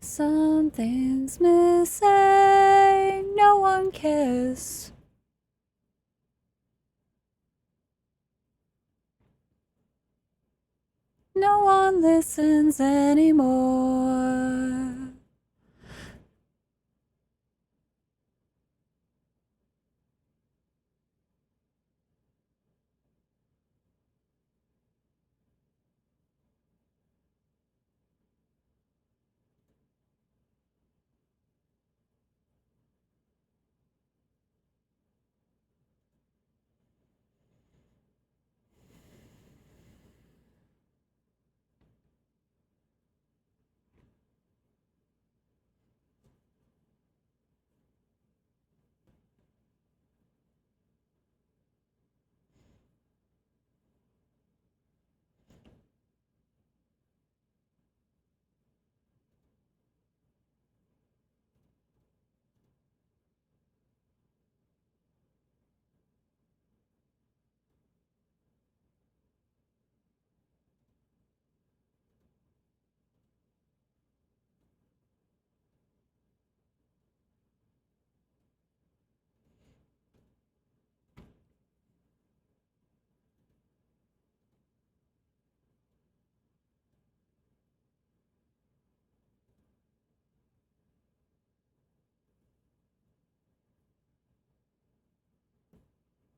Something's missing. No one cares. No one listens anymore.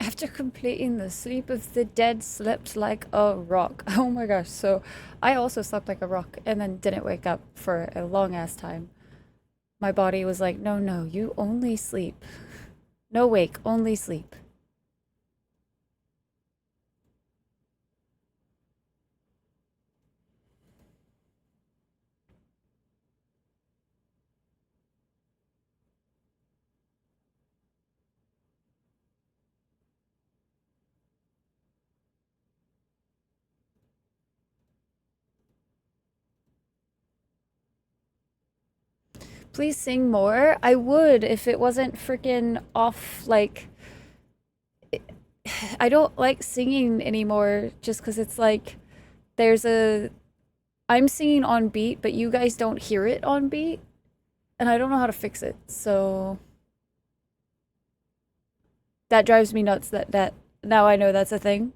After completing the sleep of the dead, slept like a rock. Oh my gosh. So I also slept like a rock and then didn't wake up for a long ass time. My body was like, no, no, you only sleep. No wake, only sleep. Please sing more. I would if it wasn't freaking off. Like, I don't like singing anymore just because it's like there's a. I'm singing on beat, but you guys don't hear it on beat. And I don't know how to fix it. So that drives me nuts that now I know that's a thing.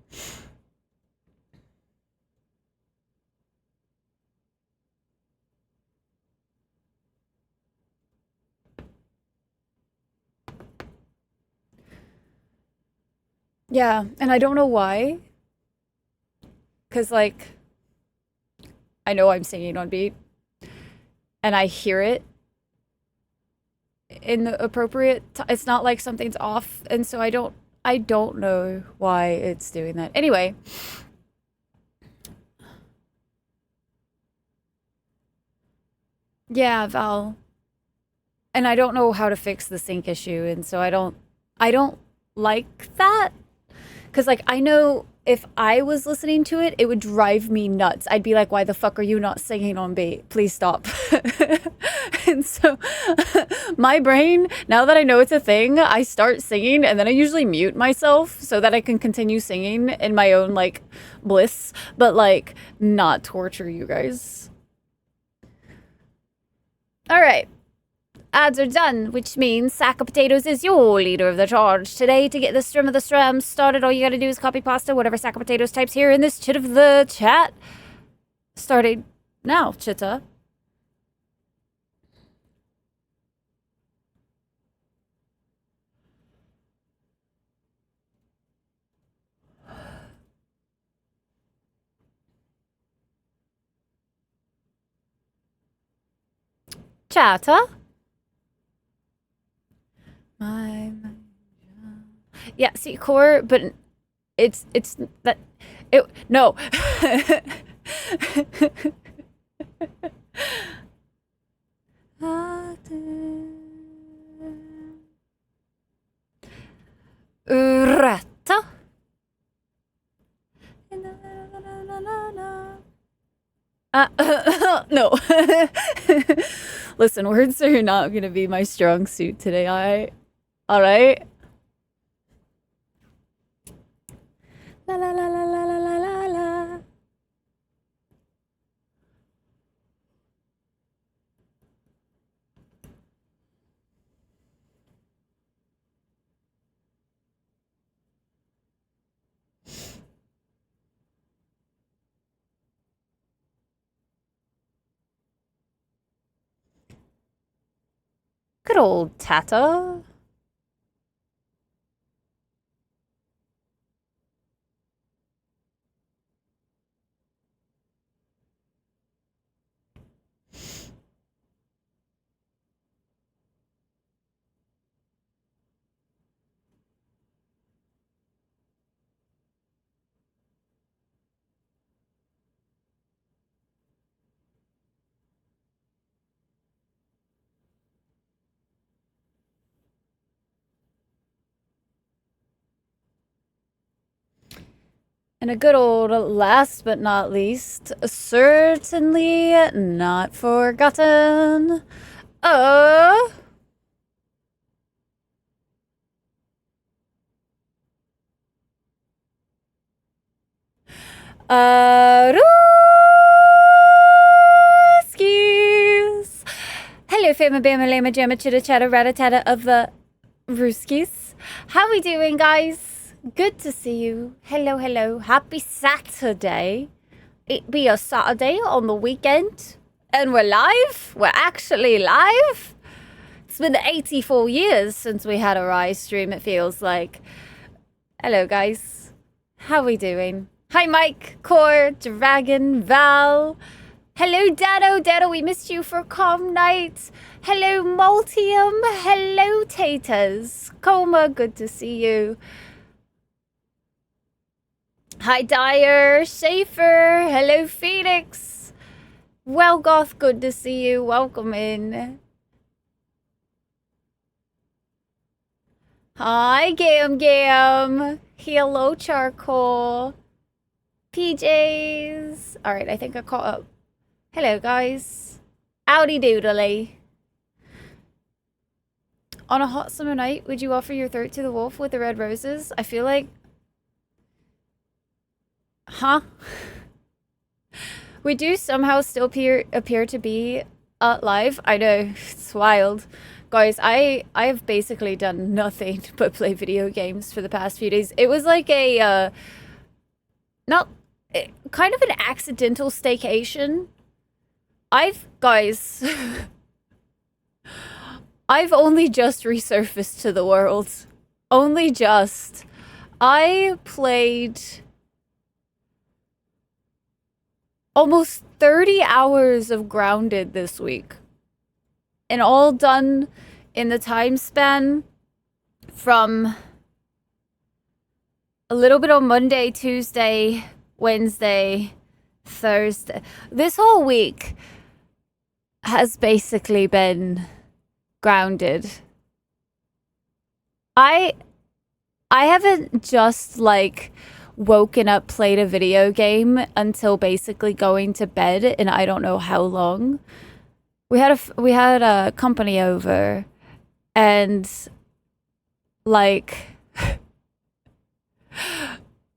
Yeah, and I don't know why. Because, like, I know I'm singing on beat and I hear it in the appropriate it's not like something's off, and so I don't know why it's doing that. Anyway, yeah, Val. And I don't know how to fix the sync issue, and so I don't like that. Because, like, I know if I was listening to it, it would drive me nuts. I'd be like, why the fuck are you not singing on beat? Please stop. And so my brain, now that I know it's a thing, I start singing and then I usually mute myself so that I can continue singing in my own, like, bliss, but, like, not torture you guys. All right. Ads are done, which means Sack of Potatoes is your leader of the charge. Today, to get the stream of the stream started, all you gotta do is copy pasta whatever Sack of Potatoes types here in this chit of the chat. Starting now, Chitta. chatter. My yeah, see core, but it's that it no. Uretta. No. Listen, words are not gonna be my strong suit today. All right. La la la la la la la la. Good old Tata. And a good old last but not least, certainly not forgotten. Rooskies. Hello, fama bama lama jamma chitta chatta ratatata of the Rooskies. How we doing, guys? Good to see you. Hello, hello. Happy Saturday. It be a Saturday on the weekend. And we're live. We're actually live. It's been 84 years since we had a Rise stream, it feels like. Hello, guys. How we doing? Hi, Mike, Core, Dragon, Val. Hello, Dado. Dado, we missed you for Calm Night. Hello, Multium. Hello, Taters. Coma, good to see you. Hi, Dyer. Schaefer. Hello, Phoenix. Welgoth, good to see you. Welcome in. Hi, Gam Gam. Hello, Charcoal. PJs. All right, I think I caught up. Hello, guys. Howdy doodly. On a hot summer night, would you offer your throat to the wolf with the red roses? I feel like... Huh? We do somehow still appear to be live. I know, it's wild. Guys, I have basically done nothing but play video games for the past few days. It was like a, kind of an accidental staycation. Guys, I've only just resurfaced to the world. Only just. I played almost 30 hours of Grounded this week. And all done in the time span from a little bit on Monday, Tuesday, Wednesday, Thursday. This whole week has basically been Grounded. I haven't just like woken up, played a video game until basically going to bed in I don't know how long. We had a company over, and like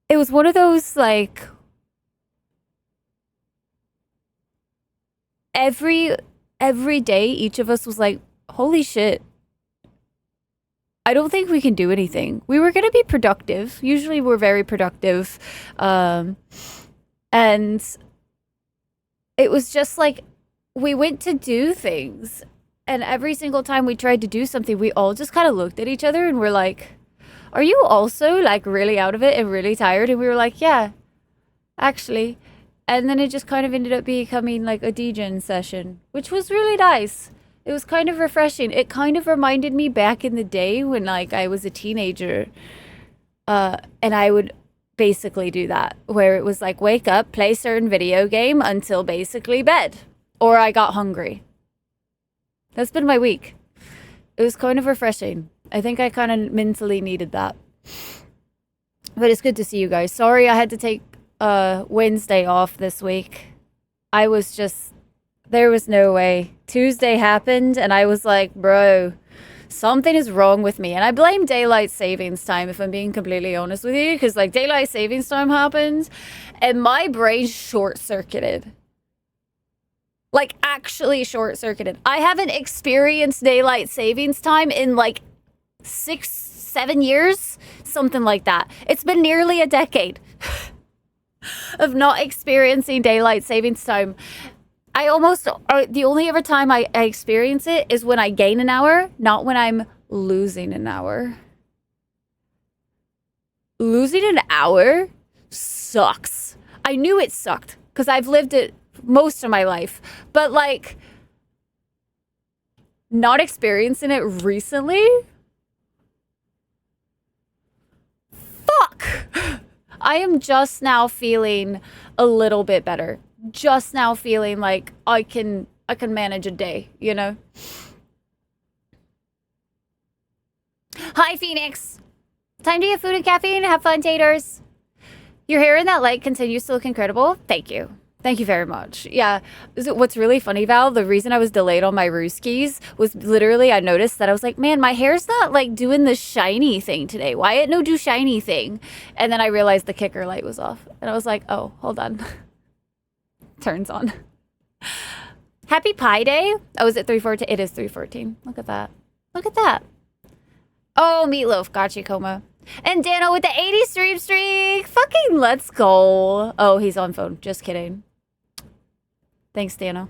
it was one of those like every day each of us was like, holy shit, I don't think we can do anything. We were gonna be productive. Usually we're very productive, and it was just like we went to do things, and every single time we tried to do something, we all just kind of looked at each other and were like, are you also like really out of it and really tired? And we were like, yeah, actually. And then it just kind of ended up becoming like a DJing session, which was really nice. It was kind of refreshing. It kind of reminded me back in the day when like I was a teenager. And I would basically do that, where it was like wake up, play certain video game until basically bed, or I got hungry. That's been my week. It was kind of refreshing. I think I kind of mentally needed that. But it's good to see you guys. Sorry I had to take Wednesday off this week. I was just, there was no way. Tuesday happened and I was like, bro, something is wrong with me. And I blame daylight savings time, if I'm being completely honest with you, because like daylight savings time happened and my brain short-circuited. Like actually short-circuited. I haven't experienced daylight savings time in like 6-7 years, something like that. It's been nearly a decade of not experiencing daylight savings time. The only ever time I experience it is when I gain an hour, not when I'm losing an hour. Losing an hour sucks. I knew it sucked because I've lived it most of my life. But like, not experiencing it recently? Fuck! I am just now feeling a little bit better. Just now feeling like I can manage a day, you know? Hi, Phoenix. Time to get food and caffeine. Have fun, taters. Your hair in that light continues to look incredible. Thank you. Thank you very much. Yeah. What's really funny, Val, the reason I was delayed on my Rooskies was literally I noticed that I was like, man, my hair's not like doing the shiny thing today. Why it no do shiny thing? And then I realized the kicker light was off. And I was like, oh, hold on. Turns on. Happy Pi Day. Oh, is it 3/14? It is 3/14. Look at that. Look at that. Oh, Meatloaf. Got you, Coma. And Dano with the 80 stream streak. Fucking let's go. Oh, he's on phone. Just kidding. Thanks, Dano.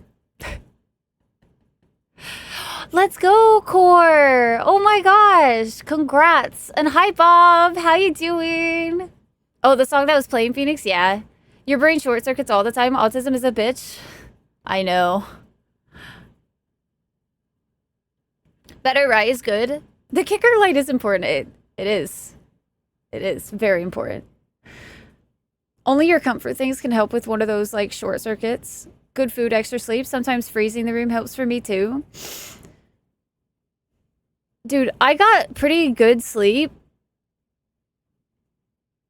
Let's go, Core. Oh my gosh. Congrats. And hi, Bob. How you doing? Oh, the song that was playing, Phoenix? Yeah. Your brain short circuits all the time. Autism is a bitch. I know. Better right is good. The kicker light is important. It is. It is very important. Only your comfort things can help with one of those like short circuits. Good food, extra sleep. Sometimes freezing the room helps for me too. Dude, I got pretty good sleep.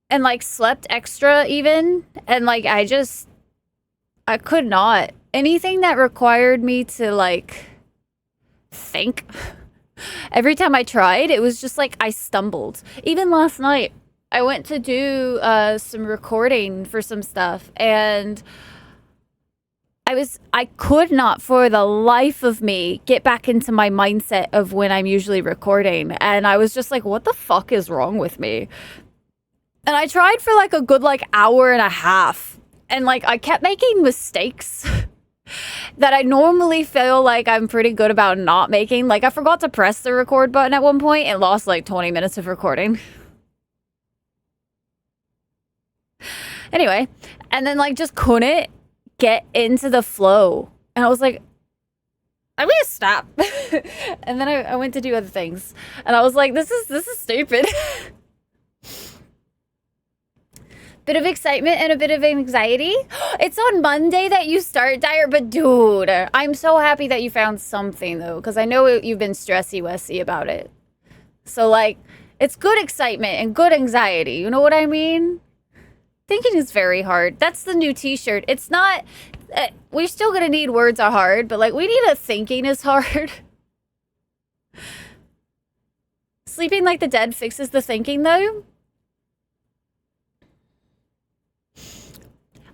And like slept extra even. And like I could not. Anything that required me to like think. Every time I tried, it was just like I stumbled. Even last night, I went to do some recording for some stuff. And I could not for the life of me get back into my mindset of when I'm usually recording. And I was just like, what the fuck is wrong with me? And I tried for like a good like hour and a half. And like I kept making mistakes that I normally feel like I'm pretty good about not making. Like I forgot to press the record button at one point and lost like 20 minutes of recording. Anyway, and then like just couldn't get into the flow. And I was like, I'm gonna stop. And then I went to do other things. And I was like, this is stupid. Bit of excitement and a bit of anxiety. It's on Monday that you start, Dyer, but dude, I'm so happy that you found something though, because I know you've been stressy-wessy about it. So like, it's good excitement and good anxiety. You know what I mean? Thinking is very hard. That's the new t-shirt. It's not, we're still gonna need words are hard, but like we need a thinking is hard. Sleeping like the dead fixes the thinking though.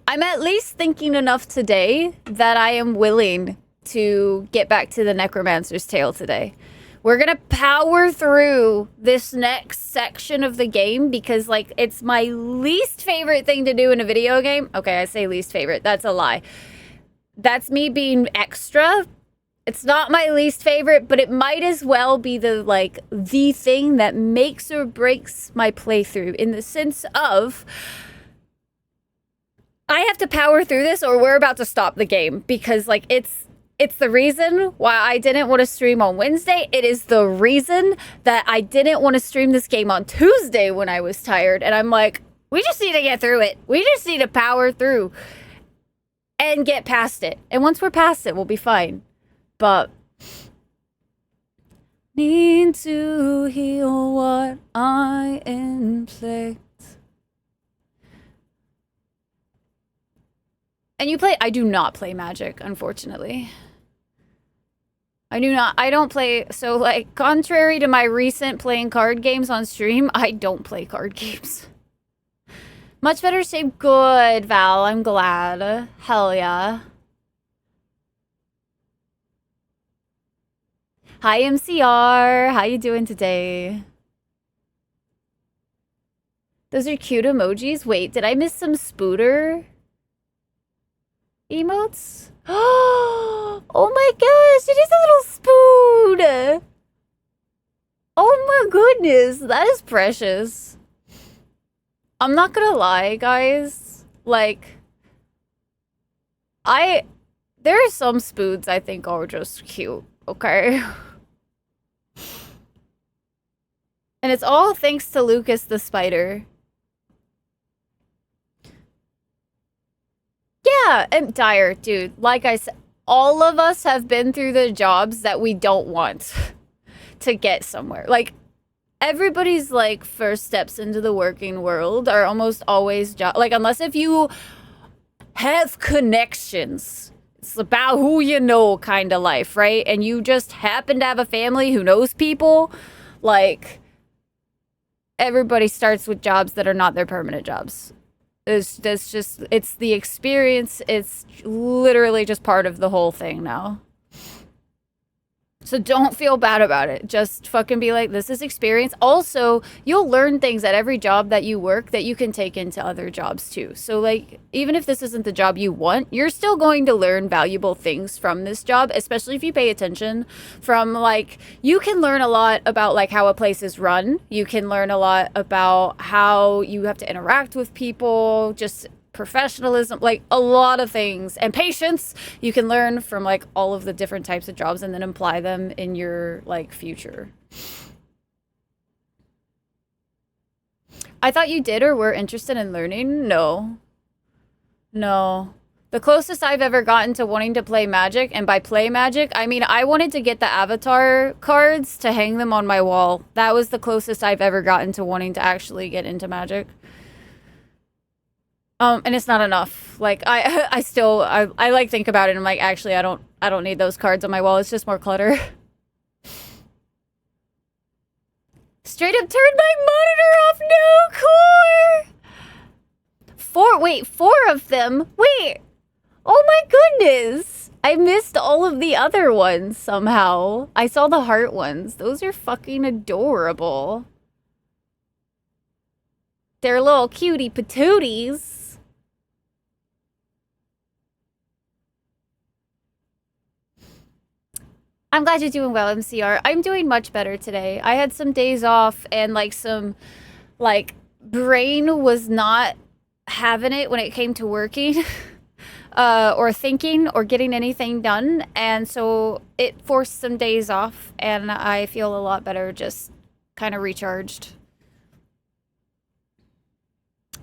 I'm at least thinking enough today that I am willing to get back to the Necromancer's tale today. We're gonna power through this next section of the game because, like, it's my least favorite thing to do in a video game. Okay, I say least favorite. That's a lie. That's me being extra. It's not my least favorite, but it might as well be the thing that makes or breaks my playthrough in the sense of I have to power through this or we're about to stop the game because, like, it's It's the reason why I didn't want to stream on Wednesday. It is the reason that I didn't want to stream this game on Tuesday when I was tired. And I'm like, we just need to get through it. We just need to power through and get past it. And once we're past it, we'll be fine. But need to heal what I inflict. And you play? I do not play Magic, unfortunately. I don't play, so like, contrary to my recent playing card games on stream, I don't play card games. Much better shape. Good, Val, I'm glad. Hell yeah. Hi, MCR. How you doing today? Those are cute emojis. Wait, did I miss some Spooter emotes? Oh my gosh, it is a little spoon. Oh my goodness, that is precious. I'm not gonna lie, guys. Like, there are some spoons I think are just cute, okay? And it's all thanks to Lucas the spider. Yeah, and Dire, dude, like I said, all of us have been through the jobs that we don't want to get somewhere. Like, everybody's, like, first steps into the working world are almost always like, unless if you have connections. It's about who you know kind of life, right? And you just happen to have a family who knows people. Like, everybody starts with jobs that are not their permanent jobs. It's the experience. It's literally just part of the whole thing now. So don't feel bad about it. Just fucking be like, this is experience. Also, you'll learn things at every job that you work that you can take into other jobs too. So like, even if this isn't the job you want, you're still going to learn valuable things from this job, especially if you pay attention. From like, you can learn a lot about like how a place is run. You can learn a lot about how you have to interact with people, just professionalism, like a lot of things, and patience. You can learn from like all of the different types of jobs and then apply them in your like future. I thought you did or were interested in learning. No. The closest I've ever gotten to wanting to play Magic, and by play Magic, I mean I wanted to get the avatar cards to hang them on my wall. That was the closest I've ever gotten to wanting to actually get into Magic. And it's not enough. Like, I still like think about it and I'm like, actually, I don't need those cards on my wall. It's just more clutter. Straight up turned my monitor off. No, core. Four of them. Wait. Oh my goodness. I missed all of the other ones somehow. I saw the heart ones. Those are fucking adorable. They're little cutie patooties. I'm glad you're doing well, MCR. I'm doing much better today. I had some days off and like some like brain was not having it when it came to working or thinking or getting anything done. And so it forced some days off and I feel a lot better, just kind of recharged.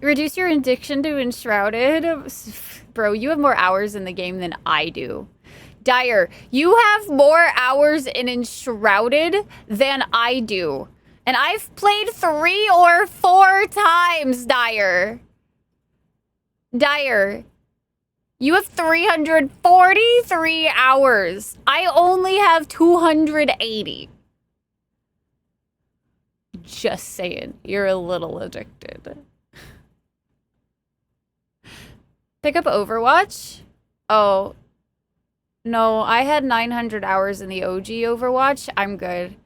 Reduce your addiction to Enshrouded? Bro, you have more hours in the game than I do. Dire, you have more hours in Enshrouded than I do. And I've played 3 or 4 times, Dire. Dire, you have 343 hours. I only have 280. Just saying, you're a little addicted. Pick up Overwatch? Oh, no, I had 900 hours in the OG Overwatch. I'm good.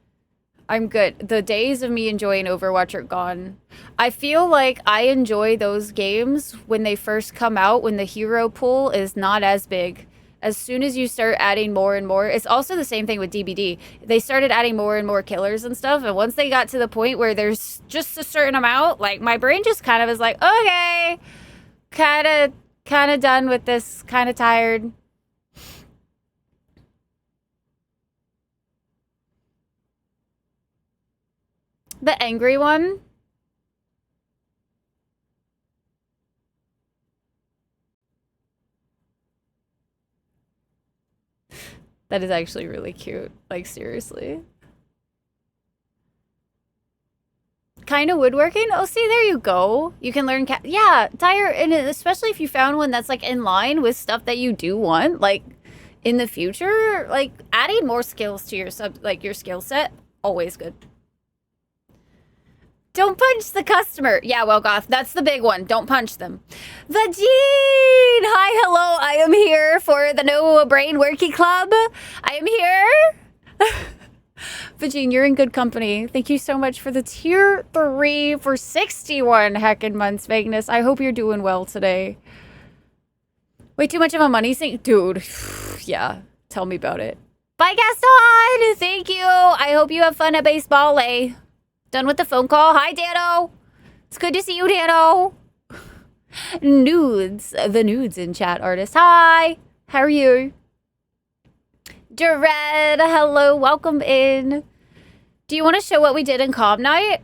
The days of me enjoying Overwatch are gone. I feel like I enjoy those games when they first come out, when the hero pool is not as big. As soon as you start adding more and more, it's also the same thing with DBD. They started adding more and more killers and stuff, and once they got to the point where there's just a certain amount, like my brain just kind of is like, okay, kind of done with this, kind of tired. The angry one? That is actually really cute. Like, seriously. Kind of woodworking? Oh, see, there you go. You can learn yeah, Tyre, and especially if you found one that's like in line with stuff that you do want, like in the future, like adding more skills to your your skill set, always good. Don't punch the customer. Yeah, well, Goth, that's the big one. Don't punch them. The Jean! Hi, hello. I am here for the No Brain Worky Club. I am here. Vagine, you're in good company. Thank you so much for the tier 3 for 61 heckin' months, Vagueness. I hope you're doing well today. Way too much of a money sink? Dude, yeah. Tell me about it. Bye, Gaston! Thank you. I hope you have fun at baseball, eh? Done with the phone call. Hi, Dano. It's good to see you, Dano. Nudes. The nudes in chat, artist. Hi. How are you? Jared, hello. Welcome in. Do you want to show what we did in Cobb Night?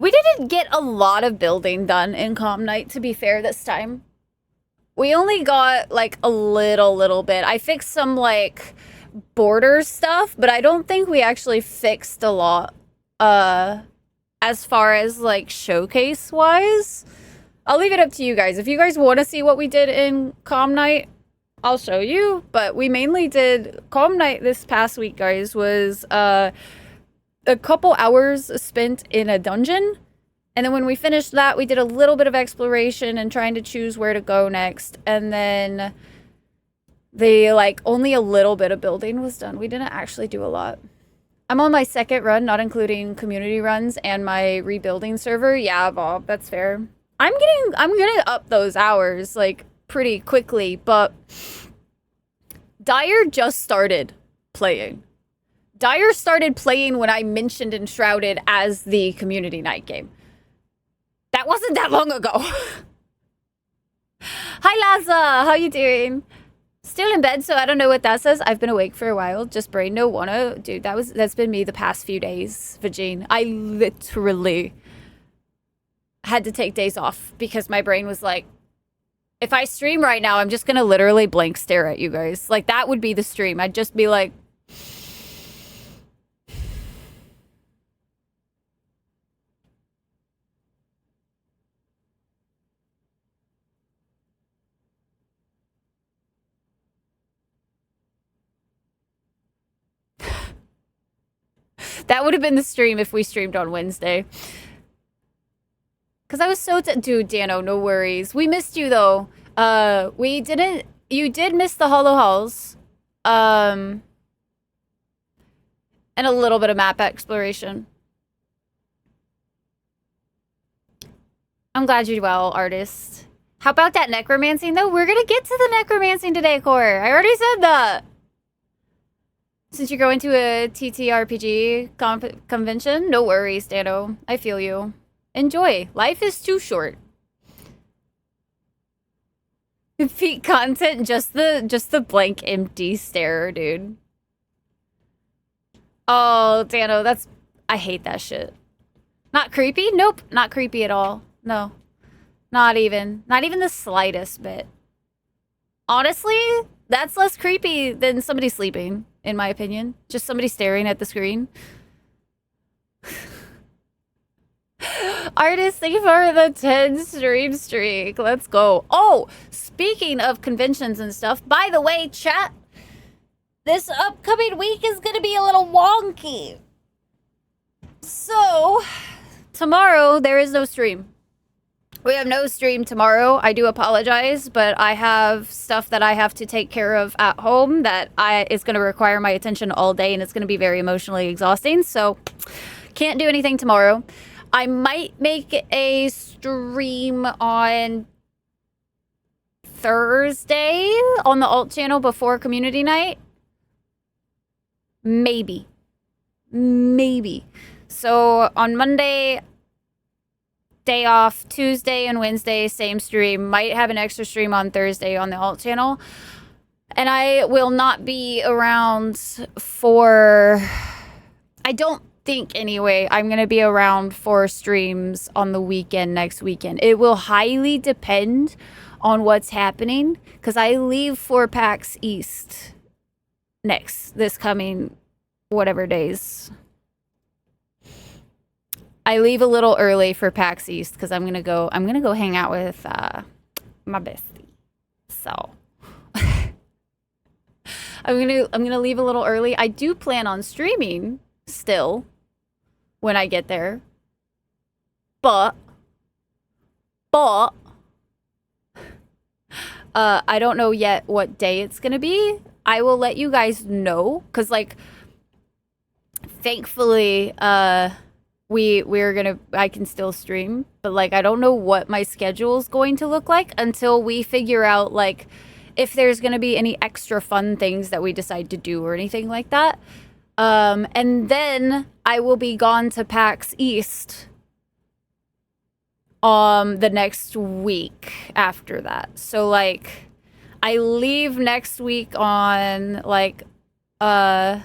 We didn't get a lot of building done in Cobb Night, to be fair, this time. We only got, like, a little bit. I fixed some, like, border stuff, but I don't think we actually fixed a lot as far as like showcase wise. I'll leave it up to you guys. If you guys want to see what we did in Calm Night, I'll show you, but we mainly did Calm Night this past week, guys, was a couple hours spent in a dungeon, and then when we finished that, we did a little bit of exploration and trying to choose where to go next, and then only a little bit of building was done. We didn't actually do a lot. I'm on my second run, not including community runs and my rebuilding server. Yeah, Bob, that's fair. I'm gonna up those hours, like, pretty quickly, but Dyer just started playing. Dyer started playing when I mentioned Enshrouded as the community night game. That wasn't that long ago. Hi, Laza. How you doing? Still in bed, so I don't know what that says. I've been awake for a while. Just brain no wanna. Dude, that's been me the past few days, Vagine. I literally had to take days off because my brain was like, if I stream right now, I'm just gonna literally blank stare at you guys. Like, that would be the stream. I'd just be like, that would have been the stream if we streamed on Wednesday. Because I was so... Dude, Dano, no worries. We missed you, though. We didn't... You did miss the Hollow Halls. And a little bit of map exploration. I'm glad you're well, artist. How about that necromancing, though? We're gonna get to the necromancing today, Core. I already said that. Since you're going to a TTRPG convention, no worries, Dano. I feel you. Enjoy. Life is too short. Peak content, just the blank empty stare, dude. Oh, Dano, that's... I hate that shit. Not creepy? Nope, not creepy at all. No. Not even. Not even the slightest bit. Honestly, that's less creepy than somebody sleeping, in my opinion. Just somebody staring at the screen. Artist, thank you for the 10 stream streak. Let's go. Oh, speaking of conventions and stuff, by the way, chat, this upcoming week is going to be a little wonky. So, tomorrow, there is no stream. We have no stream tomorrow. I do apologize, but I have stuff that I have to take care of at home that is going to require my attention all day, and it's going to be very emotionally exhausting. So, can't do anything tomorrow. I might make a stream on Thursday on the alt channel before community night. Maybe. So on Monday, day off. Tuesday and Wednesday, same stream. Might have an extra stream on Thursday on the alt channel. And I will not be around for... think anyway, I'm going to be around for streams on the weekend next weekend. It will highly depend on what's happening because I leave for PAX East this coming whatever days. I leave a little early for PAX East because I'm gonna go hang out with my bestie. So I'm gonna leave a little early. I do plan on streaming still when I get there. But I don't know yet what day it's gonna be. I will let you guys know because like thankfully I can still stream, but like I don't know what my schedule is going to look like until we figure out like if there's going to be any extra fun things that we decide to do or anything like that. And then I will be gone to PAX East the next week after that. So like I leave next week on like we'll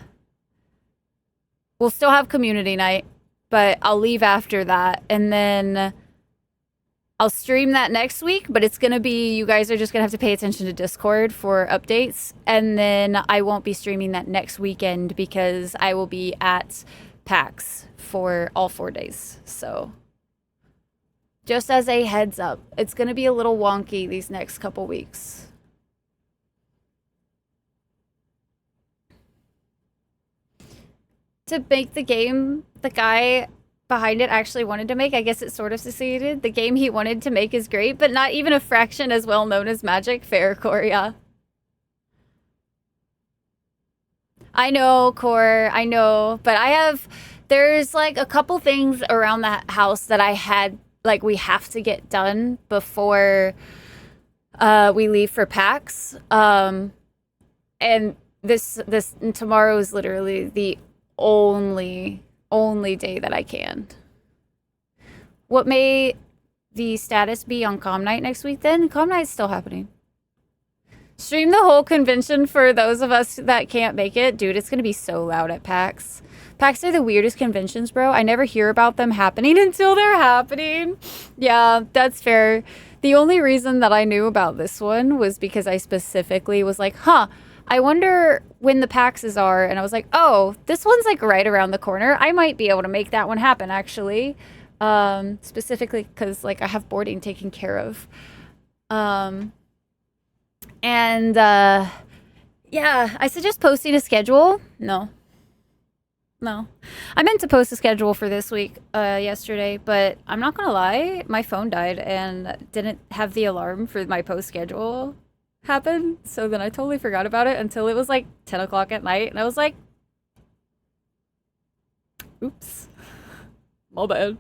still have community night, but I'll leave after that, and then I'll stream that next week, but it's gonna be, you guys are just gonna have to pay attention to Discord for updates, and then I won't be streaming that next weekend because I will be at PAX for all 4 days. So just as a heads up, it's gonna be a little wonky these next couple weeks. To make the game the guy behind it actually wanted to make, I guess it sort of succeeded. The game he wanted to make is great, but not even a fraction as well known as Magic. Fair, Coria. I know, Core, I know, but there's like a couple things around that house that I had, like we have to get done before we leave for PAX. And tomorrow is literally the only day that I can. What may the status be on Com Night next week then? Com Night's still happening. Stream the whole convention for those of us that can't make it. Dude, it's gonna be so loud at PAX. PAX are the weirdest conventions, bro. I never hear about them happening until they're happening. Yeah, that's fair. The only reason that I knew about this one was because I specifically was like, I wonder when the PAXs are, and I was like, oh, this one's like right around the corner. I might be able to make that one happen, actually. Specifically because like I have boarding taken care of. Yeah, I suggest posting a schedule. No. I meant to post a schedule for this week yesterday, but I'm not gonna lie, my phone died and didn't have the alarm for my post schedule happen, so then I totally forgot about it until it was like 10 o'clock at night, and I was like, oops, my bad.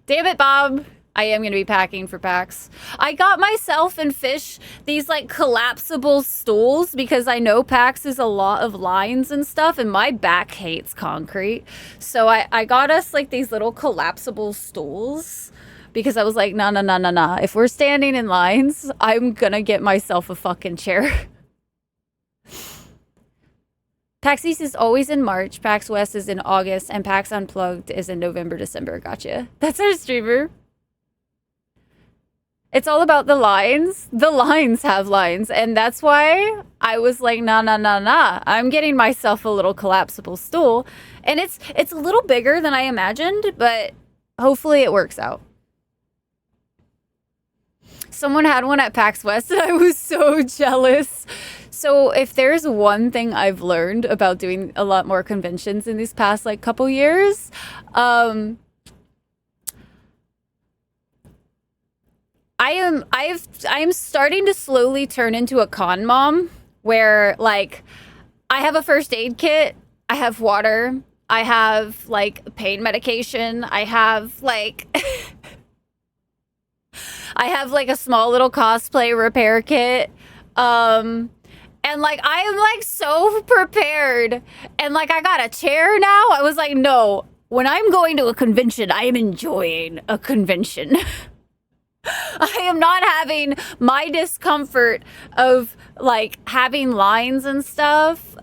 Damn it, Bob. I am going to be packing for PAX. I got myself and Fish these like collapsible stools because I know PAX is a lot of lines and stuff, and my back hates concrete. So I got us like these little collapsible stools because I was like, nah. If we're standing in lines, I'm gonna get myself a fucking chair. PAX East is always in March, PAX West is in August, and PAX Unplugged is in November, December. Gotcha. That's our streamer. It's all about the lines. The lines have lines, and that's why I was like, nah. I'm getting myself a little collapsible stool, and it's a little bigger than I imagined, but hopefully it works out. Someone had one at PAX West, and I was so jealous. So if there's one thing I've learned about doing a lot more conventions in these past like couple years, I am starting to slowly turn into a con mom where like I have a first aid kit, I have water, I have like pain medication, I have like I have like a small little cosplay repair kit. And like I am like so prepared, and like I got a chair now. I was like, no, when I'm going to a convention, I am enjoying a convention. I am not having my discomfort of like having lines and stuff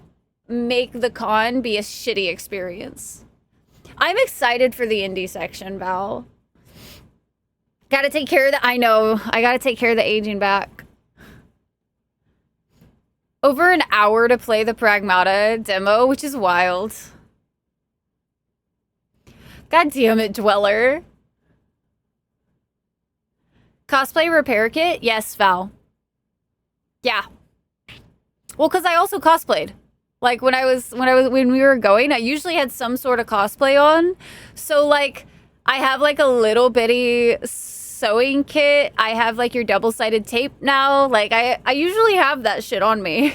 make the con be a shitty experience. I'm excited for the indie section, Val. Gotta take care of the, I know, I gotta take care of the aging back. Over an hour to play the Pragmata demo, which is wild. God damn it, Dweller. Cosplay repair kit? Yes, Val. Yeah. Well, because I also cosplayed. Like when we were going, I usually had some sort of cosplay on. So like I have like a little bitty sewing kit. I have like your double-sided tape now. Like I usually have that shit on me.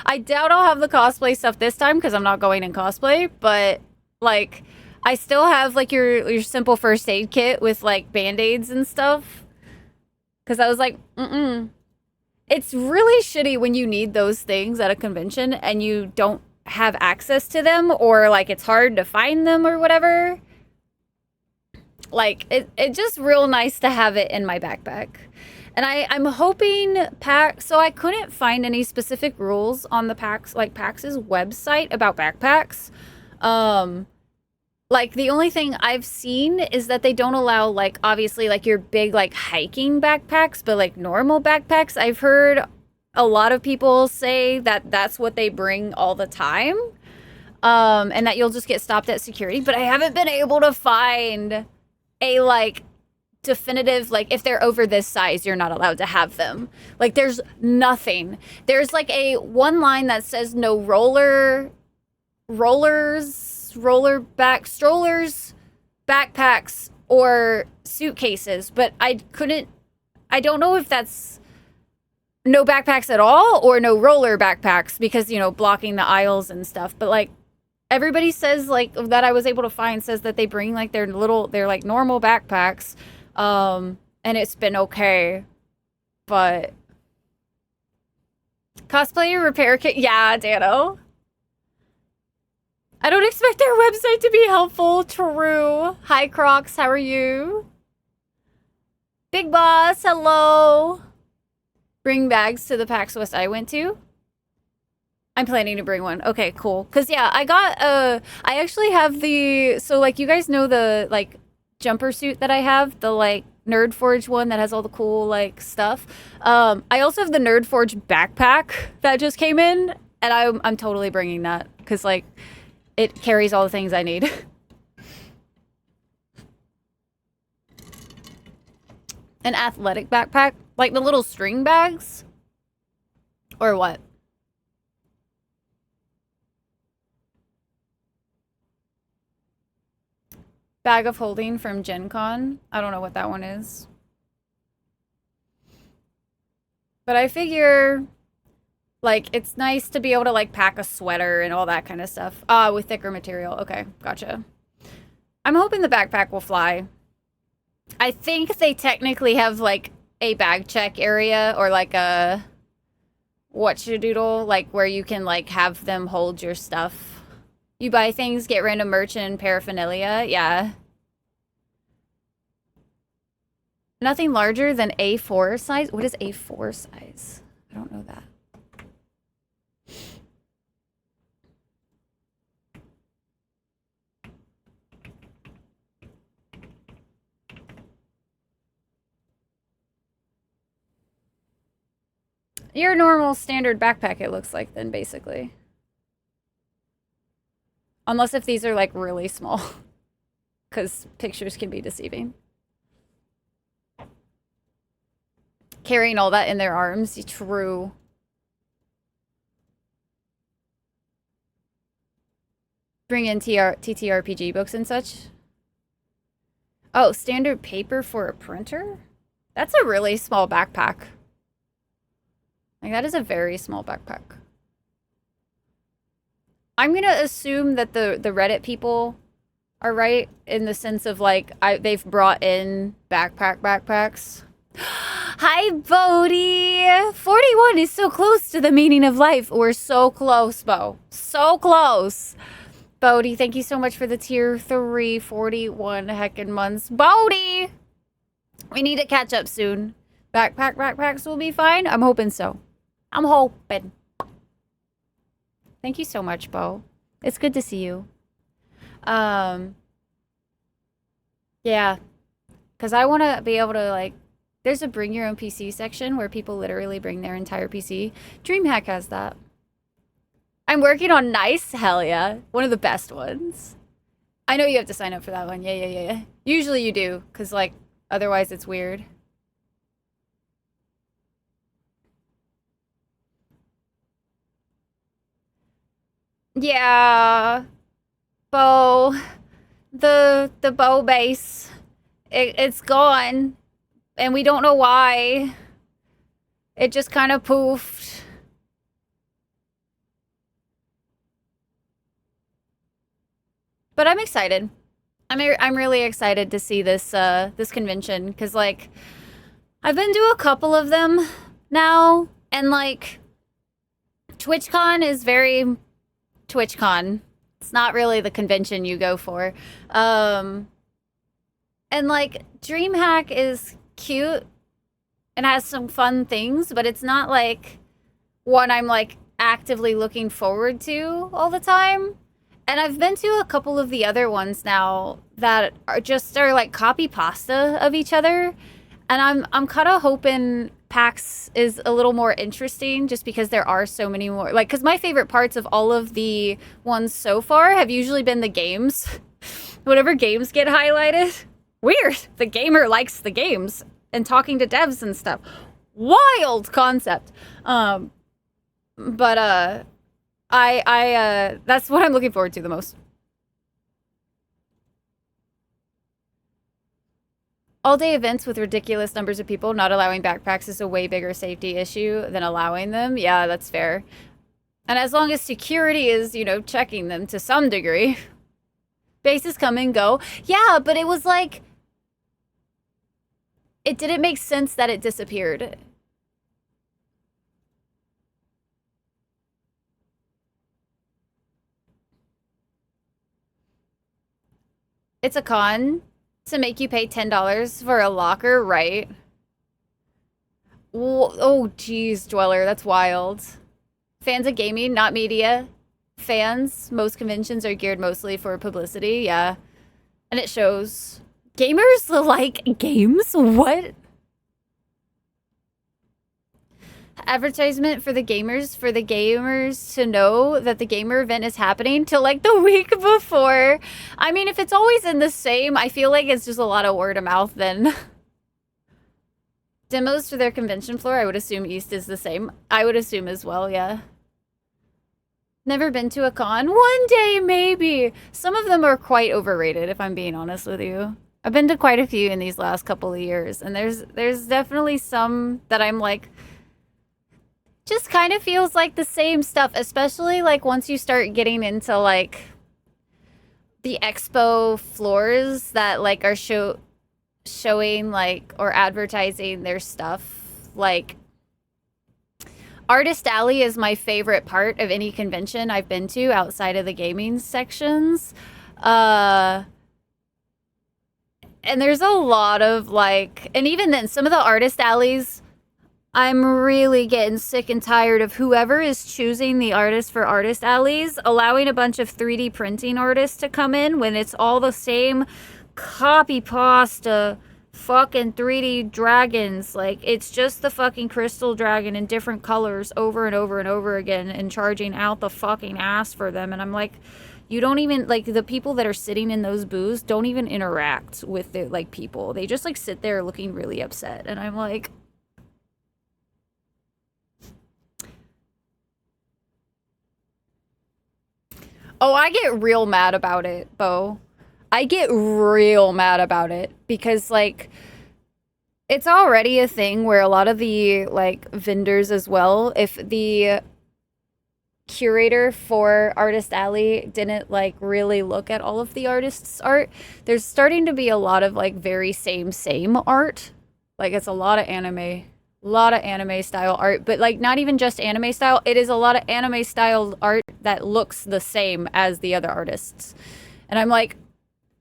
I doubt I'll have the cosplay stuff this time because I'm not going in cosplay, but like I still have like your simple first aid kit with like band-aids and stuff. Cause I was like, It's really shitty when you need those things at a convention and you don't have access to them, or like it's hard to find them or whatever. Like it's just real nice to have it in my backpack. And I'm hoping so I couldn't find any specific rules on the PAX's website about backpacks. Like the only thing I've seen is that they don't allow like obviously like your big like hiking backpacks, but like normal backpacks. I've heard a lot of people say that that's what they bring all the time. And that you'll just get stopped at security, but I haven't been able to find a like definitive, like if they're over this size, you're not allowed to have them. Like there's nothing. There's like a one line that says no strollers, backpacks, or suitcases, but I don't know if that's no backpacks at all or no roller backpacks because, you know, blocking the aisles and stuff. But like everybody says like that I was able to find says that they bring like their like normal backpacks. And it's been okay, but cosplayer repair kit. Yeah, Dano. I don't expect their website to be helpful. True. Hi, Crocs. How are you? Big Boss. Hello. Bring bags to the PAX West I went to. I'm planning to bring one. Okay, cool. Because, yeah, I actually have so, like, you guys know the, like, jumper suit that I have? The, like, Nerd Forge one that has all the cool, like, stuff. I also have the Nerd Forge backpack that just came in, and I'm totally bringing that. Because, like, it carries all the things I need. An athletic backpack? Like the little string bags? Or what? Bag of holding from Gen Con? I don't know what that one is. But I figure, like, it's nice to be able to, like, pack a sweater and all that kind of stuff. With thicker material. Okay, gotcha. I'm hoping the backpack will fly. I think they technically have, like, a bag check area or, like, a whatchadoodle, like, where you can, like, have them hold your stuff. You buy things, get random merch and paraphernalia. Yeah. Nothing larger than A4 size? What is A4 size? I don't know that. Your normal standard backpack, it looks like, then, basically. Unless if these are, like, really small. Because pictures can be deceiving. Carrying all that in their arms. True. Bring in TTRPG books and such. Oh, standard paper for a printer? That's a really small backpack. Like, that is a very small backpack. I'm gonna assume that the Reddit people are right in the sense of, like, they've brought in backpacks. Hi, Bodhi! 41 is so close to the meaning of life. We're so close, Bo. So close. Bodhi, thank you so much for the tier 3, 41 heckin' months. Bodhi! We need to catch up soon. Backpacks will be fine? I'm hoping so. I'm hoping. Thank you so much, Bo. It's good to see you. Um, yeah, because I want to be able to like. There's a bring your own PC section where people literally bring their entire PC. DreamHack has that. I'm working on Nice. Hell yeah, one of the best ones. I know you have to sign up for that one. Yeah. Usually you do, because like otherwise it's weird. Yeah, Bo. The bow base. It's gone. And we don't know why. It just kind of poofed. But I'm excited. I'm really excited to see this convention because like I've been to a couple of them now, and like TwitchCon is very TwitchCon. It's not really the convention you go for. Um, and like DreamHack is cute and has some fun things, but it's not like one I'm like actively looking forward to all the time. And I've been to a couple of the other ones now that are like copy pasta of each other. And I'm kind of hoping PAX is a little more interesting just because there are so many more. Like, because my favorite parts of all of the ones so far have usually been the games. Whatever games get highlighted. Weird. The gamer likes the games and talking to devs and stuff. Wild concept. But I that's what I'm looking forward to the most. All day events with ridiculous numbers of people not allowing backpacks is a way bigger safety issue than allowing them. Yeah, that's fair. And as long as security is, you know, checking them to some degree. Bases come and go. Yeah, but it was like it didn't make sense that it disappeared. It's a con to make you pay $10 for a locker, right? Oh, geez, Dweller, that's wild. Fans of gaming, not media. Fans, most conventions are geared mostly for publicity, yeah. And it shows. Gamers like games? What? Advertisement for the gamers to know that the gamer event is happening till like the week before. I mean, if it's always in the same, I feel like it's just a lot of word of mouth then. Demos for their convention floor, I would assume East is the same. I would assume as well, yeah. Never been to a con? One day, maybe. Some of them are quite overrated, if I'm being honest with you. I've been to quite a few in these last couple of years, and there's definitely some that I'm like, just kind of feels like the same stuff, especially like once you start getting into like the expo floors that like are showing like or advertising their stuff. Like Artist Alley is my favorite part of any convention I've been to outside of the gaming sections. And there's a lot of like, and even then some of the artist alleys, I'm really getting sick and tired of whoever is choosing the artist for artist alleys, allowing a bunch of 3D printing artists to come in when it's all the same copy pasta fucking 3D dragons. Like, it's just the fucking crystal dragon in different colors over and over and over again and charging out the fucking ass for them. And I'm like, you don't even, like, the people that are sitting in those booths don't even interact with the, like, people. They just, like, sit there looking really upset. And I'm like, oh, I get real mad about it, Bo. I get real mad about it because, like, it's already a thing where a lot of the, like, vendors as well, if the curator for Artist Alley didn't, like, really look at all of the artists' art, there's starting to be a lot of, like, very same art. Like, it's a lot of anime style art, but like not even just anime style, it is a lot of anime style art that looks the same as the other artists. And I'm like,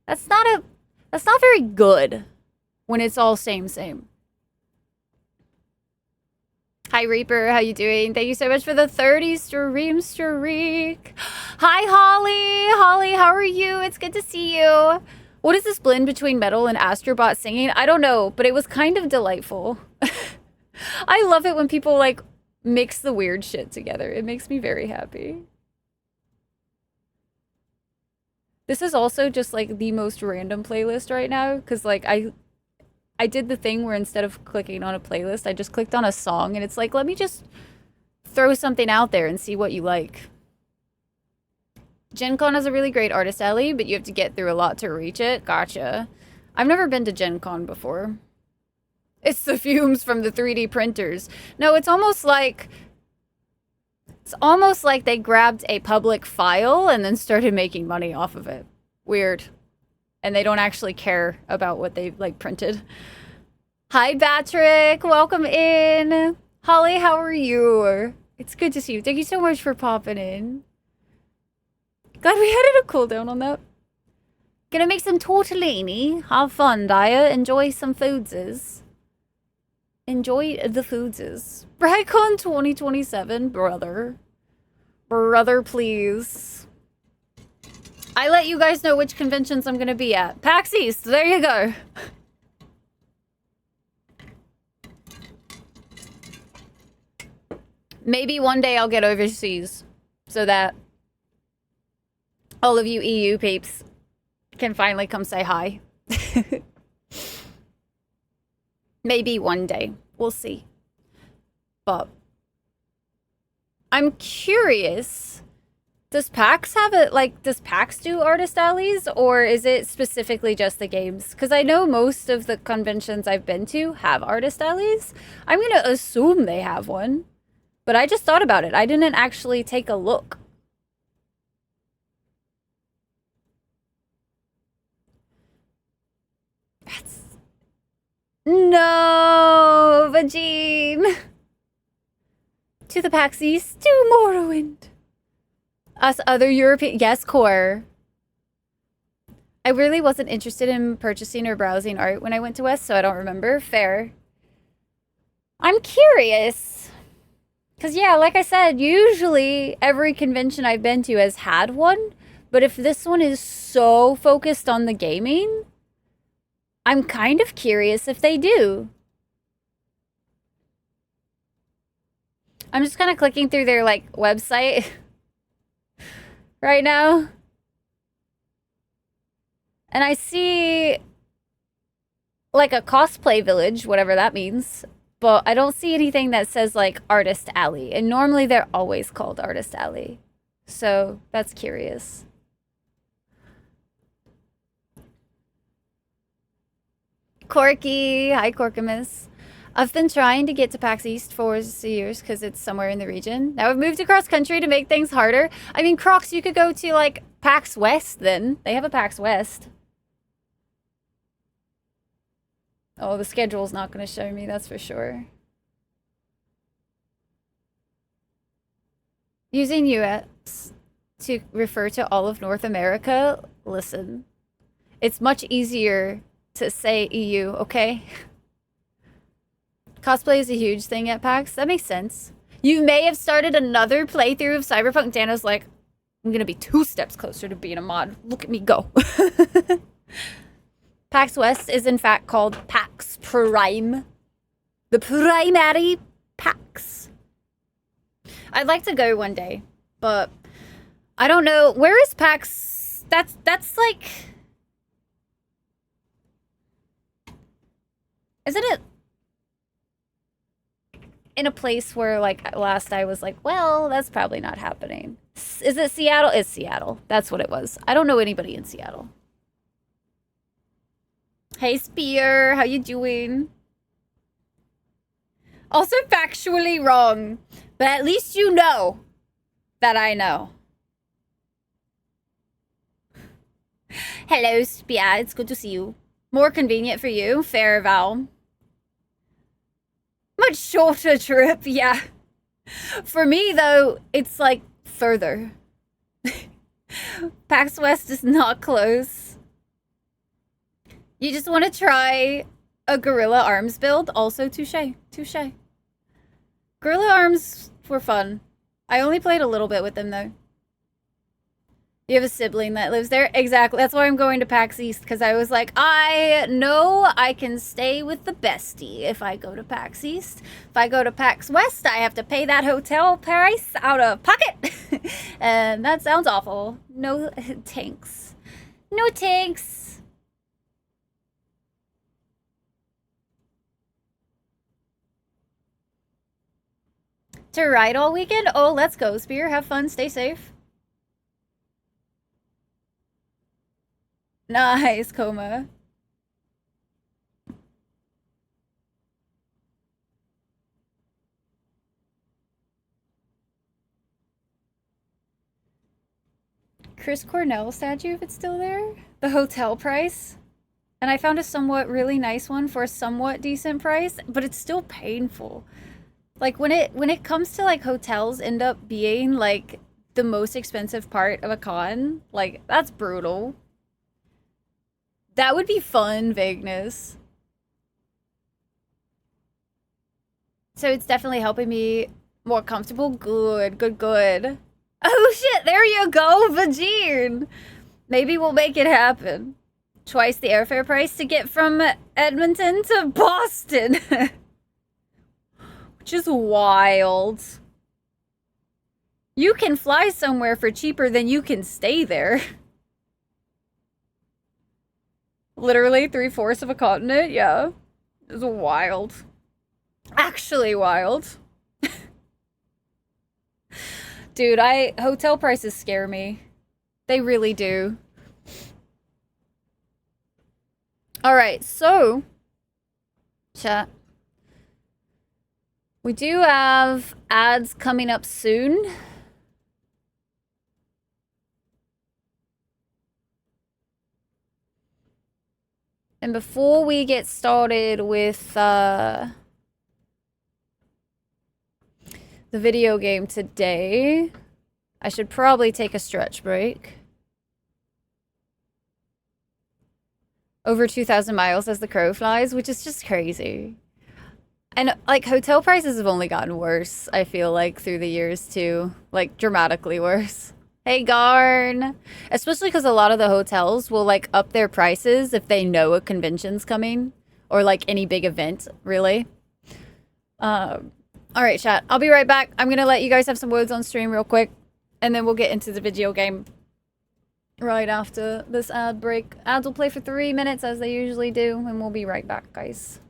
that's not very good when it's all same. Hi Reaper, how you doing? Thank you so much for the 30 stream streak. Hi Holly! Holly, how are you? It's good to see you. What is this blend between metal and Astrobot singing? I don't know, but it was kind of delightful. I love it when people like mix the weird shit together. It makes me very happy. This is also just like the most random playlist right now because like I did the thing where instead of clicking on a playlist, I just clicked on a song and it's like, let me just throw something out there and see what you like. Gen Con is a really great artist alley, but you have to get through a lot to reach it. Gotcha. I've never been to Gen Con before. It's the fumes from the 3D printers. No, it's almost like they grabbed a public file and then started making money off of it. Weird. And they don't actually care about what they like printed. Hi, Patrick. Welcome in. Holly, how are you? It's good to see you. Thank you so much for popping in. Glad we added a cooldown on that. Gonna make some tortellini. Have fun, Daya. Enjoy some foodses. Enjoy the foodses. BragCon 2027, brother. Brother, please. I let you guys know which conventions I'm gonna be at. PAX East, there you go. Maybe one day I'll get overseas so that all of you EU peeps can finally come say hi. Maybe one day. We'll see. But I'm curious. Does PAX have it, like, does PAX do artist alleys, or is it specifically just the games? Because I know most of the conventions I've been to have artist alleys. I'm going to assume they have one. But I just thought about it. I didn't actually take a look. That's... No, Vagine! To the PAX East, to Morrowind. Us other European... Yes, Core. I really wasn't interested in purchasing or browsing art when I went to West, so I don't remember. Fair. I'm curious. Because, yeah, like I said, usually every convention I've been to has had one. But if this one is so focused on the gaming, I'm kind of curious if they do. I'm just kind of clicking through their, like, website right now. And I see, like, a cosplay village, whatever that means. But I don't see anything that says, like, Artist Alley. And normally they're always called Artist Alley. So that's curious. Corky. Hi, Corkamus. I've been trying to get to PAX East for years because it's somewhere in the region. Now I've moved across country to make things harder. I mean, Crocs, you could go to, like, PAX West then. They have a PAX West. Oh, the schedule's not going to show me, that's for sure. Using US to refer to all of North America, listen. It's much easier to say EU, okay? Cosplay is a huge thing at PAX. That makes sense. You may have started another playthrough of Cyberpunk. Dana's like, I'm going to be 2 steps closer to being a mod. Look at me go. PAX West is in fact called PAX Prime. The primary PAX. I'd like to go one day, but I don't know. Where is PAX? That's like... Isn't it in a place where, like, last I was like, well, that's probably not happening. Is it Seattle? It's Seattle. That's what it was. I don't know anybody in Seattle. Hey, Spear. How you doing? Also factually wrong, but at least you know that I know. Hello, Spear. It's good to see you. More convenient for you. Fair, Val. Much shorter trip, yeah. For me, though, it's, like, further. PAX West is not close. You just want to try a Guerrilla Arms build? Also, touche. Touche. Gorilla Arms were fun. I only played a little bit with them though. You have a sibling that lives there? Exactly. That's why I'm going to PAX East, because I was like, I know I can stay with the bestie if I go to PAX East. If I go to PAX West, I have to pay that hotel price out of pocket. And that sounds awful. No tanks. No tanks. To ride all weekend? Oh, let's go, Spear. Have fun. Stay safe. Nice, Coma. Chris Cornell statue, if it's still there. The hotel price. And I found a somewhat really nice one for a somewhat decent price, but it's still painful. Like when it comes to like hotels end up being like the most expensive part of a con, like that's brutal. That would be fun, vagueness. So it's definitely helping me more comfortable. Good, good, good. Oh shit, there you go, Vagine. Maybe we'll make it happen. Twice the airfare price to get from Edmonton to Boston. Which is wild. You can fly somewhere for cheaper than you can stay there. Literally 3/4 of a continent, yeah. It's wild. Actually wild. Dude, hotel prices scare me. They really do. Alright, so chat. We do have ads coming up soon. And before we get started with the video game today, I should probably take a stretch break. Over 2,000 miles as the crow flies, which is just crazy. And like hotel prices have only gotten worse, I feel like, through the years too. Like dramatically worse. Hey Garn! Especially because a lot of the hotels will like up their prices if they know a convention's coming. Or like any big event, really. Alright, chat. I'll be right back. I'm gonna let you guys have some words on stream real quick. And then we'll get into the video game right after this ad break. Ads will play for 3 minutes as they usually do. And we'll be right back, guys.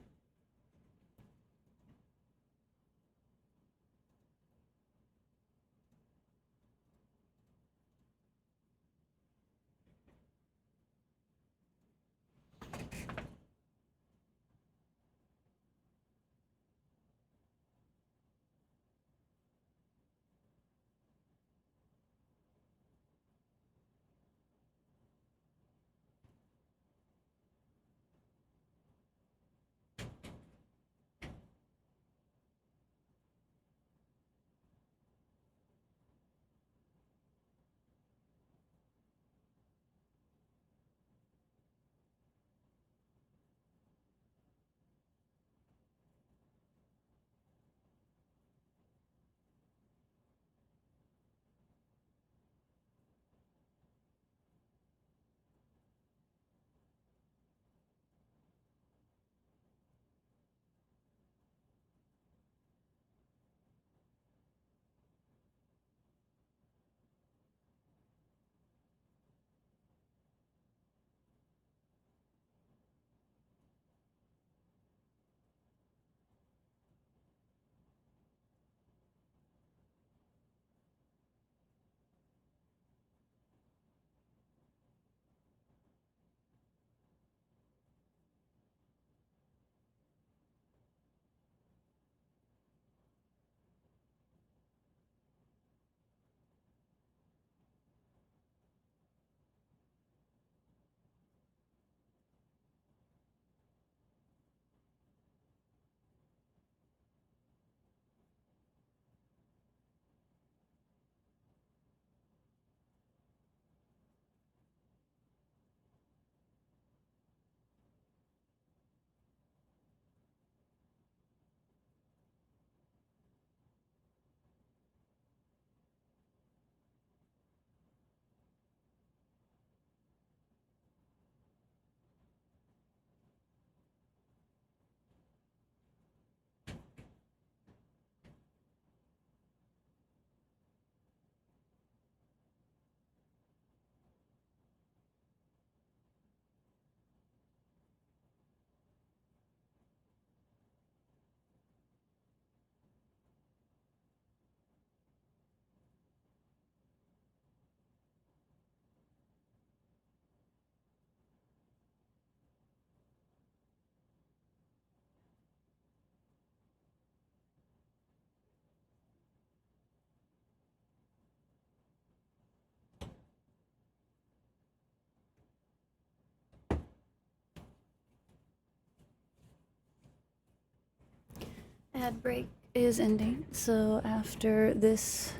ad break is ending, so after this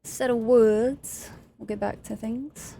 set of words, we'll get back to things.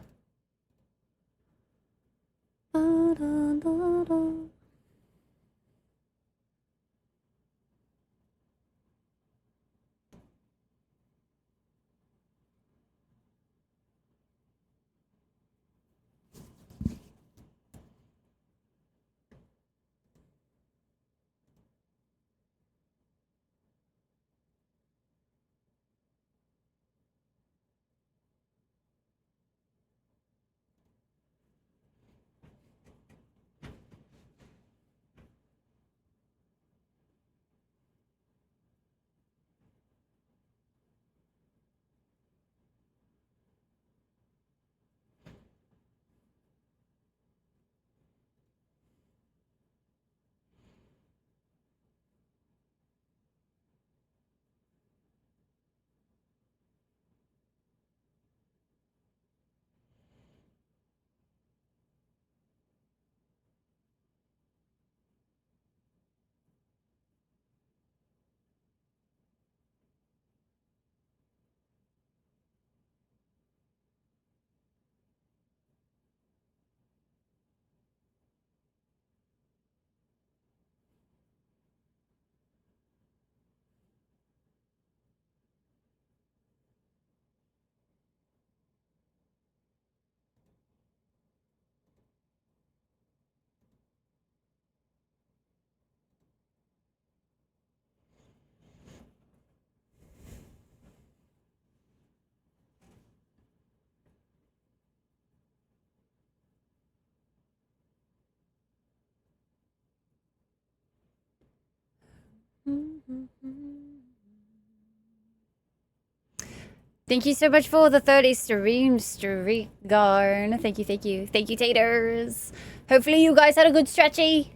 Thank you so much for the 30 stream streak, Garn. Thank you, thank you. Thank you, taters. Hopefully you guys had a good stretchy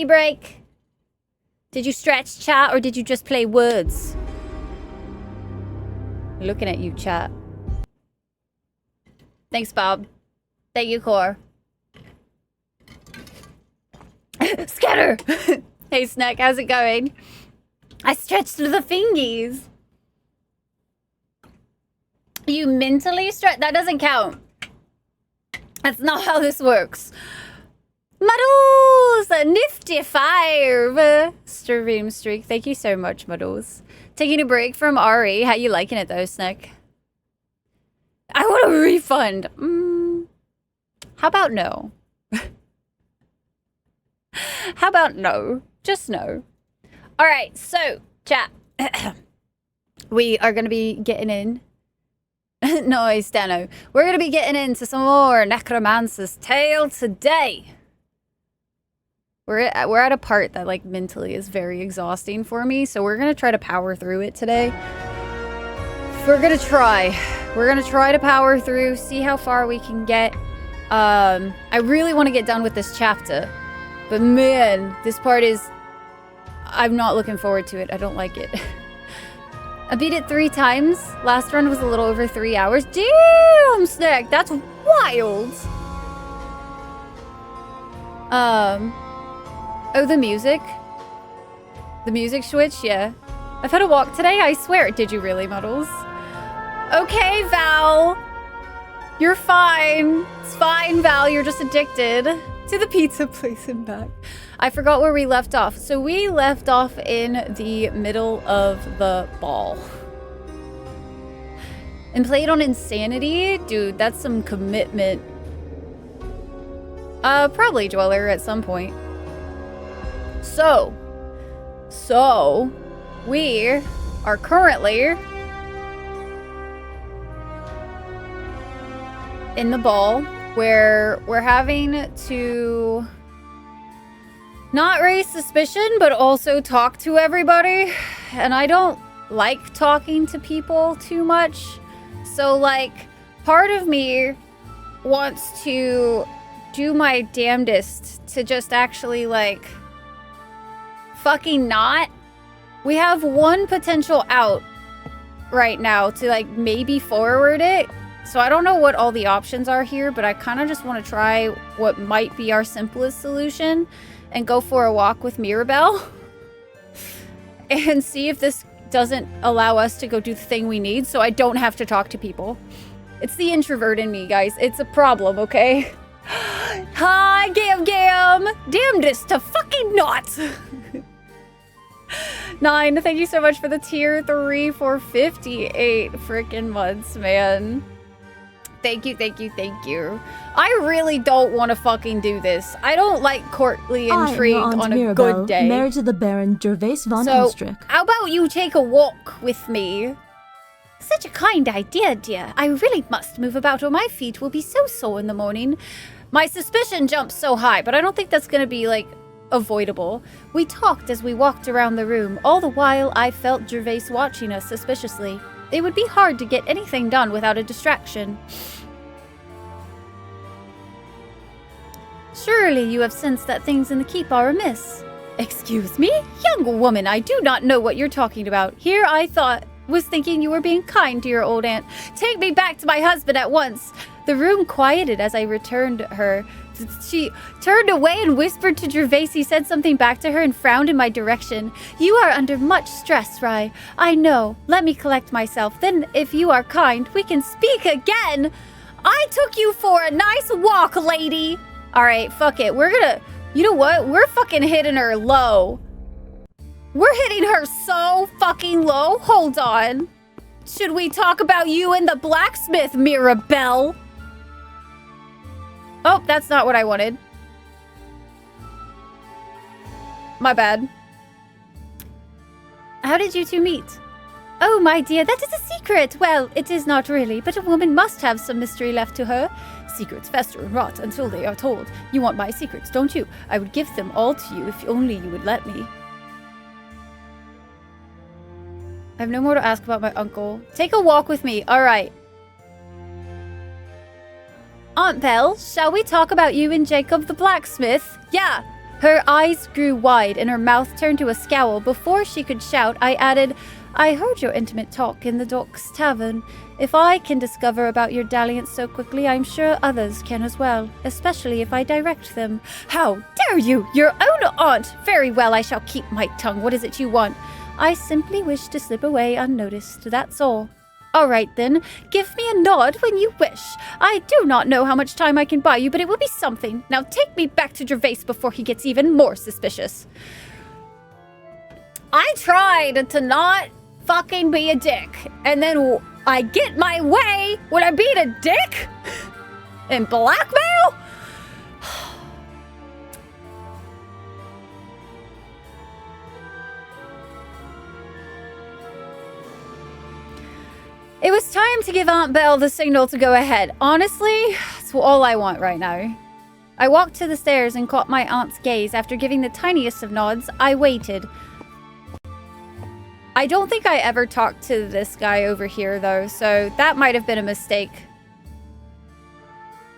break. Did you stretch, chat, or did you just play words? Looking at you, chat. Thanks, Bob. Thank you, Core. Scatter! Hey, Snack, how's it going? I stretched the fingies. You mentally stretch? That doesn't count. That's not how this works. Muddles! Nifty 5 stream streak. Thank you so much, Muddles. Taking a break from Ari. How you liking it though, Snack? I want a refund. How about no? How about no? Just no. All right, so chat. We are gonna be getting in. Nice, Dano. We're gonna be getting into some more Necromancer's Tale today. We're at a part that like mentally is very exhausting for me, so we're gonna try to power through it today. We're gonna try to power through, see how far we can get. I really want to get done with this chapter, but man, this part is, I'm not looking forward to it. I don't like it. I beat it 3 times. Last run was a little over 3 hours. Damn, Snack, that's wild. Oh, the music switch, yeah. I've had a walk today, I swear. Did you really, Muddles? Okay, Val. You're fine. It's fine, Val. You're just addicted to the pizza place and back. I forgot where we left off. So we left off in the middle of the ball. And played on Insanity? Dude, that's some commitment. Probably Dweller at some point. So we are currently in the ball where we're having to not raise suspicion, but also talk to everybody. And I don't like talking to people too much. So, like, part of me wants to do my damnedest to just actually, like, fucking not. We have one potential out right now to, like, maybe forward it. So I don't know what all the options are here, but I kind of just want to try what might be our simplest solution and go for a walk with Mirabelle. and see if this doesn't allow us to go do the thing we need so I don't have to talk to people. It's the introvert in me, guys. It's a problem, okay? Hi, Gam Gam! Damnedest to fucking not! 9, thank you so much for the tier 3 for 58 freaking months, man. Thank you, thank you, thank you. I really don't want to fucking do this. I don't like courtly intrigue on a Mirabelle, good day. married to the Baron Gervais von So, Elstrick. how about you take a walk with me? Such a kind idea, dear. I really must move about or my feet will be so sore in the morning. My suspicion jumps so high, but I don't think that's going to be, like, avoidable. We talked as we walked around the room. All the while, I felt Gervais watching us suspiciously. It would be hard to get anything done without a distraction. Surely you have sensed that things in the keep are amiss. Excuse me? Young woman, I do not know what you're talking about. Here I was thinking you were being kind to your old aunt. Take me back to my husband at once. The room quieted as I returned her. She turned away and whispered to Gervais. He said something back to her and frowned in my direction. You are under much stress, Rye. I know. Let me collect myself. Then, if you are kind, we can speak again. I took you for a nice walk, lady. All right, fuck it. You know what? We're fucking hitting her low. We're hitting her so fucking low. Hold on. Should we talk about you and the blacksmith, Mirabelle? Oh, that's not what I wanted. My bad. How did you two meet? Oh, my dear, that is a secret. Well, it is not really, but a woman must have some mystery left to her. Secrets fester and rot until they are told. You want my secrets, don't you? I would give them all to you if only you would let me. I have no more to ask about my uncle. Take a walk with me. All right. Aunt Belle, shall we talk about you and Jacob the blacksmith? Yeah. Her eyes grew wide and her mouth turned to a scowl. Before she could shout, I added, I heard your intimate talk in the Docks Tavern. If I can discover about your dalliance so quickly, I'm sure others can as well, especially if I direct them. How dare you! Your own aunt! Very well, I shall keep my tongue. What is it you want? I simply wish to slip away unnoticed, that's all. All right, then. Give me a nod when you wish. I do not know how much time I can buy you, but it will be something. Now take me back to Gervais before he gets even more suspicious. I tried to not fucking be a dick, and then I get my way when I beat a dick? And blackmail? It was time to give Aunt Belle the signal to go ahead. Honestly, that's all I want right now. I walked to the stairs and caught my aunt's gaze. After giving the tiniest of nods, I waited. I don't think I ever talked to this guy over here, though, so that might have been a mistake.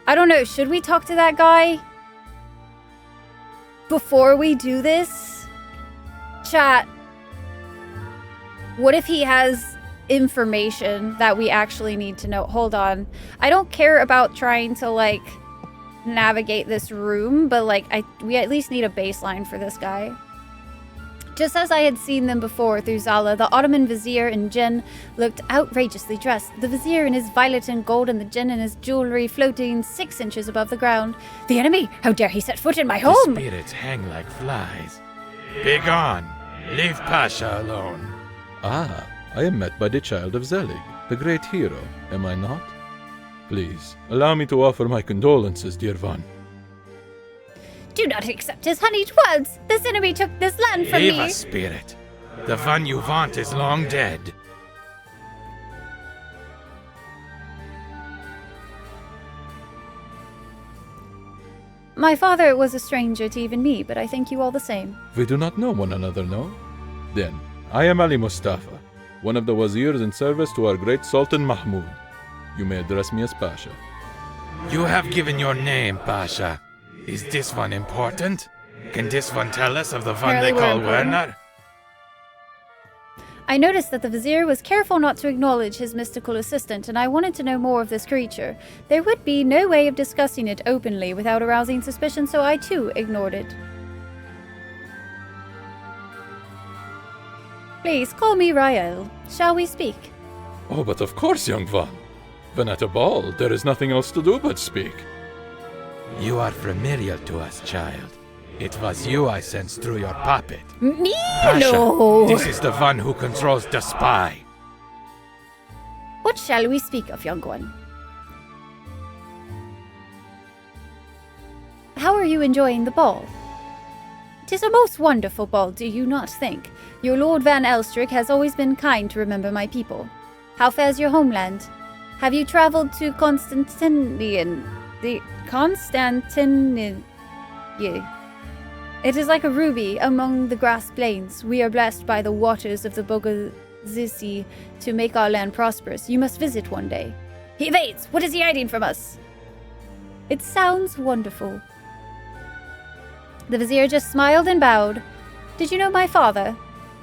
I don't know. Should we talk to that guy before we do this? Chat. What if he has information that we actually need to know? Hold on. I don't care about trying to, like, navigate this room, but, like, we at least need a baseline for this guy. Just as I had seen them before through Zala, the Ottoman vizier and Jinn looked outrageously dressed. The vizier in his violet and gold and the Jinn in his jewelry floating 6 inches above the ground. The enemy! How dare he set foot in my home! The spirits hang like flies. Begone! Leave Pasha alone. Ah, I am met by the child of Zelig, the great hero, am I not? Please, allow me to offer my condolences, dear one. Do not accept his honeyed words. This enemy took this land from Leave me. us, spirit. The one you want is long dead. My father was a stranger to even me, but I thank you all the same. We do not know one another, no? Then, I am Ali Mustafa, one of the wazirs in service to our great Sultan Mahmud. You may address me as Pasha. You have given your name, Pasha. Is this one important? Can this one tell us of the one Apparently they call we're important. Werner? I noticed that the vizier was careful not to acknowledge his mystical assistant, and I wanted to know more of this creature. There would be no way of discussing it openly without arousing suspicion, so I too ignored it. Please call me Rael. Shall we speak? Oh, but of course, young one. When at a ball, there is nothing else to do but speak. You are familiar to us, child. It was you I sensed through your puppet. Me? Pasha, No! this is the one who controls the spy. What shall we speak of, young one? How are you enjoying the ball? It is a most wonderful ball, do you not think? Your Lord Van Elstrick has always been kind to remember my people. How fares your homeland? Have you traveled to Constantinian? It is like a ruby among the grass plains. We are blessed by the waters of the Bogazisi to make our land prosperous. You must visit one day. He evades! What is he hiding from us? It sounds wonderful. The vizier just smiled and bowed. Did you know my father?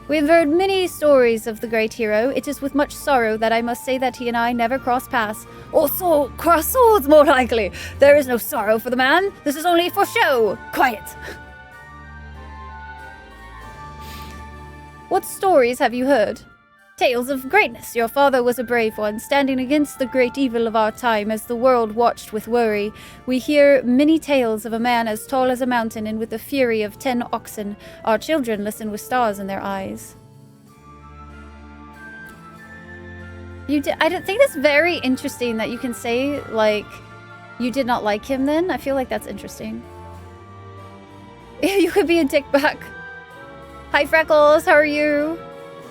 We have heard many stories of the great hero. It is with much sorrow that I must say that he and I never crossed paths. Or cross swords, more likely. There is no sorrow for the man. This is only for show. Quiet. What stories have you heard? Tales of greatness. Your father was a brave one, standing against the great evil of our time as the world watched with worry. We hear many tales of a man as tall as a mountain and with the fury of 10 oxen. Our children listen with stars in their eyes. I don't think that's very interesting that you can say, like, you did not like him then. I feel like that's interesting. You could be a dick back. Hi, Freckles. How are you?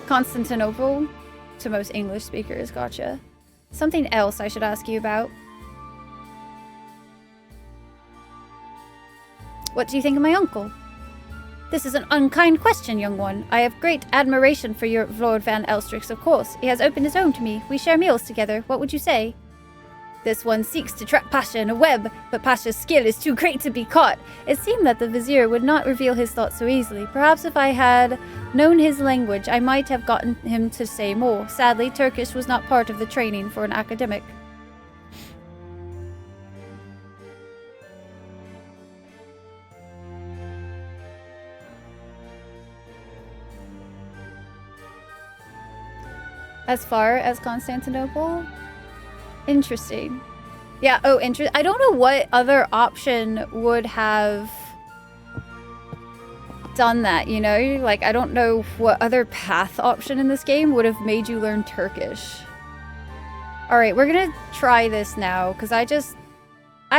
Constantinople, to most English speakers, gotcha. Something else I should ask you about. What do you think of my uncle? This is an unkind question, young one. I have great admiration for your Lord Van Elstrix, of course. He has opened his home to me. We share meals together. What would you say? This one seeks to trap Pasha in a web, but Pasha's skill is too great to be caught. It seemed that the vizier would not reveal his thoughts so easily. Perhaps if I had known his language, I might have gotten him to say more. Sadly, Turkish was not part of the training for an academic. As far as Constantinople? Interesting. Yeah, oh, interesting. I don't know what other option would have done that, you know? Like, I don't know what other path option in this game would have made you learn Turkish. Alright, we're gonna try this now, because I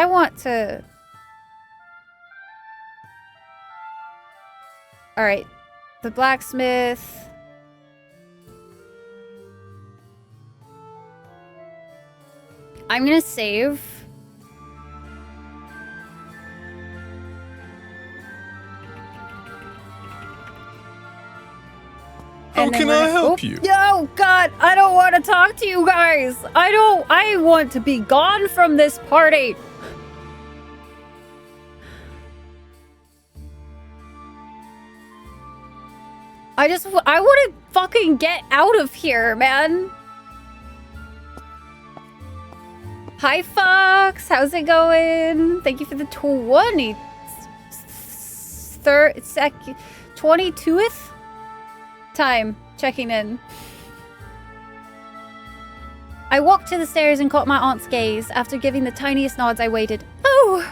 want to... Alright, the blacksmith... I'm gonna save. How can I help you? Oh God, I don't want to talk to you guys. I want to be gone from this party. I want to fucking get out of here, man. Hi, Fox. How's it going? Thank you for the 22th time checking in. I walked to the stairs and caught my aunt's gaze. After giving the tiniest nods, I waited. Oh!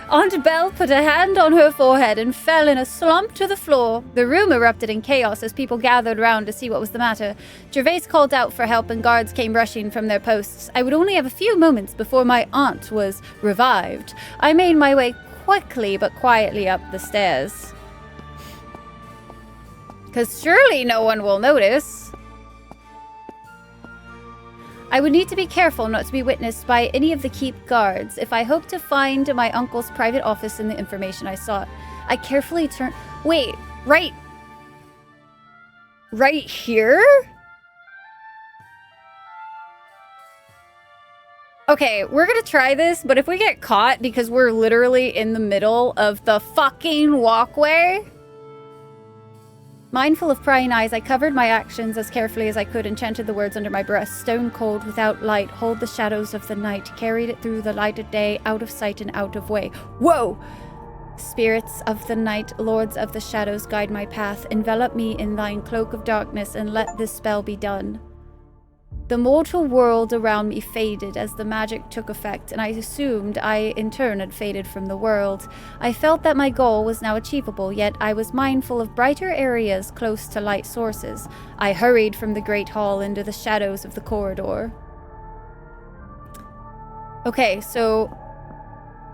Aunt Belle put a hand on her forehead and fell in a slump to the floor. The room erupted in chaos as people gathered around to see what was the matter. Gervais called out for help and guards came rushing from their posts. I would only have a few moments before my aunt was revived. I made my way quickly but quietly up the stairs. 'Cause surely no one will notice. I would need to be careful not to be witnessed by any of the keep guards if I hope to find my uncle's private office and the information I sought. I carefully turned... Wait, right here? Okay, we're gonna try this, but if we get caught because we're literally in the middle of the fucking walkway... Mindful of prying eyes, I covered my actions as carefully as I could and chanted the words under my breath. Stone cold, without light, hold the shadows of the night, carried it through the light of day, out of sight and out of way. Whoa! Spirits of the night, lords of the shadows, guide my path. Envelop me in thine cloak of darkness, and let this spell be done. The mortal world around me faded as the magic took effect, and I assumed I, in turn, had faded from the world. I felt that my goal was now achievable, yet I was mindful of brighter areas close to light sources. I hurried from the great hall into the shadows of the corridor. Okay, so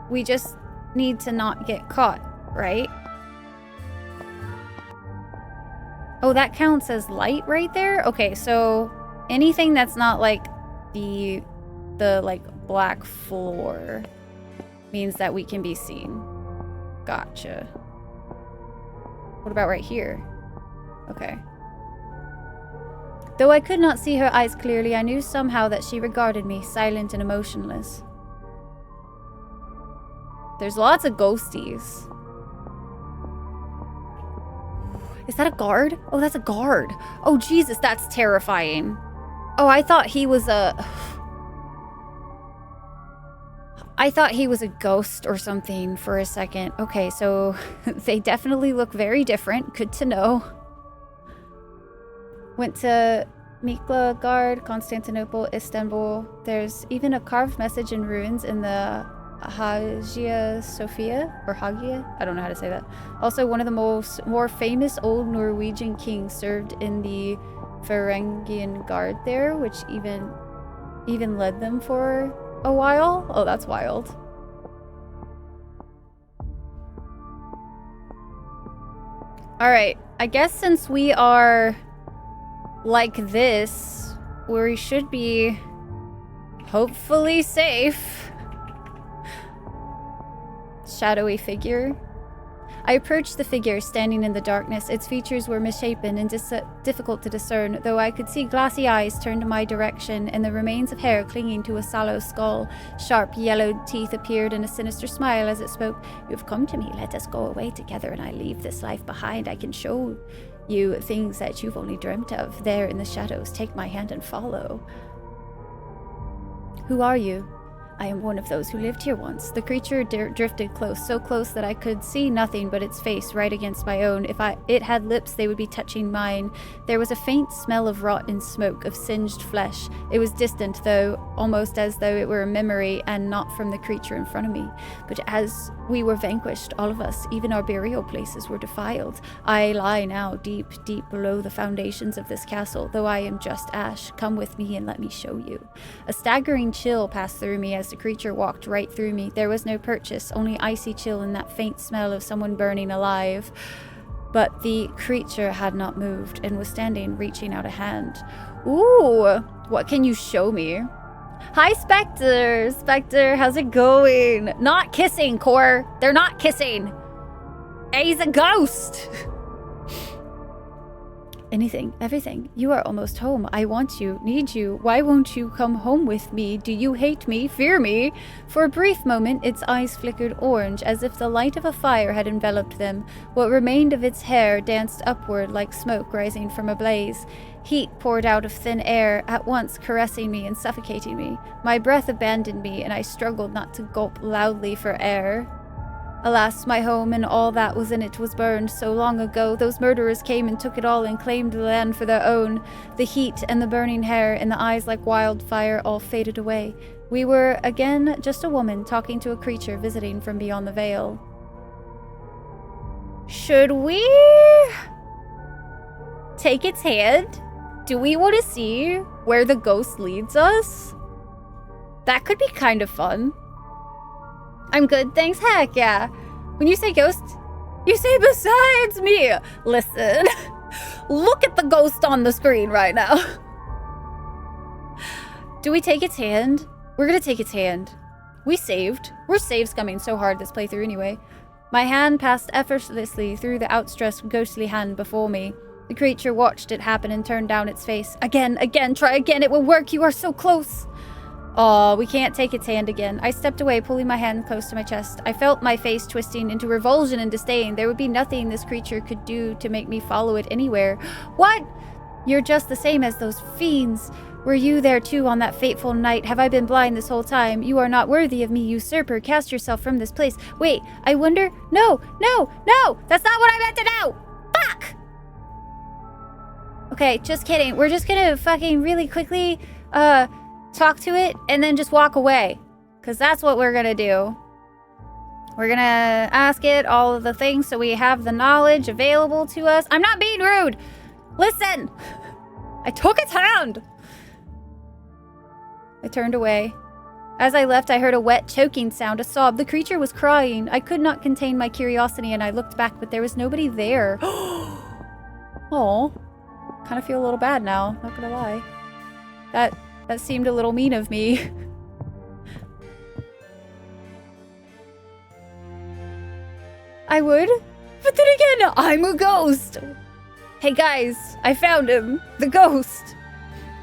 we just need to not get caught, right? Oh, that counts as light right there? Okay, so anything that's not like the like black floor means that we can be seen. Gotcha. What about right here? Okay. Though I could not see her eyes clearly, I knew somehow that she regarded me, silent and emotionless. There's lots of ghosties. Is that a guard? Oh, that's a guard. Oh, Jesus, that's terrifying. Oh, I thought he was a ghost or something for a second. Okay, so they definitely look very different. Good to know. Went to Mikla Guard, Constantinople, Istanbul. There's even a carved message in ruins in the Hagia Sophia, or Hagia? I don't know how to say that. Also, one of the more famous old Norwegian kings served in the Varangian Guard there, which even led them for a while. Oh, that's wild. Alright, I guess since we are like this, we should be hopefully safe. Shadowy figure. I approached the figure standing in the darkness. Its features were misshapen and difficult to discern, though I could see glassy eyes turned my direction and the remains of hair clinging to a sallow skull. Sharp, yellowed teeth appeared in a sinister smile as it spoke. You have come to me. Let us go away together and I leave this life behind. I can show you things that you've only dreamt of. There in the shadows, take my hand and follow. Who are you? I am one of those who lived here once. The creature drifted close, so close that I could see nothing but its face right against my own. If it had lips, they would be touching mine. There was a faint smell of rotten smoke, of singed flesh. It was distant, though, almost as though it were a memory and not from the creature in front of me. But as we were vanquished, all of us, even our burial places, were defiled. I lie now deep, deep below the foundations of this castle, though I am just ash. Come with me and let me show you. A staggering chill passed through me as the creature walked right through me. There was no purchase, only icy chill and that faint smell of someone burning alive. But the creature had not moved and was standing, reaching out a hand. Ooh, what can you show me? Hi, Spectre! Spectre, how's it going? Not kissing, Core. They're not kissing. He's a ghost. Anything, everything. You are almost home. I want you, need you. Why won't you come home with me? Do you hate me? Fear me? For a brief moment, its eyes flickered orange, as if the light of a fire had enveloped them. What remained of its hair danced upward like smoke rising from a blaze. Heat poured out of thin air, at once caressing me and suffocating me. My breath abandoned me, and I struggled not to gulp loudly for air. Alas, my home and all that was in it was burned so long ago. Those murderers came and took it all and claimed the land for their own. The heat and the burning hair and the eyes like wildfire all faded away. We were again just a woman talking to a creature visiting from beyond the veil. Should we take its hand? Do we want to see where the ghost leads us? That could be kind of fun. I'm good, thanks. Heck yeah. When you say ghost, you say besides me. Listen, look at the ghost on the screen right now. Do we take its hand? We're gonna take its hand. We saved. We're save scumming so hard this playthrough anyway. My hand passed effortlessly through the outstretched ghostly hand before me. The creature watched it happen and turned down its face. Again, try again. It will work. You are so close. Oh, we can't take its hand again. I stepped away, pulling my hand close to my chest. I felt my face twisting into revulsion and disdain. There would be nothing this creature could do to make me follow it anywhere. What? You're just the same as those fiends. Were you there too on that fateful night? Have I been blind this whole time? You are not worthy of me, usurper. Cast yourself from this place. Wait, I wonder... No! That's not what I meant to do! Fuck! Okay, just kidding. We're just gonna fucking really quickly, talk to it and then just walk away. Because that's what we're gonna do. We're gonna ask it all of the things so we have the knowledge available to us. I'm not being rude! Listen! I took its hand! I turned away. As I left, I heard a wet, choking sound, a sob. The creature was crying. I could not contain my curiosity and I looked back, but there was nobody there. Oh, kind of feel a little bad now, not gonna lie. That seemed a little mean of me. I would, but then again, I'm a ghost. Hey guys, I found him, the ghost.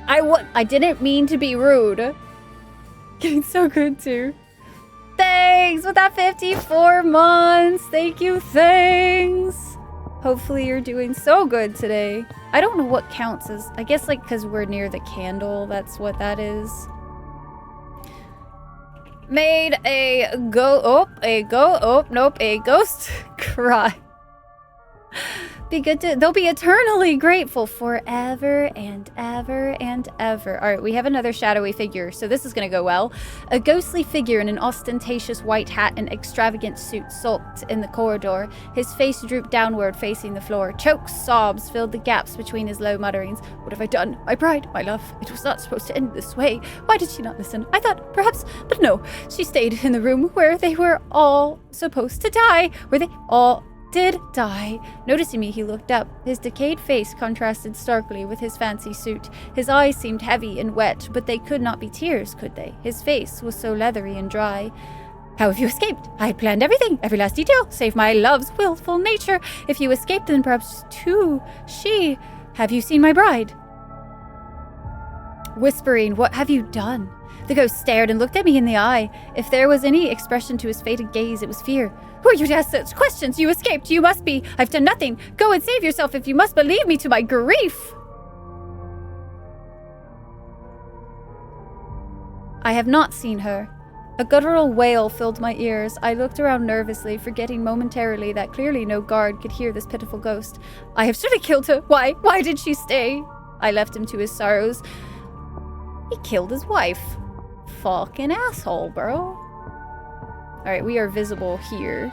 I didn't mean to be rude. Getting so good too. Thanks with that 54 months. Thank you, thanks. Hopefully you're doing so good today. I don't know what counts as, I guess like because we're near the candle, that's what that is. Made a ghost cry. They'll be eternally grateful forever and ever and ever. All right, we have another shadowy figure, so this is gonna go well. A ghostly figure in an ostentatious white hat and extravagant suit sulked in the corridor. His face drooped downward, facing the floor. Choked sobs filled the gaps between his low mutterings. What have I done? My bride, my love. It was not supposed to end this way. Why did she not listen? I thought, perhaps, but no. She stayed in the room where they were all supposed to die. Where they all did die. Noticing me, he looked up. His decayed face contrasted starkly with his fancy suit. His eyes seemed heavy and wet, but they could not be tears, could they? His face was so leathery and dry. How have you escaped? I had planned everything, every last detail, save my love's willful nature. If you escaped, then perhaps too she... Have you seen my bride? Whispering, what have you done? The ghost stared and looked at me in the eye. If there was any expression to his faded gaze, it was fear. Who are you to ask such questions? You escaped. You must be. I've done nothing. Go and save yourself if you must believe me to my grief. I have not seen her. A guttural wail filled my ears. I looked around nervously, forgetting momentarily that clearly no guard could hear this pitiful ghost. I have surely killed her. Why? Why did she stay? I left him to his sorrows. He killed his wife. Fucking asshole, bro. Alright, we are visible here.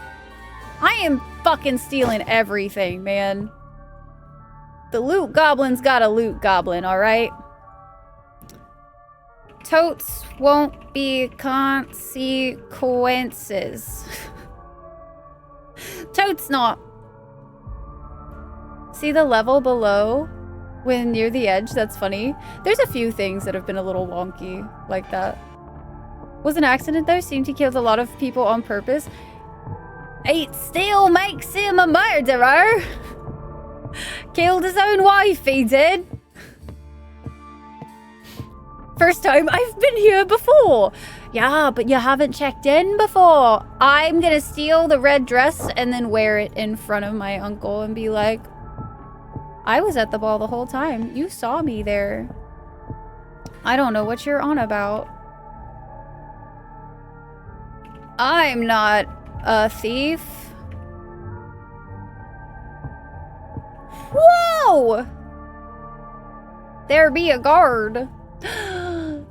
I am fucking stealing everything, man. The loot goblin's got a loot goblin, alright? Totes won't be consequences. Totes not. See the level below? When near the edge, that's funny. There's a few things that have been a little wonky like that. Was an accident though, seemed he killed a lot of people on purpose. It still makes him a murderer. Killed his own wife, he did. First time I've been here before. Yeah, but you haven't checked in before. I'm gonna steal the red dress and then wear it in front of my uncle and be like, I was at the ball the whole time. You saw me there. I don't know what you're on about. I'm not a thief. Whoa! There be a guard.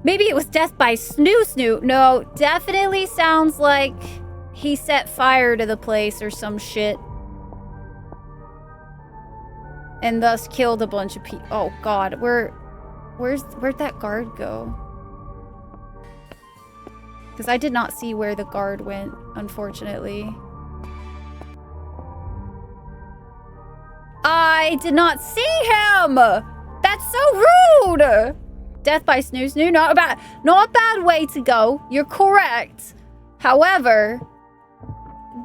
Maybe it was death by snoo. No, definitely sounds like he set fire to the place or some shit. And thus killed a bunch of people. Oh god, where'd that guard go? Because I did not see where the guard went, unfortunately. I did not see him! That's so rude! Death by snoo, not a bad way to go. You're correct. However,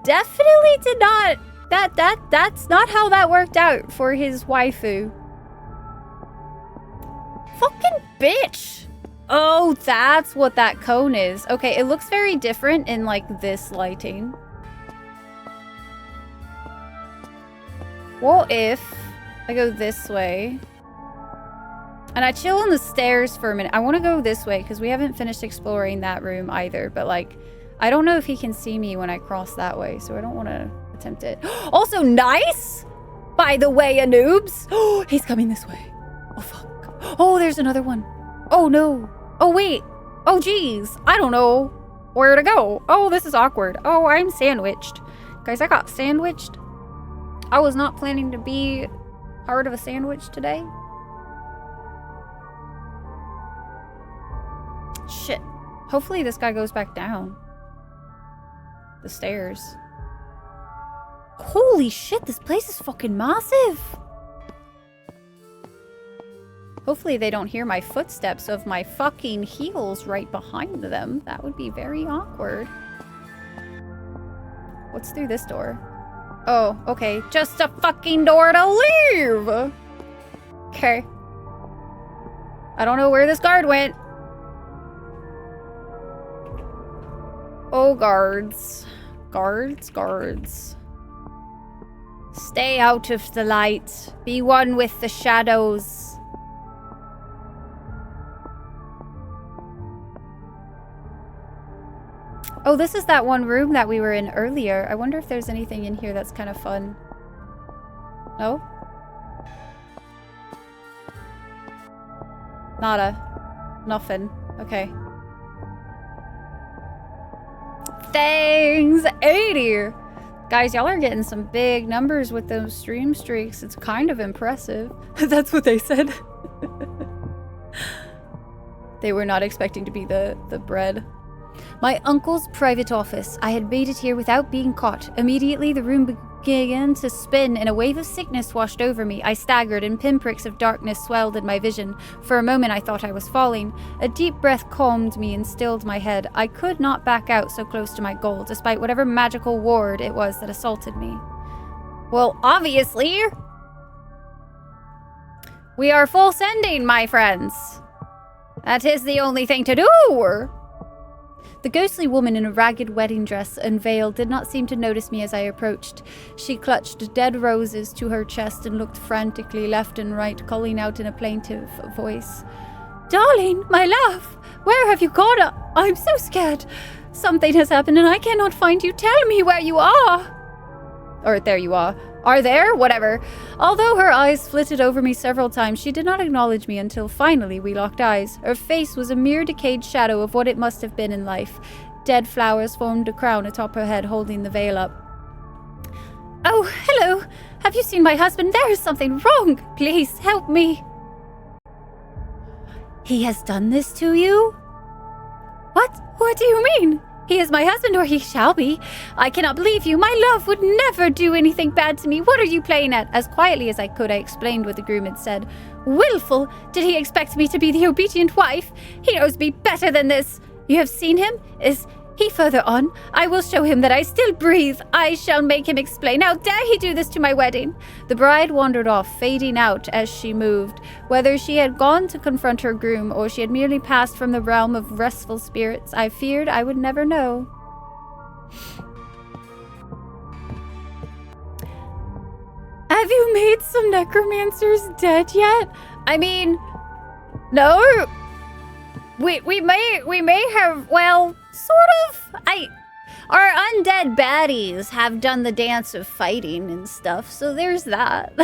definitely did not... That's not how that worked out for his waifu. Fucking bitch! Oh, that's what that cone is. Okay, it looks very different in, like, this lighting. What if I go this way? And I chill on the stairs for a minute. I want to go this way because we haven't finished exploring that room either. But like, I don't know if he can see me when I cross that way. So I don't want to attempt it. Also nice! By the way, noobs. Oh, he's coming this way. Oh, fuck. Oh, there's another one. Oh, no. Oh, wait. Oh, geez. I don't know where to go. Oh, this is awkward. Oh, I'm sandwiched. Guys, I got sandwiched. I was not planning to be part of a sandwich today. Shit. Hopefully this guy goes back down the stairs. Holy shit, this place is fucking massive. Hopefully they don't hear my footsteps of my fucking heels right behind them. That would be very awkward. What's through this door? Oh, okay. Just a fucking door to leave! Okay. I don't know where this guard went. Oh, guards. Guards. Stay out of the light. Be one with the shadows. Oh, this is that one room that we were in earlier. I wonder if there's anything in here that's kind of fun. No? Nada. Nothing. Okay. Thanks, 80! Guys, y'all are getting some big numbers with those stream streaks. It's kind of impressive. That's what they said. They were not expecting to be the bread. My uncle's private office. I had made it here without being caught. Immediately, the room began to spin, and a wave of sickness washed over me. I staggered, and pinpricks of darkness swelled in my vision. For a moment, I thought I was falling. A deep breath calmed me and stilled my head. I could not back out so close to my goal, despite whatever magical ward it was that assaulted me. Well, obviously, we are full sending, my friends. That is the only thing to do. The ghostly woman in a ragged wedding dress and veil did not seem to notice me as I approached. She clutched dead roses to her chest and looked frantically left and right, calling out in a plaintive voice. Darling, my love, where have you gone? I'm so scared. Something has happened and I cannot find you. Tell me where you are. Or there you are. Are there? Whatever. Although her eyes flitted over me several times, she did not acknowledge me until finally we locked eyes. Her face was a mere decayed shadow of what it must have been in life. Dead flowers formed a crown atop her head, holding the veil up. Oh, hello. Have you seen my husband? There is something wrong. Please help me. He has done this to you? What? What do you mean? He is my husband, or he shall be. I cannot believe you. My love would never do anything bad to me. What are you playing at? As quietly as I could, I explained what the groom had said. Willful! Did he expect me to be the obedient wife? He knows me better than this. You have seen him? Is he further on? I will show him that I still breathe. I shall make him explain. How dare he do this to my wedding? The bride wandered off, fading out as she moved. Whether she had gone to confront her groom or she had merely passed from the realm of restful spirits, I feared I would never know. Have you made some necromancers dead yet? I mean, no. We may have, well, sort of. Our undead baddies have done the dance of fighting and stuff, so there's that.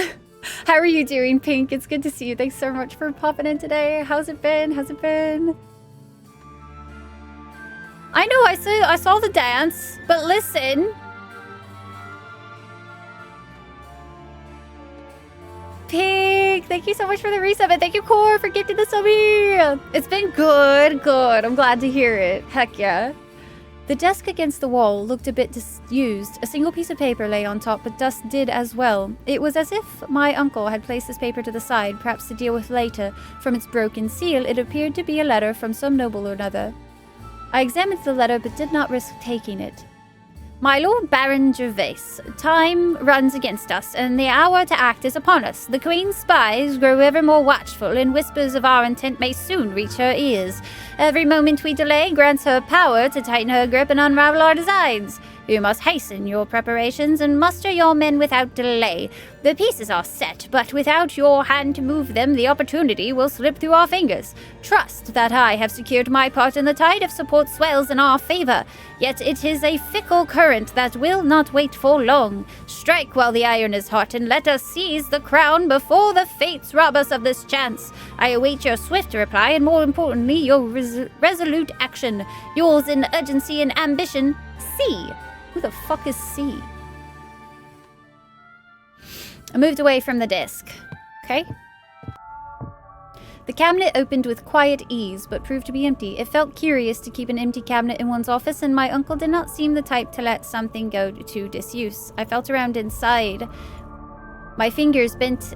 How are you doing, Pink? It's good to see you. Thanks so much for popping in today. How's it been? I know, I saw the dance, but listen. Pink, thank you so much for the resub, and thank you, Core, for gifting the subby. It's been good. I'm glad to hear it. Heck yeah. The desk against the wall looked a bit disused. A single piece of paper lay on top, but dust did as well. It was as if my uncle had placed this paper to the side, perhaps to deal with later. From its broken seal, it appeared to be a letter from some noble or another. I examined the letter, but did not risk taking it. My Lord Baron Gervais, time runs against us, and the hour to act is upon us. The Queen's spies grow ever more watchful, and whispers of our intent may soon reach her ears. Every moment we delay grants her power to tighten her grip and unravel our designs. You must hasten your preparations and muster your men without delay. The pieces are set, but without your hand to move them, the opportunity will slip through our fingers. Trust that I have secured my part and the tide of support swells in our favor. Yet it is a fickle current that will not wait for long. Strike while the iron is hot, and let us seize the crown before the fates rob us of this chance. I await your swift reply, and more importantly, your resolute action. Yours in urgency and ambition, C. Who the fuck is C? I moved away from the desk. Okay. The cabinet opened with quiet ease, but proved to be empty. It felt curious to keep an empty cabinet in one's office, and my uncle did not seem the type to let something go to disuse. I felt around inside. My fingers bent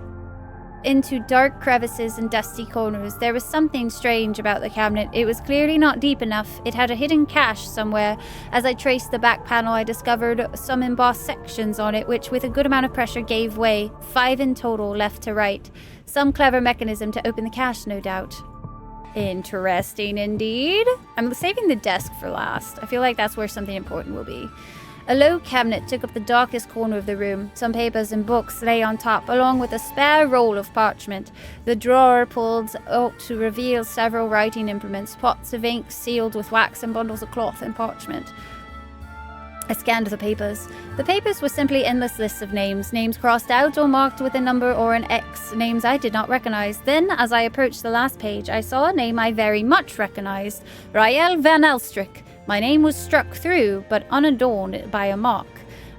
into dark crevices and dusty corners. There was something strange about the cabinet. It was clearly not deep enough. It had a hidden cache somewhere. As I traced the back panel, I discovered some embossed sections on it, which with a good amount of pressure gave way. 5 in total, left to right. Some clever mechanism to open the cache, no doubt. Interesting indeed. I'm saving the desk for last. I feel like that's where something important will be. A low cabinet took up the darkest corner of the room. Some papers and books lay on top, along with a spare roll of parchment. The drawer pulled out to reveal several writing implements, pots of ink sealed with wax, and bundles of cloth and parchment. I scanned the papers. The papers were simply endless lists of names, names crossed out or marked with a number or an X, names I did not recognize. Then, as I approached the last page, I saw a name I very much recognized, Rael van Elstrick. My name was struck through, but unadorned by a mark.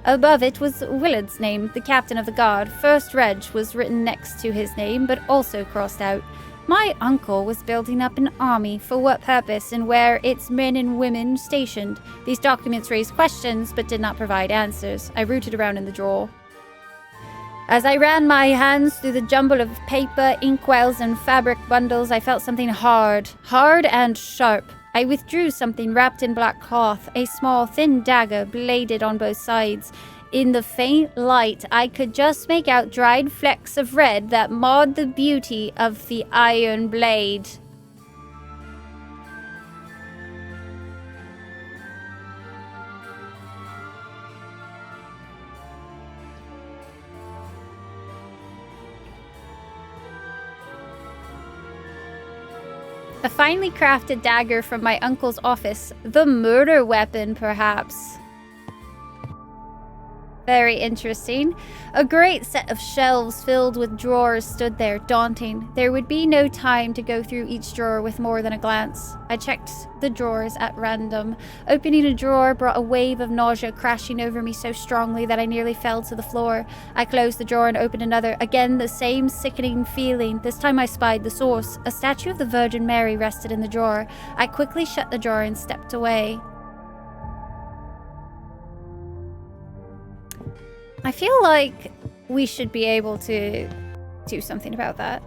Above it was Willard's name, the captain of the guard. First Reg was written next to his name, but also crossed out. My uncle was building up an army. For what purpose and where its men and women stationed? These documents raised questions, but did not provide answers. I rooted around in the drawer. As I ran my hands through the jumble of paper, inkwells, and fabric bundles, I felt something hard and sharp. I withdrew something wrapped in black cloth, a small, thin dagger bladed on both sides. In the faint light, I could just make out dried flecks of red that marred the beauty of the iron blade. A finely crafted dagger from my uncle's office. The murder weapon, perhaps. Very interesting. A great set of shelves filled with drawers stood there, daunting. There would be no time to go through each drawer with more than a glance. I checked the drawers at random. Opening a drawer brought a wave of nausea crashing over me so strongly that I nearly fell to the floor. I closed the drawer and opened another. Again, the same sickening feeling. This time I spied the source. A statue of the Virgin Mary rested in the drawer. I quickly shut the drawer and stepped away. I feel like we should be able to do something about that.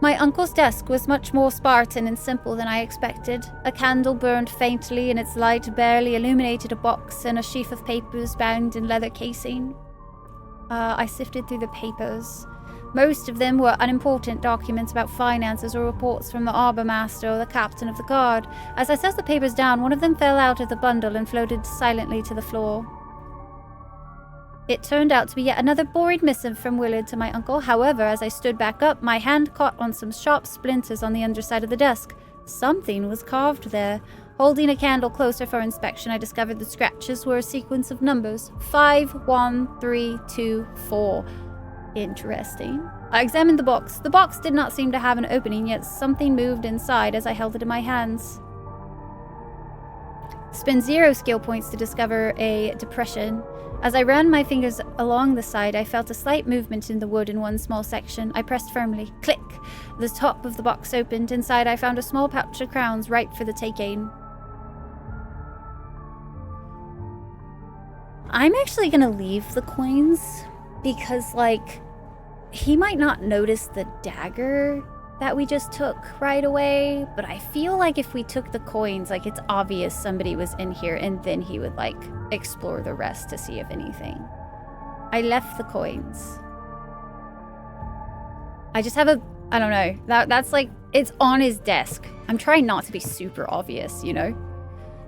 My uncle's desk was much more Spartan and simple than I expected. A candle burned faintly, and its light barely illuminated a box and a sheaf of papers bound in leather casing. I sifted through the papers. Most of them were unimportant documents about finances or reports from the harbour master or the captain of the guard. As I set the papers down, one of them fell out of the bundle and floated silently to the floor. It turned out to be yet another boring missive from Willard to my uncle. However, as I stood back up, my hand caught on some sharp splinters on the underside of the desk. Something was carved there. Holding a candle closer for inspection, I discovered the scratches were a sequence of numbers. 5, 1, 3, 2, 4. Interesting. I examined the box. The box did not seem to have an opening, yet something moved inside as I held it in my hands. Spend 0 skill points to discover a depression. As I ran my fingers along the side, I felt a slight movement in the wood in one small section. I pressed firmly. Click! The top of the box opened. Inside, I found a small pouch of crowns ripe for the taking. I'm actually gonna leave the coins because, like, he might not notice the dagger that we just took right away, but I feel like if we took the coins, like, it's obvious somebody was in here, and then he would, like, explore the rest to see if anything. I left the coins. I just have I don't know, that's like, it's on his desk. I'm trying not to be super obvious, you know?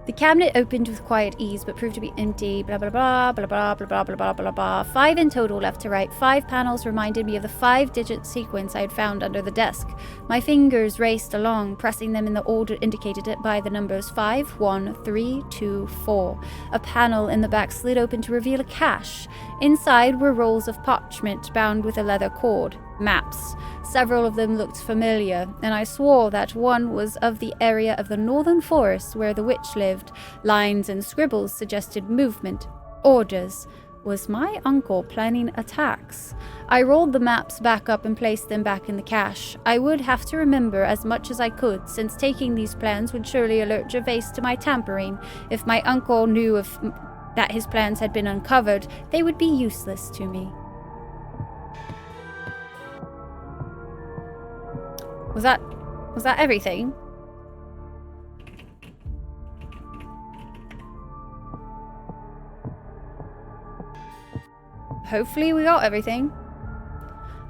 The cabinet opened with quiet ease, but proved to be empty. Blah, blah, blah, blah, blah, blah, blah, blah, blah, blah, blah. 5 in total, left to right. 5 panels reminded me of the 5-digit sequence I had found under the desk. My fingers raced along, pressing them in the order indicated by the numbers 5, 1, 3, 2, 4. A panel in the back slid open to reveal a cache. Inside were rolls of parchment bound with a leather cord. Maps. Several of them looked familiar, and I swore that one was of the area of the northern forest where the witch lived. Lines and scribbles suggested movement, orders. Was my uncle planning attacks? I rolled the maps back up and placed them back in the cache. I would have to remember as much as I could, since taking these plans would surely alert Gervais to my tampering. If my uncle knew that his plans had been uncovered, they would be useless to me. Was that everything? Hopefully we got everything.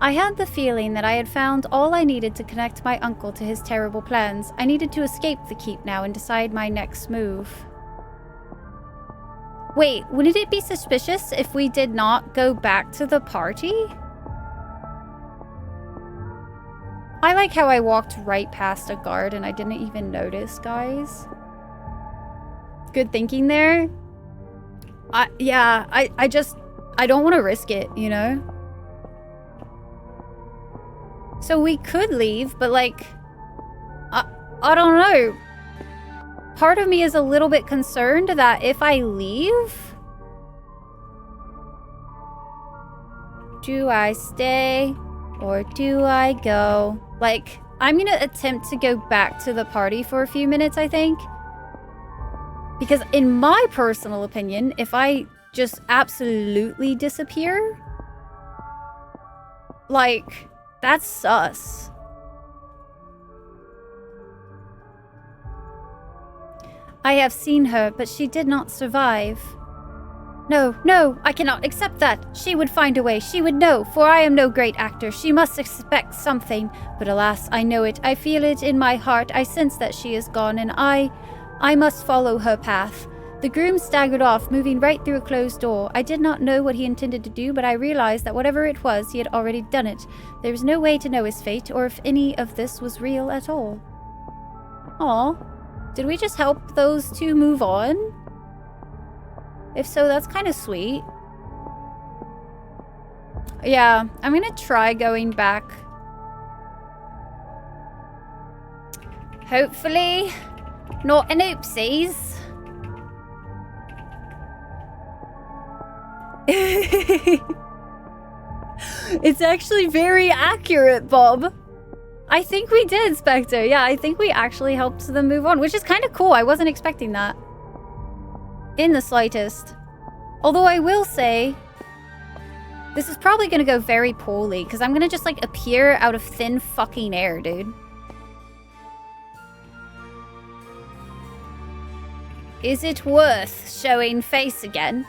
I had the feeling that I had found all I needed to connect my uncle to his terrible plans. I needed to escape the keep now and decide my next move. Wait, wouldn't it be suspicious if we did not go back to the party? I like how I walked right past a guard and I didn't even notice, guys. Good thinking there. I don't want to risk it, you know? So we could leave, but like, I don't know. Part of me is a little bit concerned that if I leave, do I stay or do I go? Like, I'm gonna attempt to go back to the party for a few minutes, I think. Because in my personal opinion, if I just absolutely disappear, like, that's sus. I have seen her, but she did not survive. No, I cannot accept that. She would find a way. She would know, for I am no great actor. She must expect something. But alas, I know it. I feel it in my heart. I sense that she is gone, and I must follow her path. The groom staggered off, moving right through a closed door. I did not know what he intended to do, but I realized that whatever it was, he had already done it. There was no way to know his fate, or if any of this was real at all. Aw. Did we just help those two move on? If so, that's kind of sweet. Yeah, I'm gonna try going back. Hopefully, not an oopsies. It's actually very accurate, Bob. I think we did, Spectre. Yeah, I think we actually helped them move on, which is kind of cool. I wasn't expecting that. In the slightest. Although I will say, this is probably going to go very poorly, because I'm going to just, like, appear out of thin fucking air, dude. Is it worth showing face again?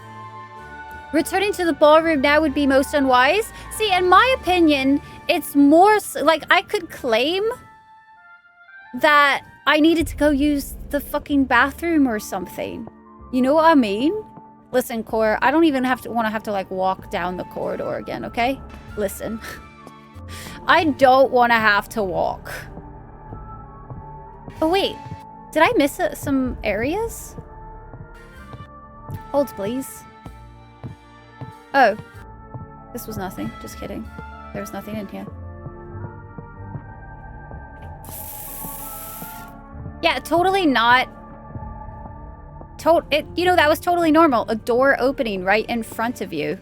Returning to the ballroom now would be most unwise. See, in my opinion, it's more like I could claim that I needed to go use the fucking bathroom or something. You know what I mean? Listen, Cor, I don't even want to have to like walk down the corridor again, okay? Listen. I don't want to have to walk. Oh, wait. Did I miss some areas? Hold, please. Oh. This was nothing. Just kidding. There was nothing in here. Yeah, totally not. You know, that was totally normal. A door opening right in front of you.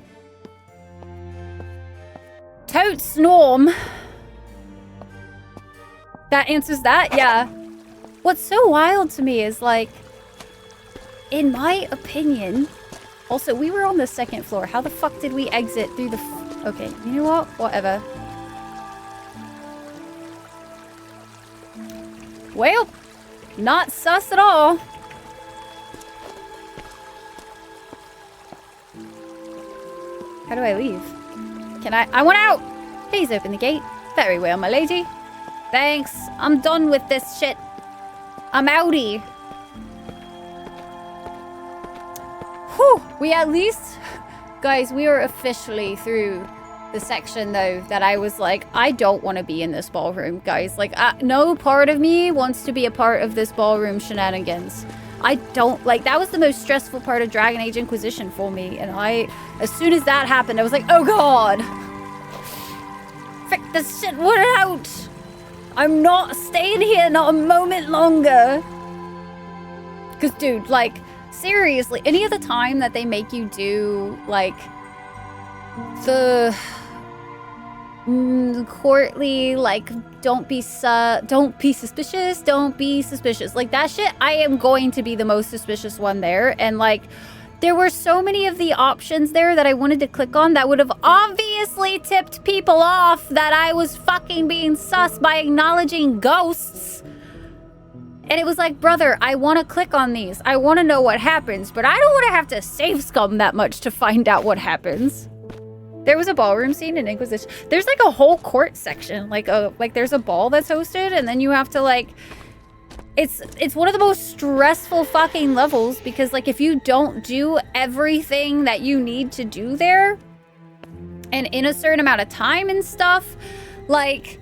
Totes norm. That answers that? Yeah. What's so wild to me is, like, in my opinion... Also, we were on the second floor. How the fuck did we exit through the... Okay, you know what? Whatever. Well, not sus at all. How do I leave? Can I want out! Please open the gate. Very well, my lady. Thanks. I'm done with this shit. I'm outie. Whew, we at least, guys, we are officially through the section though that I was like, I don't want to be in this ballroom, guys. Like, no part of me wants to be a part of this ballroom shenanigans. I don't like, that was the most stressful part of Dragon Age Inquisition for me. And as soon as that happened, I was like, oh God. Frick, this shit went out. I'm not staying here, not a moment longer. Because, dude, like, seriously, any of the time that they make you do, like, the courtly, like, don't be suspicious, don't be suspicious. Like, that shit, I am going to be the most suspicious one there. And, like, there were so many of the options there that I wanted to click on that would have obviously tipped people off that I was fucking being sus by acknowledging ghosts. And it was like, brother, I want to click on these. I want to know what happens, but I don't want to have to save scum that much to find out what happens. There was a ballroom scene in Inquisition. There's like a whole court section. Like there's a ball that's hosted, and then you have to like... It's one of the most stressful fucking levels because like if you don't do everything that you need to do there and in a certain amount of time and stuff, like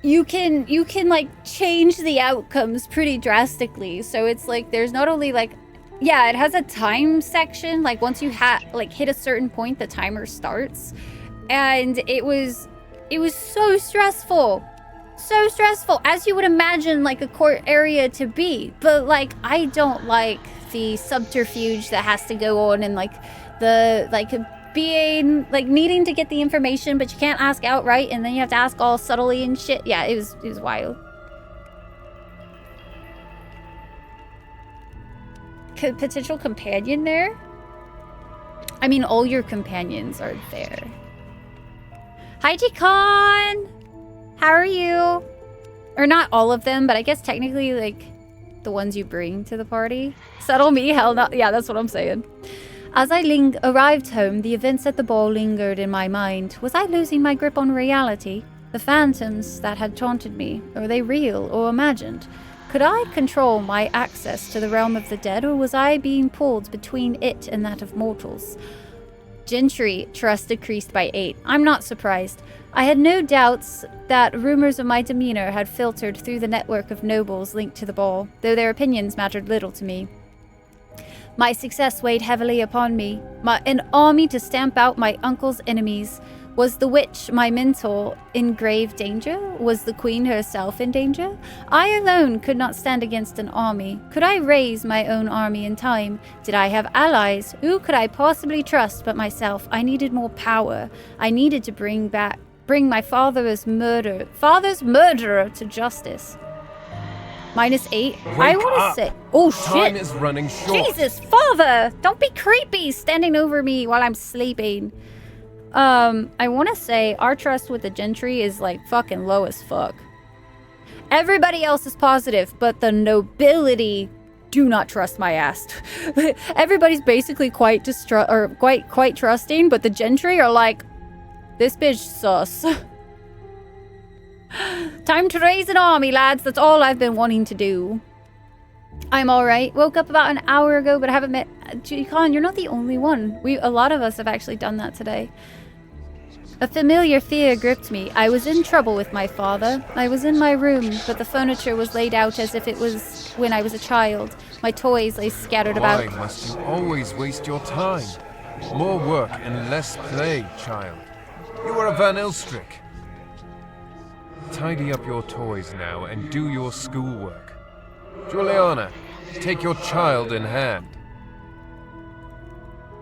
you can like change the outcomes pretty drastically. So it's like there's not only like, yeah, it has a time section. Like once you hit a certain point, the timer starts, and it was so stressful. So stressful, as you would imagine like a court area to be. But like I don't like the subterfuge that has to go on and like the being like needing to get the information but you can't ask outright and then you have to ask all subtly and shit. Yeah, it was wild. Potential companion there? I mean, all your companions are there. Hi, G-Con! How are you? Or not all of them, but I guess technically, like, the ones you bring to the party. Settle me? Hell no. Yeah, that's what I'm saying. As I arrived home, the events at the ball lingered in my mind. Was I losing my grip on reality? The phantoms that had taunted me, were they real or imagined? Could I control my access to the realm of the dead, or was I being pulled between it and that of mortals? Gentry trust decreased by 8. I'm not surprised. I had no doubts that rumors of my demeanor had filtered through the network of nobles linked to the ball, though their opinions mattered little to me. My success weighed heavily upon me. An army to stamp out my uncle's enemies. Was the witch, my mentor, in grave danger? Was the queen herself in danger? I alone could not stand against an army. Could I raise my own army in time? Did I have allies? Who could I possibly trust but myself? I needed more power. I needed to bring my father's murderer to justice. -8. I want to say... Oh, shit. Time is running short. Jesus, father! Don't be creepy standing over me while I'm sleeping. I want to say our trust with the gentry is like fucking low as fuck. Everybody else is positive, but the nobility do not trust my ass. Everybody's basically quite trusting, but the gentry are like, this bitch sus. Time to raise an army, lads. That's all I've been wanting to do. I'm alright. Woke up about an hour ago, but I haven't met... G-Con, you're not the only one. A lot of us have actually done that today. A familiar fear gripped me. I was in trouble with my father. I was in my room, but the furniture was laid out as if it was when I was a child. My toys lay scattered about. Why must you always waste your time? More work and less play, child. You are a Van Elstrick. Tidy up your toys now and do your schoolwork. Juliana, take your child in hand.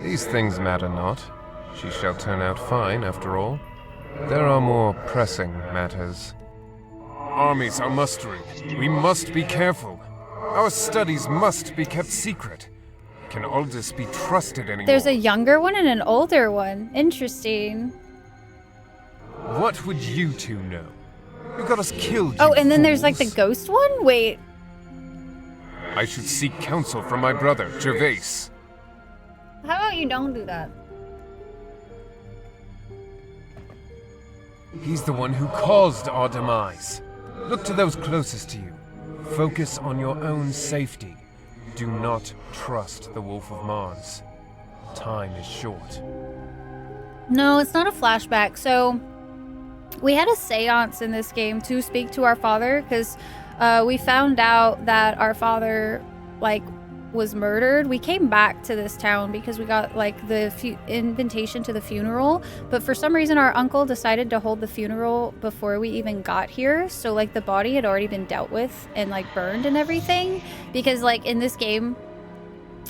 These things matter not. She shall turn out fine, after all. There are more pressing matters. Armies are mustering. We must be careful. Our studies must be kept secret. Can Aldous be trusted anymore? There's a younger one and an older one. Interesting. What would you two know? You got us killed, Oh, you and then there's like the fools. ghost one? Wait. I should seek counsel from my brother, Gervais. How about you don't do that? He's the one who caused our demise. Look to those closest to you. Focus on your own safety. Do not trust the Wolf of Mars. Time is short. No, it's not a flashback. So we had a seance in this game to speak to our father because we found out that our father was murdered. We came back to this town because we got the invitation to the funeral, but for some reason our uncle decided to hold the funeral before we even got here. So the body had already been dealt with and burned and everything, because in this game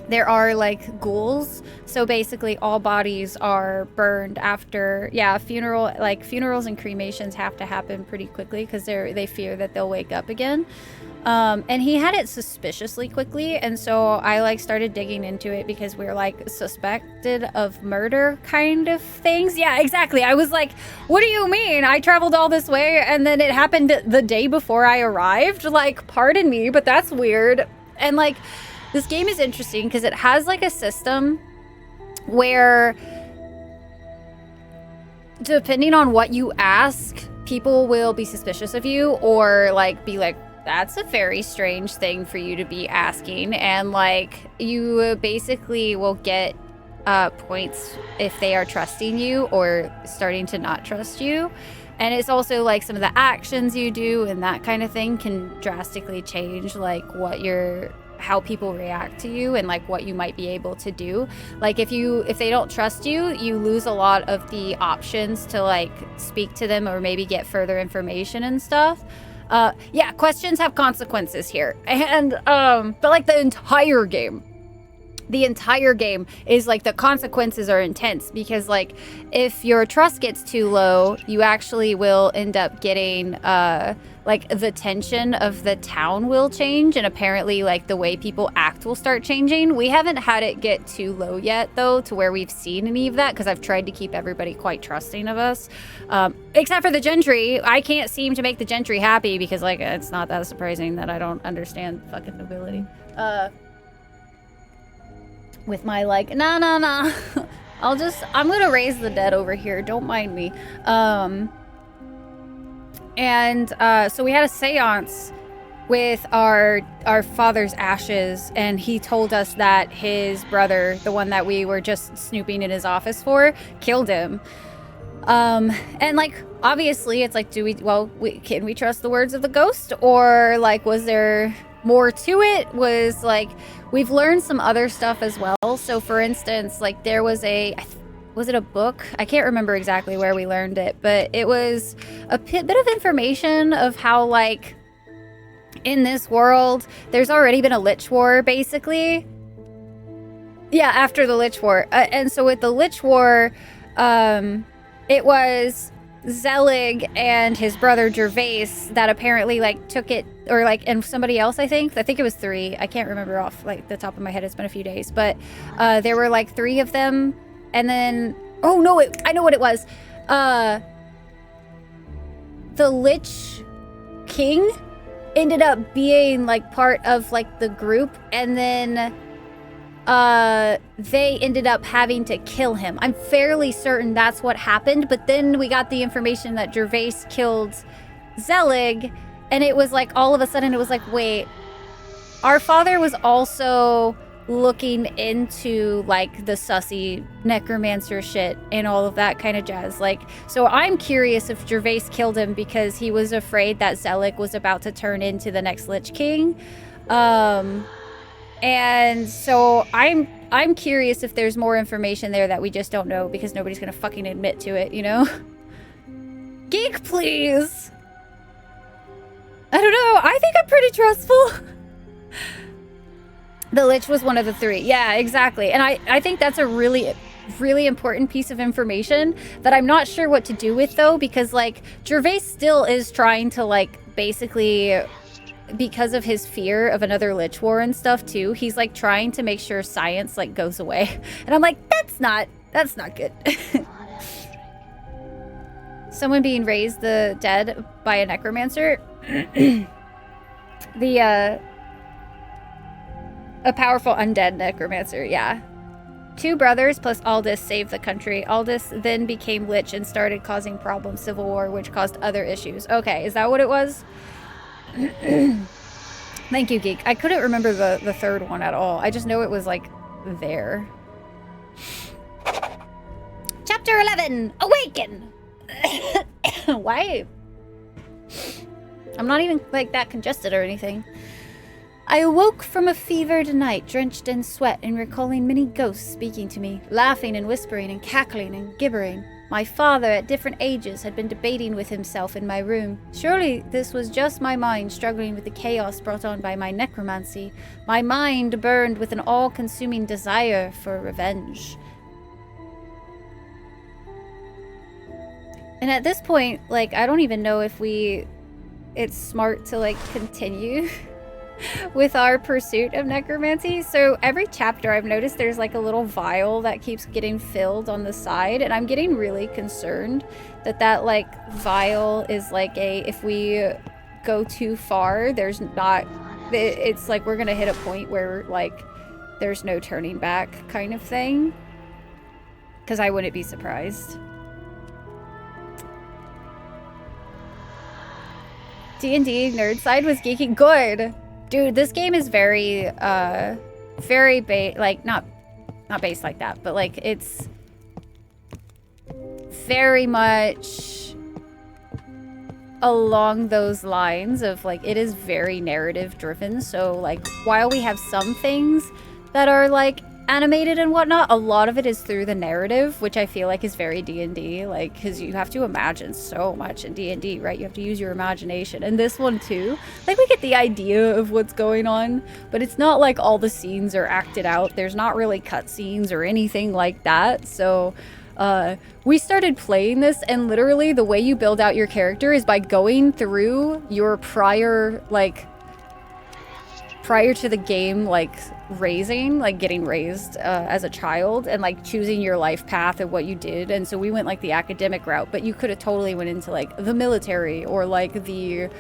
there are ghouls, so basically all bodies are burned after funeral. Funerals and cremations have to happen pretty quickly because they fear that they'll wake up again. And he had it suspiciously quickly, and so I started digging into it because we're suspected of murder kind of things. Yeah, exactly. I was like, what do you mean? I traveled all this way and then it happened the day before I arrived? Pardon me, but that's weird. And this game is interesting because it has a system where depending on what you ask, people will be suspicious of you or be that's a very strange thing for you to be asking, and you basically will get points if they are trusting you or starting to not trust you. And it's also some of the actions you do and that kind of thing can drastically change how people react to you and what you might be able to do. If they don't trust you, you lose a lot of the options to speak to them or maybe get further information and stuff. Questions have consequences here. And but the entire game is the consequences are intense, because if your trust gets too low, you actually will end up getting the tension of the town will change, and apparently the way people act will start changing. We haven't had it get too low yet though to where we've seen any of that, because I've tried to keep everybody quite trusting of us, except for the gentry. I can't seem to make the gentry happy because it's not that surprising that I don't understand fucking nobility. With my nah. I'm gonna raise the dead over here, don't mind me. So we had a seance with our father's ashes, and he told us that his brother, the one that we were just snooping in his office for, killed him. And obviously it's can we trust the words of the ghost, or was there more to it? We've learned some other stuff as well. So for instance, there was was it a book? I can't remember exactly where we learned it, but it was a bit of information of how in this world there's already been a Lich War, basically. Yeah, after the Lich War. And so with the Lich War, it was Zelig and his brother Gervais that apparently took it, or and somebody else. I think it was 3. I can't remember off the top of my head. It's been a few days, but there were 3 of them, and then I know what it was. The Lich King ended up being part of the group, and then they ended up having to kill him. I'm fairly certain that's what happened, but then we got the information that Gervais killed Zelig, and it was all of a sudden it was wait, our father was also looking into the sussy necromancer shit and all of that kind of jazz. So I'm curious if Gervais killed him because he was afraid that Zelig was about to turn into the next Lich King. And so I'm curious if there's more information there that we just don't know, because nobody's gonna fucking admit to it, Geek, please. I don't know. I think I'm pretty trustful. The Lich was one of the 3. Yeah, exactly. And I think that's a really, really important piece of information that I'm not sure what to do with though, because Gervais still is trying to basically, because of his fear of another Lich War and stuff too, he's trying to make sure science goes away. And I'm that's not good. Someone being raised the dead by a necromancer. A powerful undead necromancer, yeah. 2 brothers plus Aldous saved the country. Aldous then became Lich and started causing problems, civil war, which caused other issues. Okay, is that what it was? Thank you, Geek. I couldn't remember the third one at all. I just know it was, like, there. Chapter 11, Awaken! Why? I'm not even, like, that congested or anything. I awoke from a fevered night, drenched in sweat and recalling many ghosts speaking to me, laughing and whispering and cackling and gibbering. My father, at different ages, had been debating with himself in my room. Surely this was just my mind struggling with the chaos brought on by my necromancy. My mind burned with an all-consuming desire for revenge. And at this point, like, I don't even know if it's smart to, like, continue with our pursuit of necromancy. So every chapter I've noticed there's like a little vial that keeps getting filled on the side, and I'm getting really concerned that like vial is like if we go too far, it's like we're gonna hit a point where like there's no turning back kind of thing, because I wouldn't be surprised. D&D nerd side was geeky. Good. Dude, this game is very like, not based like that, but like, it's very much along those lines of like, it is very narrative driven. So like, while we have some things that are like animated and whatnot, a lot of it is through the narrative, which I feel like is very D&D, like, because you have to imagine so much in D&D, right? You have to use your imagination. And this one too, like, we get the idea of what's going on, but it's not like all the scenes are acted out. There's not really cutscenes or anything like that. So we started playing this, and literally the way you build out your character is by going through your prior to the game, like, getting raised as a child, and like choosing your life path and what you did. And so we went like the academic route, but you could have totally went into like the military, or like the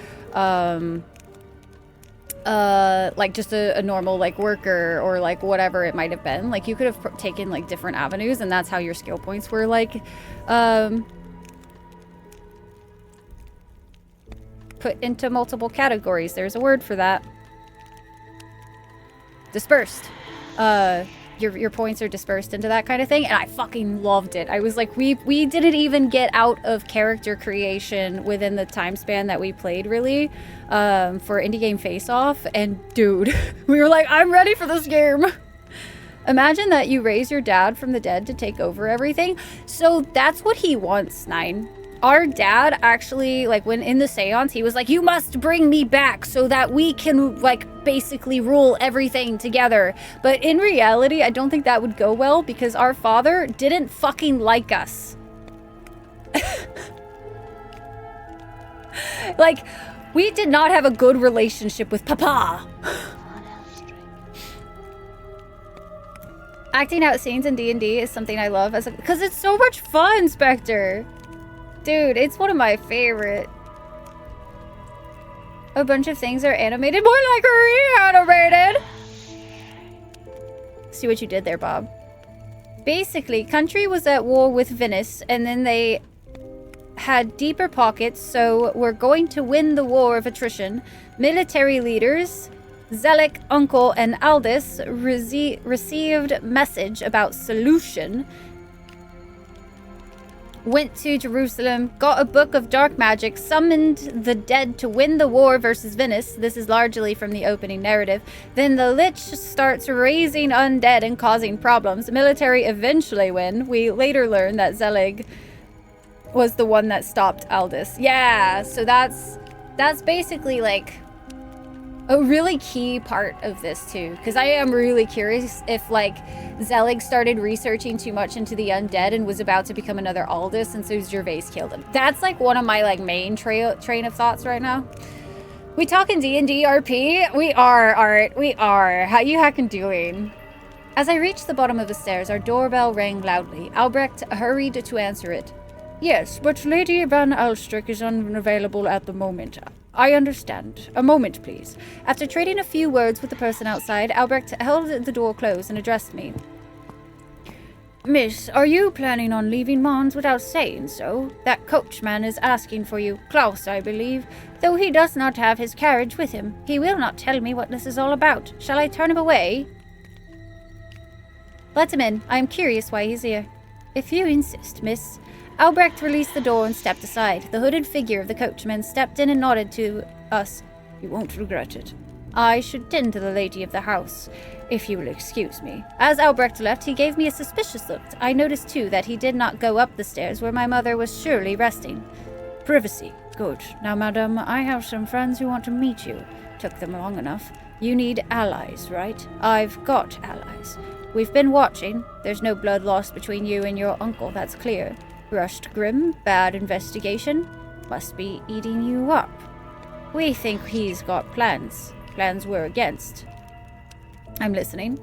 like just a normal like worker, or like whatever it might have been. Like you could have taken like different avenues, and that's how your skill points were like put into multiple categories. There's a word for that. Dispersed. Your points are dispersed into that kind of thing, and I fucking loved it. I was like, we didn't even get out of character creation within the time span that we played, really, for Indie Game Face Off, and dude, we were like, I'm ready for this game. Imagine that you raise your dad from the dead to take over everything. So that's what he wants, Nine. Our dad actually, like, when in the seance, he was like, you must bring me back so that we can, like, basically rule everything together. But in reality, I don't think that would go well, because our father didn't fucking like us. Like, we did not have a good relationship with Papa. Acting out scenes in D&D is something I love, because it's so much fun, Spectre. Dude, it's one of my favorite. A bunch of things are animated, more like reanimated. See what you did there, Bob. Basically, country was at war with Venice, and then they had deeper pockets, so we're going to win the war of attrition. Military leaders, Zelig, Uncle, and Aldous received message about solution. Went to Jerusalem, got a book of dark magic, summoned the dead to win the war versus Venice. This is largely from the opening narrative. Then the Lich starts raising undead and causing problems. Military eventually win. We later learn that Zelig was the one that stopped Aldous. Yeah, so that's basically like a really key part of this too, because I am really curious if like Zelig started researching too much into the undead and was about to become another Aldous, and so Gervais killed him. That's like one of my like main train of thoughts right now. We talking D&D RP? We are, Art. We are. How you hacking doing? As I reached the bottom of the stairs, our doorbell rang loudly. Albrecht hurried to answer it. Yes, but Lady Van Alstrick is unavailable at the moment. I understand. A moment, please. After trading a few words with the person outside, Albrecht held the door closed and addressed me. Miss, are you planning on leaving Mons without saying so? That coachman is asking for you, Klaus, I believe, though he does not have his carriage with him. He will not tell me what this is all about. Shall I turn him away? Let him in. I am curious why he's here. If you insist, miss. Albrecht released the door and stepped aside. The hooded figure of the coachman stepped in and nodded to us. You won't regret it. I should tend to the lady of the house, if you will excuse me. As Albrecht left, he gave me a suspicious look. I noticed, too, that he did not go up the stairs where my mother was surely resting. Privacy. Good. Now, madam, I have some friends who want to meet you. Took them long enough. You need allies, right? I've got allies. We've been watching. There's no blood lost between you and your uncle, that's clear. Rushed Grim, bad investigation. Must be eating you up. We think he's got plans. Plans we're against. I'm listening.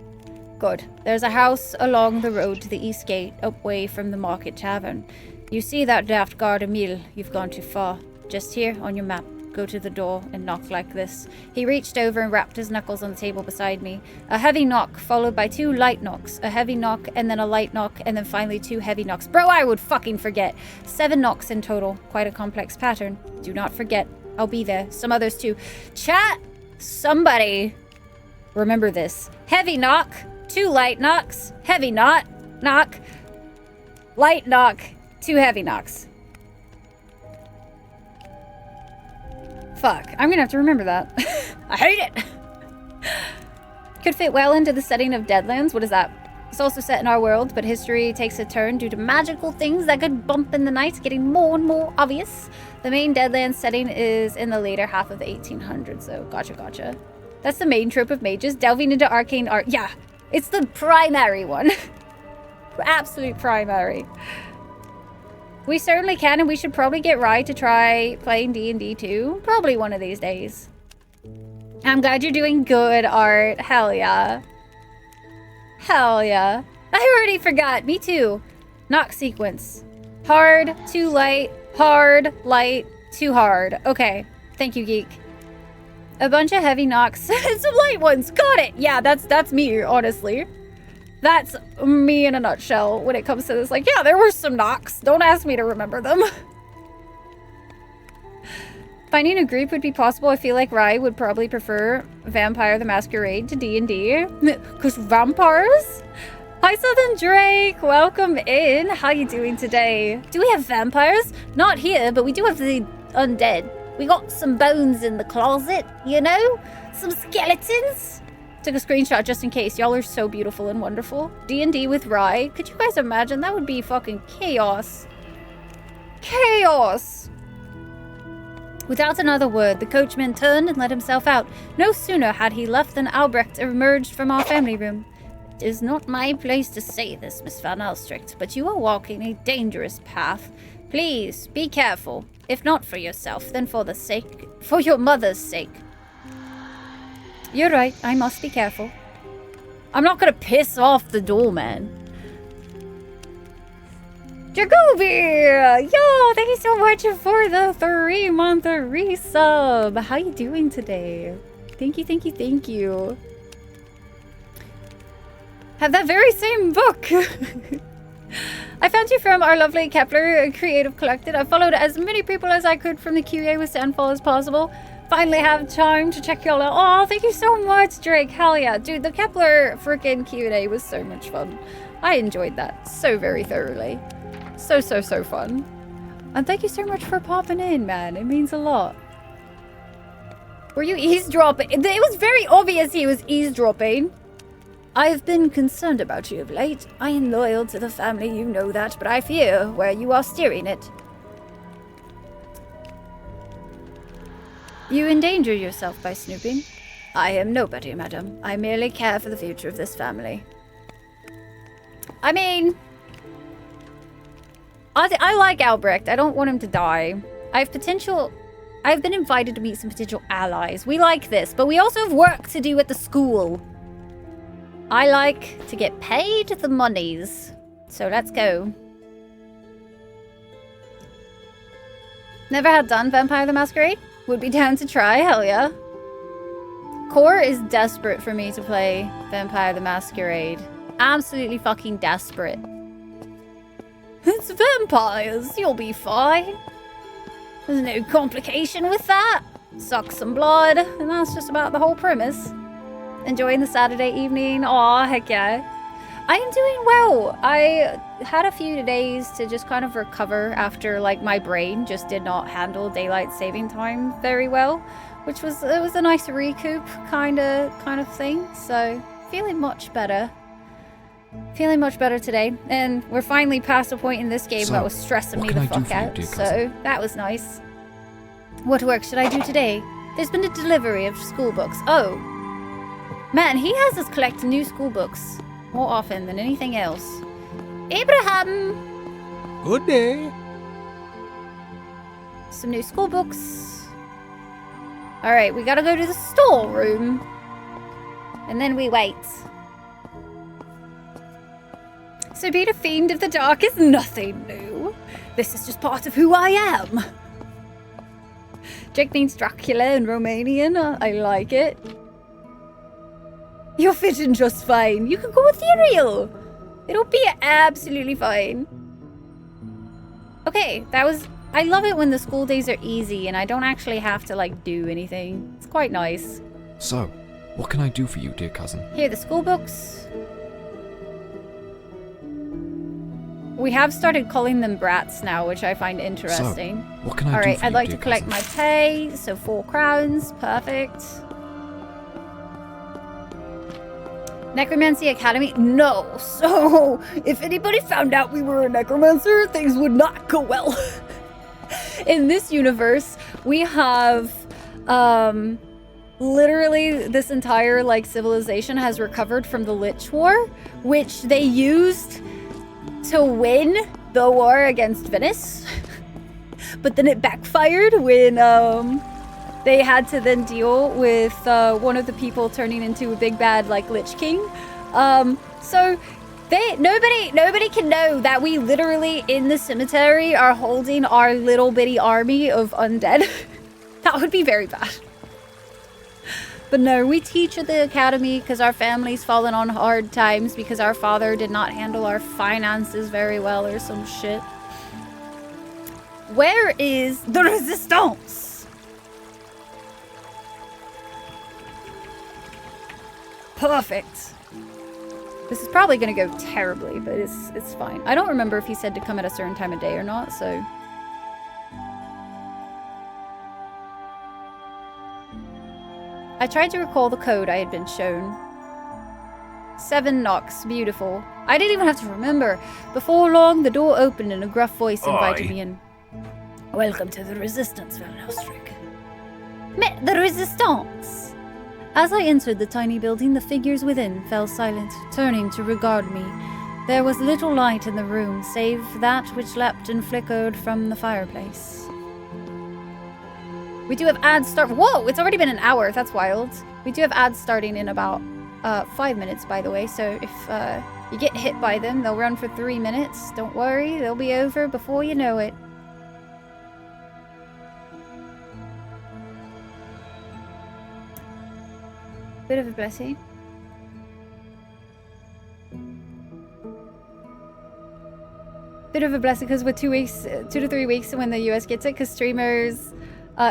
Good. There's a house along the road to the east gate, away from the market tavern. You see that daft garde meal? You've gone too far. Just here, on your map. Go to the door and knock like this. He reached over and rapped his knuckles on the table beside me. A heavy knock, followed by 2 light knocks. A heavy knock, and then a light knock, and then finally 2 heavy knocks. Bro, I would fucking forget. 7 knocks in total. Quite a complex pattern. Do not forget. I'll be there. Some others too. Chat! Somebody remember this. Heavy knock, 2 light knocks, heavy knock, light knock, 2 heavy knocks. Fuck, I'm gonna have to remember that. I hate it. Could fit well into the setting of Deadlands. What is that? It's also set in our world, but history takes a turn due to magical things that could bump in the night, getting more and more obvious. The main Deadlands setting is in the later half of the 1800s, so gotcha. That's the main trope of mages, delving into arcane art. Yeah, it's the primary one. Absolute primary. We certainly can, and we should probably get Rye to try playing D&D too. Probably one of these days. I'm glad you're doing good, Art. Hell yeah. Hell yeah. I already forgot. Me too. Knock sequence. Hard, 2 light, hard, light, 2 hard. Okay. Thank you, Geek. A bunch of heavy knocks and some light ones. Got it. Yeah, that's me, honestly. That's me in a nutshell when it comes to this. Like, yeah, there were some knocks. Don't ask me to remember them. Finding a group would be possible. I feel like Rye would probably prefer Vampire the Masquerade to D&D. Because vampires? Hi, Southern Drake. Welcome in. How you doing today? Do we have vampires? Not here, but we do have the undead. We got some bones in the closet, you know? Some skeletons. Took a screenshot just in case. Y'all are so beautiful and wonderful. D&D with Rye. Could you guys imagine? That would be fucking chaos. Chaos! Without another word, the coachman turned and let himself out. No sooner had he left than Albrecht emerged from our family room. It is not my place to say this, Miss Van Elstrict, but you are walking a dangerous path. Please, be careful. If not for yourself, then for your mother's sake. You're right, I must be careful. I'm not gonna piss off the doorman. Jacoby! Yo, thank you so much for the 3-month resub. How you doing today? Thank you. Have that very same book. I found you from our lovely Kepler Creative Collected. I followed as many people as I could from the QA with Sandfall as possible. Finally have time to check y'all out. Oh, thank you so much, Drake. Hell yeah. Dude, the Kepler freaking Q&A was so much fun. I enjoyed that so very thoroughly. So fun. And thank you so much for popping in, man. It means a lot. Were you eavesdropping? It was very obvious he was eavesdropping. I have been concerned about you of late. I am loyal to the family, you know that, but I fear where you are steering it. You endanger yourself by snooping. I am nobody, madam. I merely care for the future of this family. I mean, I like Albrecht. I don't want him to die. I've been invited to meet some potential allies. We like this, but we also have work to do at the school. I like to get paid the monies. So let's go. Never had done Vampire the Masquerade? Would be down to try, hell yeah. Core is desperate for me to play Vampire the Masquerade. Absolutely fucking desperate. It's vampires. You'll be fine. There's no complication with that. Suck some blood, and that's just about the whole premise. Enjoying the Saturday evening? Aw, heck yeah. I am doing well. I had a few days to just kind of recover after, like, my brain just did not handle daylight saving time very well, which was, it was a nice recoup kind of thing. So, feeling much better. Feeling much better today. And we're finally past a point in this game that was stressing me the fuck out. So, that was nice. What work should I do today? There's been a delivery of school books. Oh. Man, he has us collect new school books more often than anything else. Abraham! Good day. Some new school books. Alright, we gotta go to the storeroom. And then we wait. So being a fiend of the dark is nothing new. This is just part of who I am. Jake means Dracula in Romanian. I like it. You're fitting just fine. You can go ethereal. It'll be absolutely fine. Okay, that was... I love it when the school days are easy and I don't actually have to, like, do anything. It's quite nice. So, what can I do for you, dear cousin? Here are the school books. We have started calling them brats now, which I find interesting. So, what can I do for you, I'd like dear to collect cousin? my pay, so 4 crowns. Perfect. Necromancy Academy? No. So, if anybody found out we were a necromancer, things would not go well. In this universe, we have, literally this entire, like, civilization has recovered from the Lich War, which they used to win the war against Venice. But then it backfired when, they had to then deal with one of the people turning into a big bad like Lich King. So nobody can know that we literally in the cemetery are holding our little bitty army of undead. That would be very bad. But no, we teach at the academy because our family's fallen on hard times because our father did not handle our finances very well or some shit. Where is the resistance? Perfect. This is probably gonna go terribly, but it's fine. I don't remember if he said to come at a certain time of day or not, so. I tried to recall the code I had been shown. 7 knocks, beautiful. I didn't even have to remember. Before long, the door opened and a gruff voice invited me in. Welcome to the Resistance, Van Helstrik. Mais the Resistance! As I entered the tiny building, the figures within fell silent, turning to regard me. There was little light in the room, save that which leapt and flickered from the fireplace. We do have ads start- Whoa! It's already been an hour. That's wild. We do have ads starting in about 5 minutes, by the way, so if you get hit by them, they'll run for 3 minutes. Don't worry, they'll be over before you know it. Bit of a blessing. Bit of a blessing because with 2 to 3 weeks when the US gets it, because streamers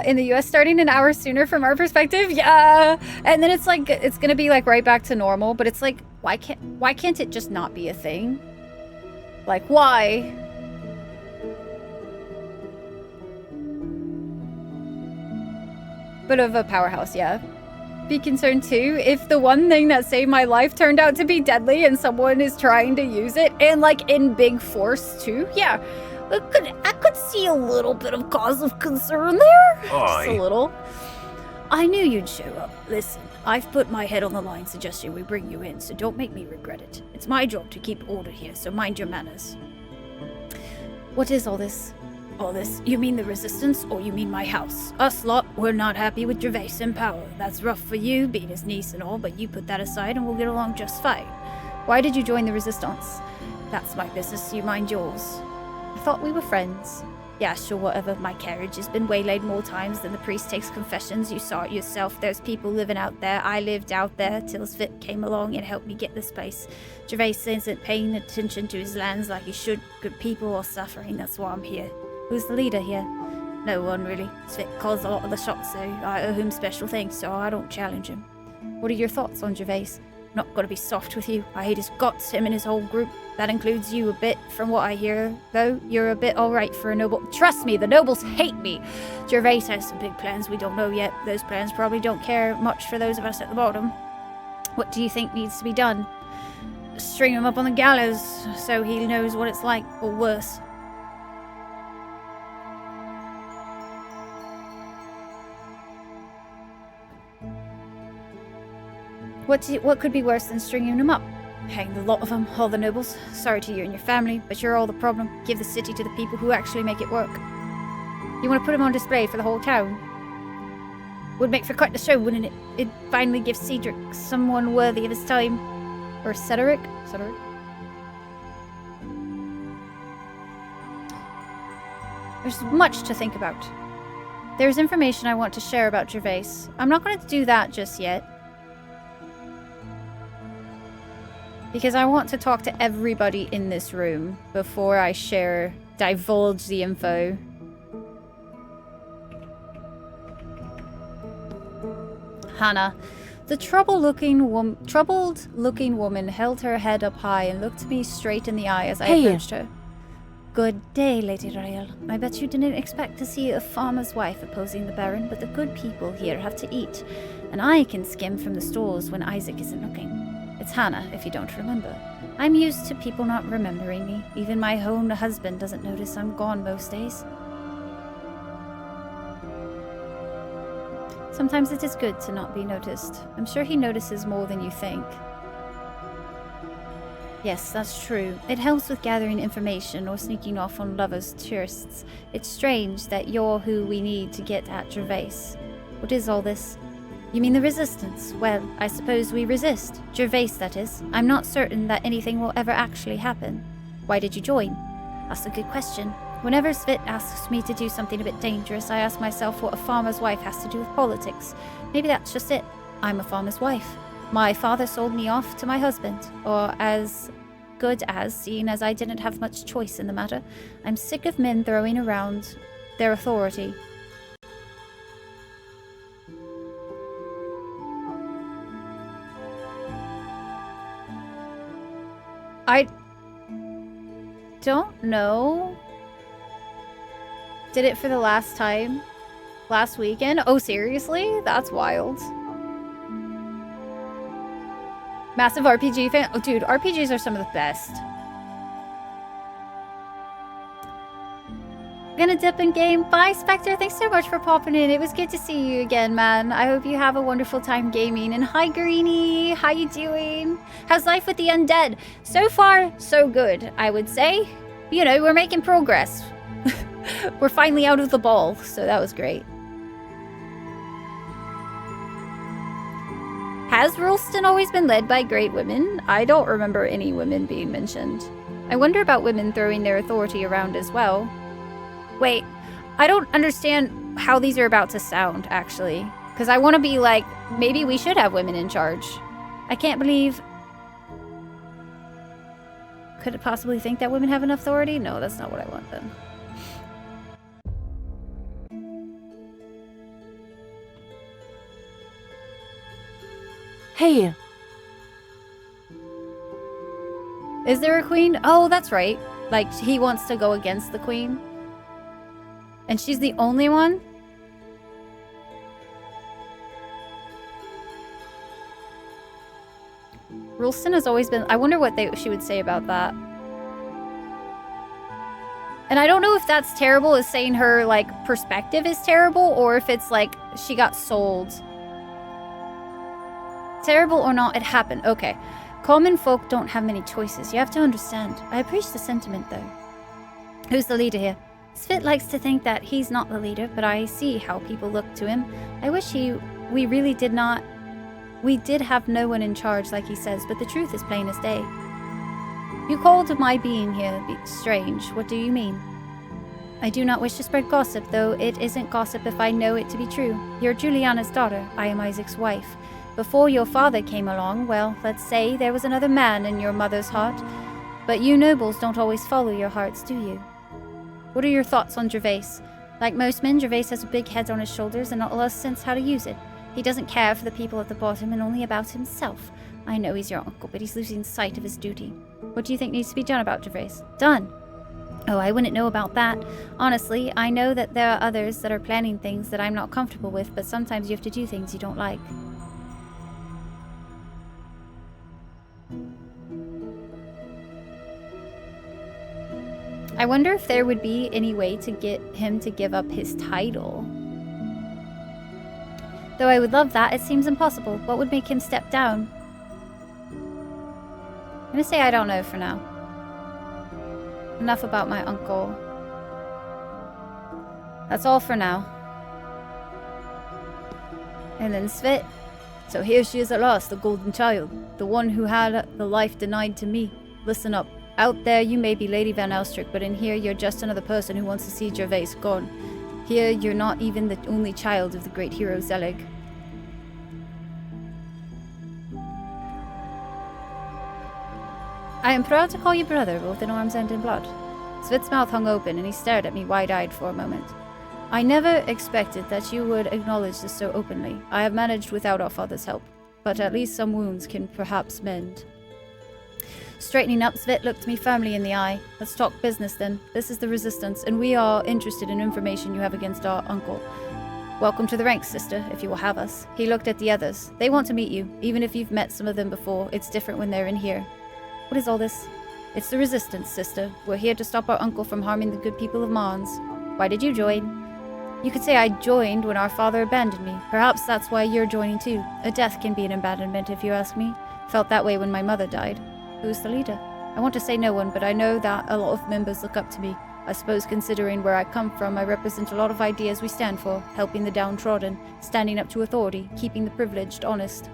in the US starting an hour sooner from our perspective, yeah. And then it's like it's gonna be like right back to normal, but it's like why can't it just not be a thing? Like why? Bit of a powerhouse, yeah. Be concerned too if the one thing that saved my life turned out to be deadly and someone is trying to use it and like in big force too. Yeah, I could see a little bit of cause of concern there. Just a little. I knew you'd show up. Listen, I've put my head on the line suggesting we bring you in, so don't make me regret it. It's my job to keep order here, so mind your manners. What is all this? All this? You mean the Resistance, or you mean my house? Us lot, we're not happy with Gervais in power. That's rough for you, being his niece and all, but you put that aside and we'll get along just fine. Why did you join the Resistance? That's my business, you mind yours. I thought we were friends. Yeah, sure, whatever. My carriage has been waylaid more times than the priest takes confessions. You saw it yourself. There's people living out there. I lived out there till Svit came along and helped me get this place. Gervais isn't paying attention to his lands like he should. Good people are suffering. That's why I'm here. Who's the leader here? No one, really. Svit calls a lot of the shots, so I owe him special thanks, so I don't challenge him. What are your thoughts on Gervais? Not gonna be soft with you. I hate his guts, him and his whole group. That includes you a bit, from what I hear. Though, you're a bit alright for a noble. Trust me, the nobles hate me. Gervais has some big plans we don't know yet. Those plans probably don't care much for those of us at the bottom. What do you think needs to be done? String him up on the gallows, so he knows what it's like, or worse. What could be worse than stringing him up? Hang the lot of them, all the nobles. Sorry to you and your family, but you're all the problem. Give the city to the people who actually make it work. You want to put him on display for the whole town? Would make for quite the show, wouldn't it? It'd finally give Cedric someone worthy of his time. Or Cedric? Cedric? There's much to think about. There's information I want to share about Gervais. I'm not going to do that just yet. Because I want to talk to everybody in this room before I divulge the info. Hannah. The troubled-looking woman held her head up high and looked me straight in the eye as I approached her. Good day, Lady Rael. I bet you didn't expect to see a farmer's wife opposing the Baron, but the good people here have to eat, and I can skim from the stores when Isaac isn't looking. It's Hannah, if you don't remember. I'm used to people not remembering me. Even my own husband doesn't notice I'm gone most days. Sometimes it is good to not be noticed. I'm sure he notices more than you think. Yes, that's true. It helps with gathering information or sneaking off on lovers' trysts. It's strange that you're who we need to get at Gervais. What is all this? You mean the resistance? Well, I suppose we resist. Gervais, that is. I'm not certain that anything will ever actually happen. Why did you join? That's a good question. Whenever Svit asks me to do something a bit dangerous, I ask myself what a farmer's wife has to do with politics. Maybe that's just it. I'm a farmer's wife. My father sold me off to my husband, or as good as, seeing as I didn't have much choice in the matter. I'm sick of men throwing around their authority. I don't know. Did it for the last time. Last weekend? Oh, seriously? That's wild. Massive RPG fan? Oh, dude, RPGs are some of the best. Gonna dip in game. Bye, Spectre. Thanks so much for popping in. It was good to see you again, man. I hope you have a wonderful time gaming. And hi, Greenie. How you doing? How's life with the undead? So far, so good, I would say. You know, we're making progress. We're finally out of the ball, so that was great. Has Ralston always been led by great women? I don't remember any women being mentioned. I wonder about women throwing their authority around as well. Wait, I don't understand how these are about to sound, actually. Because I want to be like, maybe we should have women in charge. I can't believe... Could it possibly think that women have enough authority? No, that's not what I want then. Hey! Is there a queen? Oh, that's right. Like, he wants to go against the queen. And she's the only one? Ralston has always been... I wonder what she would say about that. And I don't know if that's terrible as saying her, like, perspective is terrible, or if it's like she got sold. Terrible or not, it happened. Okay. Common folk don't have many choices. You have to understand. I appreciate the sentiment, though. Who's the leader here? Svit likes to think that he's not the leader, but I see how people look to him. I wish we really did not... We did have no one in charge, like he says, but the truth is plain as day. You called my being here strange. What do you mean? I do not wish to spread gossip, though it isn't gossip if I know it to be true. You're Juliana's daughter. I am Isaac's wife. Before your father came along, well, let's say there was another man in your mother's heart. But you nobles don't always follow your hearts, do you? What are your thoughts on Gervais? Like most men, Gervais has a big head on his shoulders and not a lot of sense how to use it. He doesn't care for the people at the bottom and only about himself. I know he's your uncle, but he's losing sight of his duty. What do you think needs to be done about Gervais? Done? Oh, I wouldn't know about that. Honestly, I know that there are others that are planning things that I'm not comfortable with, but sometimes you have to do things you don't like. I wonder if there would be any way to get him to give up his title. Though I would love that, it seems impossible. What would make him step down? I'm gonna say I don't know for now. Enough about my uncle. That's all for now. And then Svit. So here she is at last, the golden child. The one who had the life denied to me. Listen up. Out there you may be Lady Van Elstrick, but in here you're just another person who wants to see Gervais gone. Here you're not even the only child of the great hero Zelig. I am proud to call you brother, both in arms and in blood. Svit's mouth hung open, and he stared at me wide-eyed for a moment. I never expected that you would acknowledge this so openly. I have managed without our father's help, but at least some wounds can perhaps mend. Straightening up, Svit looked me firmly in the eye. Let's talk business then. This is the Resistance, and we are interested in information you have against our uncle. Welcome to the ranks, sister, if you will have us. He looked at the others. They want to meet you. Even if you've met some of them before, it's different when they're in here. What is all this? It's the Resistance, sister. We're here to stop our uncle from harming the good people of Mons. Why did you join? You could say I joined when our father abandoned me. Perhaps that's why you're joining too. A death can be an abandonment, if you ask me. Felt that way when my mother died. Who's the leader? I want to say no one, but I know that a lot of members look up to me. I suppose considering where I come from, I represent a lot of ideas we stand for. Helping the downtrodden, standing up to authority, keeping the privileged honest.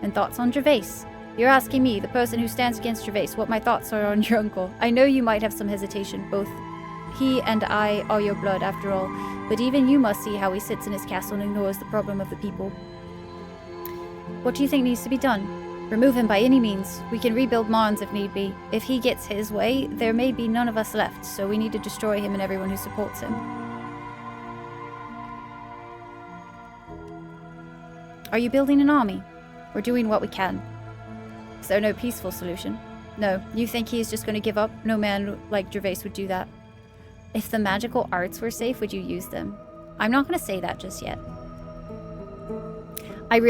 And thoughts on Gervais? You're asking me, the person who stands against Gervais, what my thoughts are on your uncle. I know you might have some hesitation. Both he and I are your blood, after all. But even you must see how he sits in his castle and ignores the problem of the people. What do you think needs to be done? Remove him by any means. We can rebuild Mons if need be. If he gets his way, there may be none of us left, so we need to destroy him and everyone who supports him. Are you building an army? We're doing what we can. Is there no peaceful solution? No. You think he is just going to give up? No man like Gervais would do that. If the magical arts were safe, would you use them? I'm not going to say that just yet. I'm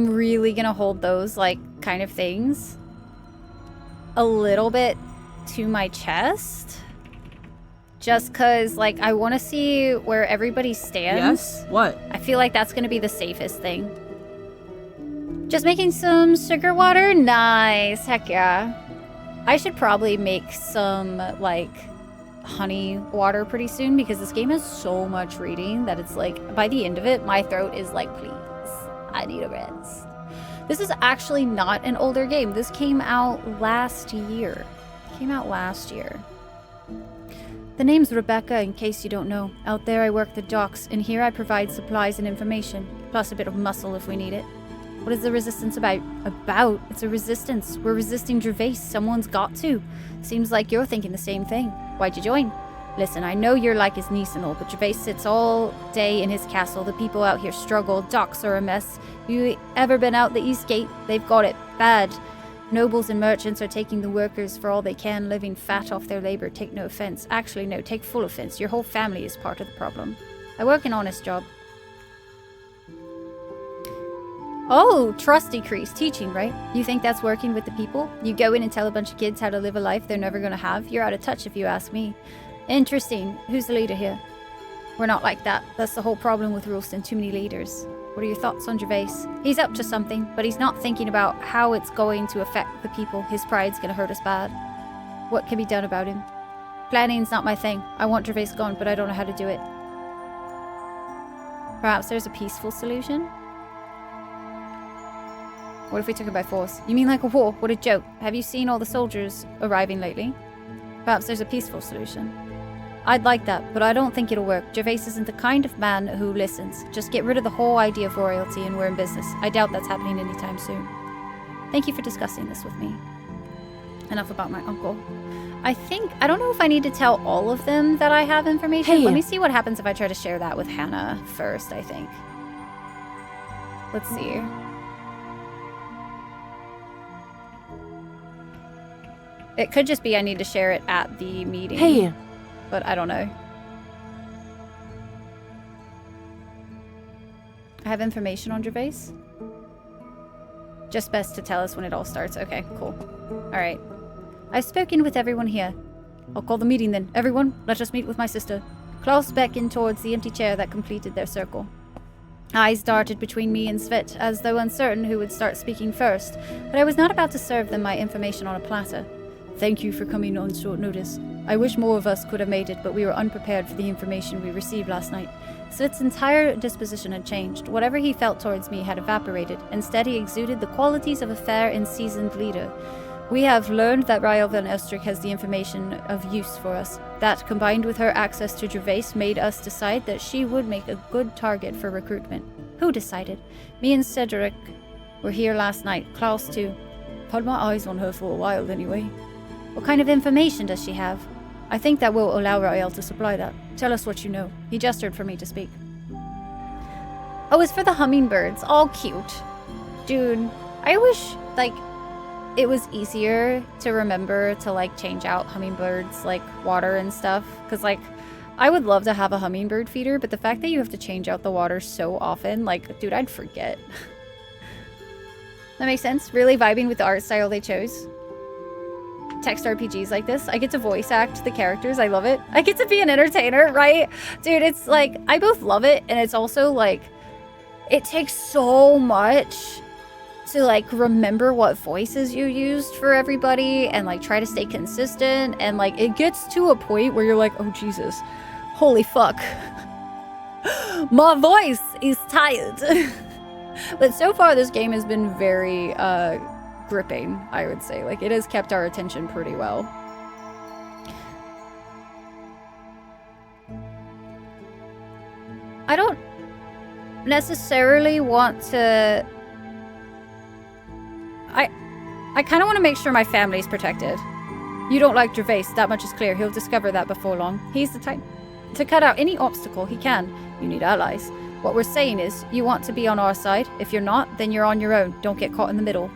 really gonna hold those, like, kind of things a little bit to my chest. Just cause, like, I want to see where everybody stands. Yes? What? I feel like that's gonna be the safest thing. Just making some sugar water? Nice. Heck yeah. I should probably make some, like, honey water pretty soon because this game has so much reading that it's like, by the end of it, my throat is like, please. I need a rest. This is actually not an older game. This came out last year. The name's Rebecca, in case you don't know. Out there I work the docks, and here I provide supplies and information, plus a bit of muscle if we need it. What is the Resistance about? It's a resistance. We're resisting Gervais. Someone's got to. Seems like you're thinking the same thing. Why'd you join? Listen, I know you're like his niece and all, but Gervais sits all day in his castle. The people out here struggle. Docks are a mess. You ever been out the East Gate? They've got it bad. Nobles and merchants are taking the workers for all they can, living fat off their labor. Take no offense. Actually, no, take full offense. Your whole family is part of the problem. I work an honest job. Oh, trust decrease. Teaching, right? You think that's working with the people? You go in and tell a bunch of kids how to live a life they're never going to have? You're out of touch if you ask me. Interesting. Who's the leader here? We're not like that. That's the whole problem with Ralston. Too many leaders. What are your thoughts on Gervais? He's up to something, but he's not thinking about how it's going to affect the people. His pride's going to hurt us bad. What can be done about him? Planning's not my thing. I want Gervais gone, but I don't know how to do it. Perhaps there's a peaceful solution? What if we took it by force? You mean like a war? What a joke. Have you seen all the soldiers arriving lately? Perhaps there's a peaceful solution. I'd like that, but I don't think it'll work. Gervais isn't the kind of man who listens. Just get rid of the whole idea of royalty and we're in business. I doubt that's happening anytime soon. Thank you for discussing this with me. Enough about my uncle. I don't know if I need to tell all of them that I have information. Hey. Let me see what happens if I try to share that with Hannah first, I think. Let's see. It could just be I need to share it at the meeting. Hey, But I don't know. I have information on Gervais. Just best to tell us when it all starts. Okay, cool. Alright. I've spoken with everyone here. I'll call the meeting then. Everyone, let us meet with my sister. Klaus beckoned towards the empty chair that completed their circle. Eyes darted between me and Svet, as though uncertain who would start speaking first, but I was not about to serve them my information on a platter. Thank you for coming on short notice. I wish more of us could have made it, but we were unprepared for the information we received last night. Svet's entire disposition had changed. Whatever he felt towards me had evaporated. Instead, he exuded the qualities of a fair and seasoned leader. We have learned that Rael van Oestrik has the information of use for us. That, combined with her access to Gervais, made us decide that she would make a good target for recruitment. Who decided? Me and Cedric were here last night. Klaus, too. I've had my eyes on her for a while, anyway. What kind of information does she have? I think that will allow Rael to supply that. Tell us what you know. He gestured for me to speak. Oh, it's for the hummingbirds. All cute. Dude, I wish, it was easier to remember to, change out hummingbirds, water and stuff. Because, I would love to have a hummingbird feeder, but the fact that you have to change out the water so often, dude, I'd forget. That makes sense? Really vibing with the art style they chose. Text RPGs like this. I get to voice act the characters. I love it. I get to be an entertainer, right? Dude, it's I both love it, and it's also it takes so much to remember what voices you used for everybody and try to stay consistent, and it gets to a point where you're oh Jesus, holy fuck. My voice is tired. But so far this game has been very gripping, I would say. It has kept our attention pretty well. I don't necessarily want to... I kind of want to make sure my family's protected. You don't like Gervais, that much is clear. He'll discover that before long. He's the type to cut out any obstacle he can. You need allies. What we're saying is, you want to be on our side. If you're not, then you're on your own. Don't get caught in the middle.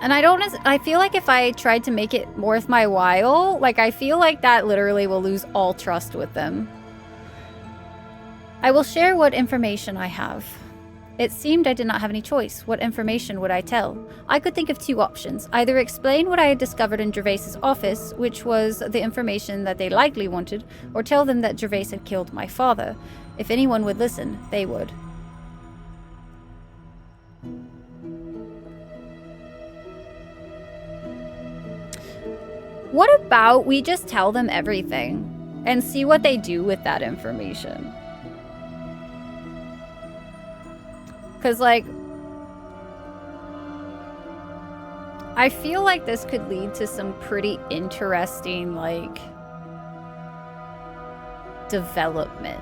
And I feel like if I tried to make it worth my while, I feel like that literally will lose all trust with them. I will share what information I have. It seemed I did not have any choice. What information would I tell? I could think of two options. Either explain what I had discovered in Gervais's office, which was the information that they likely wanted, or tell them that Gervais had killed my father. If anyone would listen, they would. What about we just tell them everything and see what they do with that information? Because, I feel like this could lead to some pretty interesting, development.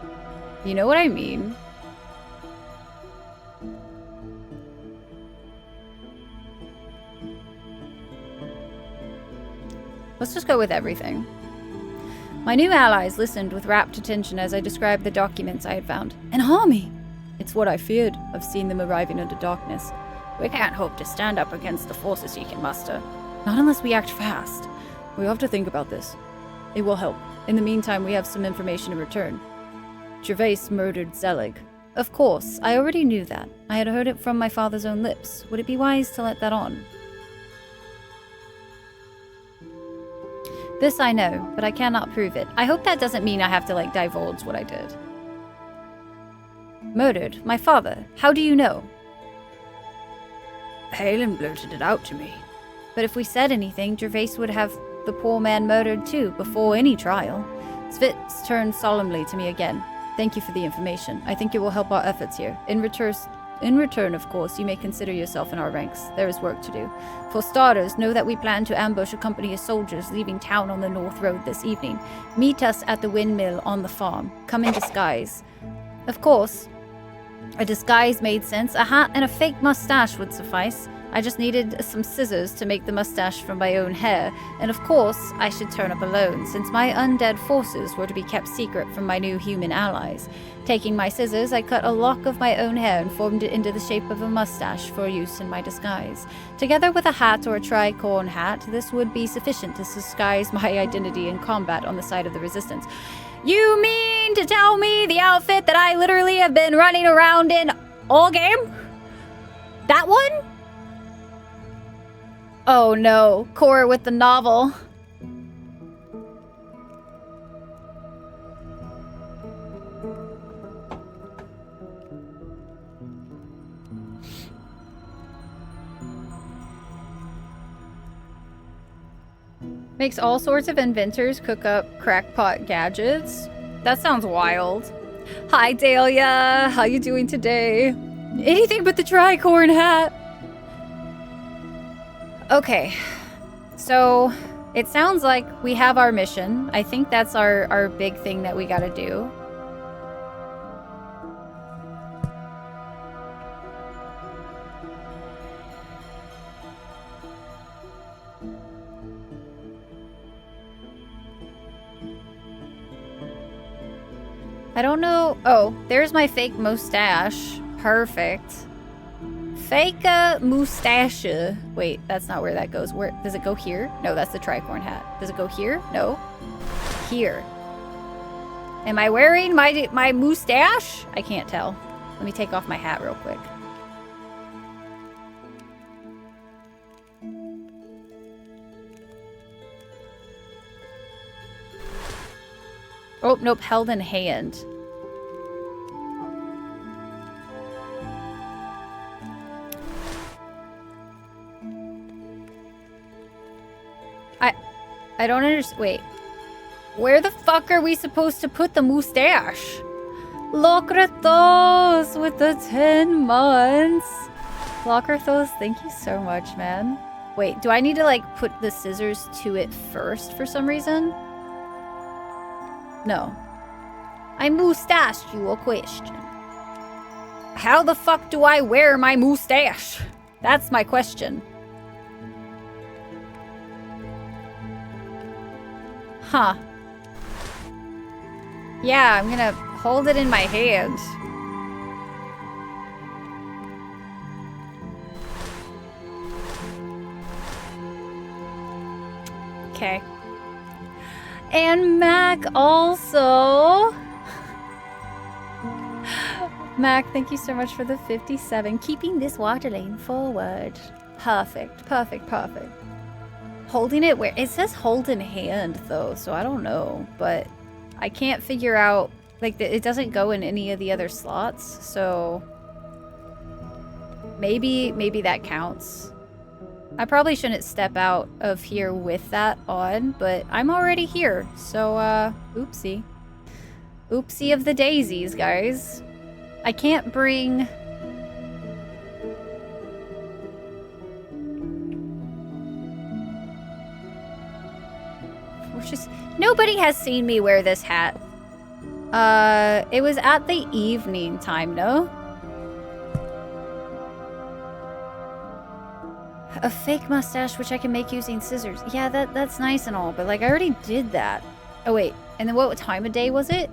You know what I mean? Let's just go with everything. My new allies listened with rapt attention as I described the documents I had found. An army! It's what I feared. I've seen them arriving under darkness. We can't hope to stand up against the forces he can muster. Not unless we act fast. We have to think about this. It will help. In the meantime, we have some information in return. Gervais murdered Zelig. Of course, I already knew that. I had heard it from my father's own lips. Would it be wise to let that on? This I know, but I cannot prove it. I hope that doesn't mean I have to, divulge what I did. Murdered? My father? How do you know? Halen blurted it out to me. But if we said anything, Gervais would have the poor man murdered too, before any trial. Svitz turned solemnly to me again. Thank you for the information. I think it will help our efforts here. In In return, of course, you may consider yourself in our ranks. There is work to do. For starters, know that we plan to ambush a company of soldiers leaving town on the North Road this evening. Meet us at the windmill on the farm. Come in disguise. Of course, a disguise made sense. A hat and a fake mustache would suffice. I just needed some scissors to make the mustache from my own hair, and of course, I should turn up alone, since my undead forces were to be kept secret from my new human allies. Taking my scissors, I cut a lock of my own hair and formed it into the shape of a mustache for use in my disguise. Together with a hat or a tricorn hat, this would be sufficient to disguise my identity in combat on the side of the resistance. You mean to tell me the outfit that I literally have been running around in all game? That one? Oh no, Cora with the novel. Makes all sorts of inventors cook up crackpot gadgets. That sounds wild. Hi Dahlia, how you doing today? Anything but the tricorn hat. Okay, so it sounds like we have our mission. I think that's our big thing that we gotta do. I don't know. Oh, there's my fake mustache. Perfect. Fake mustache. Wait, that's not where that goes. Where does it go here? No, that's the tricorn hat. Does it go here? No. Here. Am I wearing my mustache? I can't tell. Let me take off my hat real quick. Oh, nope, held in hand. I don't understand. Wait. Where the fuck are we supposed to put the mustache? Lokrathos with the 10 months. Lokrathos, thank you so much, man. Wait, do I need to, like, put the scissors to it first for some reason? No. I mustached you a question. How the fuck do I wear my mustache? That's my question. Huh. Yeah, I'm gonna hold it in my hand. Okay. And Mac also. Mac, thank you so much for the 57. Keeping this water lane forward. Perfect, perfect, perfect. Holding it where? It says hold in hand, though, so I don't know. But I can't figure out... Like, it doesn't go in any of the other slots, so... Maybe that counts. I probably shouldn't step out of here with that on, but I'm already here, so, oopsie. Oopsie of the daisies, guys. I can't bring... Nobody has seen me wear this hat. It was at the evening time, no? A fake mustache which I can make using scissors. Yeah, that's nice and all, but like I already did that. Oh wait, and then what time of day was it?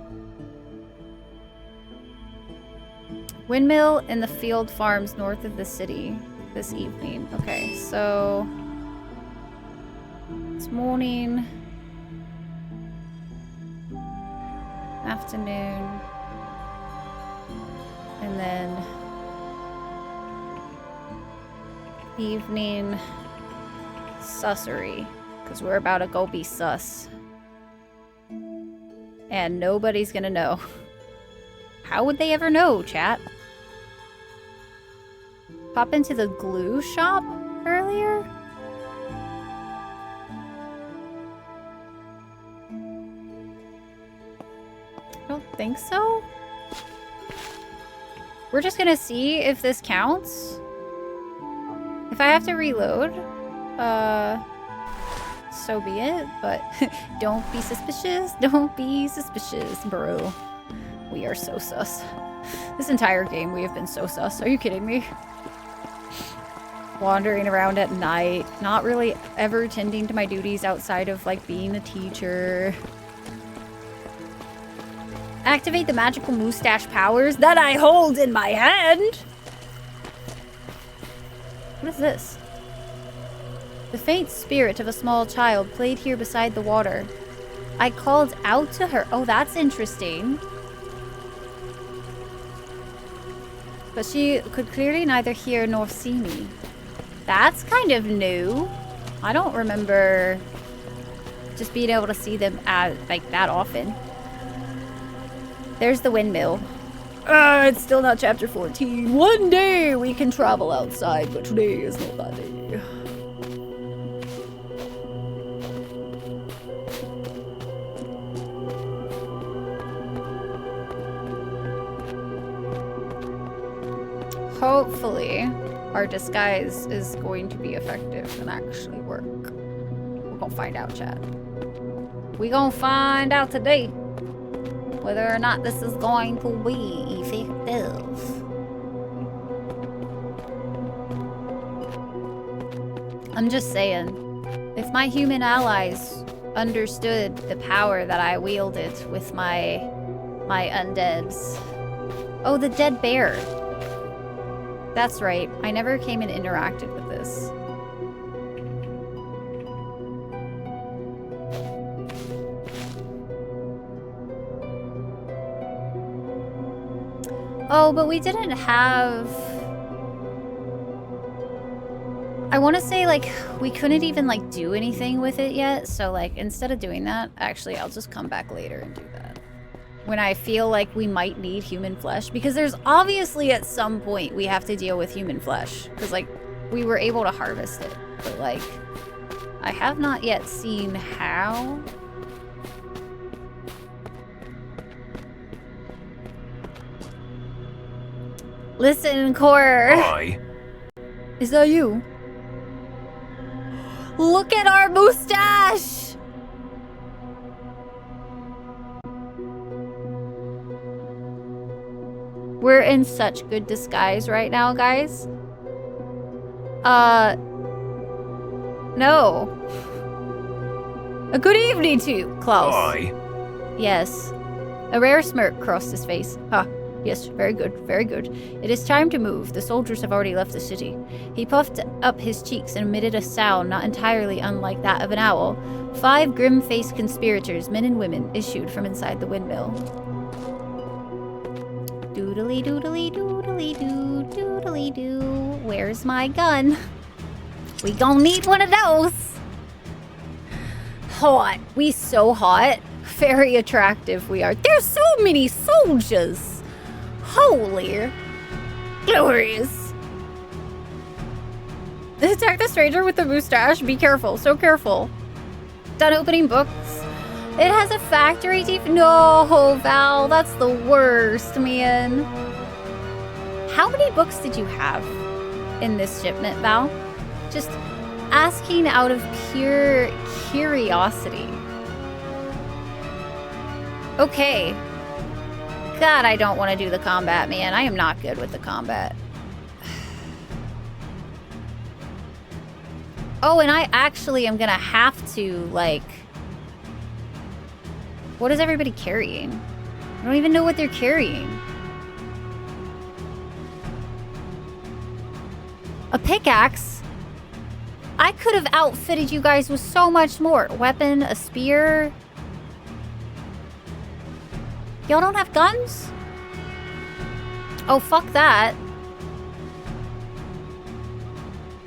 Windmill in the field farms north of the city this evening. Okay, so it's morning, afternoon, and then evening sussery, because we're about to go be sus. And nobody's gonna know. How would they ever know, chat? Pop into the glue shop earlier? I don't think so. we're just gonna see if this counts. If I have to reload, so be it, but don't be suspicious. Don't be suspicious, bro. We are so sus. This entire game we have been so sus. Are you kidding me? Wandering around at night, not really ever tending to my duties outside of like being a teacher. Activate the magical mustache powers that I hold in my hand. What is this? The faint spirit of a small child played here beside the water. I called out to her. Oh, that's interesting. But she could clearly neither hear nor see me. That's kind of new. I don't remember just being able to see them like that often. There's the windmill. It's still not chapter 14. One day we can travel outside, but today is not that day. Hopefully, our disguise is going to be effective and actually work. We're gonna find out, chat. We're gonna find out today whether or not this is going to be effective. I'm just saying, if my human allies understood the power that I wielded with my undeads. Oh, the dead bear. That's right. I never came and interacted with this. Oh, but we didn't have... I want to say, like, we couldn't even, like, do anything with it yet. So, like, instead of doing that, actually, I'll just come back later and do that. When I feel like we might need human flesh. Because there's obviously at some point we have to deal with human flesh. Because, like, we were able to harvest it. But, like, I have not yet seen how. Listen, Core. Hi. Is that you? Look at our mustache! We're in such good disguise right now, guys. No. A good evening to you, Klaus. Hi. Yes. A rare smirk crossed his face. Huh. Yes, very good, very good. It is time to move. The soldiers have already left the city. He puffed up his cheeks and emitted a sound not entirely unlike that of an owl. 5 grim-faced conspirators, men and women, issued from inside the windmill. Doodly doodly doodly doo, doodly doo. Where's my gun? We gon' need one of those. Hot. We so hot. Very attractive we are. There's so many soldiers. Holy glorious. Attack the stranger with the mustache. Be careful. So careful. Done opening books. It has a factory defect. No, Val. That's the worst, man. How many books did you have in this shipment, Val? Just asking out of pure curiosity. Okay. God, I don't want to do the combat, man. I am not good with the combat. Oh, and I actually am gonna have to, like... What is everybody carrying? I don't even know what they're carrying. A pickaxe? I could have outfitted you guys with so much more. Weapon, a spear... Y'all don't have guns? Oh, fuck that.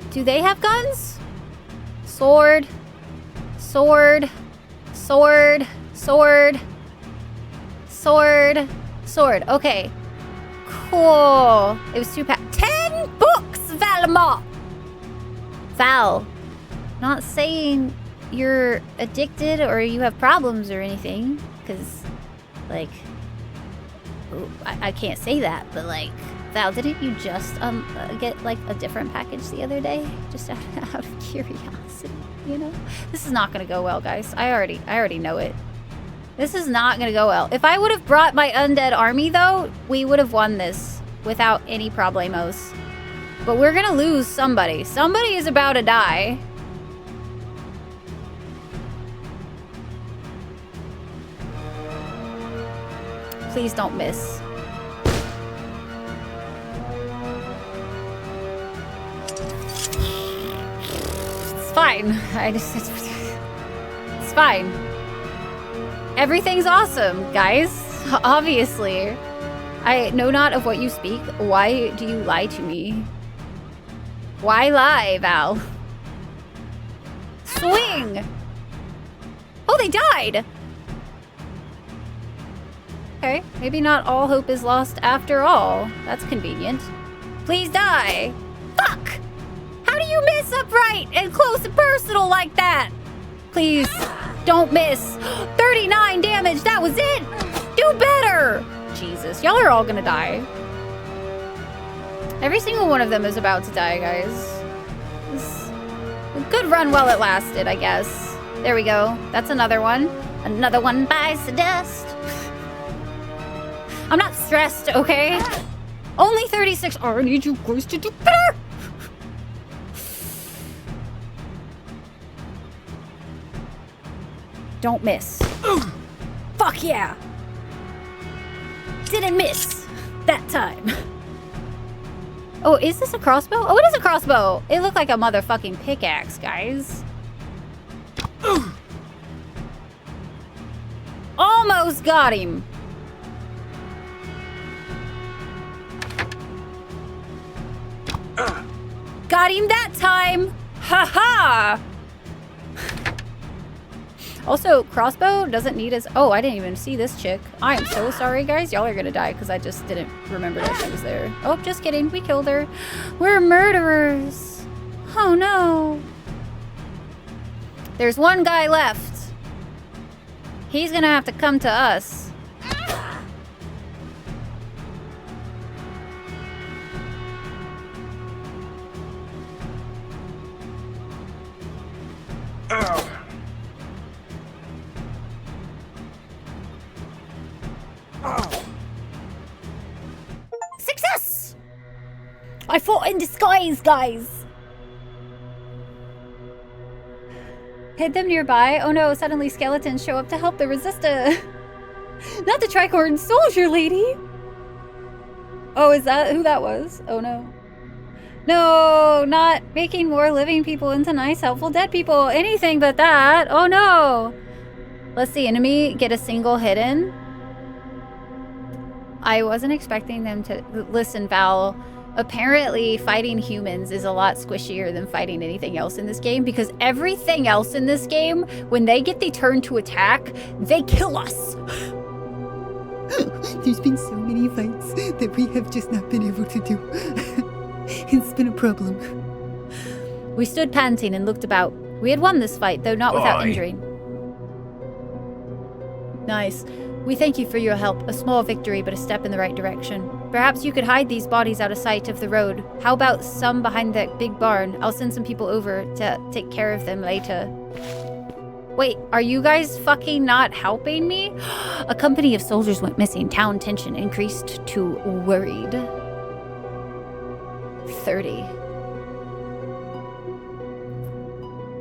Do they have guns? Sword. Sword. Sword. Sword. Sword. Sword. Okay. Cool. It was 2 packs. 10 books, Valamar! Val. Not saying you're addicted or you have problems or anything. Because, like... I can't say that, but like, Val, didn't you just get like a different package the other day? Just out of curiosity, you know? This is not gonna go well, guys. I already know it. This is not gonna go well. If I would have brought my undead army though, we would have won this without any problemos. But we're gonna lose somebody. Somebody is about to die. Please don't miss. It's fine. It's fine. Everything's awesome, guys. Obviously. I know not of what you speak. Why do you lie to me? Why lie, Val? Swing! Oh, they died! Okay, maybe not all hope is lost after all. That's convenient. Please die! Fuck! How do you miss upright and close and personal like that? Please, don't miss. 39 damage, that was it! Do better! Jesus, y'all are all gonna die. Every single one of them is about to die, guys. It's a good run while it lasted, I guess. There we go. That's another one. Another one bites the dust. I'm not stressed, okay? Only 36. Oh, I need you guys to do better. Don't miss. Fuck yeah. Didn't miss that time. Oh, is this a crossbow? Oh, it is a crossbow. It looked like a motherfucking pickaxe, guys. Almost got him. Got him that time. Ha ha. Also, crossbow doesn't need as... Oh, I didn't even see this chick. I am so sorry, guys. Y'all are gonna die because I just didn't remember that she was there. Oh, just kidding. We killed her. We're murderers. Oh, no. There's one guy left. He's gonna have to come to us. Success! I fought in disguise, guys. Hid them nearby. Oh no, suddenly skeletons show up to help the resista. Not the tricorn soldier lady. Oh, is that who that was? Oh no. No, not making more living people into nice, helpful dead people. Anything but that. Oh no. Let's see, enemy get a single hidden. I wasn't expecting them to... Listen, Val. Apparently, fighting humans is a lot squishier than fighting anything else in this game, because everything else in this game, when they get the turn to attack, they kill us. There's been so many fights that we have just not been able to do. It's been a problem. We stood panting and looked about. We had won this fight, though not without injury. Nice. We thank you for your help. A small victory, but a step in the right direction. Perhaps you could hide these bodies out of sight of the road. How about some behind that big barn? I'll send some people over to take care of them later. Wait, are you guys fucking not helping me? A company of soldiers went missing. Town tension increased to worried. 30.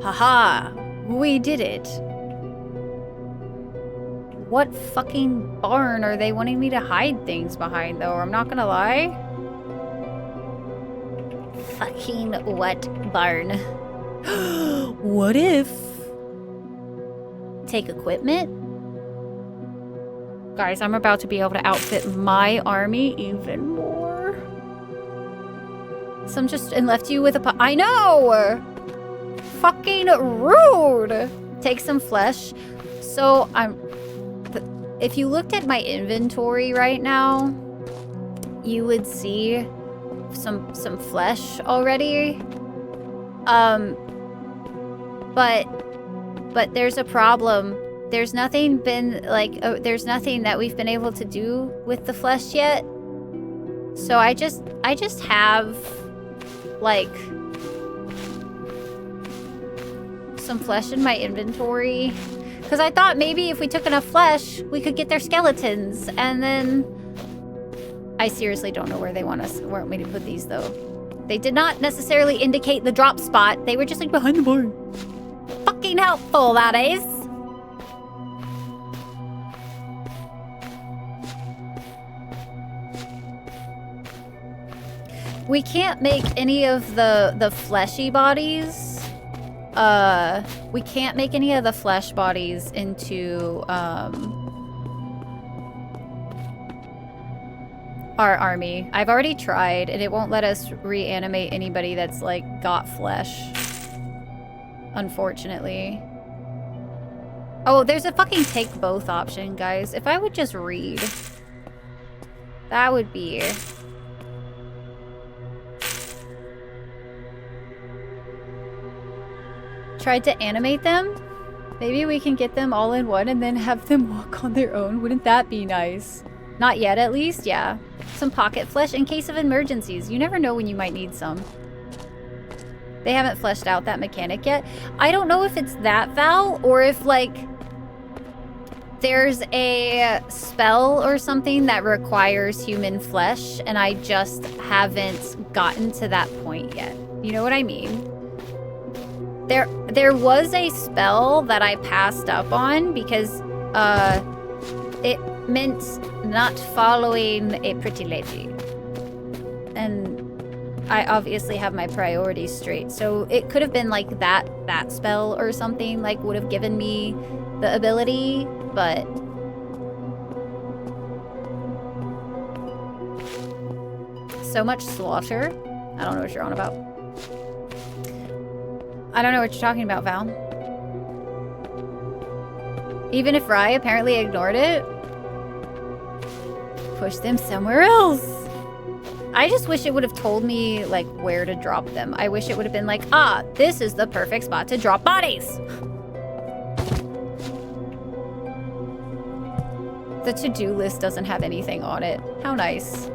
Haha, we did it. What fucking barn are they wanting me to hide things behind, though? I'm not gonna lie. Fucking what barn? What if? Take equipment? Guys, I'm about to be able to outfit my army even more. Some just and left you with a I know! Fucking rude! Take some flesh. So if you looked at my inventory right now, you would see some flesh already. But there's a problem. There's nothing been there's nothing that we've been able to do with the flesh yet. So I just have like some flesh in my inventory because I thought maybe if we took enough flesh, we could get their skeletons. And then I seriously don't know where they want me to put these though. They did not necessarily indicate the drop spot. They were just like behind the barn. Fucking helpful, that is. We can't make any of the fleshy bodies. We can't make any of the flesh bodies into our army. I've already tried, and it won't let us reanimate anybody that's like got flesh. Unfortunately. Oh, there's a fucking take both option, guys. If I would just read, that would be. Tried to animate them. Maybe we can get them all in one and then have them walk on their own. Wouldn't that be nice? Not yet, at least, yeah. Some pocket flesh in case of emergencies. You never know when you might need some. They haven't fleshed out that mechanic yet. I don't know if it's that, Val, or if, like, there's a spell or something that requires human flesh, and I just haven't gotten to that point yet. You know what I mean? There was a spell that I passed up on because it meant not following a pretty lady. And I obviously have my priorities straight. So it could have been like that spell or something, like would have given me the ability, but so much slaughter. I don't know what you're on about. I don't know what you're talking about, Val. Even if Rye apparently ignored it, push them somewhere else. I just wish it would have told me, like, where to drop them. I wish it would have been like, ah, this is the perfect spot to drop bodies. The to-do list doesn't have anything on it. How nice.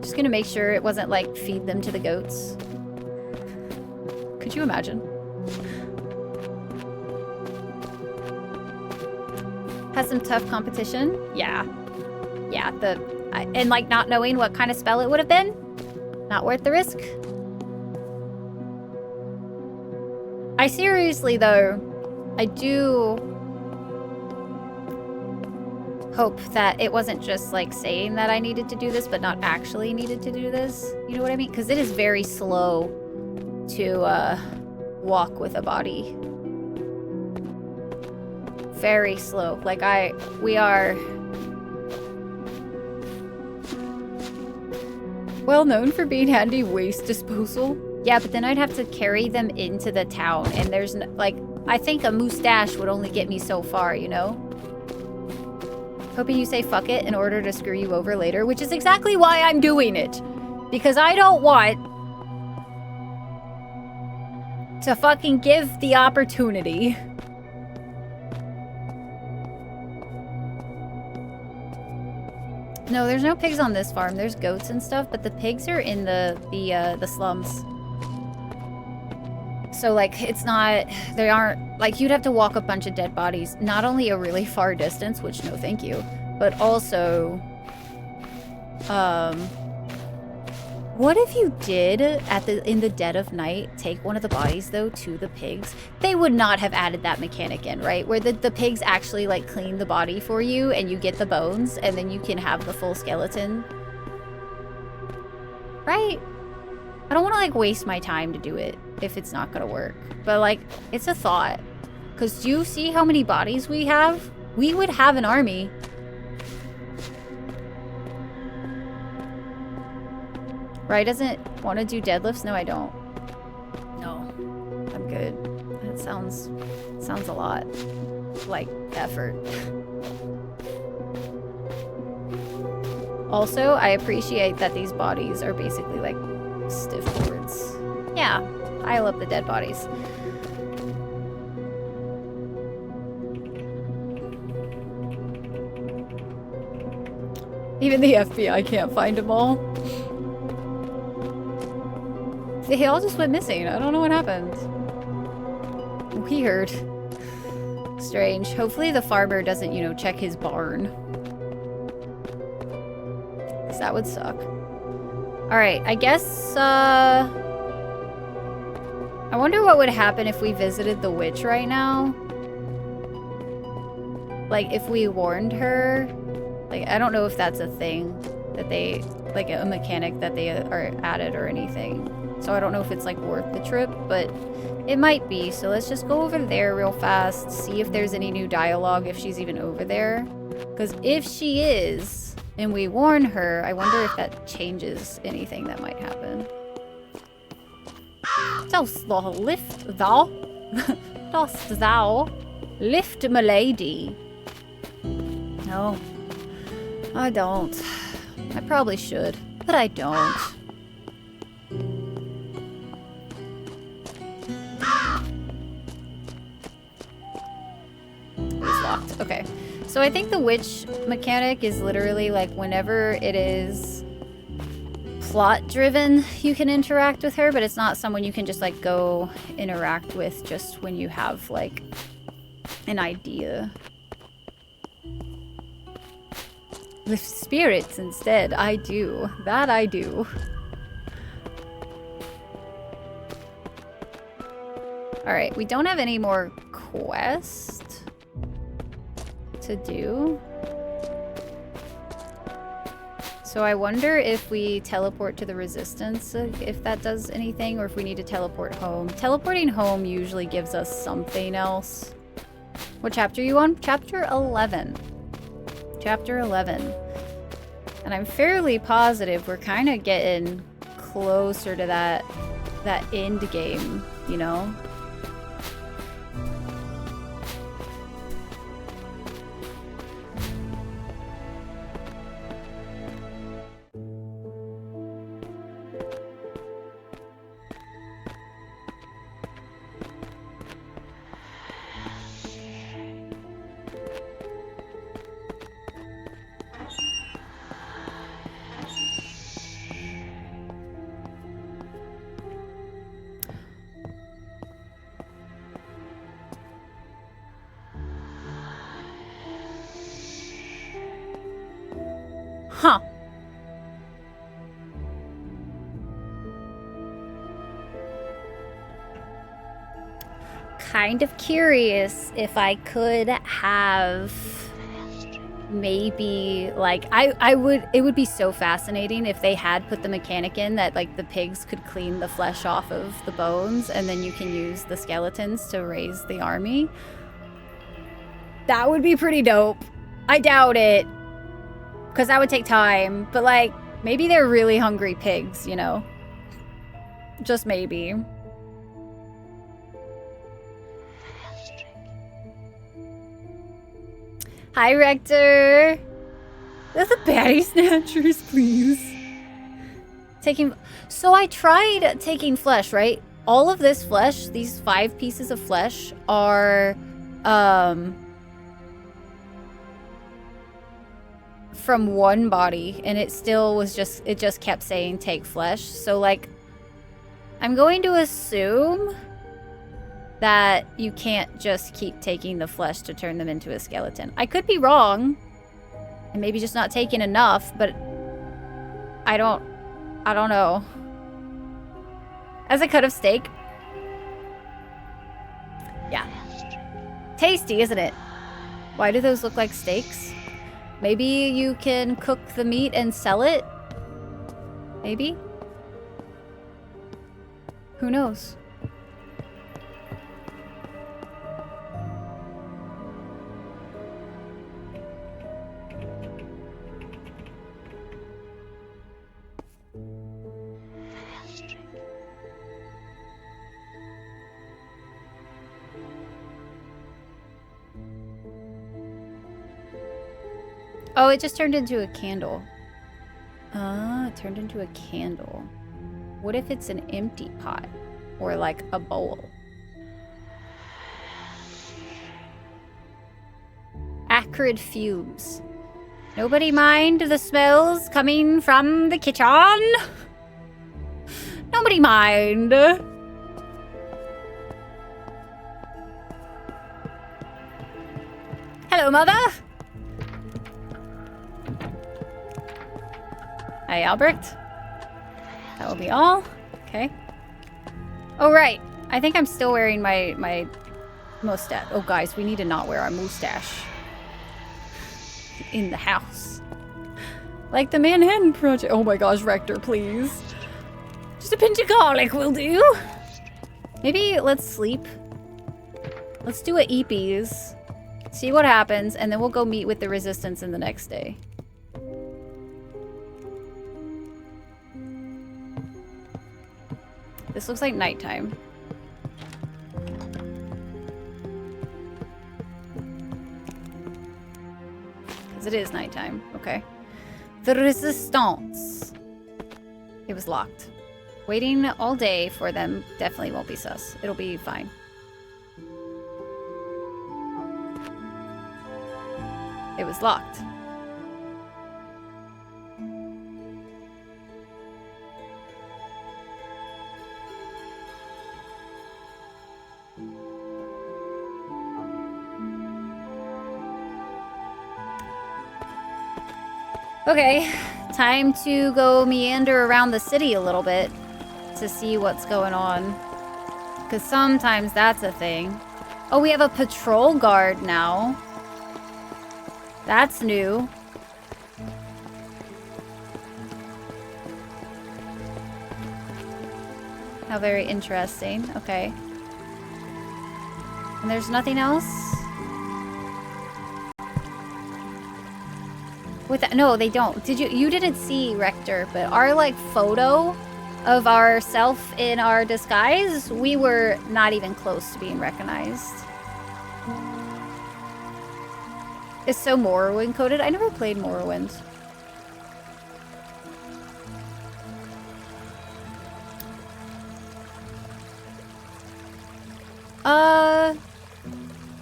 Just gonna make sure it wasn't like feed them to the goats. Could you imagine? Has some tough competition. Yeah. Yeah, and like not knowing what kind of spell it would have been. Not worth the risk. I seriously though, I do hope that it wasn't just like saying that I needed to do this, but not actually needed to do this. You know what I mean? Because it is very slow to walk with a body. Very slow. Like we are well known for being handy waste disposal. Yeah, but then I'd have to carry them into the town, and there's like, I think a mustache would only get me so far, you know? Hoping you say fuck it in order to screw you over later, which is exactly why I'm doing it. Because I don't want to fucking give the opportunity. No, there's no pigs on this farm. There's goats and stuff, but the pigs are in the slums. So, like, it's not... They aren't... Like, you'd have to walk a bunch of dead bodies. Not only a really far distance, which no thank you, but also... What if you did, in the dead of night, take one of the bodies, though, to the pigs? They would not have added that mechanic in, right? Where the pigs actually, like, clean the body for you, and you get the bones, and then you can have the full skeleton. Right? I don't want to, like, waste my time to do it if it's not gonna work. But, like, it's a thought. Because do you see how many bodies we have? We would have an army. Rye doesn't want to do deadlifts? No, I don't. No. I'm good. That sounds a lot like effort. Also, I appreciate that these bodies are basically like stiff boards. Yeah, I love the dead bodies. Even the FBI can't find them all. They all just went missing. I don't know what happened. Weird. Strange. Hopefully the farmer doesn't, you know, check his barn. 'Cause that would suck. Alright, I guess, I wonder what would happen if we visited the witch right now. Like, if we warned her. Like, I don't know if that's a thing that they, like a mechanic that they are added or anything. So I don't know if it's, like, worth the trip, but it might be. So let's just go over there real fast, see if there's any new dialogue, if she's even over there. Because if she is, and we warn her, I wonder if that changes anything that might happen. Dost thou lift thou? Dost thou lift m'lady? No, I don't. I probably should, but I don't. It's locked. Okay. So I think the witch mechanic is literally like whenever it is plot driven, you can interact with her, but it's not someone you can just like go interact with just when you have like an idea. Lift spirits instead. I do. That I do. Alright, we don't have any more quests to do. So I wonder if we teleport to the resistance, if that does anything, or if we need to teleport home. Teleporting home usually gives us something else. What chapter are you on? Chapter 11. Chapter 11. And I'm fairly positive we're kind of getting closer to that end game, you know? Huh. Kind of curious if I could have maybe like it would be so fascinating if they had put the mechanic in that like the pigs could clean the flesh off of the bones and then you can use the skeletons to raise the army. That would be pretty dope. I doubt it. Because that would take time. But, like, maybe they're really hungry pigs, you know? Just maybe. Hi, Rector. That's the baddie snatchers, please. So I tried taking flesh, right? All of this flesh, these 5 pieces of flesh are, from one body, and it still was it just kept saying take flesh. So like I'm going to assume that you can't just keep taking the flesh to turn them into a skeleton. I could be wrong and maybe just not taking enough, but I don't know. As a cut of steak. Yeah. Tasty, isn't it? Why do those look like steaks? Maybe you can cook the meat and sell it? Maybe? Who knows? Oh, it just turned into a candle. It turned into a candle. What if it's an empty pot? Or like a bowl? Acrid fumes. Nobody mind the smells coming from the kitchen? Nobody mind. Hello, Mother. Hi, Albrecht. That will be all. Okay. Oh, right. I think I'm still wearing my mustache. Oh, guys, we need to not wear our mustache in the house. Like the Manhattan Project. Oh my gosh, Rector, please. Just a pinch of garlic will do. Maybe let's sleep. Let's do a Eepies. See what happens, and then we'll go meet with the Resistance in the next day. This looks like nighttime. Because it is nighttime. Okay. The Resistance. It was locked. Waiting all day for them definitely won't be sus. It'll be fine. It was locked. Okay, time to go meander around the city a little bit to see what's going on. Because sometimes that's a thing. Oh, we have a patrol guard now. That's new. How very interesting. Okay. And there's nothing else? With that, no, they don't. You didn't see Rector, but our like photo of ourself in our disguise, we were not even close to being recognized. It's so Morrowind coded. I never played Morrowind.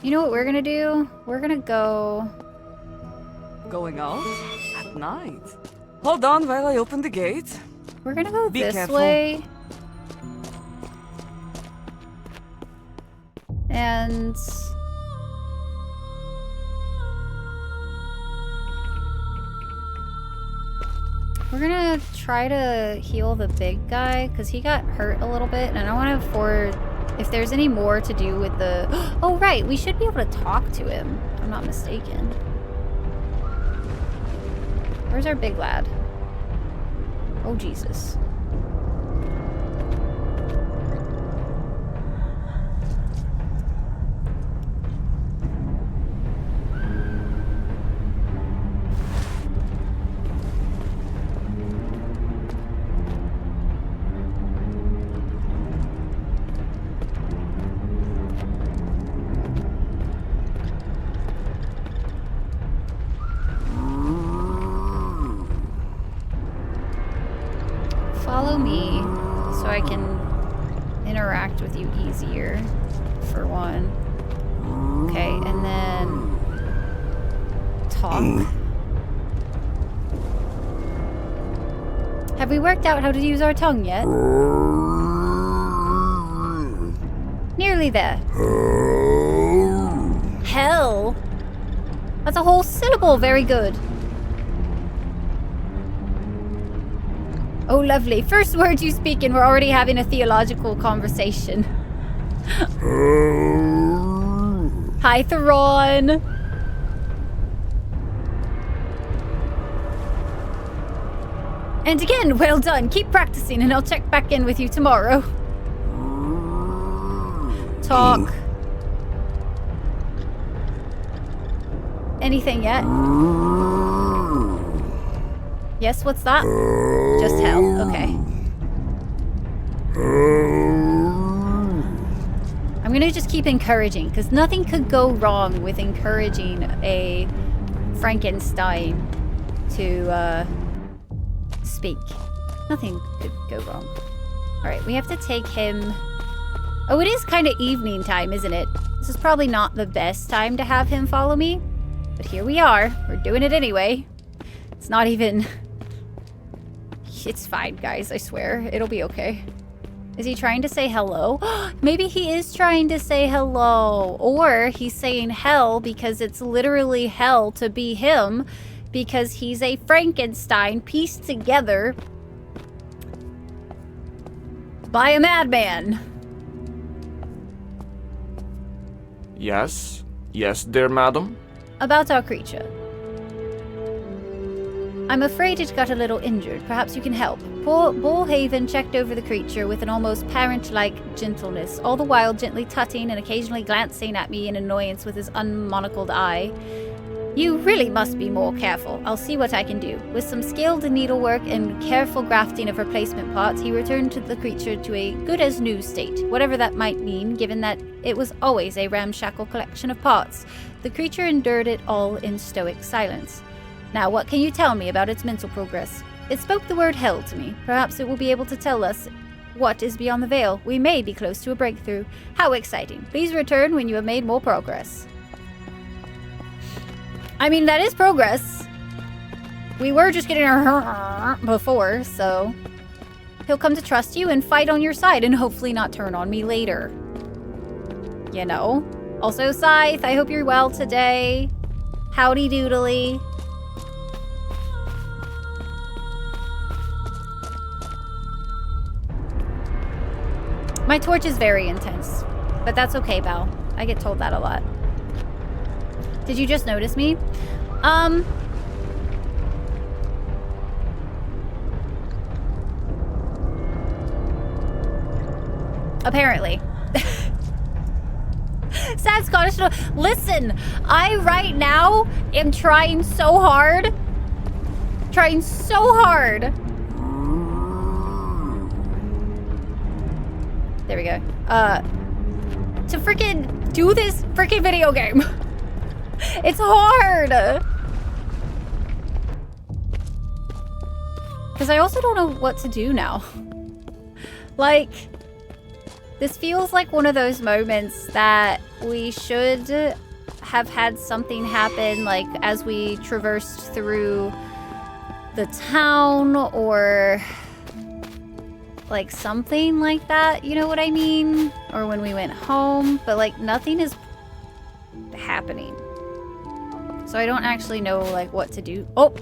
You know what we're gonna do? We're gonna go... Going out? At night? Hold on while I open the gate. We're gonna go Be this careful. way. And... we're gonna try to heal the big guy, because he got hurt a little bit, and I don't want to afford... if there's any more to do with the... oh, right! We should be able to talk to him, if I'm not mistaken. Where's our big lad? Oh, Jesus. Follow me so I can interact with you easier, for one. Okay, and then talk. Have we worked out how to use our tongue yet? Nearly there. Hell. That's a whole syllable. Very good. Oh, lovely. First words you speak and we're already having a theological conversation. Hi, Theron. And again, well done. Keep practicing and I'll check back in with you tomorrow. Talk. Anything yet? Yes, what's that? Just hell. Okay. I'm gonna just keep encouraging, because nothing could go wrong with encouraging a Frankenstein to speak. Nothing could go wrong. Alright, we have to take him... oh, it is kind of evening time, isn't it? This is probably not the best time to have him follow me, but here we are. We're doing it anyway. It's not even... It's fine, guys, I swear. It'll be okay. Is he trying to say hello? Maybe he is trying to say hello. Or he's saying hell because it's literally hell to be him. Because he's a Frankenstein pieced together by a madman. Yes? Yes, dear madam? About our creature. I'm afraid it got a little injured. Perhaps you can help. Poor Bullhaven checked over the creature with an almost parent-like gentleness, all the while gently tutting and occasionally glancing at me in annoyance with his unmonocled eye. You really must be more careful. I'll see what I can do. With some skilled needlework and careful grafting of replacement parts, he returned to the creature to a good-as-new state, whatever that might mean, given that it was always a ramshackle collection of parts. The creature endured it all in stoic silence. Now, what can you tell me about its mental progress? It spoke the word hell to me. Perhaps it will be able to tell us what is beyond the veil. We may be close to a breakthrough. How exciting. Please return when you have made more progress. I mean, that is progress. We were just getting our before, so... He'll come to trust you and fight on your side and hopefully not turn on me later. You know? Also, Scythe, I hope you're well today. Howdy doodly. My torch is very intense, but that's okay, Val. I get told that a lot. Did you just notice me? Apparently. Sad Scottish. Listen, I right now am trying so hard. Trying so hard. There we go. To freaking do this freaking video game. It's hard. Because I also don't know what to do now. Like, this feels like one of those moments that we should have had something happen, like, as we traversed through the town or... like something like that, you know what I mean? Or when we went home, but like nothing is happening. So I don't actually know like what to do. Oh,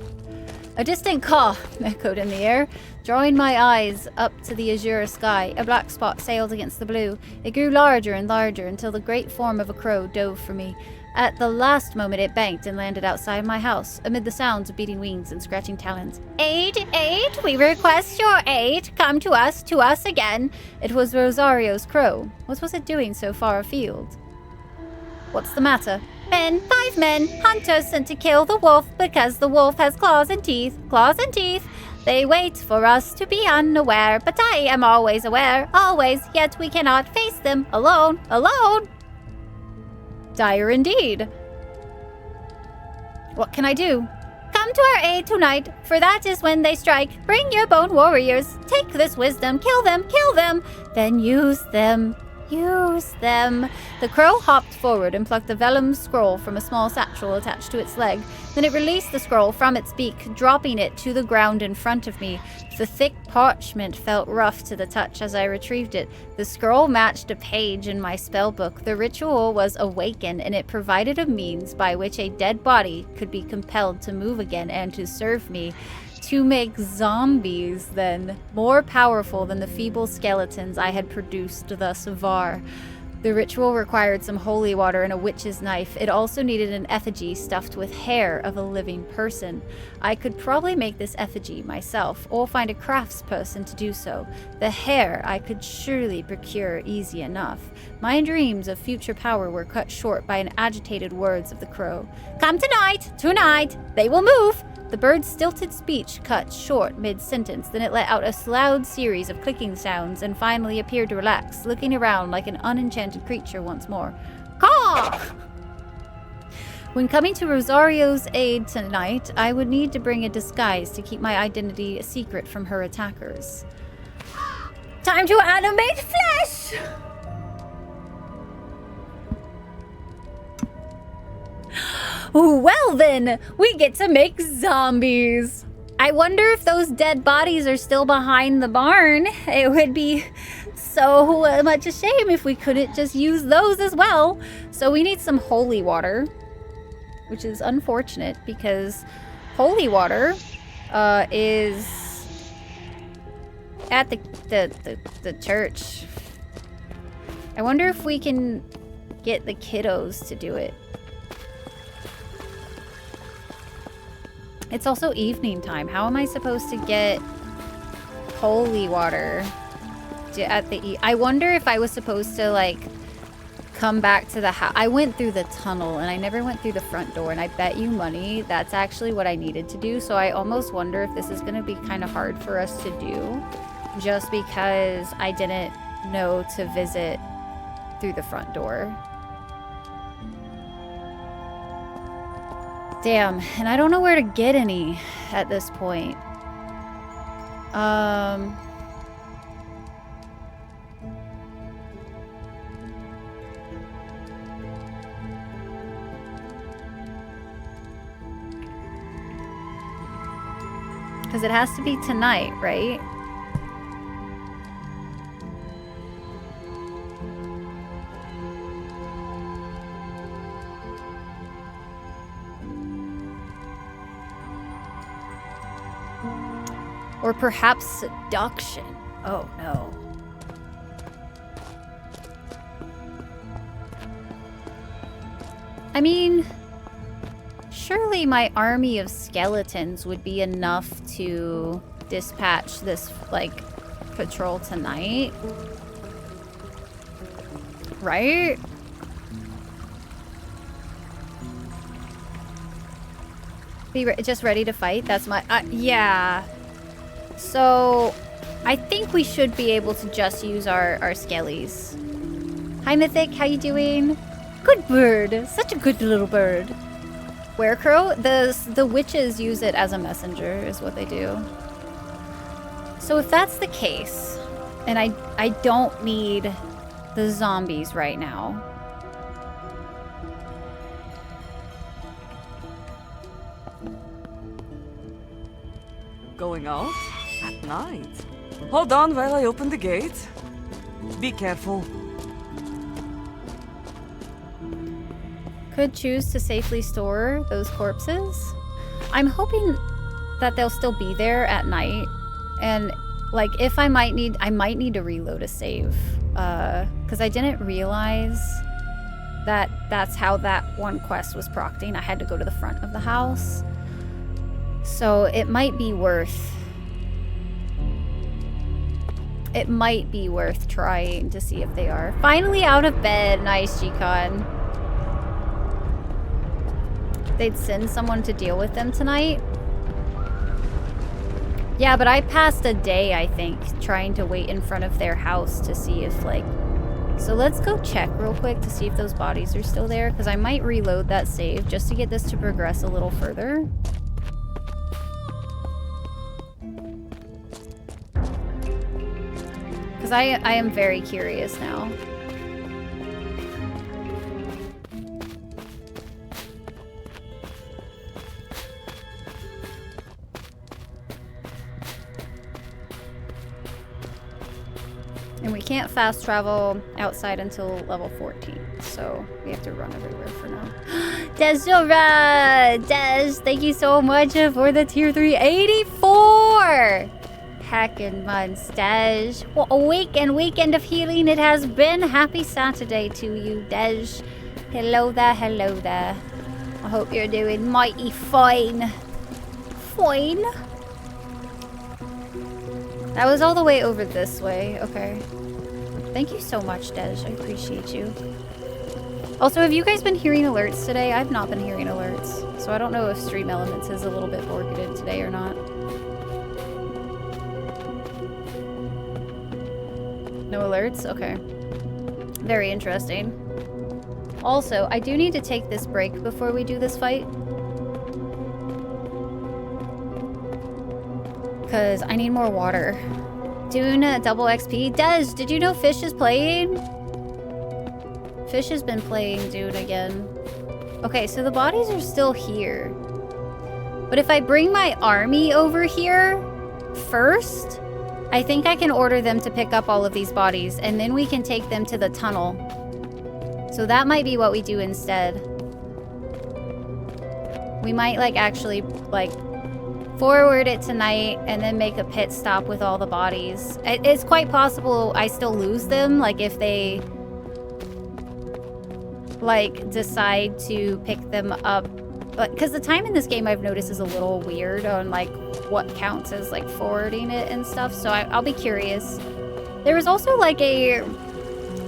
a distant caw echoed in the air, drawing my eyes up to the azure sky. A black spot sailed against the blue. It grew larger and larger until the great form of a crow dove for me. At the last moment, it banked and landed outside my house, amid the sounds of beating wings and scratching talons. Aid, aid, we request your aid. Come to us again. It was Rosario's crow. What was it doing so far afield? What's the matter? Men, 5 men, hunters sent to kill the wolf because the wolf has claws and teeth. Claws and teeth. They wait for us to be unaware, but I am always aware, always, yet we cannot face them alone, alone. Dire indeed. What can I do? Come to our aid tonight, for that is when they strike. Bring your bone warriors. Take this wisdom. Kill them, then use them. Use them. The crow hopped forward and plucked a vellum scroll from a small satchel attached to its leg. Then it released the scroll from its beak, dropping it to the ground in front of me. The thick parchment felt rough to the touch as I retrieved it. The scroll matched a page in my spellbook. The ritual was awakened, and it provided a means by which a dead body could be compelled to move again and to serve me. To make zombies, then, more powerful than the feeble skeletons I had produced thus far. The ritual required some holy water and a witch's knife. It also needed an effigy stuffed with hair of a living person. I could probably make this effigy myself, or find a craftsperson to do so. The hair I could surely procure easy enough. My dreams of future power were cut short by an agitated words of the crow. Come tonight! Tonight! They will move! The bird's stilted speech cut short mid-sentence, then it let out a loud series of clicking sounds and finally appeared to relax, looking around like an unenchanted creature once more. Caw! When coming to Rosario's aid tonight, I would need to bring a disguise to keep my identity a secret from her attackers. Time to animate flesh! Well then, we get to make zombies. I wonder if those dead bodies are still behind the barn. It would be so much a shame if we couldn't just use those as well. So we need some holy water, which is unfortunate because holy water is at the church. I wonder if we can get the kiddos to do it. It's also evening time. How am I supposed to get holy water at the I wonder if I was supposed to like come back to the house. I went through the tunnel and I never went through the front door, and I bet you money that's actually what I needed to do. So I almost wonder if this is going to be kind of hard for us to do just because I didn't know to visit through the front door. Damn, and I don't know where to get any at this point. Because it has to be tonight, right? Or perhaps seduction. Oh no. I mean, surely my army of skeletons would be enough to dispatch this, like, patrol tonight. Right? Just ready to fight? That's my... yeah. So, I think we should be able to just use our skellies. Hi, Mythic. How you doing? Good bird. Such a good little bird. Werecrow? The witches use it as a messenger, is what they do. So if that's the case, and I don't need the zombies right now. Going out? At night? Hold on while I open the gate. Be careful. Could choose to safely store those corpses. I'm hoping that they'll still be there at night. And like if I might need to reload a save. Because I didn't realize that that's how that one quest was procting. I had to go to the front of the house. So it might be worth trying to see if they are. Finally out of bed. Nice, G-Con. They'd send someone to deal with them tonight. Yeah, but I passed a day, I think, trying to wait in front of their house to see if, like... So let's go check real quick to see if those bodies are still there, because I might reload that save just to get this to progress a little further. Because I am very curious now. And we can't fast travel outside until level 14, so we have to run everywhere for now. Desura! Des, thank you so much for the tier 3 84! Hacking months, Des. What a weekend of healing it has been. Happy Saturday to you, Des. Hello there, hello there. I hope you're doing mighty fine. Fine. That was all the way over this way. Okay. Thank you so much, Dej. I appreciate you. Also, have you guys been hearing alerts today? I've not been hearing alerts. So I don't know if Stream Elements is a little bit forgotten today or not. No alerts? Okay. Very interesting. Also, I do need to take this break before we do this fight. Because I need more water. Doing a double XP. Des, did you know Fish is playing? Fish has been playing Dune again. Okay, so the bodies are still here. But if I bring my army over here first, I think I can order them to pick up all of these bodies, and then we can take them to the tunnel. So that might be what we do instead. We might, like, actually, like, forward it tonight and then make a pit stop with all the bodies. It's quite possible I still lose them, like, if they, like, decide to pick them up. But because the time in this game I've noticed is a little weird on, like, what counts as, like, forwarding it and stuff. So I'll be curious. There was also, like, a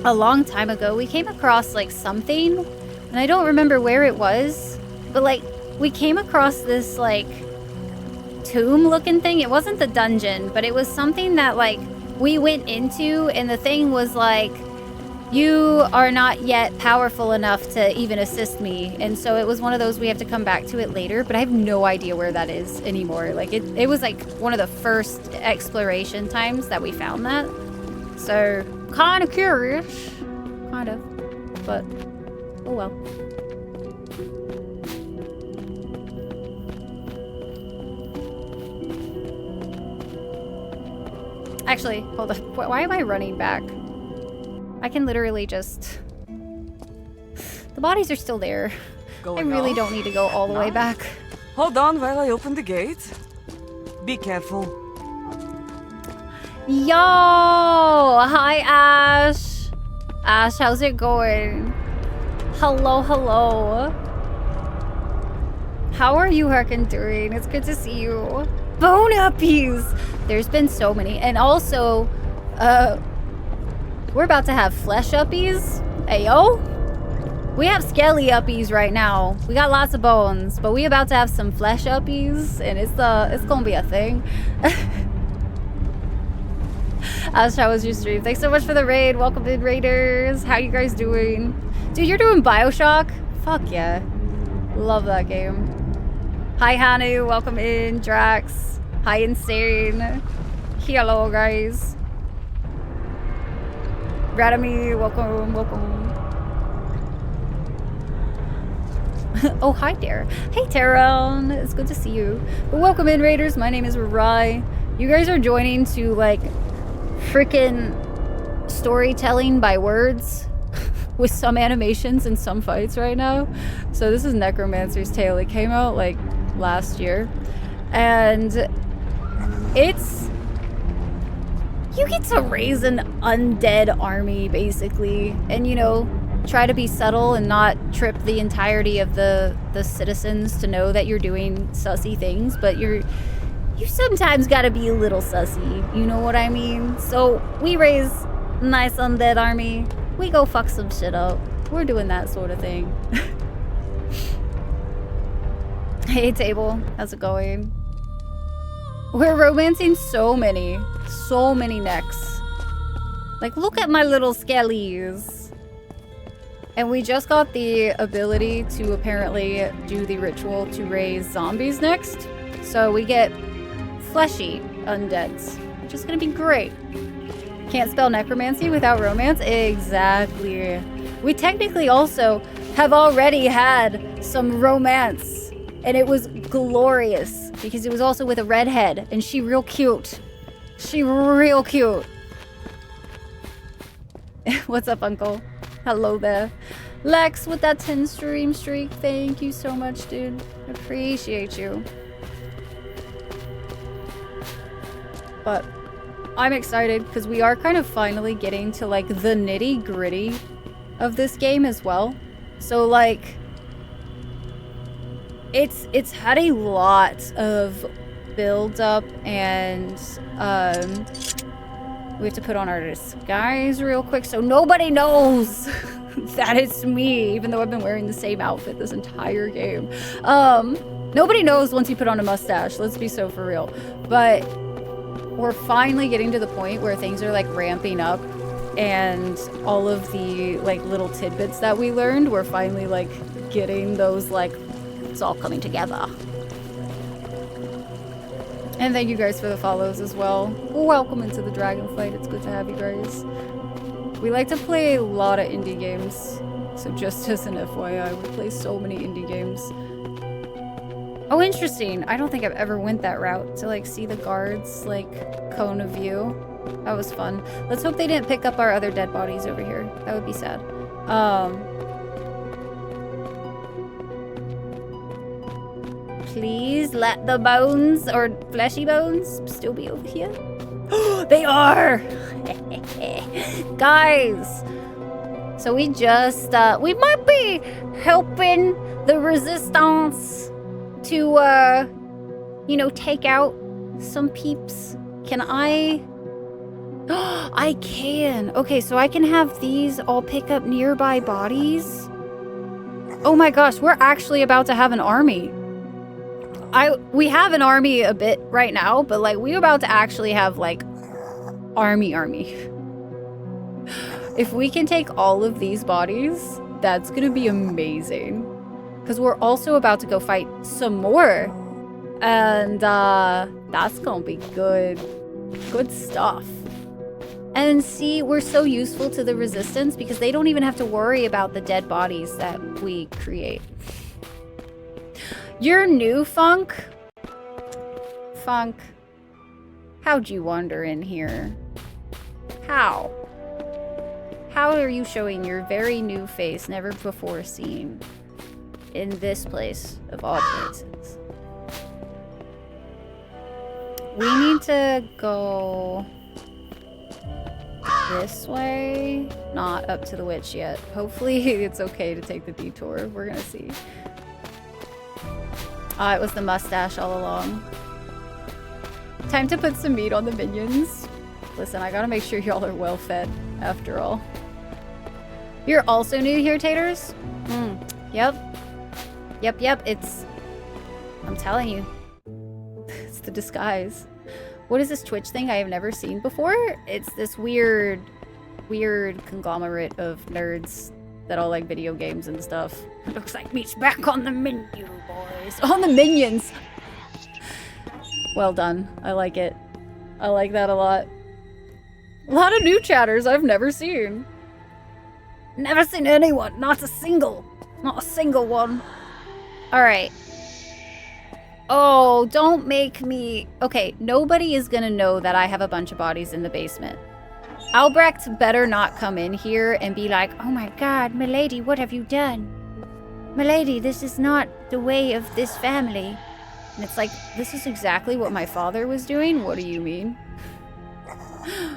long time ago, we came across, like, something, and I don't remember where it was, but, like, we came across this, like, tomb-looking thing. It wasn't the dungeon, but it was something that, like, we went into, and the thing was, like, you are not yet powerful enough to even assist me. And so it was one of those, we have to come back to it later, but I have no idea where that is anymore. Like, it was, like, one of the first exploration times that we found that. So, kind of curious. Kind of. But, oh well. Actually, hold up. Why am I running back? I can literally just... The bodies are still there. I really don't need to go all the way back. Hold on while I open the gate. Be careful. Yo! Hi, Ash! Ash, how's it going? Hello, hello. How are you heckin' doing? It's good to see you. Bone uppies! There's been so many. And also, we're about to have flesh uppies. Ayo? We have skelly uppies right now. We got lots of bones, but we about to have some flesh uppies, and it's gonna be a thing. Ash, how was your stream? Thanks so much for the raid. Welcome in, raiders. How you guys doing? Dude, you're doing Bioshock? Fuck yeah. Love that game. Hi, Hanu. Welcome in. Drax. Hi, Insane. Hello, guys. Radamy, welcome, welcome. Oh, hi there. Hey, Taron. It's good to see you. But welcome in, raiders. My name is Rai. You guys are joining to, like, freaking storytelling by words with some animations and some fights right now. So this is Necromancer's Tale. It came out, like, last year. And it's... You get to raise an undead army, basically. And, you know, try to be subtle and not trip the entirety of the citizens to know that you're doing sussy things. But you sometimes gotta be a little sussy. You know what I mean? So we raise a nice undead army. We go fuck some shit up. We're doing that sort of thing. Hey, Table. How's it going? We're romancing so many necks. Like, look at my little skellies. And we just got the ability to apparently do the ritual to raise zombies next. So we get fleshy undeads, which is gonna be great. Can't spell necromancy without romance? Exactly. We technically also have already had some romance. And it was glorious because it was also with a redhead, and she real cute. She real cute. What's up, Uncle? Hello there. Lex with that 10 stream streak. Thank you so much, dude. Appreciate you. But I'm excited because we are kind of finally getting to, like, the nitty gritty of this game as well. So, like, it's had a lot of build up, and we have to put on our disguise real quick so nobody knows that it's me, even though I've been wearing the same outfit this entire game. Nobody knows once you put on a mustache, let's be so for real. But we're finally getting to the point where things are, like, ramping up, and all of the, like, little tidbits that we learned, we're finally, like, getting those, like, it's all coming together. And thank you guys for the follows as well. Welcome into the Dragonflight. It's good to have you guys. We like to play a lot of indie games. So just as an FYI, we play so many indie games. Oh, interesting. I don't think I've ever went that route to like see the guards like cone of view. That was fun. Let's hope they didn't pick up our other dead bodies over here. That would be sad. Please let the bones or fleshy bones still be over here. They are! Guys! So we just, we might be helping the resistance to, you know, take out some peeps. Can I? I can. Okay, so I can have these all pick up nearby bodies. Oh my gosh, we're actually about to have an army. We have an army a bit right now, but like we're about to actually have like army. If we can take all of these bodies, that's gonna be amazing. Because we're also about to go fight some more. And that's gonna be good. Good stuff. And see, we're so useful to the resistance because they don't even have to worry about the dead bodies that we create. You're new, Funk? Funk, how'd you wander in here? How? How are you showing your very new face, never before seen, in this place of all places? We need to go this way, not up to the witch yet. Hopefully it's okay to take the detour. We're gonna see. It was the mustache all along. Time to put some meat on the minions. Listen, I gotta make sure y'all are well fed, after all. You're also new here, Taters? Yep. Yep, it's... I'm telling you. It's the disguise. What is this Twitch thing I have never seen before? It's this weird conglomerate of nerds that all like video games and stuff. It looks like meat's back on the menu, boys. On the minions! Well done. I like it. I like that a lot. A lot of new chatters I've never seen. Never seen anyone. Not a single one. Alright. Oh, don't make me... Okay, nobody is gonna know that I have a bunch of bodies in the basement. Albrecht better not come in here and be like, oh my god, milady, what have you done? Milady, this is not the way of this family. And it's like, this is exactly what my father was doing? What do you mean?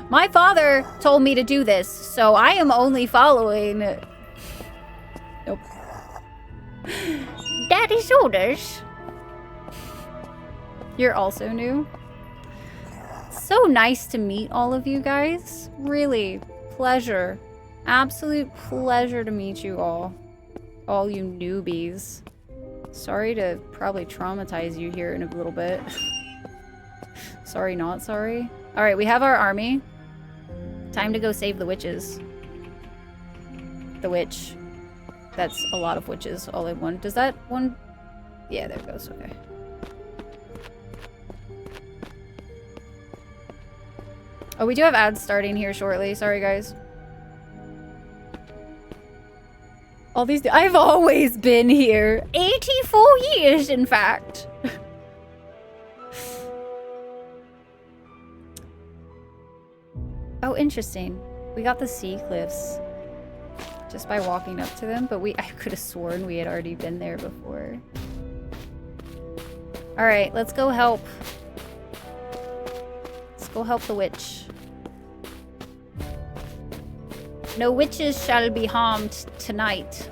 My father told me to do this, so I am only following... Nope. Daddy's orders. You're also new? So nice to meet all of you guys. Really, pleasure. Absolute pleasure to meet you all. All you newbies. Sorry to probably traumatize you here in a little bit. Sorry, not sorry. Alright, we have our army. Time to go save the witches. The witch. That's a lot of witches all in one. Does that one... Yeah, there it goes. Okay. Oh, we do have ads starting here shortly. Sorry, guys. All these... I've always been here. 84 years, in fact. Oh, interesting. We got the sea cliffs just by walking up to them, but I could have sworn we had already been there before. Alright, let's go help. Let's go help the witch. No witches shall be harmed tonight.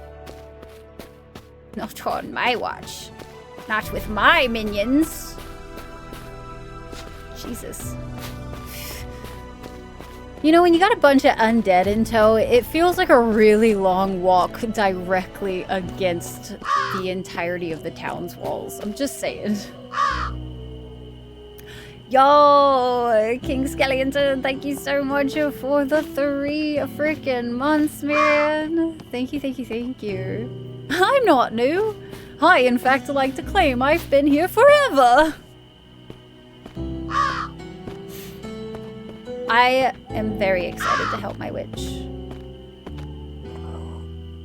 Not on my watch. Not with my minions. Jesus. You know, when you got a bunch of undead in tow, it feels like a really long walk directly against the entirety of the town's walls. I'm just saying. Yo, King Skellington, thank you so much for the 3 freaking months, man. Thank you. I'm not new. I, in fact, like to claim I've been here forever. I am very excited to help my witch.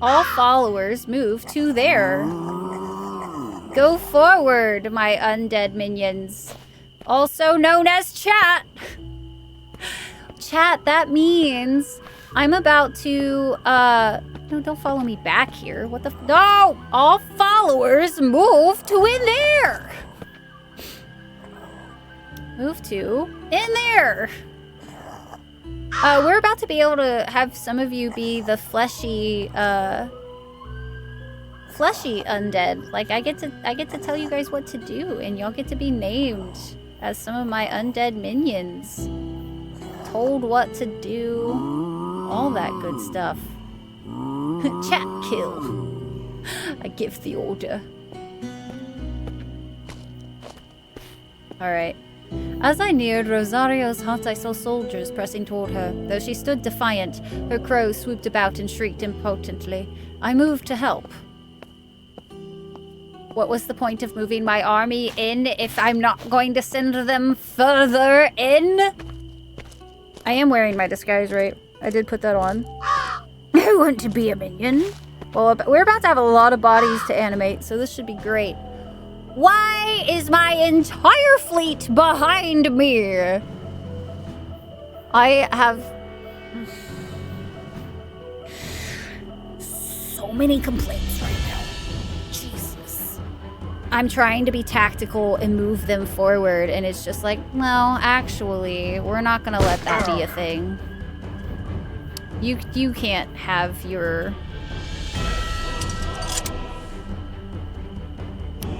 All followers move to there. Go forward, my undead minions. Also known as chat. Chat, that means I'm about to, no, don't follow me back here. What the no! All followers move to in there! Move to in there! We're about to be able to have some of you be the fleshy undead. Like, I get to tell you guys what to do, and y'all get to be named as some of my undead minions. Told what to do. All that good stuff. Chat kill. I give the order. Alright. As I neared Rosario's hut, I saw soldiers pressing toward her. Though she stood defiant, her crows swooped about and shrieked impotently. I moved to help. What was the point of moving my army in if I'm not going to send them further in? I am wearing my disguise, right? I did put that on. I want to be a minion. Well, we're about to have a lot of bodies to animate, so this should be great. Why is my entire fleet behind me? I have so many complaints right now. Jesus. I'm trying to be tactical and move them forward, and it's just like, no, actually, we're not gonna let that be a thing. You can't have your...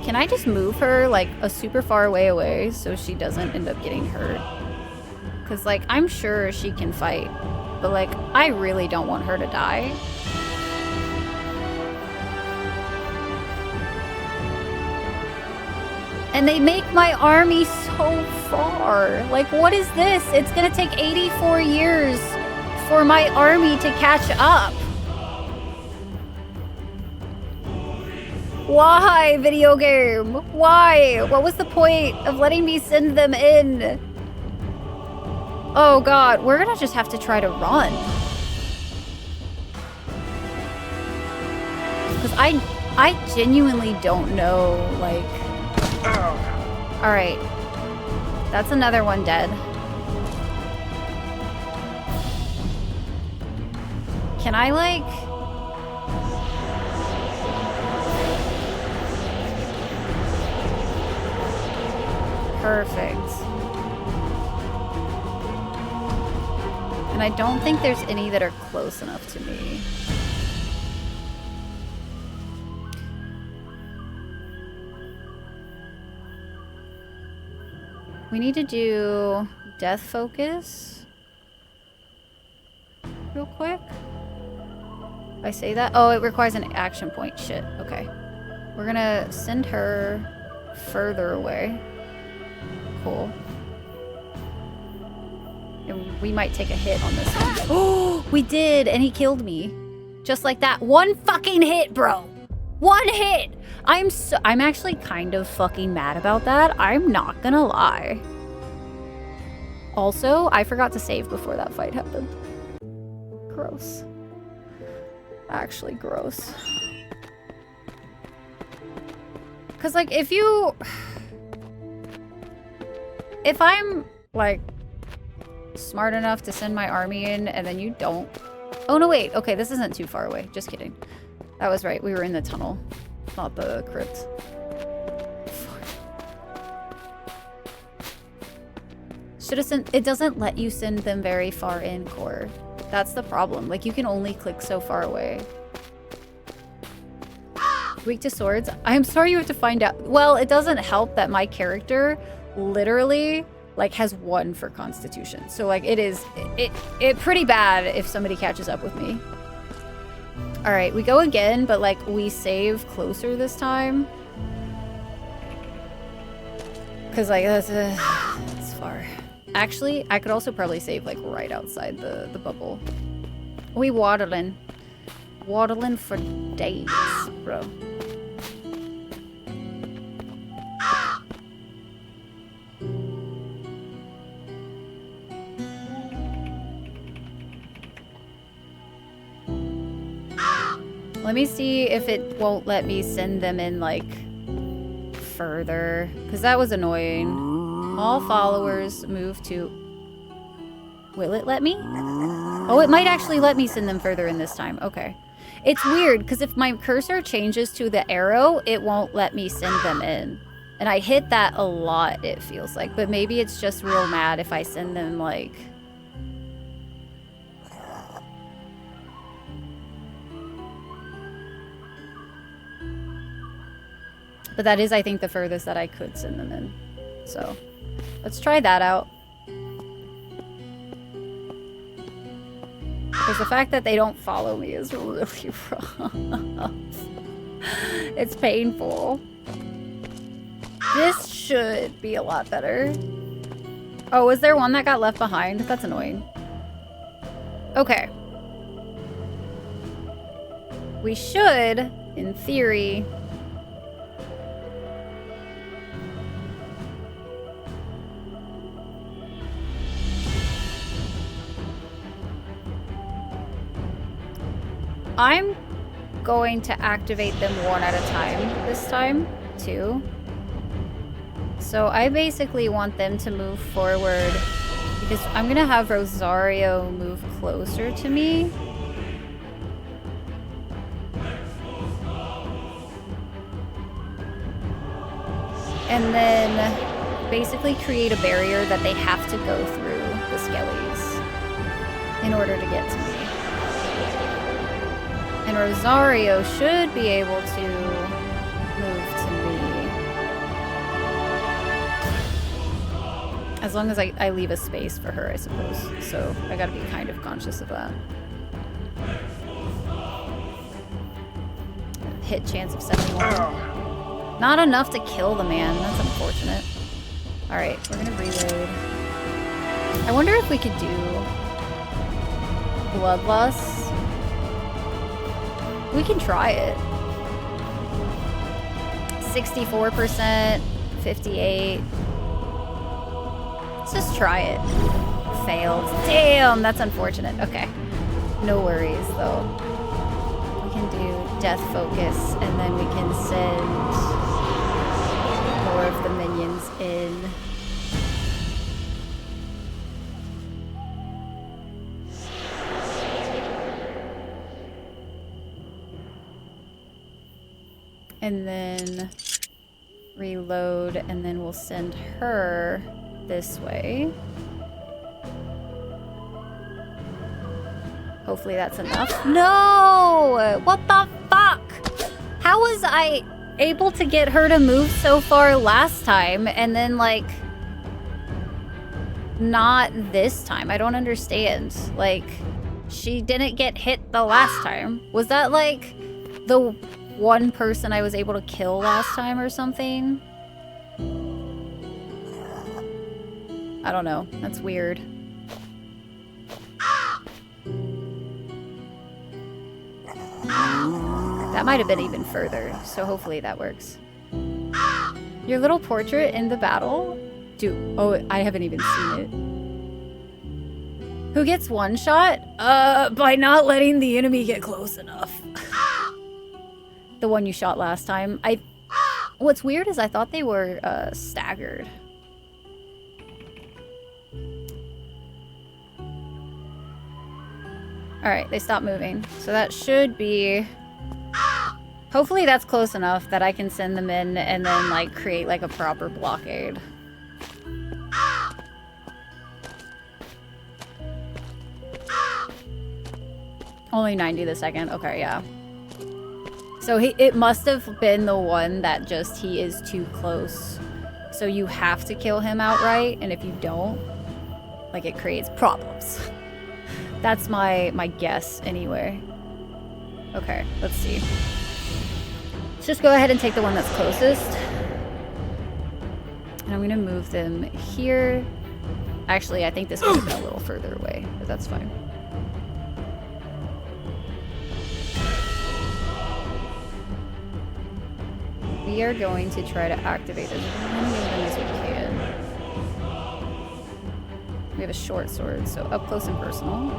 Can I just move her, like, a super far away so she doesn't end up getting hurt? Because, like, I'm sure she can fight, but, like, I really don't want her to die. And they make my army so far. Like, what is this? It's gonna take 84 years for my army to catch up. Why, video game? Why? What was the point of letting me send them in? Oh god, we're gonna just have to try to run. Because I genuinely don't know, like... Alright. That's another one dead. Can I, like... Perfect. And I don't think there's any that are close enough to me. We need to do death focus real quick. If I say that, oh, it requires an action point. Shit. Okay. We're gonna send her further away. Cool. And we might take a hit on this one. Oh, we did, and he killed me. Just like that. One fucking hit, bro. One hit. I'm actually kind of fucking mad about that. I'm not gonna lie. Also, I forgot to save before that fight happened. Gross. Actually gross. Cause like if I'm like smart enough to send my army in and then you don't. Oh no, wait. Okay, this isn't too far away. Just kidding. That was right. We were in the tunnel, not the crypt. It doesn't let you send them very far in, Core. That's the problem. Like, you can only click so far away. Weak to swords? I'm sorry you have to find out. Well, it doesn't help that my character literally, like, has 1 for Constitution. So, like, it pretty bad if somebody catches up with me. Alright, we go again, but, like, we save closer this time. Because, like, that's far. Actually, I could also probably save, like, right outside the bubble. We waddling. Waddling for days, bro. Let me see if it won't let me send them in, like, further. Because that was annoying. All followers move to... Will it let me? Oh, it might actually let me send them further in this time. Okay. It's weird, because if my cursor changes to the arrow, it won't let me send them in. And I hit that a lot, it feels like. But maybe it's just real mad if I send them, like... But that is, I think, the furthest that I could send them in. So, let's try that out. Because the fact that they don't follow me is really rough. It's painful. This should be a lot better. Oh, is there one that got left behind? That's annoying. Okay. We should, in theory... I'm going to activate them one at a time this time, too. So I basically want them to move forward because I'm going to have Rosario move closer to me. And then basically create a barrier that they have to go through the skellies in order to get to me. And Rosario should be able to move to me. As long as I leave a space for her, I suppose. So I gotta be kind of conscious of that. Hit chance of 71. Not enough to kill the man. That's unfortunate. Alright, we're gonna reload. I wonder if we could do Bloodlust. We can try it. 64%, 58. Let's just try it. Failed. Damn, that's unfortunate. Okay. No worries, though. We can do Death Focus, and then we can send more of the minions in. And then reload, and then we'll send her this way. Hopefully that's enough. No! What the fuck? How was I able to get her to move so far last time and then, like, not this time? I don't understand. Like, she didn't get hit the last time. Was that, like, the one person I was able to kill last time or something? I don't know. That's weird. That might have been even further, so hopefully that works. Your little portrait in the battle? Dude, oh, I haven't even seen it. Who gets one shot? By not letting the enemy get close enough. The one you shot last time. What's weird is I thought they were staggered. Alright, they stopped moving. So that should be... Hopefully that's close enough that I can send them in and then, like, create, like, a proper blockade. Only 90 the second. Okay, yeah. So it must have been the one that just he is too close. So you have to kill him outright, and if you don't, like, it creates problems. That's my guess anyway. Okay, let's see. Let's just go ahead and take the one that's closest. And I'm gonna move them here. Actually, I think this would have been a little further away, but that's fine. We are going to try to activate as many of them as we can. We have a short sword, so up close and personal.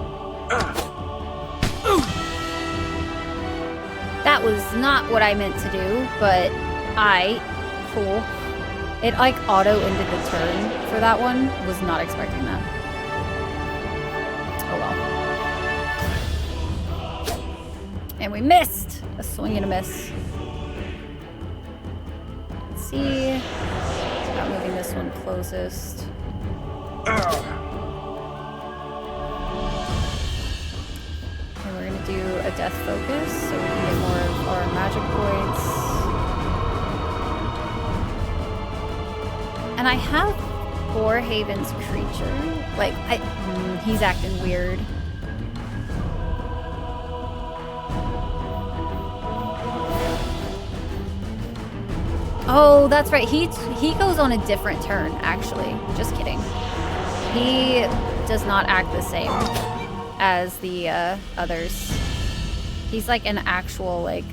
was not what I meant to do, but cool. It like auto-ended the turn for that one. Was not expecting that. Oh well. And we missed! A swing and a miss. Let's see. Not moving this one closest. And we're gonna do a death focus so we can get more of our magic points. And I have Borhaven's creature. Like, he's acting weird. Oh, that's right. He goes on a different turn, actually. Just kidding. He does not act the same as the others. He's like an actual, like...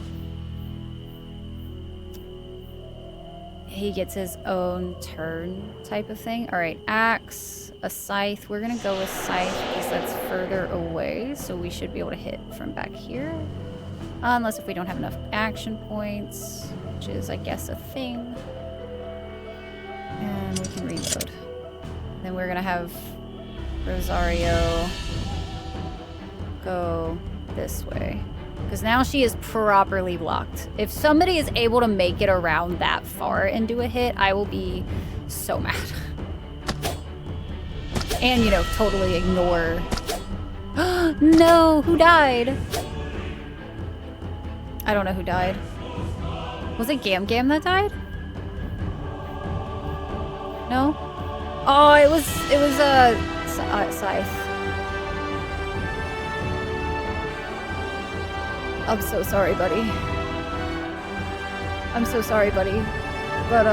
He gets his own turn type of thing. Alright, axe, a scythe. We're gonna go with scythe because that's further away, so we should be able to hit from back here. Unless if we don't have enough action points, which is, I guess, a thing. And we can reload. Then we're gonna have Rosario go this way. Because now she is properly blocked. If somebody is able to make it around that far and do a hit, I will be so mad. And, you know, totally ignore... No! Who died? I don't know who died. Was it Gam Gam that died? No? Oh, it was Scythe. I'm so sorry, buddy. I'm so sorry, buddy. But,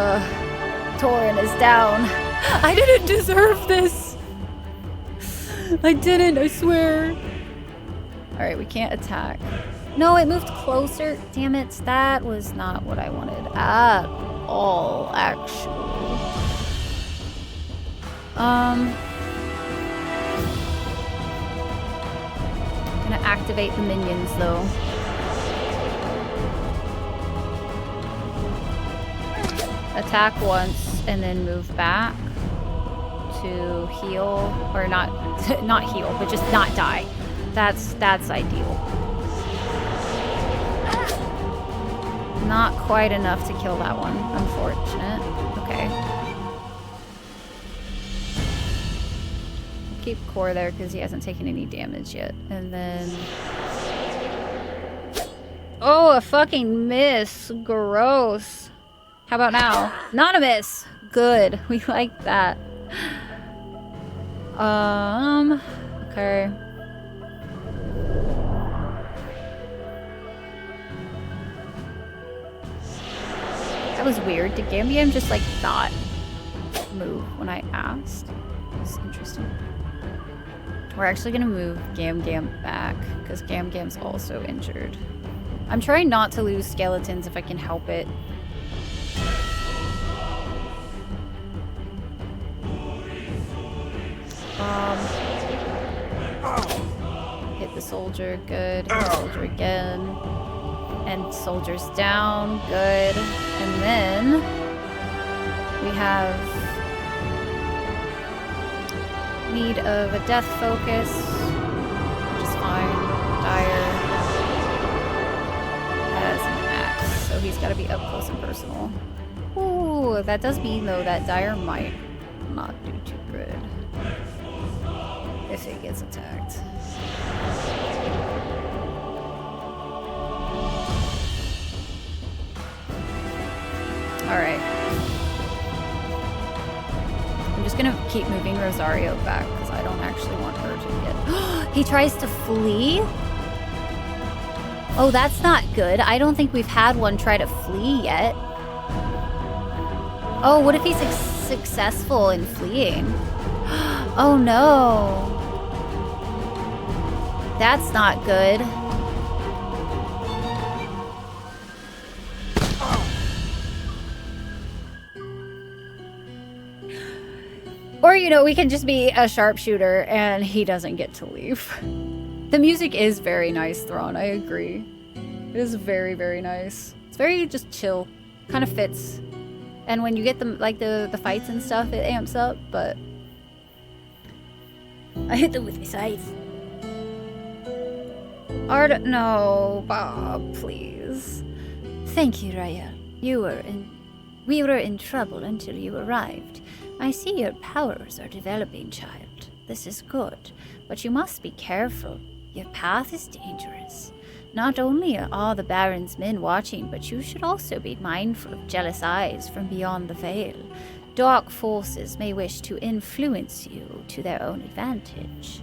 Torin is down. I didn't deserve this! I didn't, I swear. Alright, we can't attack. No, it moved closer. Damn it, that was not what I wanted at all, actually. Gonna activate the minions, though. Attack once and then move back to heal, or not heal, but just not die. That's ideal. Not quite enough to kill that one, unfortunate. Okay. Keep Core there because he hasn't taken any damage yet. And then... Oh, a fucking miss. Gross. How about now? Not a miss. Good. We like that. Okay. That was weird. Did Gambiam just like not move when I asked? That's interesting. We're actually gonna move Gam Gam back because Gam Gam's also injured. I'm trying not to lose skeletons if I can help it. Hit the soldier, good. Hit the soldier again. And soldier's down, good. And then we have need of a death focus, which is fine. Dire has an axe, so he's got to be up close and personal. Ooh, that does mean though that Dire might not do too good if it gets attacked. Alright. I'm just gonna keep moving Rosario back because I don't actually want her to get... He tries to flee? Oh, that's not good. I don't think we've had one try to flee yet. Oh, what if he's successful in fleeing? Oh no. That's not good. Or, you know, we can just be a sharpshooter and he doesn't get to leave. The music is very nice, Thrawn, I agree. It is very, very nice. It's very just chill. Kind of fits. And when you get them, like the fights and stuff, it amps up, but... I hit them with my scythe. No, Bob, please. Thank you, Raya. We were in trouble until you arrived. I see your powers are developing, child. This is good, but you must be careful. Your path is dangerous. Not only are all the Baron's men watching, but you should also be mindful of jealous eyes from beyond the veil. Dark forces may wish to influence you to their own advantage.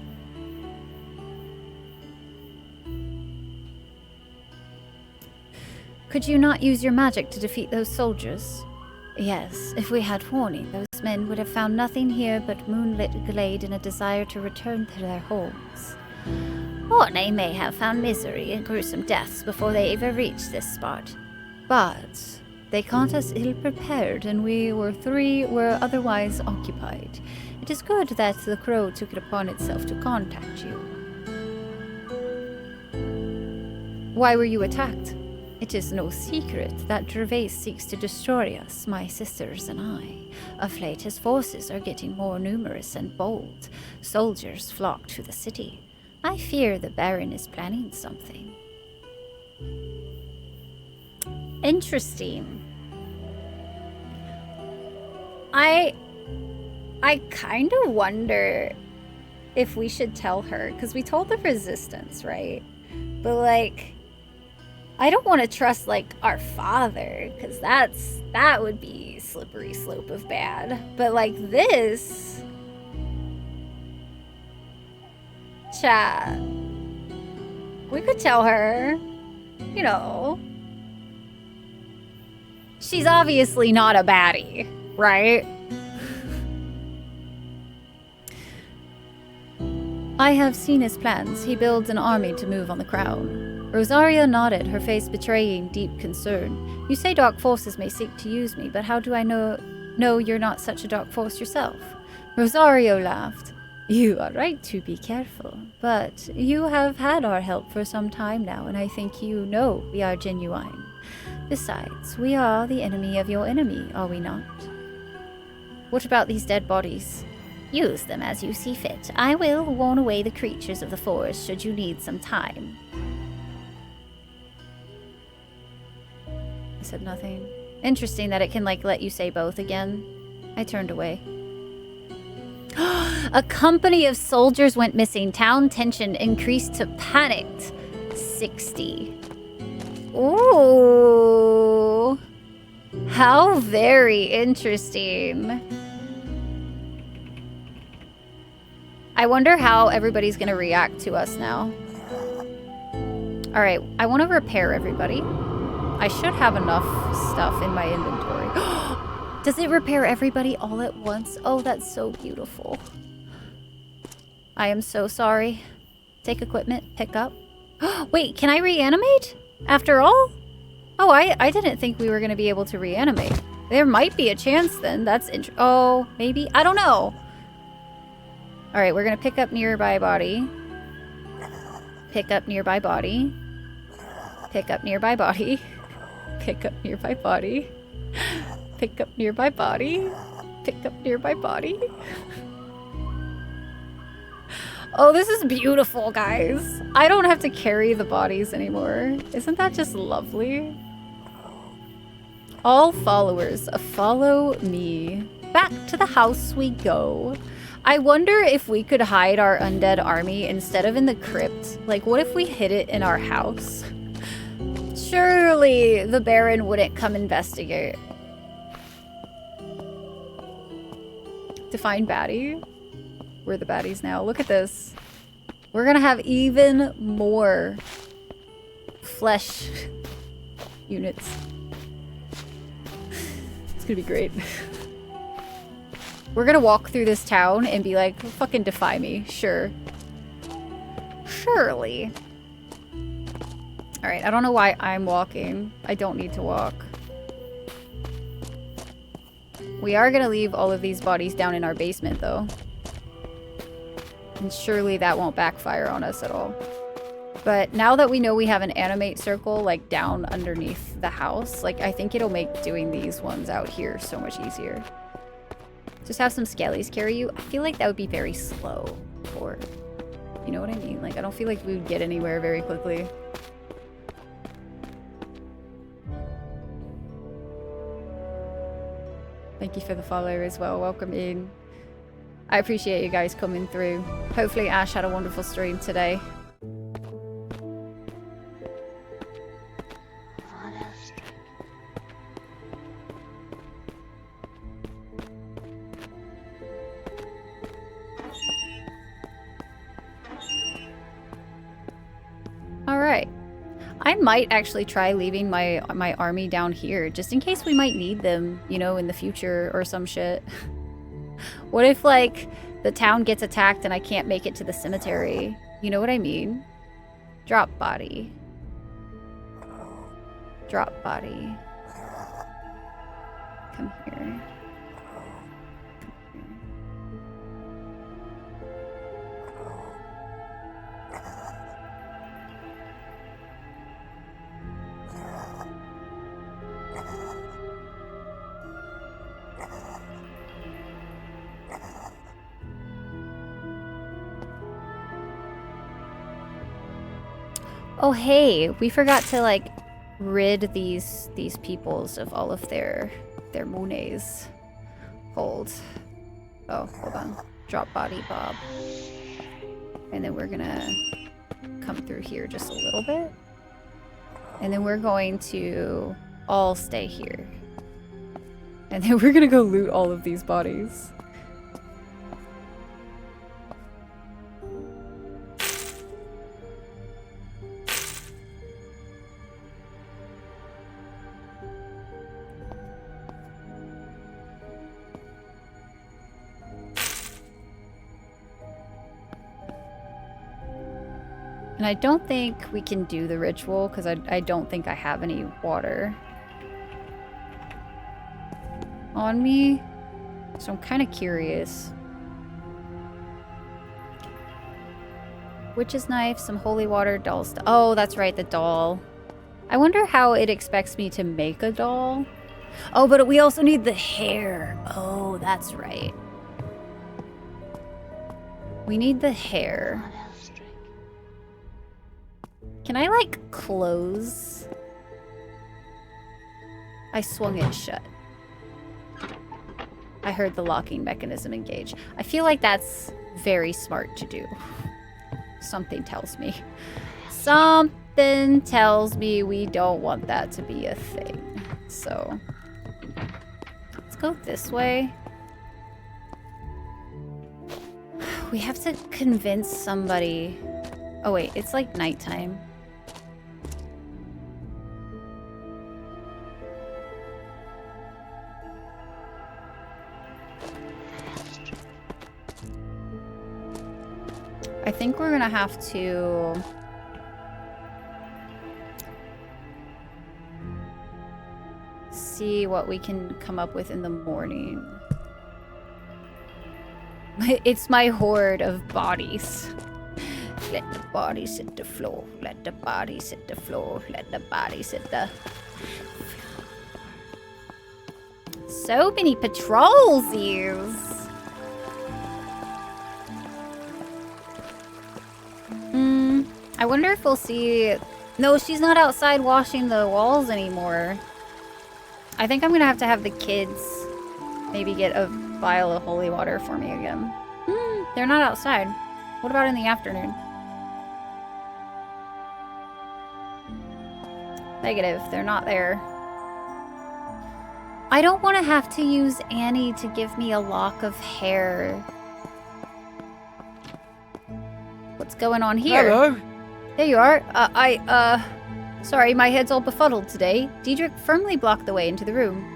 Could you not use your magic to defeat those soldiers? Yes, if we had warning, those men would have found nothing here but moonlit glade and a desire to return to their homes. Or they may have found misery and gruesome deaths before they ever reached this spot. But they caught us ill-prepared, and we were otherwise occupied. It is good that the crow took it upon itself to contact you. Why were you attacked? It is no secret that Gervais seeks to destroy us, my sisters and I. Of late, his forces are getting more numerous and bold. Soldiers flock to the city. I fear the Baron is planning something. Interesting. I kind of wonder if we should tell her, because we told the Resistance, right? But like, I don't want to trust like our father, because that would be slippery slope of bad. But like this, chat, we could tell her, you know, she's obviously not a baddie, right? I have seen his plans. He builds an army to move on the crown. Rosario nodded, her face betraying deep concern. You say dark forces may seek to use me, but how do I know you're not such a dark force yourself? Rosario laughed. You are right to be careful, but you have had our help for some time now, and I think you know we are genuine. Besides, we are the enemy of your enemy, are we not? What about these dead bodies? Use them as you see fit. I will warn away the creatures of the forest should you need some time. I said nothing. Interesting that it can, like, let you say both again. I turned away. A company of soldiers went missing. Town tension increased to panicked. 60. Ooh. How very interesting. I wonder how everybody's gonna react to us now. Alright, I want to repair everybody. I should have enough stuff in my inventory. Does it repair everybody all at once? Oh, that's so beautiful. I am so sorry. Take equipment, pick up. Wait, can I reanimate? After all? Oh, I didn't think we were going to be able to reanimate. There might be a chance then. That's oh, maybe? I don't know. Alright, we're going to pick up nearby body. Pick up nearby body. Pick up nearby body. Pick up nearby body. Pick up nearby body. Pick up nearby body. Oh, this is beautiful, guys. I don't have to carry the bodies anymore. Isn't that just lovely? All followers, follow me. Back to the house we go. I wonder if we could hide our undead army instead of in the crypt. Like, what if we hid it in our house? Surely the Baron wouldn't come investigate. Define baddie. We're the baddies now. Look at this. We're gonna have even more flesh units. It's gonna be great. We're gonna walk through this town and be like, fucking defy me. Sure. Surely. Alright, I don't know why I'm walking. I don't need to walk. We are gonna leave all of these bodies down in our basement, though. And surely that won't backfire on us at all. But now that we know we have an animate circle, like, down underneath the house, like, I think it'll make doing these ones out here so much easier. Just have some skellies carry you. I feel like that would be very slow. Or, you know what I mean? Like, I don't feel like we would get anywhere very quickly. Thank you for the follow as well. Welcome in. I appreciate you guys coming through. Hopefully Ash had a wonderful stream today. Alright. I might actually try leaving my army down here, just in case we might need them, you know, in the future or some shit. What if, like, the town gets attacked and I can't make it to the cemetery? You know what I mean? Drop body. Drop body. Come here. Oh hey, we forgot to like rid these peoples of all of their monies. Hold. Oh, hold on. Drop body Bob. And then we're gonna come through here just a little bit. And then we're going to all stay here. And then we're gonna go loot all of these bodies. And I don't think we can do the ritual because I don't think I have any water on me. So I'm kind of curious. Witch's knife, some holy water, doll stuff. Oh, that's right, the doll. I wonder how it expects me to make a doll. Oh, but we also need the hair. Oh, that's right. We need the hair. Can I, like, close? I swung it shut. I heard the locking mechanism engage. I feel like that's very smart to do. Something tells me. Something tells me we don't want that to be a thing. So, let's go this way. We have to convince somebody. Oh wait, it's like nighttime. I think we're gonna have to see what we can come up with in the morning. It's my horde of bodies. Let the bodies hit the floor. Let the bodies hit the floor. Let the bodies hit the floor. So many patrolsies. I wonder if we'll see... No, she's not outside washing the walls anymore. I think I'm gonna have the kids maybe get a vial of holy water for me again. They're not outside. What about in the afternoon? Negative, they're not there. I don't want to have to use Annie to give me a lock of hair. What's going on here? Hello. There you are. Sorry, my head's all befuddled today. Diedrich firmly blocked the way into the room.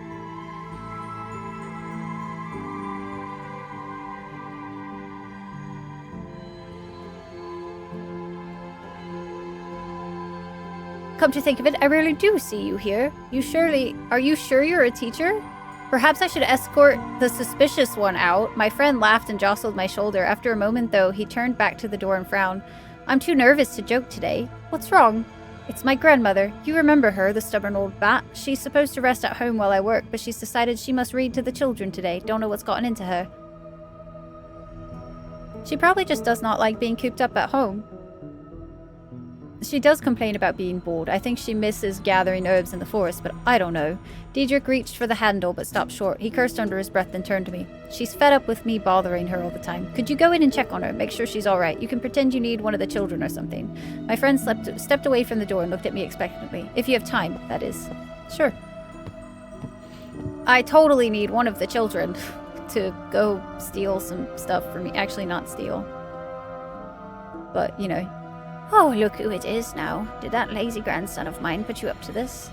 Come to think of it, I rarely do see you here. Are you sure you're a teacher? Perhaps I should escort the suspicious one out. My friend laughed and jostled my shoulder. After a moment, though, he turned back to the door and frowned. I'm too nervous to joke today. What's wrong? It's my grandmother. You remember her, the stubborn old bat. She's supposed to rest at home while I work, but she's decided she must read to the children today. Don't know what's gotten into her. She probably just does not like being cooped up at home. She does complain about being bored. I think she misses gathering herbs in the forest, but I don't know. Diedrich reached for the handle, but stopped short. He cursed under his breath, then turned to me. She's fed up with me bothering her all the time. Could you go in and check on her? Make sure she's alright. You can pretend you need one of the children or something. My friend stepped away from the door and looked at me expectantly. If you have time, that is. Sure. I totally need one of the children to go steal some stuff for me. Actually, not steal. But, you know. Oh, look who it is now. Did that lazy grandson of mine put you up to this?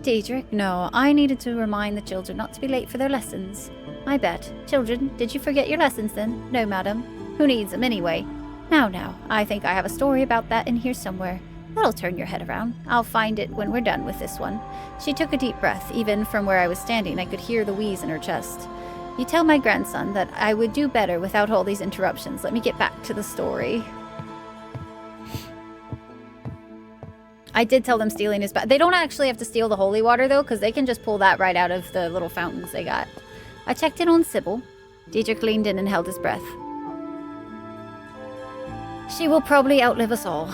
Diedrich, no. I needed to remind the children not to be late for their lessons. I bet. Children, did you forget your lessons then? No, madam. Who needs them anyway? Now, I think I have a story about that in here somewhere. That'll turn your head around. I'll find it when we're done with this one. She took a deep breath. Even from where I was standing, I could hear the wheeze in her chest. You tell my grandson that I would do better without all these interruptions. Let me get back to the story. I did tell them stealing is bad. They don't actually have to steal the holy water, though, because they can just pull that right out of the little fountains they got. I checked in on Sybil. Diedrich leaned in and held his breath. She will probably outlive us all.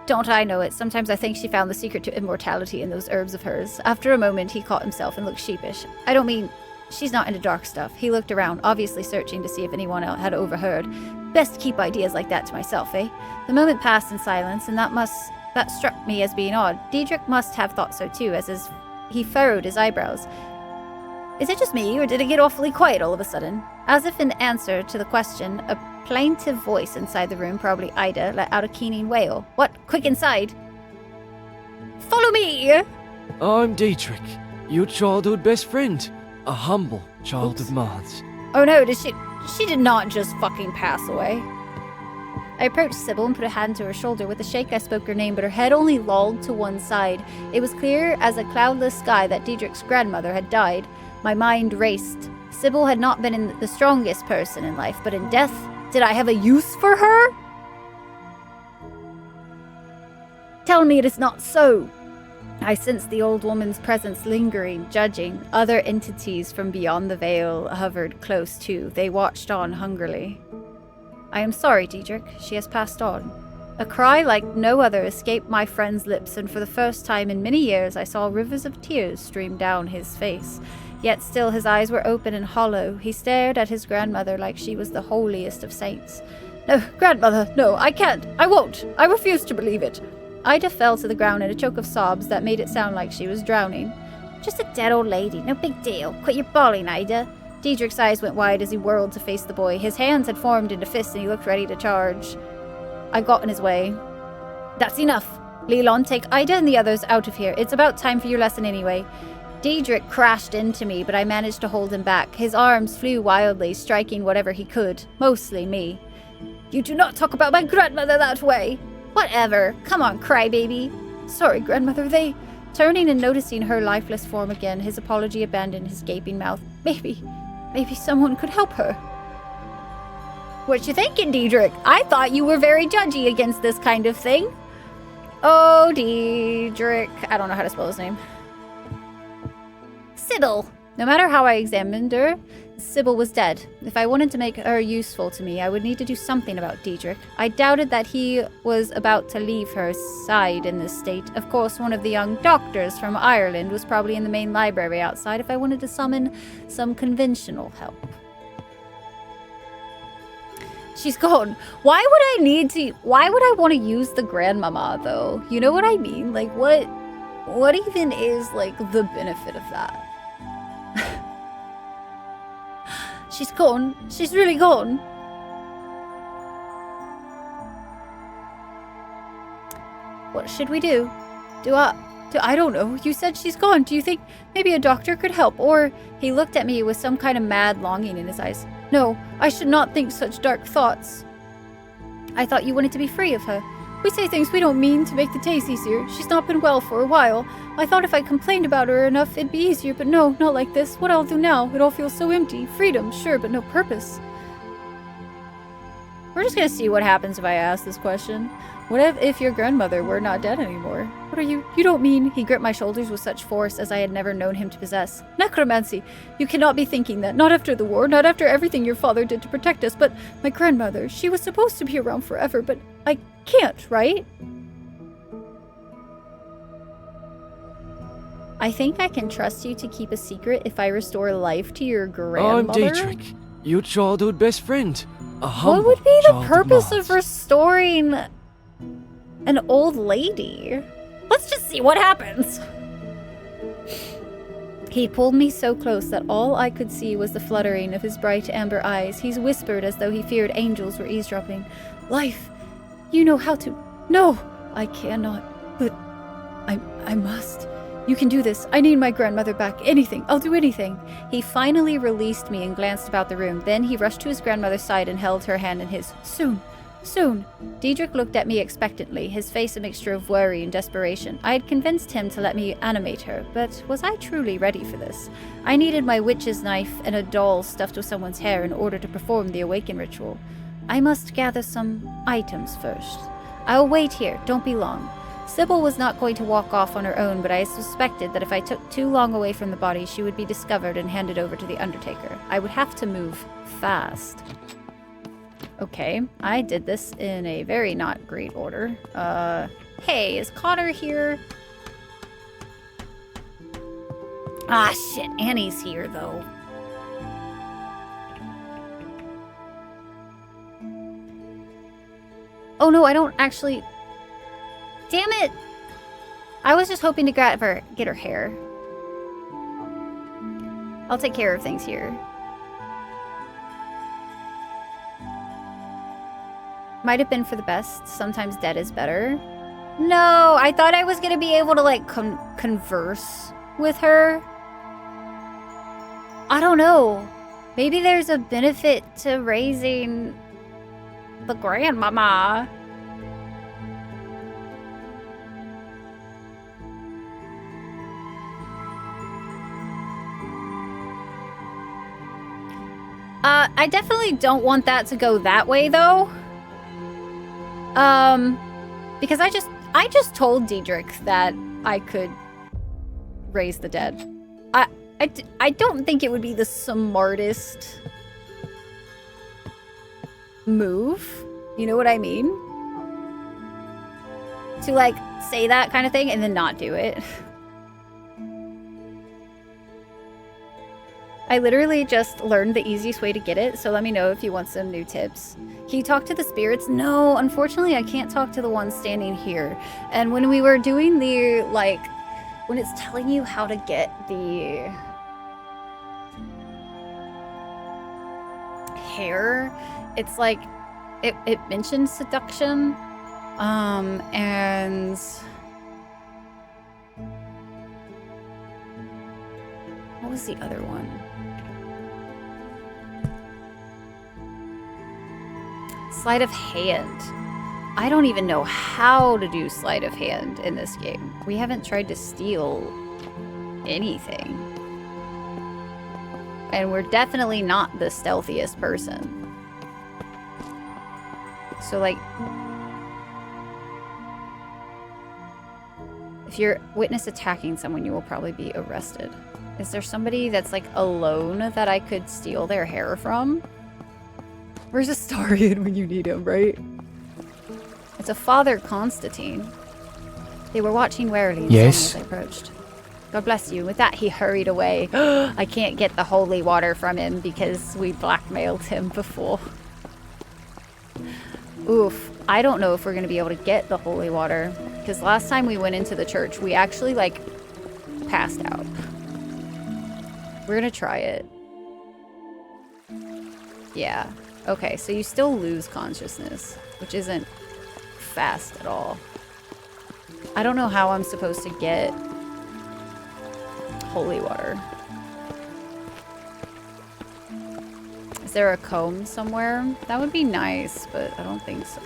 Don't I know it? Sometimes I think she found the secret to immortality in those herbs of hers. After a moment, he caught himself and looked sheepish. I don't mean... She's not into dark stuff. He looked around, obviously searching to see if anyone else had overheard. Best to keep ideas like that to myself, eh? The moment passed in silence, and that struck me as being odd. Diedrich must have thought so too, as he furrowed his eyebrows. Is it just me, or did it get awfully quiet all of a sudden? As if in answer to the question, a plaintive voice inside the room, probably Ida, let out a keening wail. What? Quick inside! Follow me! I'm Diedrich, your childhood best friend. A humble child of Mars. Oh no, she did not just fucking pass away. I approached Sybil and put a hand to her shoulder. With a shake, I spoke her name, but her head only lolled to one side. It was clear as a cloudless sky that Diedrich's grandmother had died. My mind raced. Sybil had not been the strongest person in life, but in death, did I have a use for her? Tell me it is not so. I sensed the old woman's presence lingering, judging. Other entities from beyond the veil hovered close too. They watched on hungrily. I am sorry, Diedrich. She has passed on. A cry like no other escaped my friend's lips, and for the first time in many years I saw rivers of tears stream down his face. Yet still his eyes were open and hollow. He stared at his grandmother like she was the holiest of saints. No, grandmother, no, I can't. I won't. I refuse to believe it. Ida fell to the ground in a choke of sobs that made it sound like she was drowning. Just a dead old lady, no big deal. Quit your bawling, Ida. Diedrich's eyes went wide as he whirled to face the boy. His hands had formed into fists and he looked ready to charge. I got in his way. That's enough. Leland, take Ida and the others out of here. It's about time for your lesson anyway. Diedrich crashed into me, but I managed to hold him back. His arms flew wildly, striking whatever he could. Mostly me. You do not talk about my grandmother that way. Whatever. Come on, crybaby. Sorry, grandmother, they... Turning and noticing her lifeless form again, his apology abandoned his gaping mouth. Maybe someone could help her. What you thinking, Diedrich? I thought you were very judgy against this kind of thing. Oh, Diedrich. I don't know how to spell his name. Sybil. No matter how I examined her, Sybil was dead. If I wanted to make her useful to me, I would need to do something about Diedrich. I doubted that he was about to leave her side in this state. Of course, one of the young doctors from Ireland was probably in the main library outside if I wanted to summon some conventional help. She's gone. Why would I want to use the grandmama, though? You know what I mean? Like, what even is, like, the benefit of that? She's gone. She's really gone. What should we do? I don't know. You said she's gone. Do you think maybe a doctor could help? Or he looked at me with some kind of mad longing in his eyes. No, I should not think such dark thoughts. I thought you wanted to be free of her. We say things we don't mean to make the days easier. She's not been well for a while. I thought if I complained about her enough, it'd be easier, but no, not like this. What I'll do now, it all feels so empty. Freedom, sure, but no purpose. We're just gonna see what happens if I ask this question. What if your grandmother were not dead anymore? What are you don't mean? He gripped my shoulders with such force as I had never known him to possess. Necromancy! You cannot be thinking that. Not after the war, not after everything your father did to protect us, but my grandmother, she was supposed to be around forever, but I can't, right? I think I can trust you to keep a secret if I restore life to your grandmother. I'm Dietrich, your childhood best friend. A humble What would be the child purpose Mars. of restoring an old lady? Let's just see what happens. He pulled me so close that all I could see was the fluttering of his bright amber eyes. He whispered as though he feared angels were eavesdropping. Life, you know how to... No, I cannot, but I must. You can do this. I need my grandmother back. Anything. I'll do anything. He finally released me and glanced about the room. Then he rushed to his grandmother's side and held her hand in his. Soon. Soon. Diedrich looked at me expectantly, his face a mixture of worry and desperation. I had convinced him to let me animate her, but was I truly ready for this? I needed my witch's knife and a doll stuffed with someone's hair in order to perform the awaken ritual. I must gather some items first. I'll wait here. Don't be long. Sybil was not going to walk off on her own, but I suspected that if I took too long away from the body, she would be discovered and handed over to the Undertaker. I would have to move fast. Okay, I did this in a very not great order. Hey, is Connor here? Ah, shit, Annie's here, though. Oh no, I don't actually... Damn it! I was just hoping to get her hair. I'll take care of things here. Might have been for the best. Sometimes dead is better. No, I thought I was gonna be able to, like, converse with her. I don't know. Maybe there's a benefit to raising the grandmama. I definitely don't want that to go that way, though. Because I just told Diedrich that I could raise the dead. I don't think it would be the smartest move. You know what I mean? To, like, say that kind of thing and then not do it. I literally just learned the easiest way to get it, so let me know if you want some new tips. Can you talk to the spirits? No, unfortunately I can't talk to the ones standing here. And when we were doing the, like, when it's telling you how to get the hair, it's like, it mentions seduction, and... what was the other one? Sleight of hand. I don't even know how to do sleight of hand in this game. We haven't tried to steal anything. And we're definitely not the stealthiest person. So, like, if you're witness attacking someone, you will probably be arrested. Is there somebody that's, like, alone that I could steal their hair from? Where's Astarion when you need him, right? It's a Father Constantine. They were watching warily as I approached. God bless you. With that, he hurried away. I can't get the holy water from him because we blackmailed him before. Oof. I don't know if we're going to be able to get the holy water. Because last time we went into the church, we actually, like, passed out. We're going to try it. Yeah. Okay, so you still lose consciousness, which isn't fast at all. I don't know how I'm supposed to get holy water. Is there a comb somewhere? That would be nice, but I don't think so.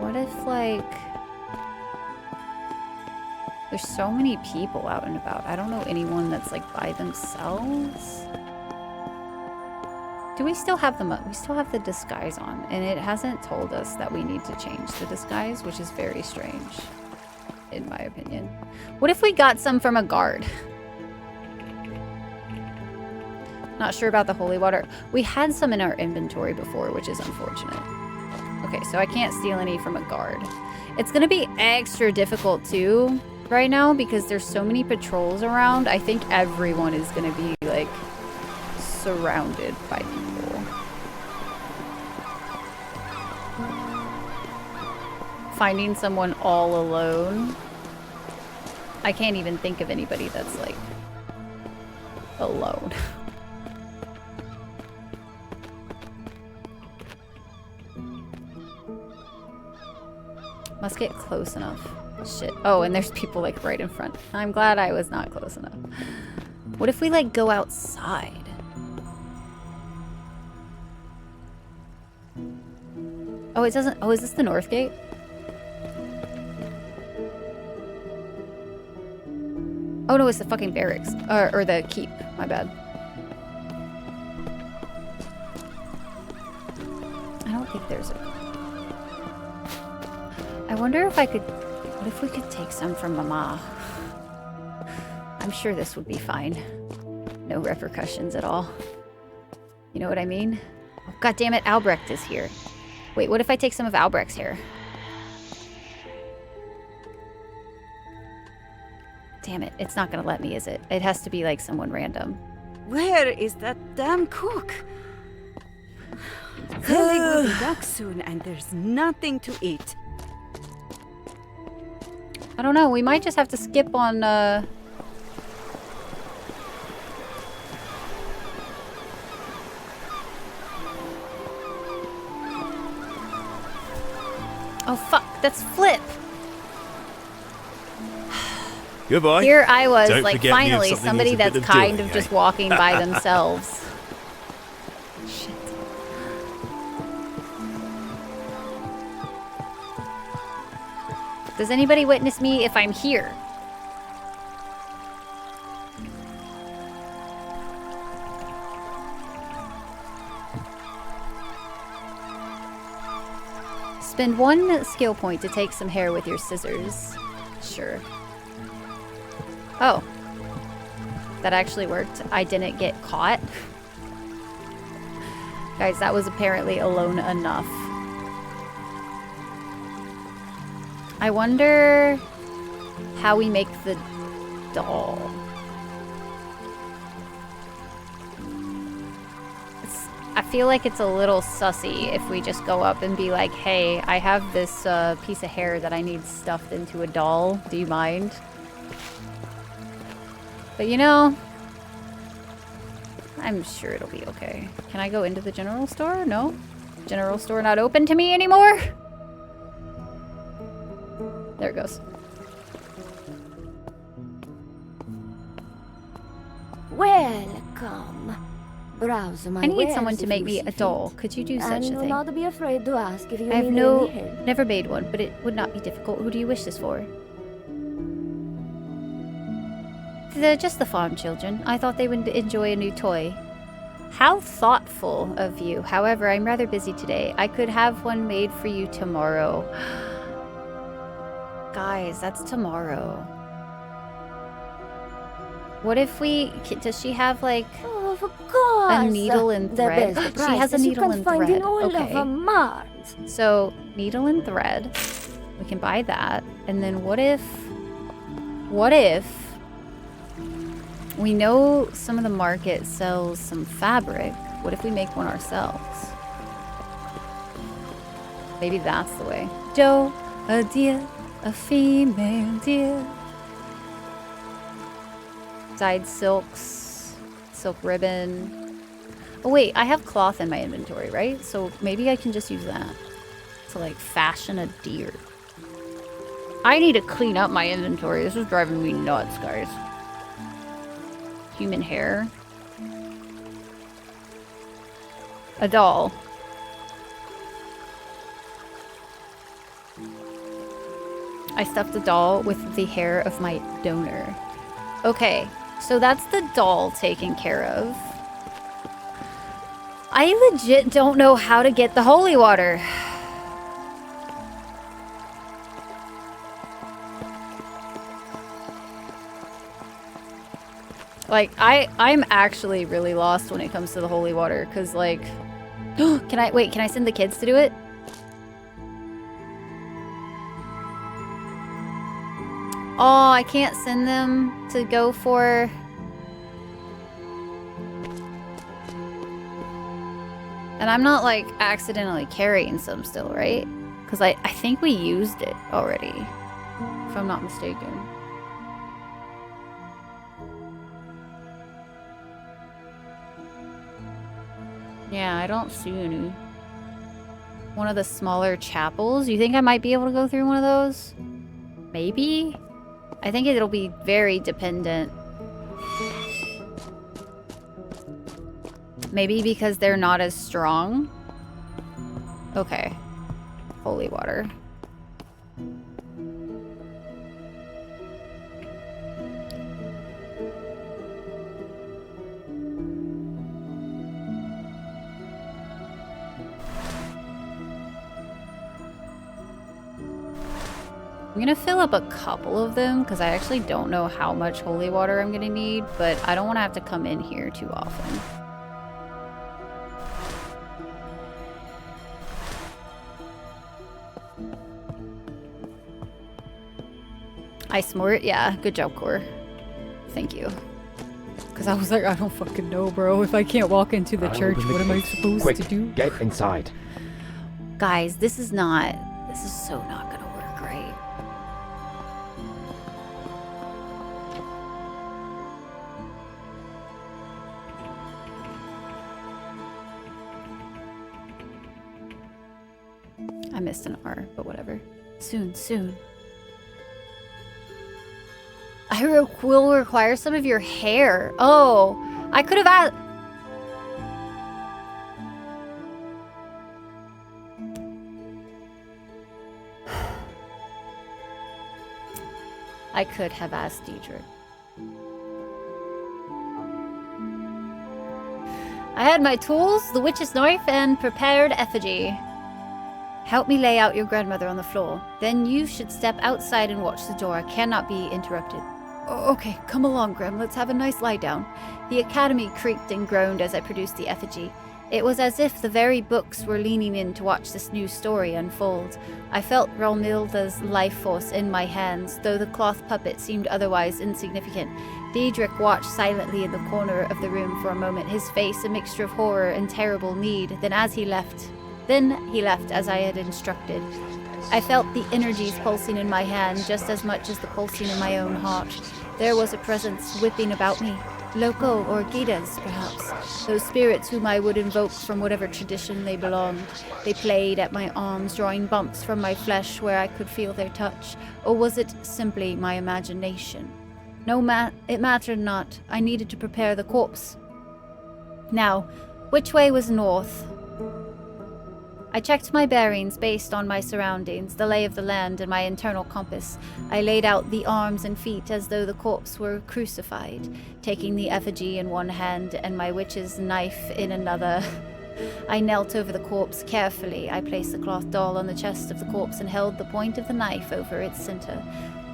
What if, like... There's so many people out and about. I don't know anyone that's like by themselves. Do we still have them up? We still have the disguise on, and it hasn't told us that we need to change the disguise, which is very strange, in my opinion. What if we got some from a guard? Not sure about the holy water. We had some in our inventory before, which is unfortunate. Okay, so I can't steal any from a guard. It's gonna be extra difficult too right now because there's so many patrols around. I think everyone is gonna be like surrounded by people. Finding someone all alone. I can't even think of anybody that's like alone. Must get close enough. Shit. Oh, and there's people like right in front. I'm glad I was not close enough. What if we like go outside? Oh, it doesn't. Oh, is this the north gate? Oh no, it's the fucking barracks. Or the keep. My bad. I don't think there's a... I wonder if I could... What if we could take some from Mama? I'm sure this would be fine. No repercussions at all. You know what I mean? Oh, God damn it, Albrecht is here. Wait, what if I take some of Albrecht's hair? Damn it, it's not gonna let me, is it? It has to be like someone random. Where is that damn cook? Zelig will be back soon and there's nothing to eat. I don't know, we might just have to skip on, Oh fuck, that's Flip! Goodbye. Here I was, Don't like, forget me if finally, something somebody needs a bit that's of kind doing, of just eh? walking by themselves. Shit. Does anybody witness me if I'm here? Spend 1 skill point to take some hair with your scissors. Sure. Oh. That actually worked. I didn't get caught. Guys, that was apparently alone enough. I wonder how we make the doll. I feel like it's a little sussy if we just go up and be like, hey, I have this piece of hair that I need stuffed into a doll. Do you mind? But you know, I'm sure it'll be okay. Can I go into the general store? No? General store not open to me anymore? There it goes. Welcome. Browse my I need wares someone to if make you me see a doll. fit. Could you do such And a do thing? not be afraid to ask if you I have need any help. never made one, but it would not be difficult. Who do you wish this for? Just the farm children. I thought they would enjoy a new toy. How thoughtful of you. However, I'm rather busy today. I could have one made for you tomorrow. Guys, that's tomorrow. What if we... Does she have, like, Oh, of course. a needle and The thread? best She has a prices you needle can and find thread. in all Okay. of Mars. So, needle and thread. We can buy that. And then what if... We know some of the market sells some fabric. What if we make one ourselves? Maybe that's the way. Doe, a deer, a female deer. Dyed silks, silk ribbon. Oh wait, I have cloth in my inventory, right? So maybe I can just use that to like fashion a deer. I need to clean up my inventory. This is driving me nuts, guys. Human hair. A doll. I stuffed a doll with the hair of my donor. Okay, so that's the doll taken care of. I legit don't know how to get the holy water. Like, I'm actually really lost when it comes to the holy water, because, like... can I send the kids to do it? Oh, I can't send them to go for... And I'm not, like, accidentally carrying some still, right? Because I think we used it already, if I'm not mistaken. Yeah, I don't see any. One of the smaller chapels? You think I might be able to go through one of those? Maybe? I think it'll be very dependent. Maybe because they're not as strong? Okay. Holy water. I'm gonna fill up a couple of them because I actually don't know how much holy water I'm gonna need, but I don't want to have to come in here too often. I smort? Yeah, good job, Core. Thank you. Because I was like, I don't fucking know, bro. If I can't walk into the church, what am I supposed to do? Get inside. Guys, this is so not gonna work, right? I missed an R, but whatever. Soon, soon. I will require some of your hair. Oh, I could have asked. I could have asked Diedrich. I had my tools, the witch's knife, and prepared effigy. Help me lay out your grandmother on the floor. Then you should step outside and watch the door. I cannot be interrupted. Okay, come along, Graham. Let's have a nice lie down. The academy creaked and groaned as I produced the effigy. It was as if the very books were leaning in to watch this new story unfold. I felt Romilda's life force in my hands, though the cloth puppet seemed otherwise insignificant. Diedrich watched silently in the corner of the room for a moment, his face a mixture of horror and terrible need. Then he left as I had instructed. I felt the energies pulsing in my hand just as much as the pulsing in my own heart. There was a presence whipping about me. Loco or Gidas, perhaps. Those spirits whom I would invoke from whatever tradition they belonged. They played at my arms, drawing bumps from my flesh where I could feel their touch. Or was it simply my imagination? It mattered not. I needed to prepare the corpse. Now, which way was north? I checked my bearings based on my surroundings, the lay of the land, and my internal compass. I laid out the arms and feet as though the corpse were crucified, taking the effigy in one hand and my witch's knife in another. I knelt over the corpse carefully. I placed the cloth doll on the chest of the corpse and held the point of the knife over its center.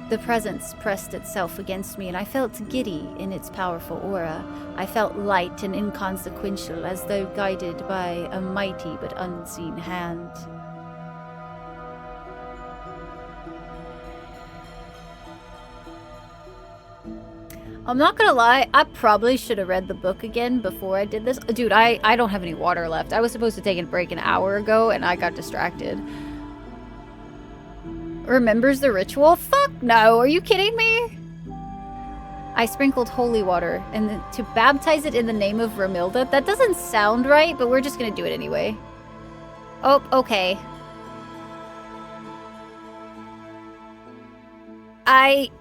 The presence pressed itself against me, and I felt giddy in its powerful aura. I felt light and inconsequential, as though guided by a mighty but unseen hand. I'm not gonna lie, I probably should have read the book again before I did this. Dude, I don't have any water left. I was supposed to take a break an hour ago, and I got distracted. Remembers the ritual? Fuck no, are you kidding me? I sprinkled holy water and to baptize it in the name of Romilda. That doesn't sound right, but we're just gonna do it anyway. Oh, okay. I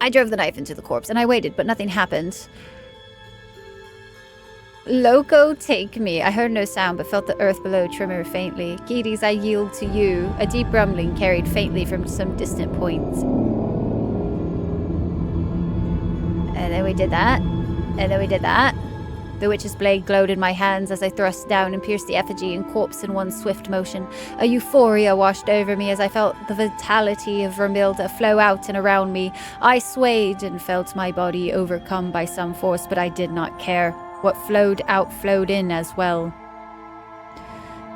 drove the knife into the corpse and I waited, but nothing happened. Loco, take me. I heard no sound, but felt the earth below tremor faintly. Geedes, I yield to you. A deep rumbling carried faintly from some distant point. And then we did that. And then we did that. The witch's blade glowed in my hands as I thrust down and pierced the effigy and corpse in one swift motion. A euphoria washed over me as I felt the vitality of Vermilda flow out and around me. I swayed and felt my body overcome by some force, but I did not care. What flowed out flowed in as well.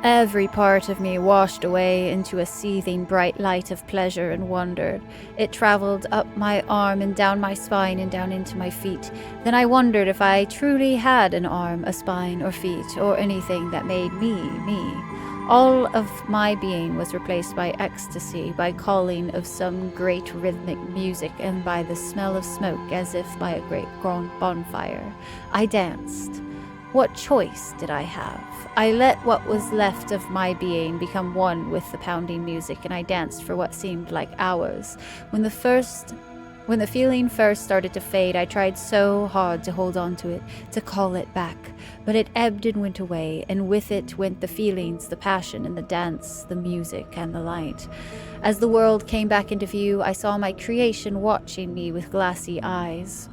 Every part of me washed away into a seething bright light of pleasure and wonder. It traveled up my arm and down my spine and down into my feet. Then I wondered if I truly had an arm, a spine, or feet, or anything that made me, me. All of my being was replaced by ecstasy, by calling of some great rhythmic music, and by the smell of smoke as if by a great grand bonfire. I danced. What choice did I have? I let what was left of my being become one with the pounding music, and I danced for what seemed like hours. When the feeling first started to fade, I tried so hard to hold on to it, to call it back. But it ebbed and went away, and with it went the feelings, the passion, and the dance, the music, and the light. As the world came back into view, I saw my creation watching me with glassy eyes.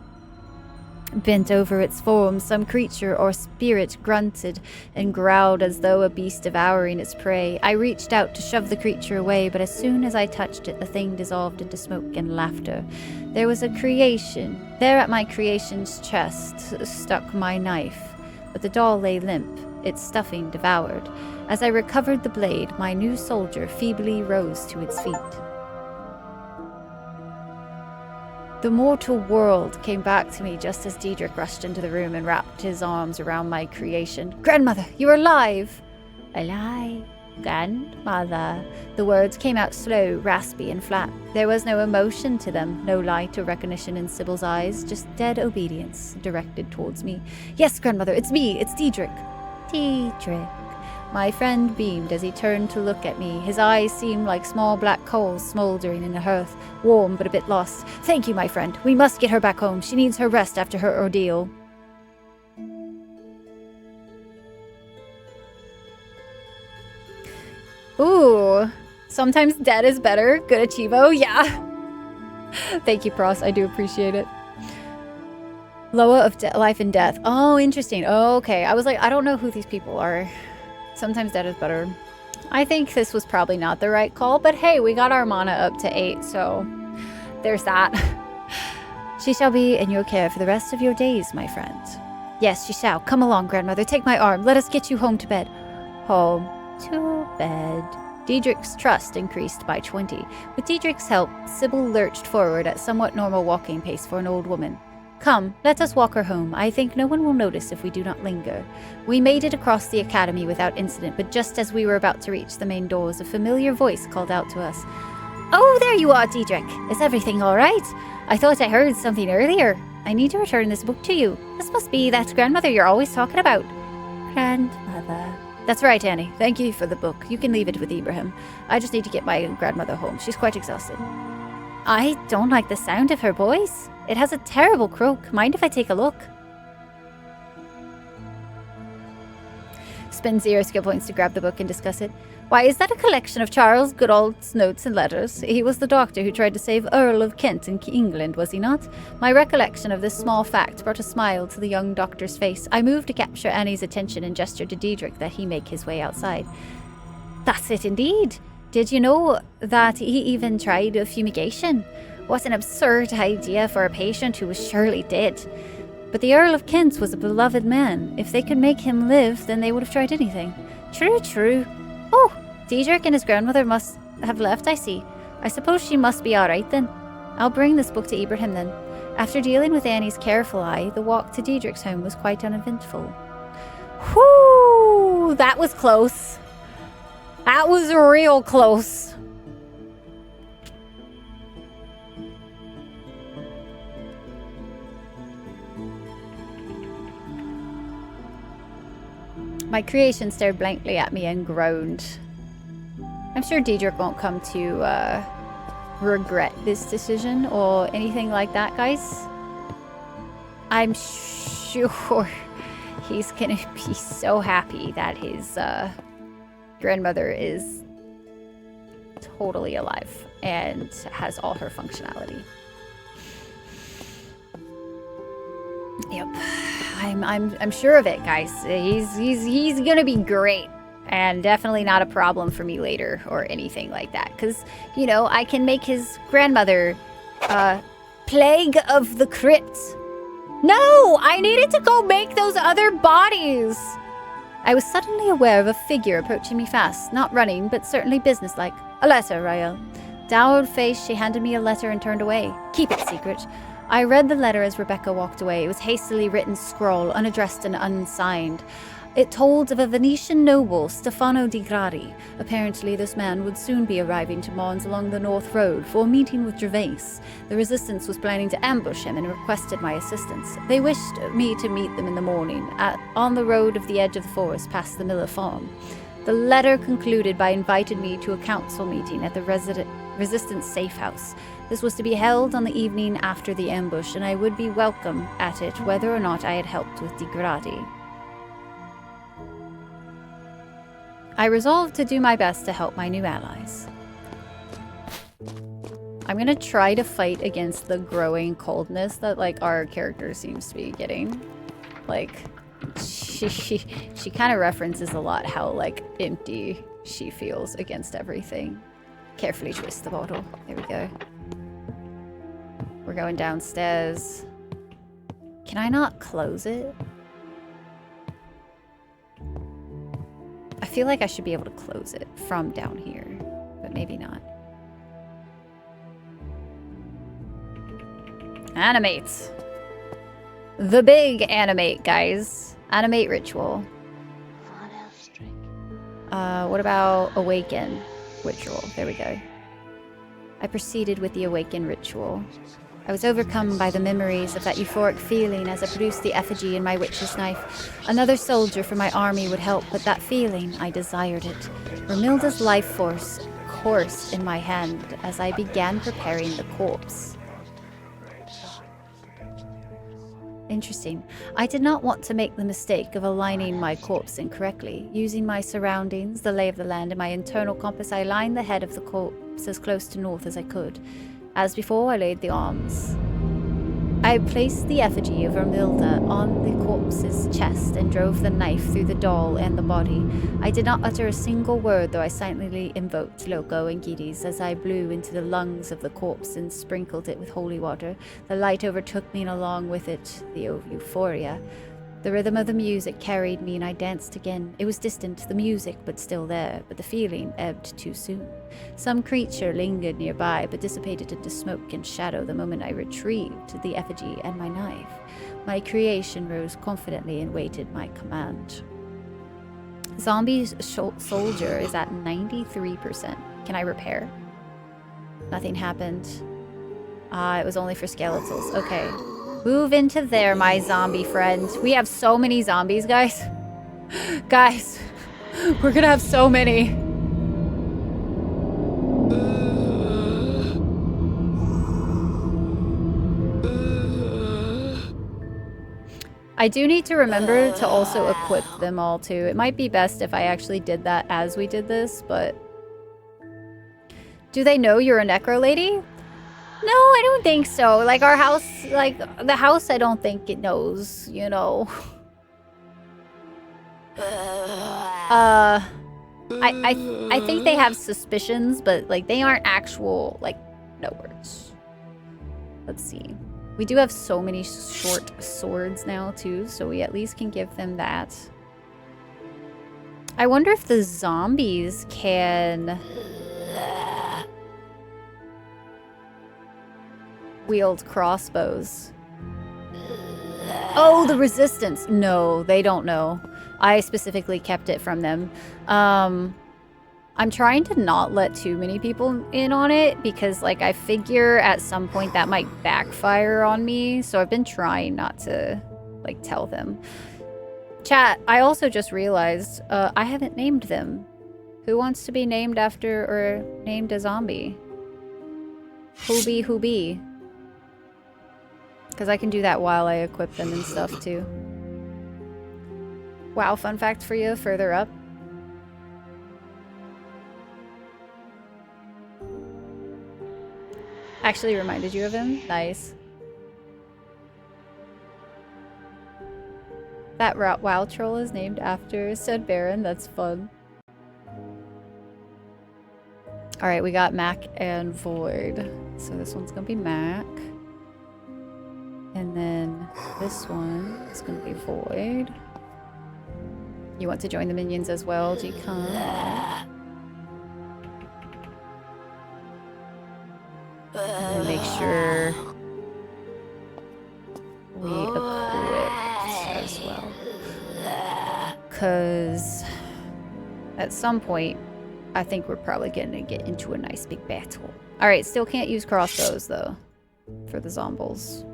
Bent over its form, some creature or spirit grunted and growled as though a beast devouring its prey. I reached out to shove the creature away, but as soon as I touched it, the thing dissolved into smoke and laughter. There was a creation. There at my creation's chest stuck my knife, but the doll lay limp, its stuffing devoured. As I recovered the blade, my new soldier feebly rose to its feet. The mortal world came back to me just as Diedrich rushed into the room and wrapped his arms around my creation. "Grandmother, you're alive!" "Alive? Grandmother?" The words came out slow, raspy, and flat. There was no emotion to them, no light or recognition in Sybil's eyes, just dead obedience directed towards me. "Yes, grandmother, it's me, it's Diedrich." "Diedrich." My friend beamed as he turned to look at me. His eyes seemed like small black coals smoldering in the hearth, warm but a bit lost. "Thank you, my friend. We must get her back home. She needs her rest after her ordeal." Ooh, sometimes dead is better. Good Achivo, yeah. Thank you, Pross. I do appreciate it. Loa of Life and Death. Oh, interesting. Oh, okay. I was like, I don't know who these people are. Sometimes dead is better. I think this was probably not the right call, but hey, we got our mana up to 8, so there's that. "She shall be in your care for the rest of your days, my friend." "Yes, she shall. Come along, grandmother. Take my arm. Let us get you home to bed." Home to bed. Diedrich's trust increased by 20. With Diedrich's help, Sybil lurched forward at somewhat normal walking pace for an old woman. "Come, let us walk her home. I think no one will notice if we do not linger." We made it across the academy without incident, but just as we were about to reach the main doors, a familiar voice called out to us. "Oh, there you are, Diedrich. Is everything all right? I thought I heard something earlier. I need to return this book to you. This must be that grandmother you're always talking about." "Grandmother." "That's right, Annie. Thank you for the book. You can leave it with Ibrahim. I just need to get my grandmother home. She's quite exhausted." "I don't like the sound of her voice. It has a terrible croak. Mind if I take a look?" Spend 0 skill points to grab the book and discuss it. "Why, is that a collection of Charles Goodall's notes and letters? He was the doctor who tried to save Earl of Kent in England, was he not?" My recollection of this small fact brought a smile to the young doctor's face. I moved to capture Annie's attention and gestured to Diedrich that he make his way outside. "That's it indeed. Did you know that he even tried a fumigation? What an absurd idea for a patient who was surely dead. But the Earl of Kent was a beloved man. If they could make him live, then they would have tried anything." "True, true. Oh, Diedrich and his grandmother must have left, I see. I suppose she must be all right then. I'll bring this book to Ibrahim then." After dealing with Annie's careful eye, the walk to Diedrich's home was quite uneventful. Whoo! That was close. That was real close. My creation stared blankly at me and groaned. I'm sure Diedrich won't come to regret this decision or anything like that, guys. I'm sure He's gonna be so happy that his grandmother is totally alive and has all her functionality. Yep, I'm sure of it, guys. He's gonna be great, and definitely not a problem for me later or anything like that. Cause you know I can make his grandmother, plague of the crypt. No, I needed to go make those other bodies. I was suddenly aware of a figure approaching me fast, not running, but certainly businesslike. A letter, Rael. Downward-faced, she handed me a letter and turned away. Keep it secret. I read the letter as Rebecca walked away. It was hastily written scroll, unaddressed and unsigned. It told of a Venetian noble, Stefano di Gradi. Apparently, this man would soon be arriving to Mons along the North Road for a meeting with Gervais. The resistance was planning to ambush him and requested my assistance. They wished me to meet them in the morning, on the road of the edge of the forest past the Miller Farm. The letter concluded by inviting me to a council meeting at the Resistance Safe House. This was to be held on the evening after the ambush, and I would be welcome at it whether or not I had helped with Di Gradi. I resolved to do my best to help my new allies. I'm gonna try to fight against the growing coldness that, like, our character seems to be getting. Like, she kind of references a lot how, like, empty she feels against everything. Carefully twist the bottle. There we go. We're going downstairs. Can I not close it? I feel like I should be able to close it from down here, but maybe not. Animate. The big animate, guys. Animate ritual. What about awaken ritual? There we go. I proceeded with the awaken ritual. I was overcome by the memories of that euphoric feeling as I produced the effigy in my witch's knife. Another soldier from my army would help, but that feeling, I desired it. Romilda's life force coursed in my hand as I began preparing the corpse. Interesting. I did not want to make the mistake of aligning my corpse incorrectly. Using my surroundings, the lay of the land, and my internal compass, I aligned the head of the corpse as close to north as I could. As before, I laid the arms. I placed the effigy of Romilda on the corpse's chest and drove the knife through the doll and the body. I did not utter a single word, though I silently invoked Loco and Gides as I blew into the lungs of the corpse and sprinkled it with holy water. The light overtook me, and along with it, the euphoria. The rhythm of the music carried me, and I danced again. It was distant, the music, but still there, but the feeling ebbed too soon. Some creature lingered nearby, but dissipated into smoke and shadow the moment I retrieved the effigy and my knife. My creation rose confidently and waited my command. Zombie soldier is at 93%. Can I repair? Nothing happened. It was only for skeletals. Okay. Move into there, my zombie friend. We have so many zombies, guys. Guys, we're gonna have so many. I do need to remember to also equip them all too. It might be best if I actually did that as we did this, but... Do they know you're a necro lady? No, I don't think so. Like, our house, like, the house, I don't think it knows, you know. I think they have suspicions, but, like, they aren't actual, like, no words. Let's see. We do have so many short swords now, too, so we at least can give them that. I wonder if the zombies can... wield crossbows. Oh, the resistance. No, they don't know. I specifically kept it from them. I'm trying to not let too many people in on it because, like, I figure at some point that might backfire on me. So I've been trying not to, like, tell them. Chat, I also just realized I haven't named them. Who wants to be named after or named a zombie? Who be? Because I can do that while I equip them and stuff, too. WoW fun fact for you further up. Actually reminded you of him. Nice. That WoW troll is named after said Baron. That's fun. Alright, we got Mac and Void. So this one's gonna be Mac. And then this one is gonna be Void. You want to join the minions as well? Do you come? And make sure we equip as well. Because at some point, I think we're probably going to get into a nice big battle. Alright, still can't use crossbows though for the zombies.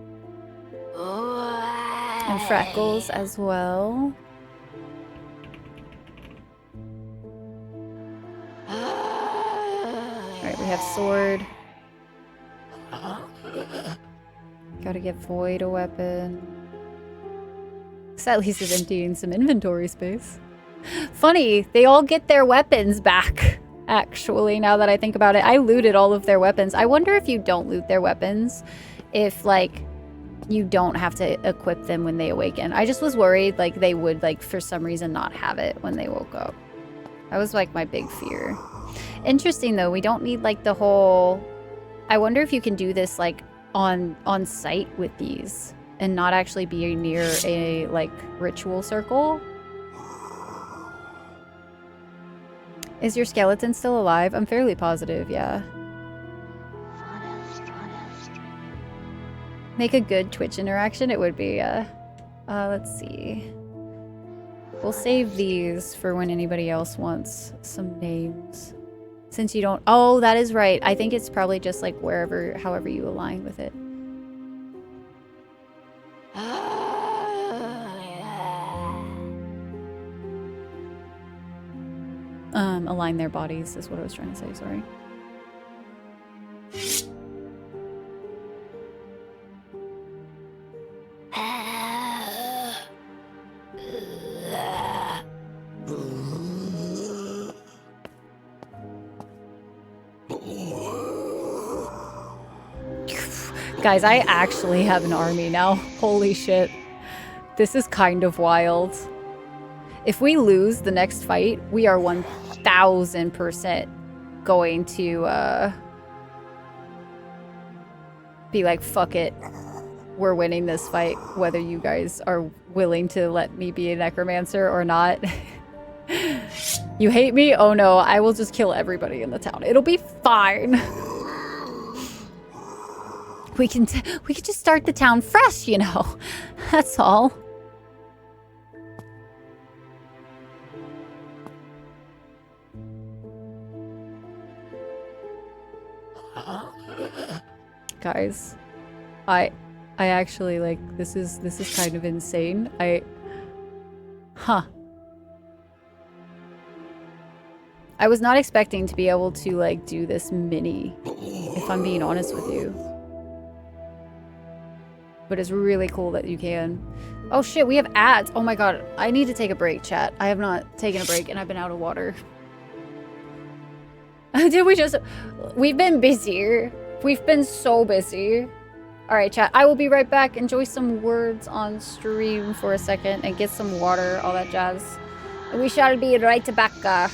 And Freckles as well. Alright, we have sword. Gotta get Void a weapon. This at least is emptying some inventory space. Funny, they all get their weapons back, actually, now that I think about it. I looted all of their weapons. I wonder if you don't loot their weapons, if, like, you don't have to equip them when they awaken. I just was worried, like, they would, like, for some reason not have it when they woke up. That was, like, my big fear. Interesting, though. We don't need, like, the whole... I wonder if you can do this, like, on site with these and not actually be near a, like, ritual circle. Is your skeleton still alive? I'm fairly positive, yeah. Make a good Twitch interaction? It would be, let's see. We'll save these for when anybody else wants some names. Since you don't... Oh, that is right. I think it's probably just, like, wherever, however you align with it. Align their bodies is what I was trying to say, sorry. Guys, I actually have an army now. Holy shit. This is kind of wild. If we lose the next fight, we are 1000% going to be like, fuck it. We're winning this fight, whether you guys are willing to let me be a necromancer or not. You hate me? Oh no, I will just kill everybody in the town. It'll be fine. We can just start the town fresh, you know. That's all. Guys, I actually, like, this is kind of insane. I was not expecting to be able to, like, do this mini, if I'm being honest with you. But it's really cool that you can. Oh shit, we have ads. Oh my god, I need to take a break, chat. I have not taken a break and I've been out of water. We've been busy. We've been so busy. Alright, chat, I will be right back. Enjoy some words on stream for a second and get some water, all that jazz. And we shall be right back.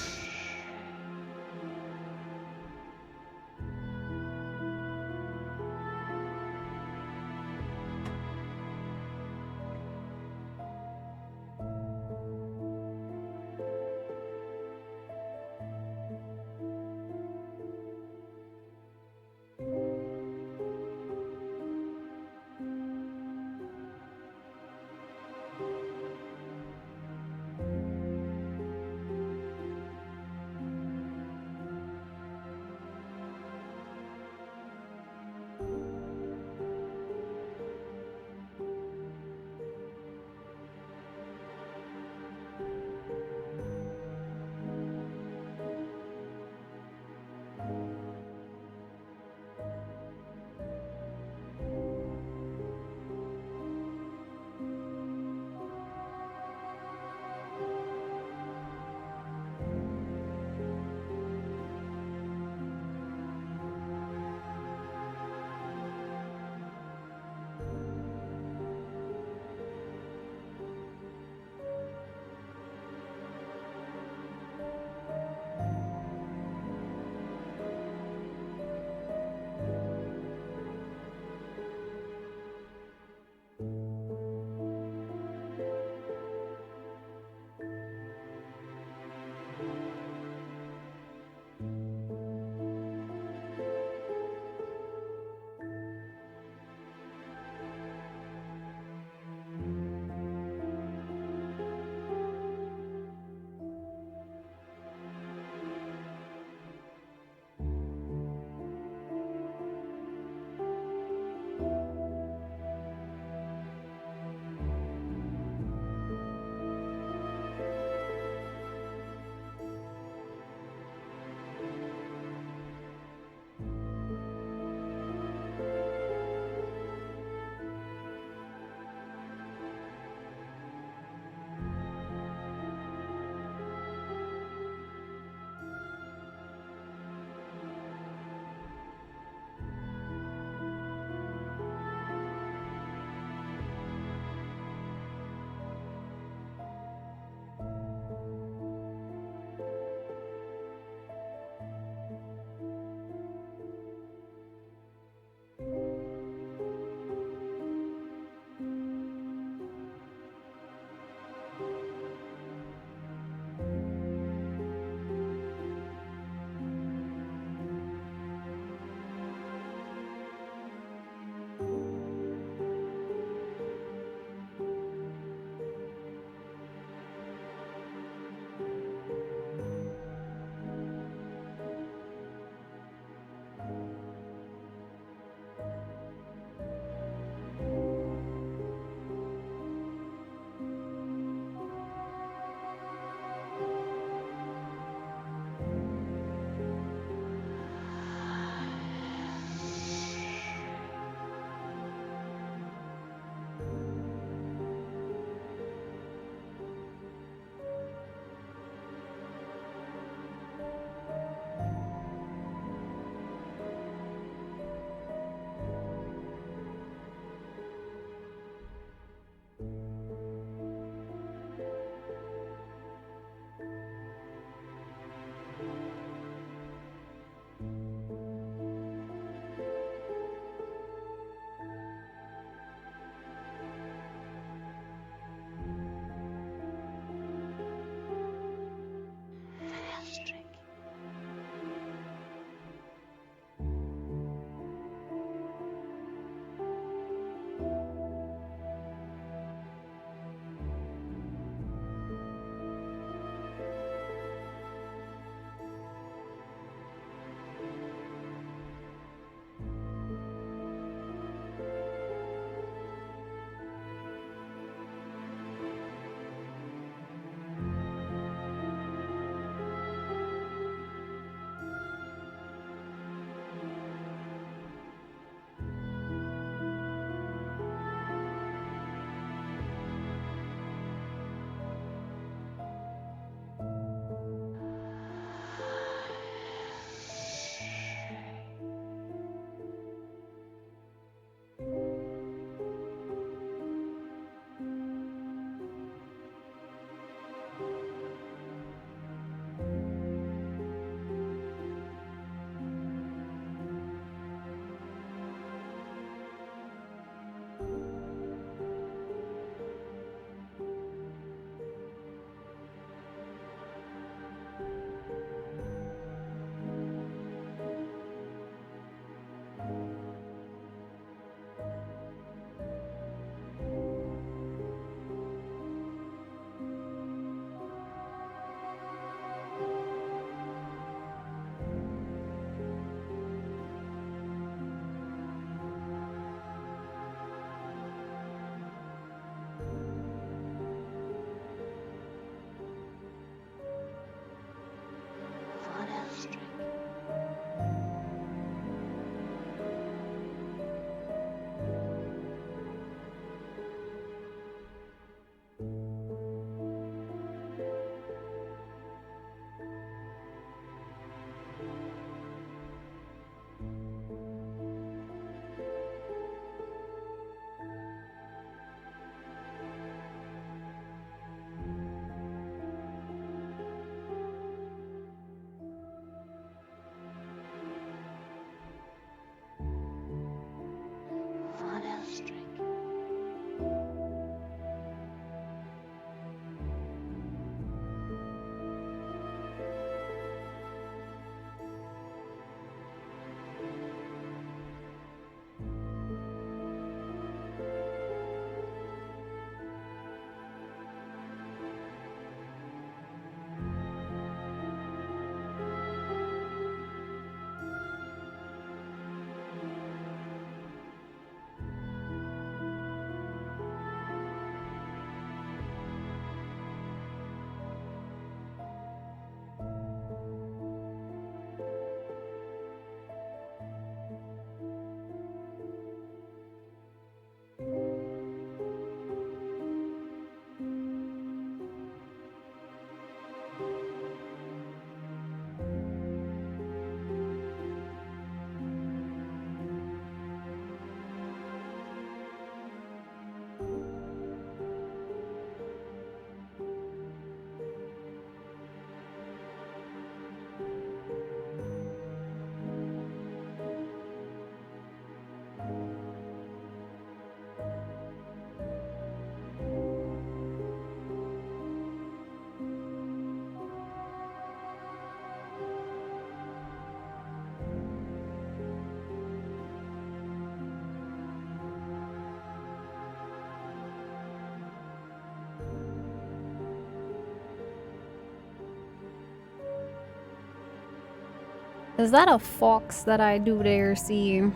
Is that a fox that I do there see?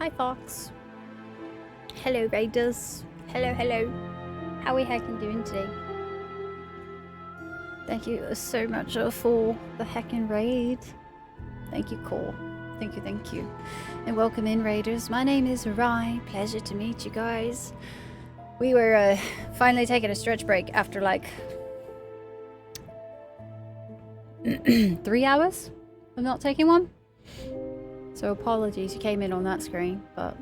Hi, Fox. Hello, Raiders. Hello, hello. How are we heckin' doing today? Thank you so much for the heckin' raid. Thank you, Cole. Thank you. And welcome in, Raiders. My name is Rai. Pleasure to meet you guys. We were finally taking a stretch break after like 3 hours of not taking one. So apologies, you came in on that screen, but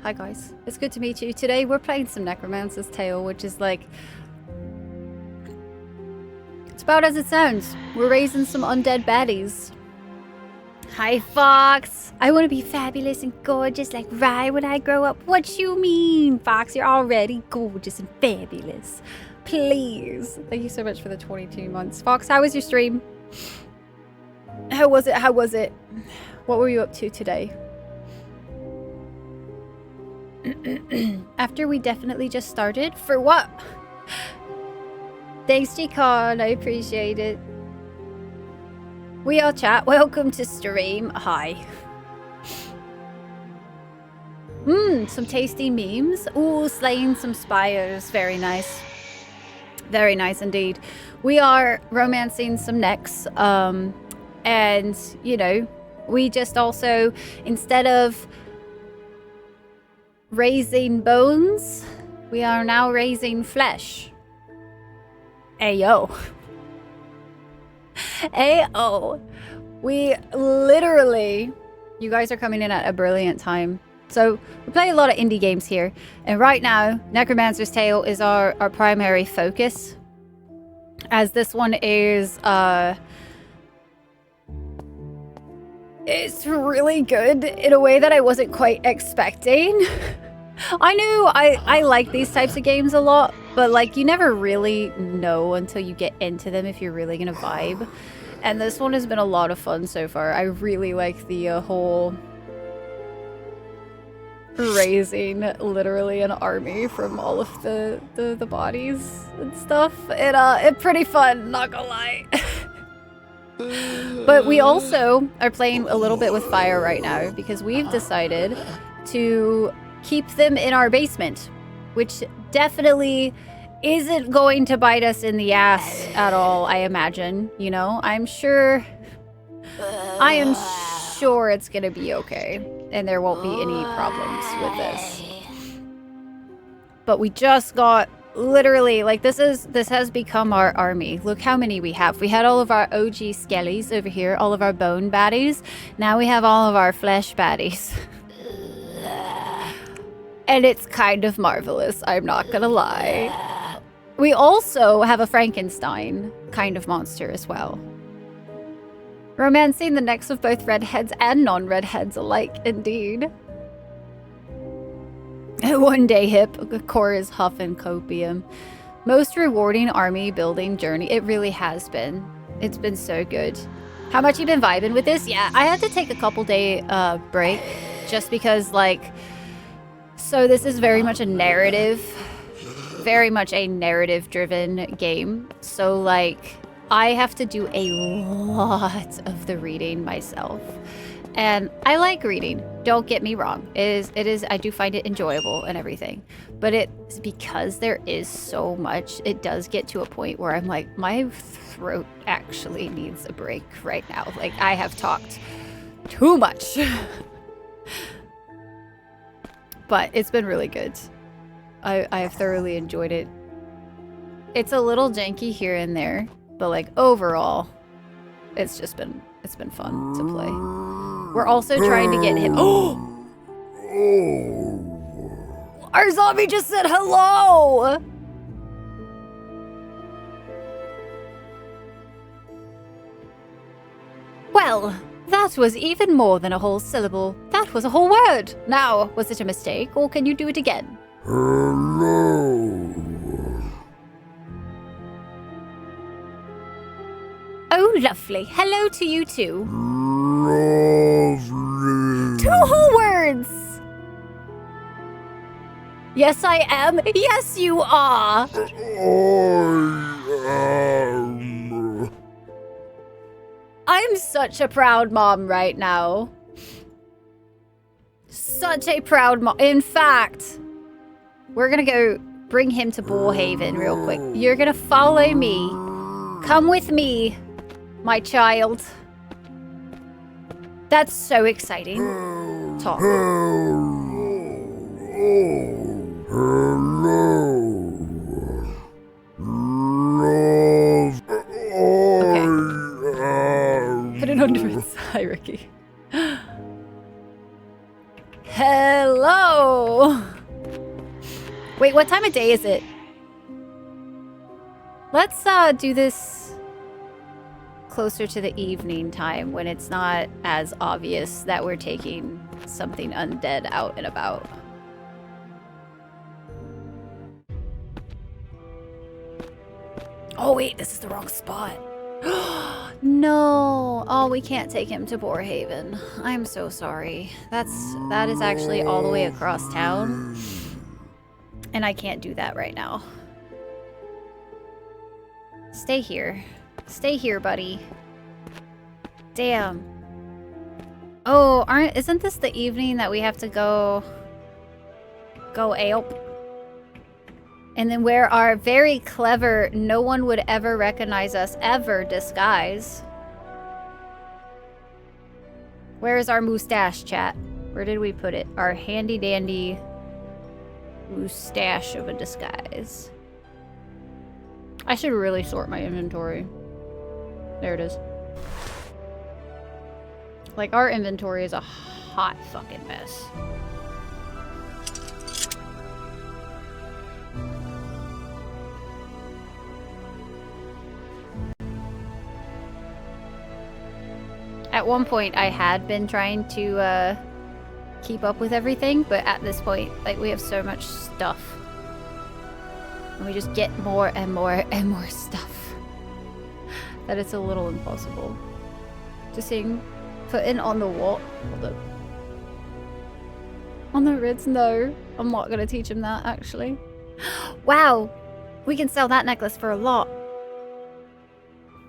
hi guys. It's good to meet you. Today we're playing some Necromancer's Tale, which is like... it's about as it sounds. We're raising some undead baddies. Hi Fox! I want to be fabulous and gorgeous like Rai when I grow up. What you mean, Fox? You're already gorgeous and fabulous. Please. Thank you so much for the 22 months. Fox, how was your stream? How was it? What were you up to today? After we definitely just started? For what? Thanks, G-Con. I appreciate it. We all chat. Welcome to stream. Hi. Some tasty memes. Ooh, slaying some spires. Very nice. Very nice indeed. We are romancing some necks. And, you know, we just also, instead of raising bones, we are now raising flesh. Ayo. Ayo. We literally, you guys are coming in at a brilliant time. So we play a lot of indie games here. And right now, Necromancer's Tale is our primary focus. As this one is, it's really good in a way that I wasn't quite expecting. I knew I like these types of games a lot, but like you never really know until you get into them if you're really gonna vibe. And this one has been a lot of fun so far. I really like the whole raising literally an army from all of the bodies and stuff. It's pretty fun, not gonna lie. But we also are playing a little bit with fire right now because we've decided to keep them in our basement, which definitely isn't going to bite us in the ass at all, I imagine. You know, I am sure it's gonna be okay and there won't be any problems with this. But we just got literally, like, this has become our army. Look how many we have. We had all of our OG skellies over here, all of our bone baddies. Now we have all of our flesh baddies. And it's kind of marvelous, I'm not gonna lie. We also have a Frankenstein kind of monster as well. Romancing the necks of both redheads and non-redheads alike, indeed. One day hip, core is huff and copium. Most rewarding army building journey. It really has been. It's been so good. How much you been vibing with this? Yeah, I had to take a couple day break just because, like, so this is very much a narrative driven game. So like I have to do a lot of the reading myself. And I like reading, don't get me wrong. It is, I do find it enjoyable and everything. But it's because there is so much, it does get to a point where I'm like, my throat actually needs a break right now. Like, I have talked too much. But it's been really good. I have thoroughly enjoyed it. It's a little janky here and there, but like overall, it's been fun to play. We're also trying to get him. Oh! Our zombie just said hello! Well, that was even more than a whole syllable. That was a whole word. Now, was it a mistake, or can you do it again? Hello. Oh, lovely. Hello to you too. Lovely. 2 whole words! Yes, I am. Yes, you are. I am. I'm such a proud mom right now. Such a proud mom. In fact, we're gonna go bring him to Boarhaven real quick. You're gonna follow me. Come with me, my child. That's so exciting. Talk. Okay. Put it under its hierarchy. Hello! Wait, what time of day is it? Let's do this closer to the evening time when it's not as obvious that we're taking something undead out and about. Oh wait, this is the wrong spot. No. Oh, we can't take him to Boarhaven. I'm so sorry. That is actually all the way across town. And I can't do that right now. Stay here. Stay here, buddy. Damn. Oh, isn't this the evening that we have to go Alp? And then wear our very clever, no one would ever recognize us ever disguise. Where is our mustache, chat? Where did we put it? Our handy dandy mustache of a disguise. I should really sort my inventory. There it is. Like, our inventory is a hot fucking mess. At one point, I had been trying to keep up with everything, but at this point, like, we have so much stuff. And we just get more and more and more stuff that it's a little impossible. Just seeing putting on the what? Hold up. On the Rids? No. I'm not going to teach him that, actually. Wow! We can sell that necklace for a lot.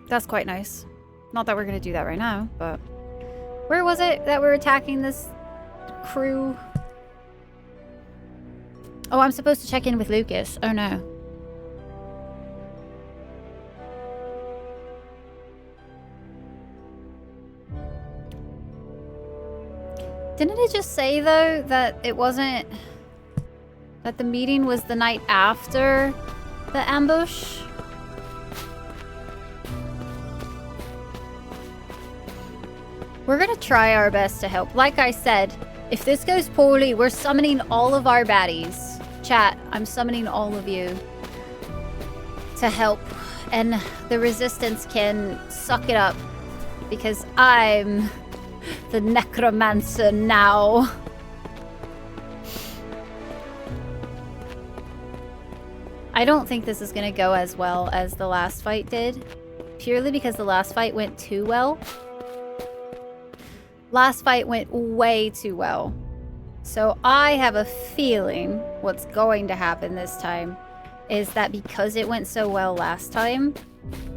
That's quite nice. Not that we're going to do that right now, but... Where was it that we're attacking this crew? Oh, I'm supposed to check in with Lucas. Oh, no. Didn't it just say, though, that it wasn't... that the meeting was the night after the ambush? We're gonna try our best to help. Like I said, if this goes poorly, we're summoning all of our baddies. Chat, I'm summoning all of you to help. And the resistance can suck it up. Because I'm the Necromancer now. I don't think this is gonna go as well as the last fight did. Purely because the last fight went too well. Last fight went way too well. So I have a feeling what's going to happen this time is that because it went so well last time,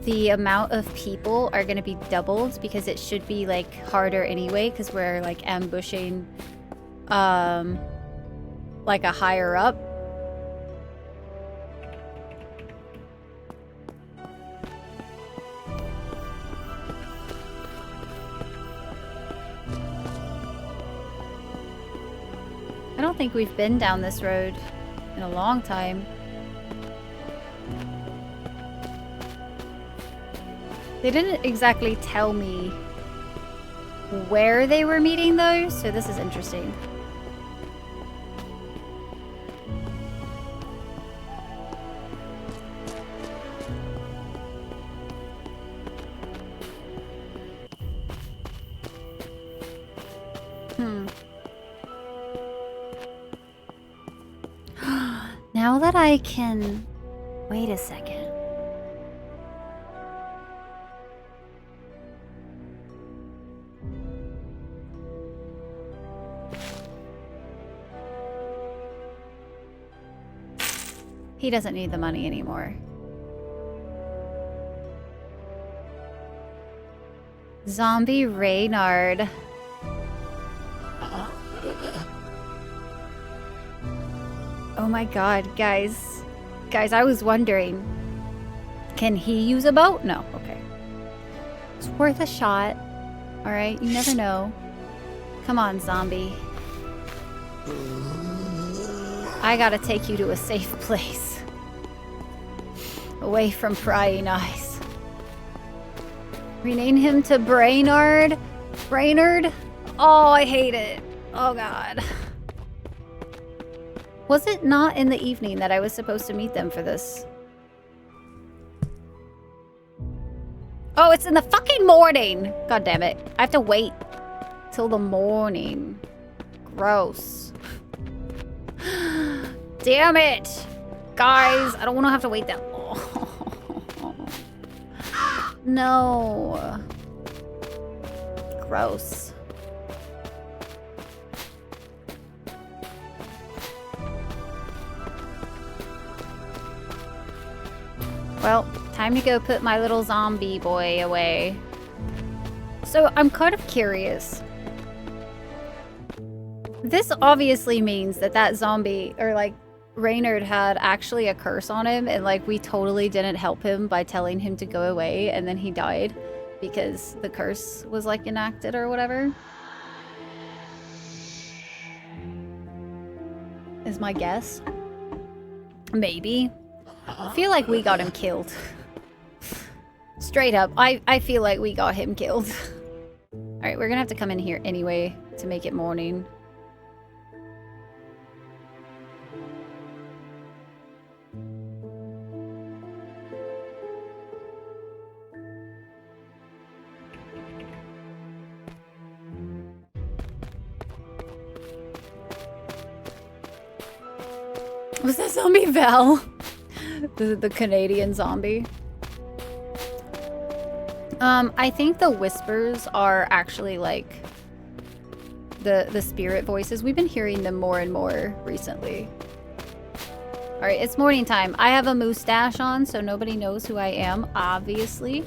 the amount of people are going to be doubled because it should be like harder anyway because we're like ambushing like a higher up. I don't think we've been down this road in a long time. They didn't exactly tell me where they were meeting though, so this is interesting. Now that I can... Wait a second. He doesn't need the money anymore. Zombie Reynard. Oh my god, guys. Guys, I was wondering. Can he use a boat? No, okay. It's worth a shot. Alright, you never know. Come on, zombie. I gotta take you to a safe place. Away from prying eyes. Rename him to Brainard? Brainard? Oh, I hate it. Oh god. Was it not in the evening that I was supposed to meet them for this? Oh, it's in the fucking morning! God damn it. I have to wait till the morning. Gross. Damn it! Guys, I don't want to have to wait that long. No. Gross. Well, time to go put my little zombie boy away. So, I'm kind of curious. This obviously means that that zombie, or like, Reynard had actually a curse on him, and like, we totally didn't help him by telling him to go away, and then he died because the curse was like enacted or whatever. Is my guess. Maybe. I feel like we got him killed. Straight up, I feel like we got him killed. Alright, we're gonna have to come in here anyway to make it morning. Was that zombie Val? The Canadian zombie. I think the whispers are actually like the spirit voices. We've been hearing them more and more recently. Alright, it's morning time. I have a mustache on, so nobody knows who I am, obviously.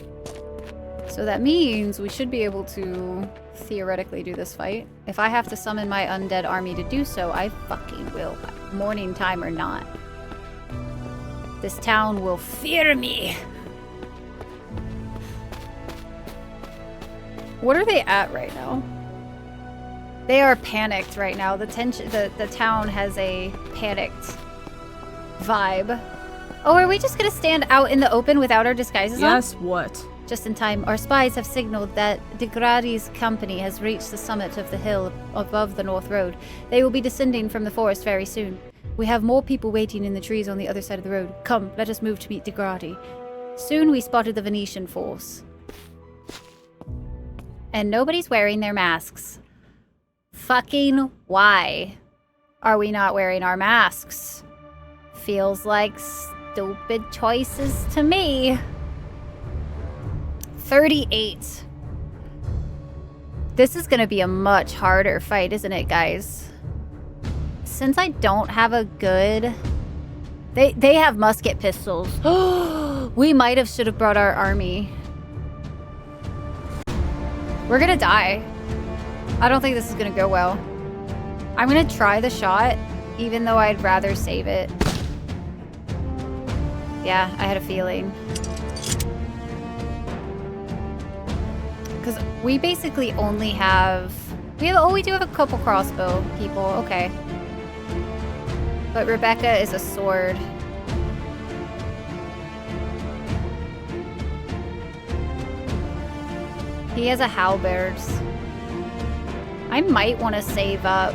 So that means we should be able to theoretically do this fight. If I have to summon my undead army to do so, I fucking will. Morning time or not. This town will fear me. What are they at right now? They are panicked right now. The town has a panicked vibe. Oh, are we just gonna stand out in the open without our disguises on? Yes, what? Just in time, our spies have signaled that Degradi's company has reached the summit of the hill above the North Road. They will be descending from the forest very soon. We have more people waiting in the trees on the other side of the road. Come, let us move to meet Degradi. Soon we spotted the Venetian force. And nobody's wearing their masks. Fucking why are we not wearing our masks? Feels like stupid choices to me. 38. This is gonna be a much harder fight, isn't it, guys? Since I don't have a good... They have musket pistols. We might have should have brought our army. We're gonna die. I don't think this is gonna go well. I'm gonna try the shot, even though I'd rather save it. Yeah, I had a feeling. Because we basically only have... we do have a couple crossbow people, okay. But Rebecca is a sword. He has a halberd. I might want to save up.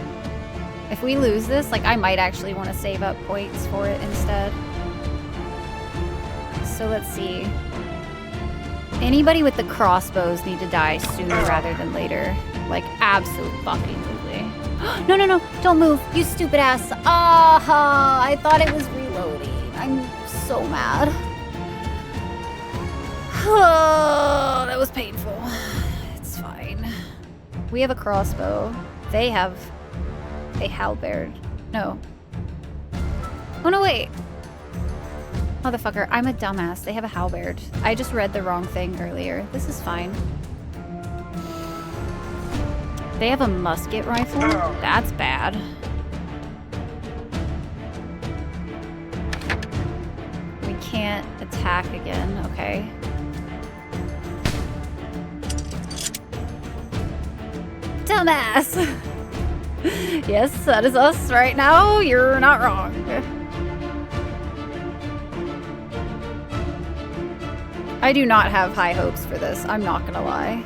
If we lose this, like, I might actually want to save up points for it instead. So let's see. Anybody with the crossbows need to die sooner rather than later. Like, absolute fucking movie. No, no, no. Don't move. You stupid ass. Ah, I thought it was reloading. I'm so mad. Oh, that was painful. It's fine. We have a crossbow. They have a halberd. No. Oh, no, wait. Motherfucker, I'm a dumbass. They have a halberd. I just read the wrong thing earlier. This is fine. They have a musket rifle? That's bad. We can't attack again, okay. Dumbass! Yes, that is us right now. You're not wrong. I do not have high hopes for this. I'm not gonna lie.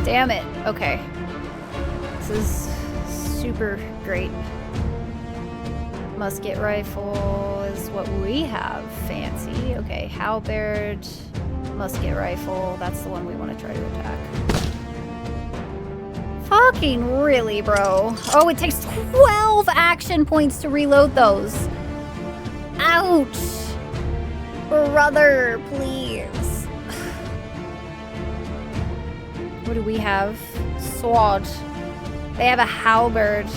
Damn it. Okay. This is super great. Musket rifle is what we have. Fancy. Okay, halberd, musket rifle. That's the one we want to try to attack. Fucking really, bro. Oh, it takes 12 action points to reload those. Ouch. Brother, please. What do we have? Sword. They have a halberd.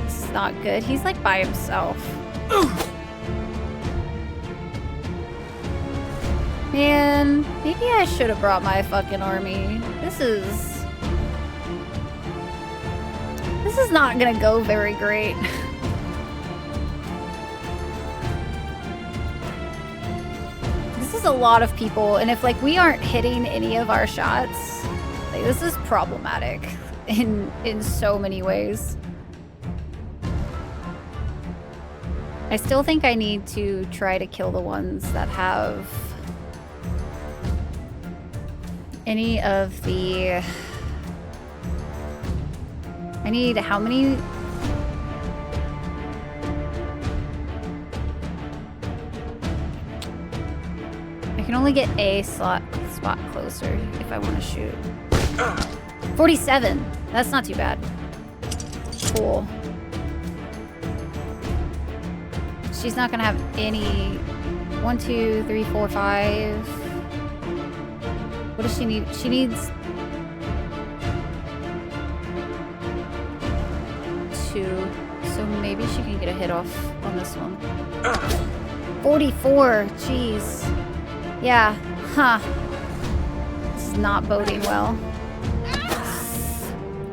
This is not good. He's like by himself. Man, maybe I should have brought my fucking army. This is not gonna go very great. This is a lot of people, and if like we aren't hitting any of our shots, like this is problematic in so many ways. I still think I need to try to kill the ones that have any of the... I need how many? I can only get a spot closer if I want to shoot. 47. That's not too bad. Cool. She's not gonna have any. 1, 2, 3, 4, 5. What does she need? She needs 2, so maybe she can get a hit off on this one. 44, jeez. Yeah, huh. This is not boding well.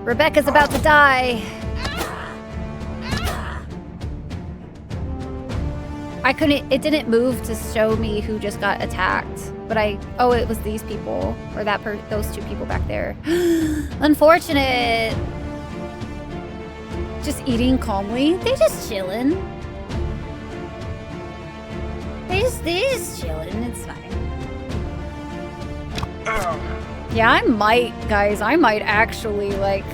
Rebecca's about to die. I couldn't, it didn't move to show me who just got attacked. But oh, it was these people, or those 2 people back there. Unfortunate. Just eating calmly. They just chilling. They just chilling. It's fine. Yeah, I might actually like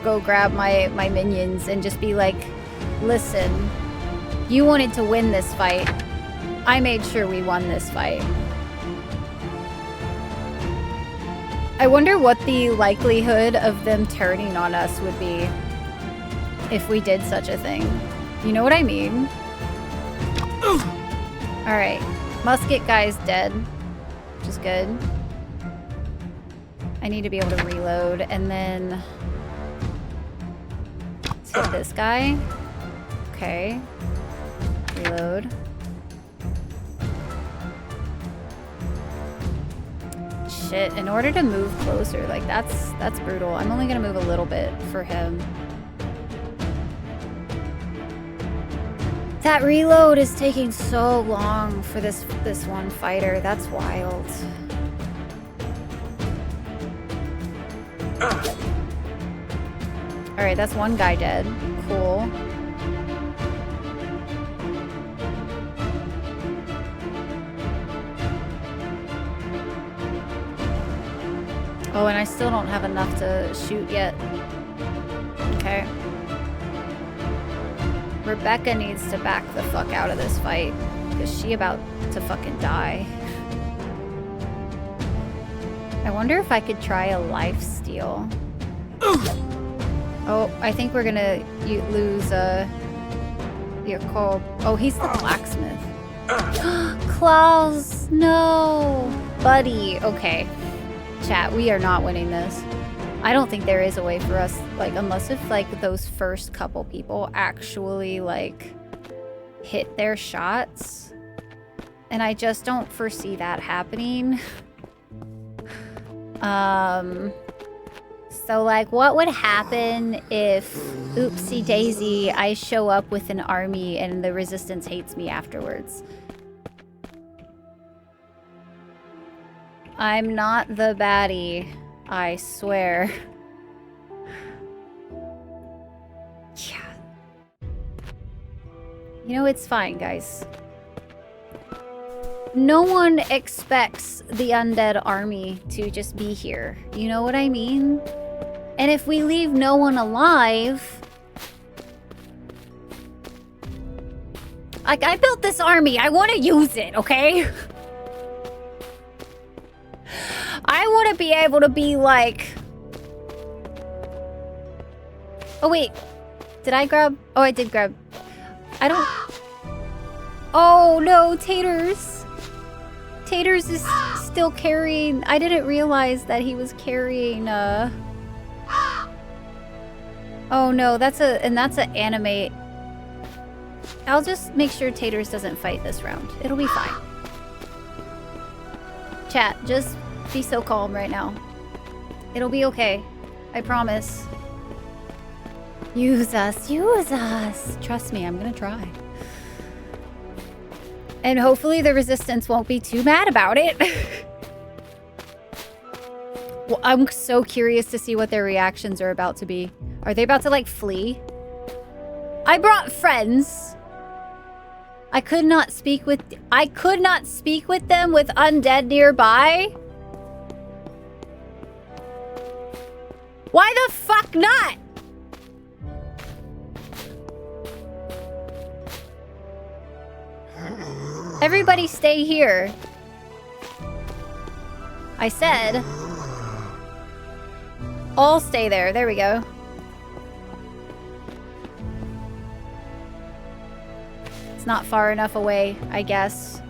go grab my minions and just be like, listen, you wanted to win this fight. I made sure we won this fight. I wonder what the likelihood of them turning on us would be if we did such a thing. You know what I mean? Alright. Musket guy's dead, which is good. I need to be able to reload, and then let's hit this guy. Okay. Reload. Shit, in order to move closer, like that's brutal. I'm only gonna move a little bit for him. That reload is taking so long for this one fighter. That's wild. Alright, that's one guy dead. Cool. Oh, and I still don't have enough to shoot yet. Okay. Rebecca needs to back the fuck out of this fight. Because she about to fucking die. I wonder if I could try a lifesteal. Oh, I think we're gonna lose, your call. Oh, he's the blacksmith. Klaus, no. Buddy, okay. Chat, we are not winning this. I don't think there is a way for us, like, unless if, like, those first couple people actually, like, hit their shots. And I just don't foresee that happening. So, like, what would happen if, oopsie daisy, I show up with an army and the resistance hates me afterwards? I'm not the baddie, I swear. Yeah. You know, it's fine, guys. No one expects the undead army to just be here. You know what I mean? And if we leave no one alive... Like, I built this army. I want to use it, okay? I want to be able to be like... Oh, wait. Did I grab... Oh, I did grab... I don't... Oh, no. Taters. Taters is still carrying... I didn't realize that he was carrying, Oh, no. That's a... And that's an animate... I'll just make sure Taters doesn't fight this round. It'll be fine. Chat, just be so calm right now. It'll be okay. I promise. Use us. Use us. Trust me, I'm gonna try. And hopefully the resistance won't be too mad about it. Well, I'm so curious to see what their reactions are about to be. Are they about to, like, flee? I brought friends. I could not speak with them with undead nearby. Why the fuck not? Everybody stay here. I said all stay there. There we go. Not far enough away, I guess.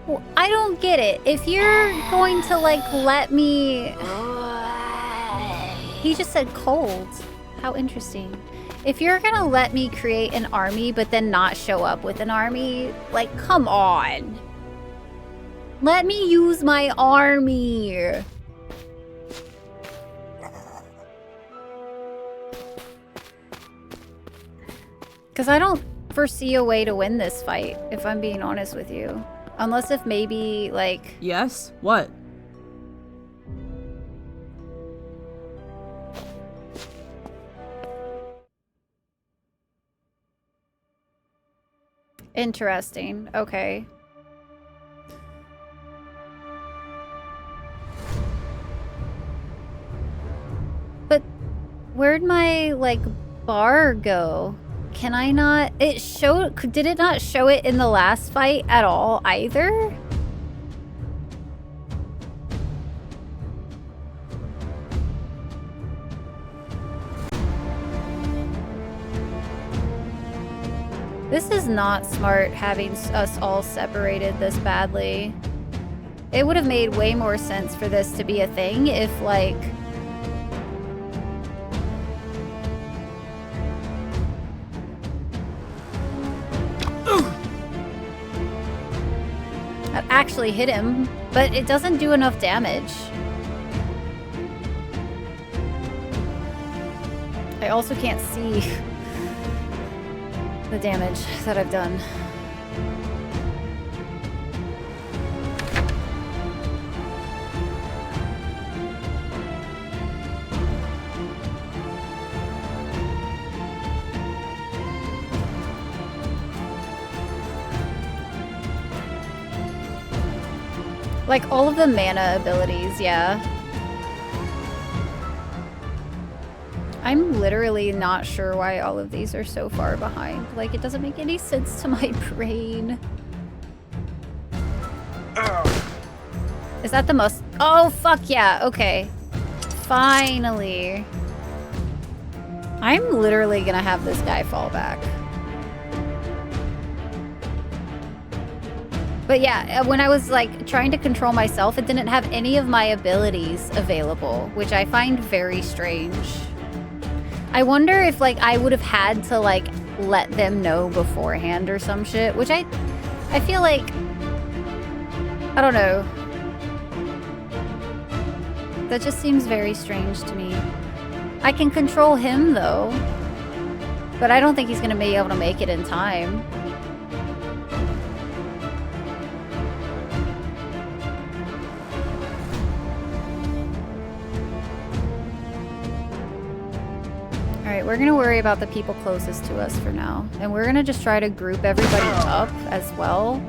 Well, I don't get it. If you're going to, like, let me... He just said cold. How interesting. If you're gonna let me create an army but then not show up with an army, like, come on. Let me use my army. Because I don't foresee a way to win this fight, if I'm being honest with you. Unless if maybe, like... Yes? What? Interesting. Okay. But where'd my, like, bar go? Can I not... It showed... Did it not show it in the last fight at all either? This is not smart, having us all separated this badly. It would have made way more sense for this to be a thing if, like... That actually hit him, but it doesn't do enough damage. I also can't see the damage that I've done. Like all of the mana abilities, yeah. I'm literally not sure why all of these are so far behind. Like, it doesn't make any sense to my brain. Is that the most? Oh, fuck yeah. Okay. Finally. I'm literally gonna have this guy fall back. But yeah, when I was like trying to control myself, it didn't have any of my abilities available, which I find very strange. I wonder if like I would have had to like let them know beforehand or some shit, which I feel like, I don't know. That just seems very strange to me. I can control him though, but I don't think he's gonna be able to make it in time. Alright, we're gonna worry about the people closest to us for now. And we're gonna just try to group everybody up as well.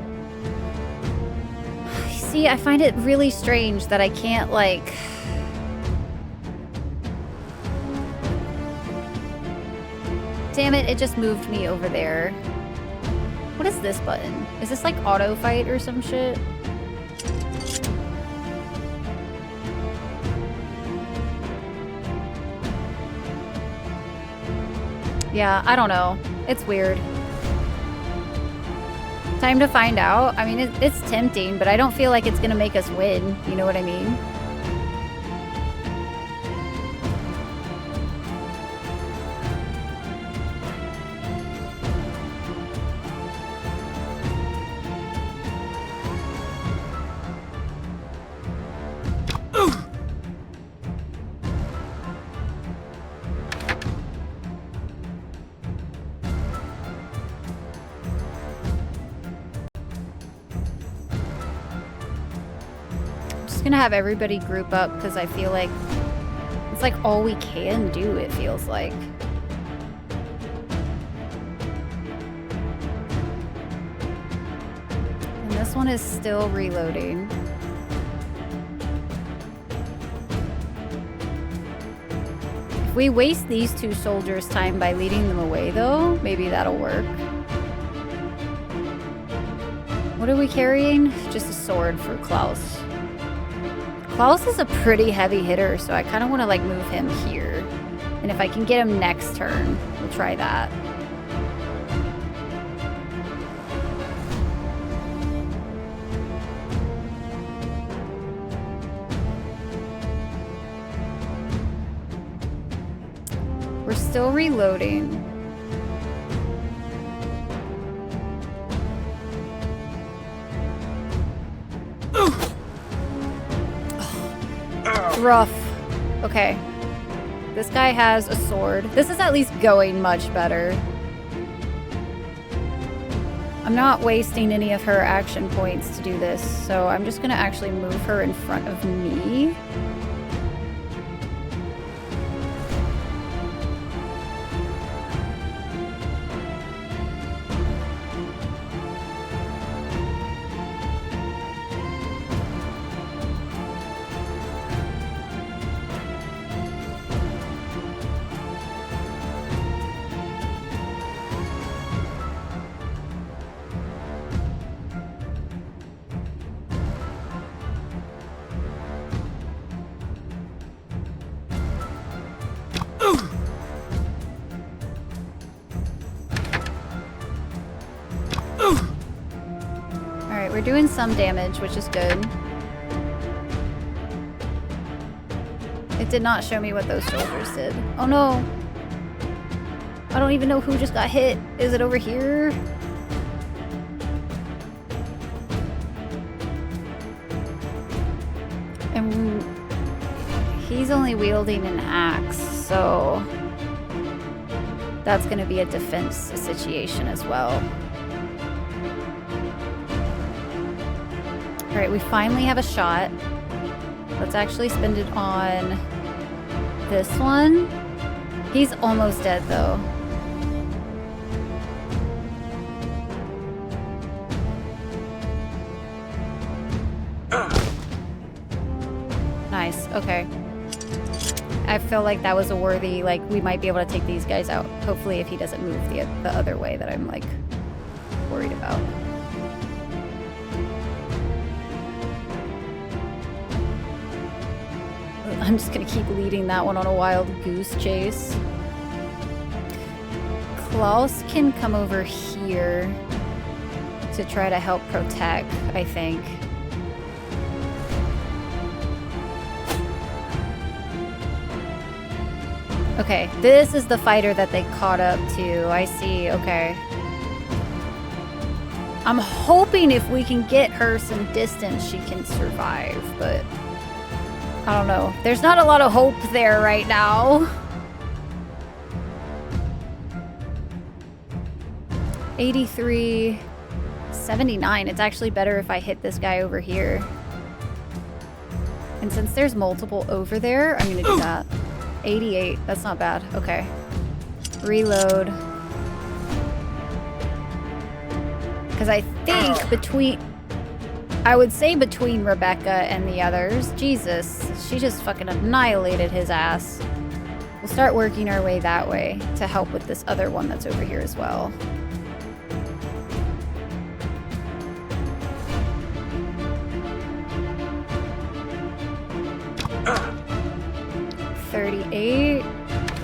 See, I find it really strange that I can't, like... Damn it, it just moved me over there. What is this button? Is this like auto fight or some shit? Yeah, I don't know. It's weird. Time to find out. I mean, it's tempting, but I don't feel like it's gonna make us win. You know what I mean? Gonna have everybody group up because I feel like it's like all we can do, it feels like. And this one is still reloading. If we waste these two soldiers' time by leading them away though, maybe that'll work. What are we carrying? Just a sword for Klaus. Klaus is a pretty heavy hitter, so I kind of want to like move him here. And if I can get him next turn, we'll try that. We're still reloading. Rough. Okay. This guy has a sword. This is at least going much better. I'm not wasting any of her action points to do this, so I'm just gonna actually move her in front of me. We're doing some damage, which is good. It did not show me what those soldiers did. Oh no! I don't even know who just got hit. Is it over here? And he's only wielding an axe, so that's gonna be a defense situation as well. Alright, we finally have a shot. Let's actually spend it on this one. He's almost dead though. Okay. I feel like that was a worthy, like, we might be able to take these guys out. Hopefully if he doesn't move the other way that I'm, like, worried about. I'm just gonna keep leading that one on a wild goose chase. Klaus can come over here to try to help protect, I think. Okay, this is the fighter that they caught up to. I see, okay. I'm hoping if we can get her some distance, she can survive, but I don't know. There's not a lot of hope there right now. 83, 79. It's actually better if I hit this guy over here. And since there's multiple over there, I'm gonna do that. 88, that's not bad. Okay. Reload. Because I think between... I would say between Rebecca and the others. Jesus, she just fucking annihilated his ass. We'll start working our way that way to help with this other one that's over here as well. $38.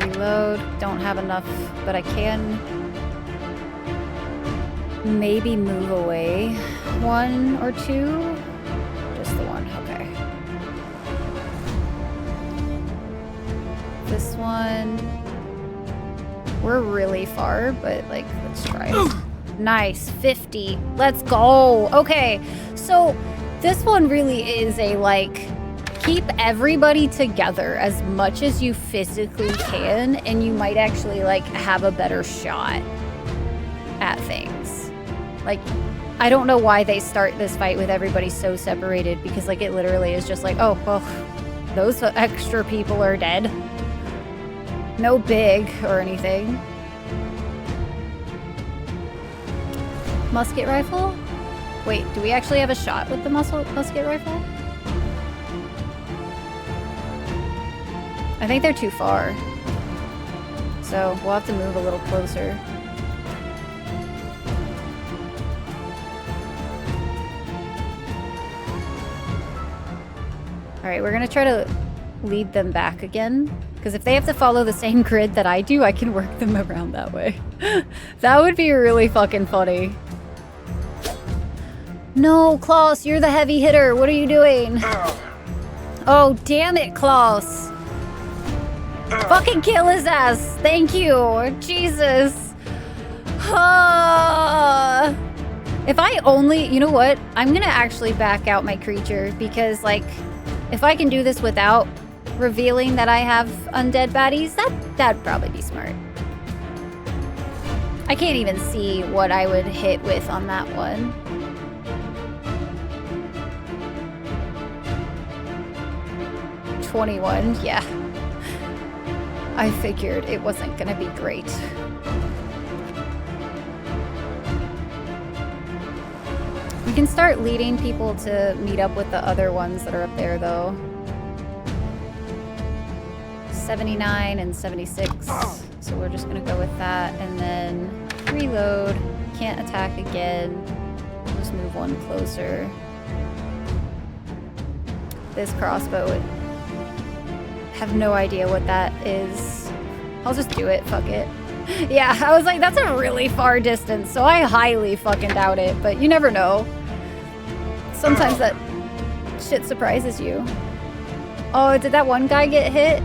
Reload. Don't have enough, but I can maybe move away one or two. Just the one. Okay. This one. We're really far, but like, let's try it. Nice. 50. Let's go. Okay. So this one really is a like, keep everybody together as much as you physically can, and you might actually like have a better shot at things. Like, I don't know why they start this fight with everybody so separated, because like it literally is just like, oh, well, those extra people are dead. No big or anything. Musket rifle? Wait, do we actually have a shot with the musket rifle? I think they're too far. So we'll have to move a little closer. Alright, we're gonna try to lead them back again. Because if they have to follow the same grid that I do, I can work them around that way. That would be really fucking funny. No, Klaus, you're the heavy hitter. What are you doing? Oh, damn it, Klaus. Fucking kill his ass. Thank you. Jesus. If I only... You know what? I'm gonna actually back out my creature because, like, if I can do this without revealing that I have undead baddies, that'd probably be smart. I can't even see what I would hit with on that one. $21, yeah. I figured it wasn't gonna be great. We can start leading people to meet up with the other ones that are up there, though. 79 and 76. So we're just gonna go with that, and then reload. Can't attack again. Just move one closer. This crossbow would have no idea what that is. I'll just do it, fuck it. Yeah, I was like, that's a really far distance, so I highly fucking doubt it, but you never know. Sometimes that shit surprises you. Oh, did that one guy get hit?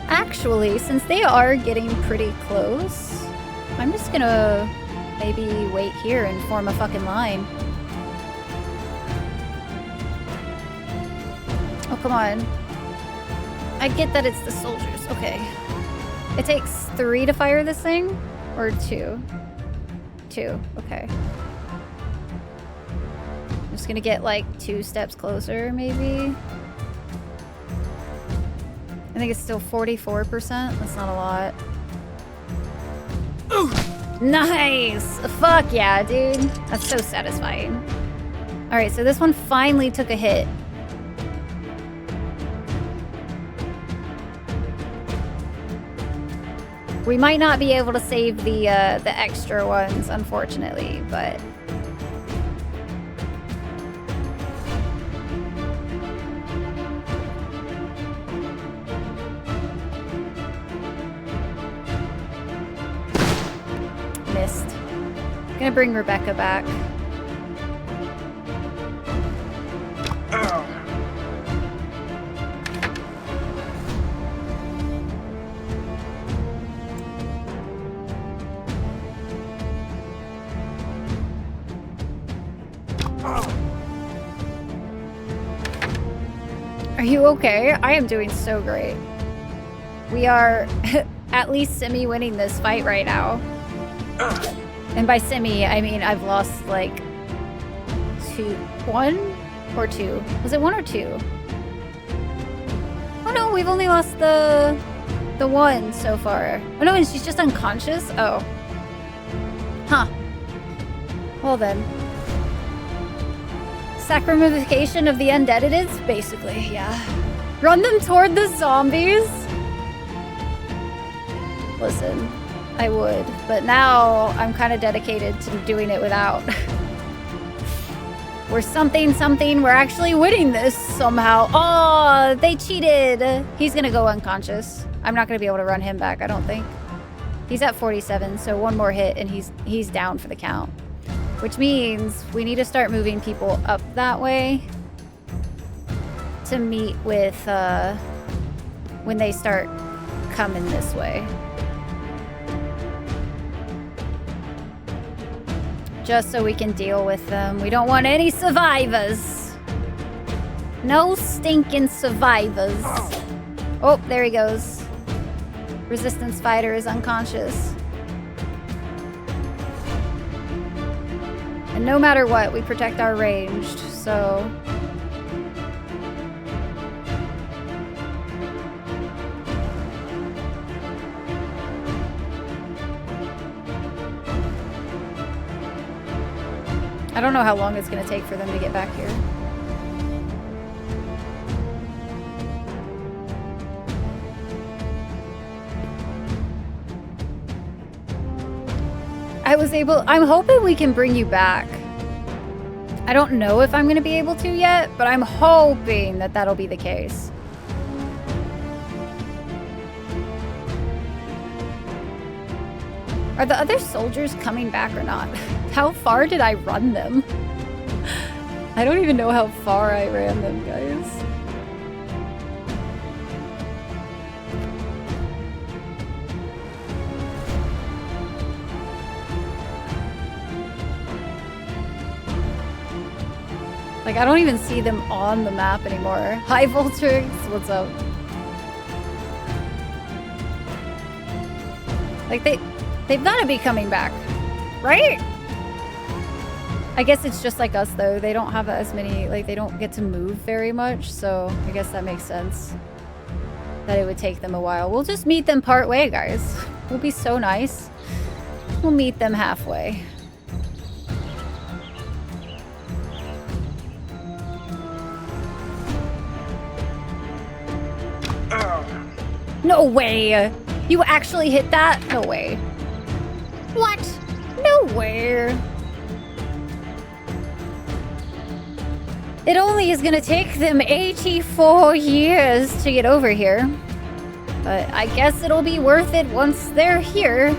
Actually, since they are getting pretty close, I'm just gonna maybe wait here and form a fucking line. Oh, come on. I get that it's the soldiers. Okay. It takes 3 to fire this thing? Or 2? 2. Okay. I'm just gonna get like 2 steps closer, maybe. I think it's still 44%. That's not a lot. Ooh. Nice! Fuck yeah, dude. That's so satisfying. Alright, so this one finally took a hit. We might not be able to save the extra ones, unfortunately, but... Missed. Gonna bring Rebecca back. Are you okay? I am doing so great. We are at least semi-winning this fight right now. And by semi, I mean I've lost like 1 or 2. Was it 1 or 2? Oh no, we've only lost the 1 so far. Oh no, and she's just unconscious? Oh. Huh. Well then. Sacrification of the undead it is? Basically, yeah. Run them toward the zombies? Listen, I would, but now I'm kind of dedicated to doing it without. We're something, we're actually winning this somehow. Oh, they cheated. He's gonna go unconscious. I'm not gonna be able to run him back, I don't think. He's at 47, so 1 more hit and he's down for the count. Which means we need to start moving people up that way to meet with when they start coming this way. Just so we can deal with them. We don't want any survivors. No stinking survivors. Oh, there he goes. Resistance fighter is unconscious. And no matter what, we protect our ranged, so... I don't know how long it's going to take for them to get back here. I'm hoping we can bring you back. I don't know if I'm going to be able to yet, but I'm hoping that that'll be the case. Are the other soldiers coming back or not? How far did I run them? I don't even know how far I ran them, guys. Like, I don't even see them on the map anymore. Hi, Vultures. What's up? Like, they've got to be coming back, right? I guess it's just like us, though. They don't have as many, like, they don't get to move very much, so I guess that makes sense. That it would take them a while. We'll just meet them part way, guys. We'll be so nice. We'll meet them halfway. No way! You actually hit that? No way. What? No way. It only is gonna take them 84 years to get over here. But I guess it'll be worth it once they're here.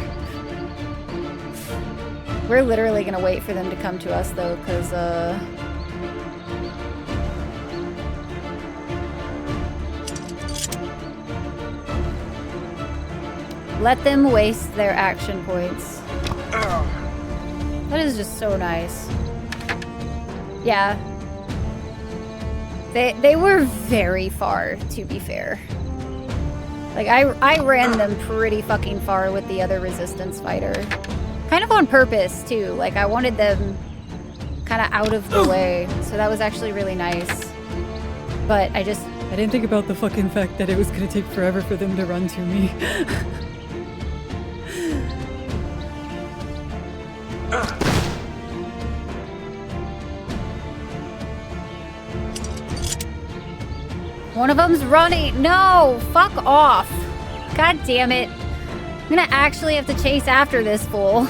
We're literally gonna wait for them to come to us though, because let them waste their action points. That is just so nice. Yeah. They were very far, to be fair. Like, I ran them pretty fucking far with the other resistance fighter. Kind of on purpose, too. Like, I wanted them kind of out of the way. So that was actually really nice. But I didn't think about the fucking fact that it was gonna take forever for them to run to me. One of them's running. No, fuck off. God damn it. I'm gonna actually have to chase after this fool.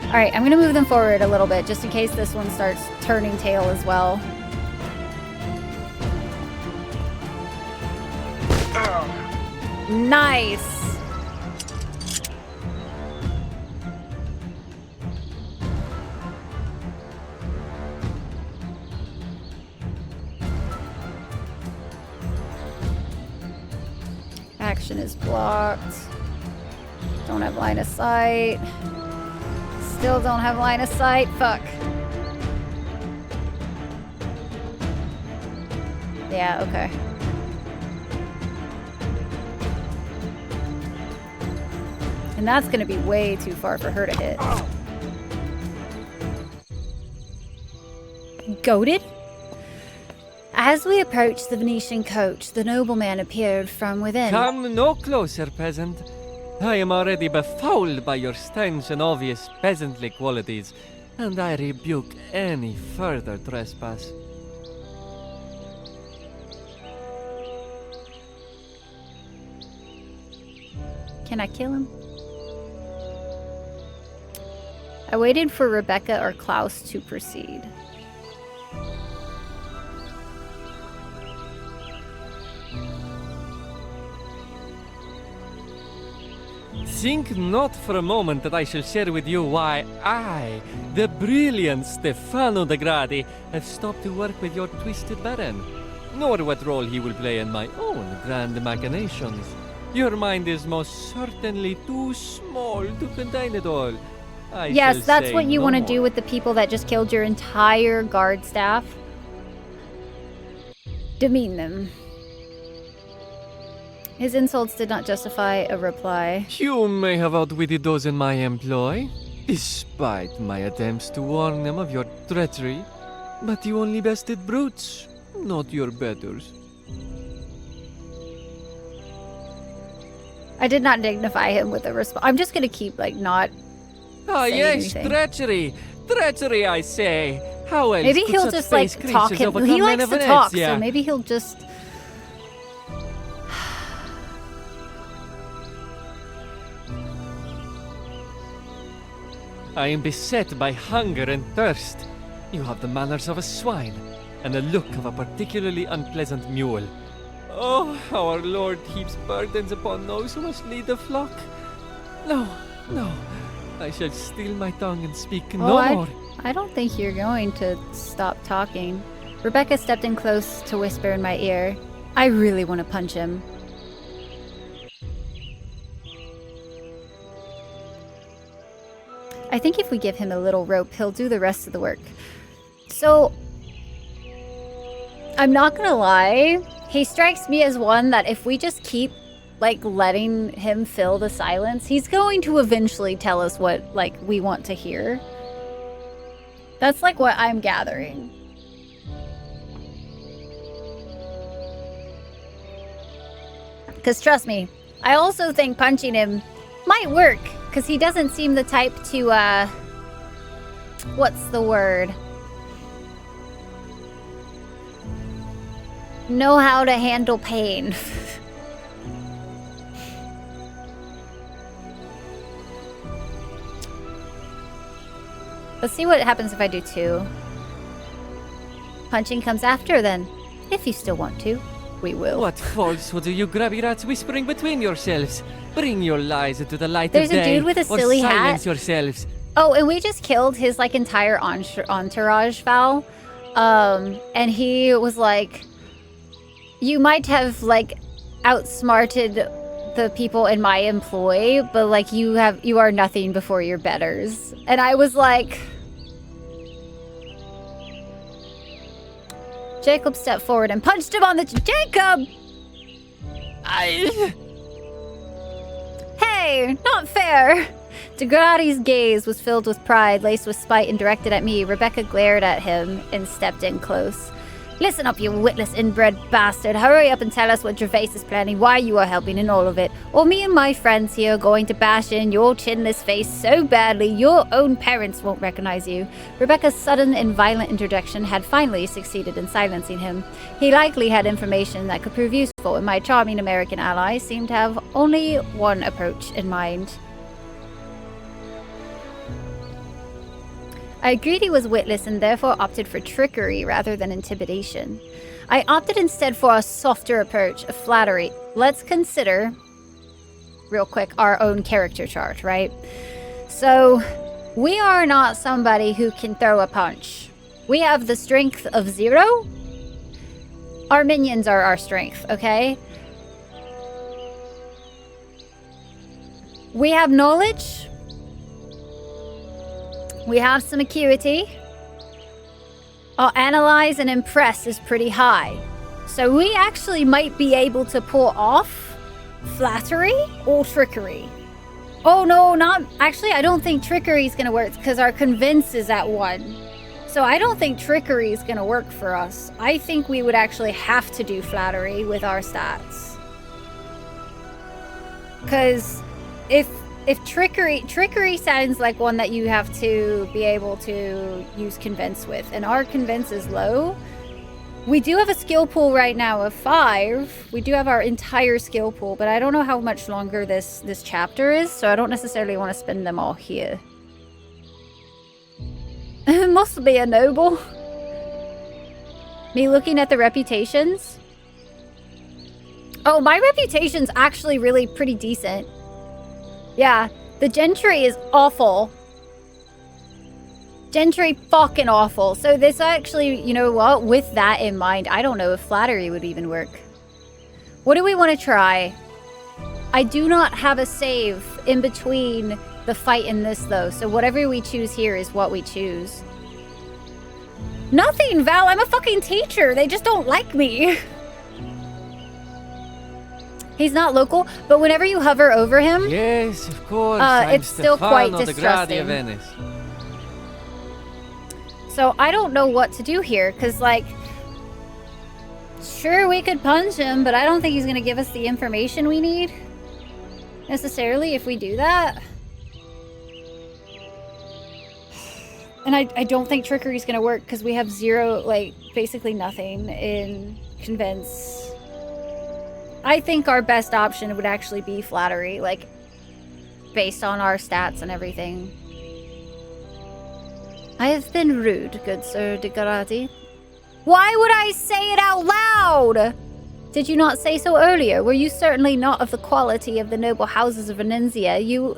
Alright, I'm gonna move them forward a little bit just in case this one starts turning tail as well. Nice. Action is blocked. Don't have line of sight. Still don't have line of sight. Fuck. Yeah, okay. And that's gonna be way too far for her to hit. Goaded? As we approached the Venetian coach, the nobleman appeared from within. Come no closer, peasant. I am already befouled by your stench and obvious peasantly qualities, and I rebuke any further trespass. Can I kill him? I waited for Rebecca or Klaus to proceed. Think not for a moment that I shall share with you why I, the brilliant Stefano de Gradi, have stopped to work with your twisted baron, nor what role he will play in my own grand machinations. Your mind is most certainly too small to contain it all. Yes, that's what you want to do with the people that just killed your entire guard staff. Demean them. His insults did not justify a reply. You may have outwitted those in my employ, despite my attempts to warn them of your treachery, but you only bested brutes, not your betters. I did not dignify him with a response. I'm just gonna keep, like, not saying yes, anything. treachery! Treachery, I say! How else Maybe could he'll such just, like, base talk creatures him. overcome He men likes of to talk, Venezia? so maybe he'll just... I am beset by hunger and thirst. You have the manners of a swine, and the look of a particularly unpleasant mule. Oh, how our Lord heaps burdens upon those who must lead the flock. No, no, I shall still my tongue and speak no more. I don't think you're going to stop talking. Rebecca stepped in close to whisper in my ear. I really want to punch him. I think if we give him a little rope, he'll do the rest of the work. So, I'm not gonna lie, he strikes me as one that if we just keep, like, letting him fill the silence, he's going to eventually tell us what, like, we want to hear. That's, like, what I'm gathering. Because trust me, I also think punching him might work. Because he doesn't seem the type to, what's the word? Know how to handle pain. Let's see what happens if I do 2. Punching comes after then. If you still want to, we will. What falsehood are you grabby rats whispering between yourselves? Bring your lies into the light There's of day. a dude with a silly or silence hat. yourselves. Oh, and we just killed his, like, entire entourage, Val. And he was like, you might have, like, outsmarted the people in my employ, but, like, you are nothing before your betters. And I was like... Jacob stepped forward and punched him on the... Jacob! Hey, not fair. DeGrati's gaze was filled with pride, laced with spite, and directed at me. Rebecca glared at him and stepped in close. Listen up, you witless inbred bastard. Hurry up and tell us what Gervais is planning, why you are helping in all of it. Or me and my friends here are going to bash in your chinless face so badly your own parents won't recognize you. Rebecca's sudden and violent interjection had finally succeeded in silencing him. He likely had information that could prove useful, and my charming American ally seemed to have only one approach in mind. I agreed he was witless and therefore opted for trickery rather than intimidation. I opted instead for a softer approach, a flattery. Let's consider, real quick, our own character chart, right? So, we are not somebody who can throw a punch. We have the strength of 0. Our minions are our strength, okay? We have knowledge. We have some acuity. Our analyze and impress is pretty high. So we actually might be able to pull off flattery or trickery. Oh no, not... Actually, I don't think trickery is going to work because our convince is at 1. So I don't think trickery is going to work for us. I think we would actually have to do flattery with our stats. Because if trickery sounds like one that you have to be able to use convince with, and our convince is low. We do have a skill pool right now of 5. We do have our entire skill pool, but I don't know how much longer this chapter is, so I don't necessarily want to spend them all here. Must be a noble. Me looking at the reputations. Oh, my reputation's actually really pretty decent. Yeah, the gentry is awful. Gentry fucking awful. So this actually, you know what? With that in mind, I don't know if flattery would even work. What do we want to try? I do not have a save in between the fight and this, though. So whatever we choose here is what we choose. Nothing, Val. I'm a fucking teacher. They just don't like me. He's not local, but whenever you hover over him... Yes, of course. It's still quite distressing. So I don't know what to do here, because, like... Sure, we could punch him, but I don't think he's going to give us the information we need. Necessarily, if we do that. And I don't think trickery is going to work, because we have 0, like, basically nothing in convince. I think our best option would actually be flattery, like, based on our stats and everything. I have been rude, good Sir de Garati. Why would I say it out loud? Did you not say so earlier? Were you certainly not of the quality of the noble houses of Venenzia? You...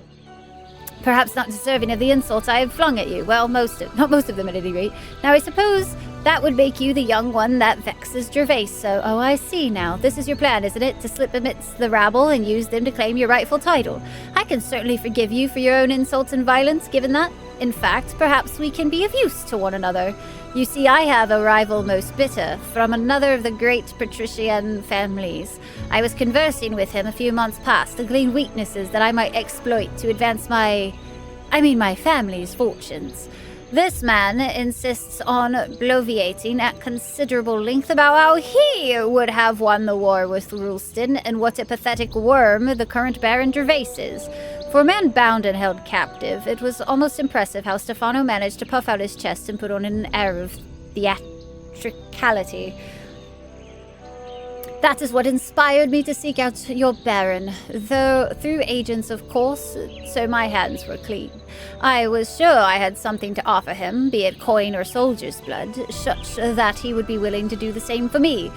Perhaps not deserving of the insults I have flung at you. Well, not most of them at any rate. Now I suppose that would make you the young one that vexes Gervais. So, oh, I see now. This is your plan, isn't it? To slip amidst the rabble and use them to claim your rightful title. I can certainly forgive you for your own insults and violence, given that. In fact, perhaps we can be of use to one another. You see, I have a rival most bitter, from another of the great patrician families. I was conversing with him a few months past to glean weaknesses that I might exploit to advance my family's fortunes. This man insists on bloviating at considerable length about how he would have won the war with Rulston and what a pathetic worm the current Baron Gervais is. For a man bound and held captive, it was almost impressive how Stefano managed to puff out his chest and put on an air of theatricality. That is what inspired me to seek out your Baron, though through agents, of course, so my hands were clean. I was sure I had something to offer him, be it coin or soldier's blood, such that he would be willing to do the same for me.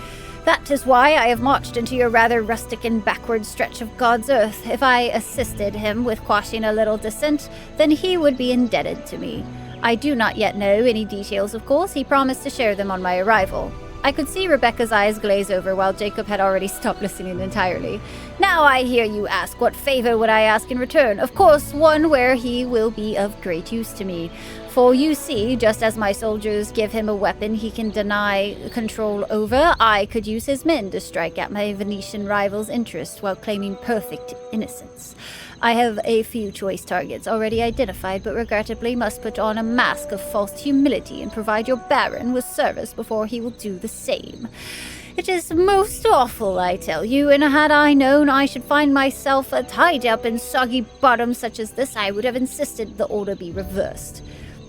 That is why I have marched into your rather rustic and backward stretch of God's earth. If I assisted him with quashing a little dissent, then he would be indebted to me. I do not yet know any details, of course. He promised to share them on my arrival. I could see Rebecca's eyes glaze over while Jacob had already stopped listening entirely. Now I hear you ask, what favor would I ask in return? Of course, one where he will be of great use to me. For you see, just as my soldiers give him a weapon he can deny control over, I could use his men to strike at my Venetian rival's interest while claiming perfect innocence. I have a few choice targets already identified, but regrettably must put on a mask of false humility and provide your Baron with service before he will do the same. It is most awful, I tell you, and had I known I should find myself tied up in soggy bottoms such as this, I would have insisted the order be reversed.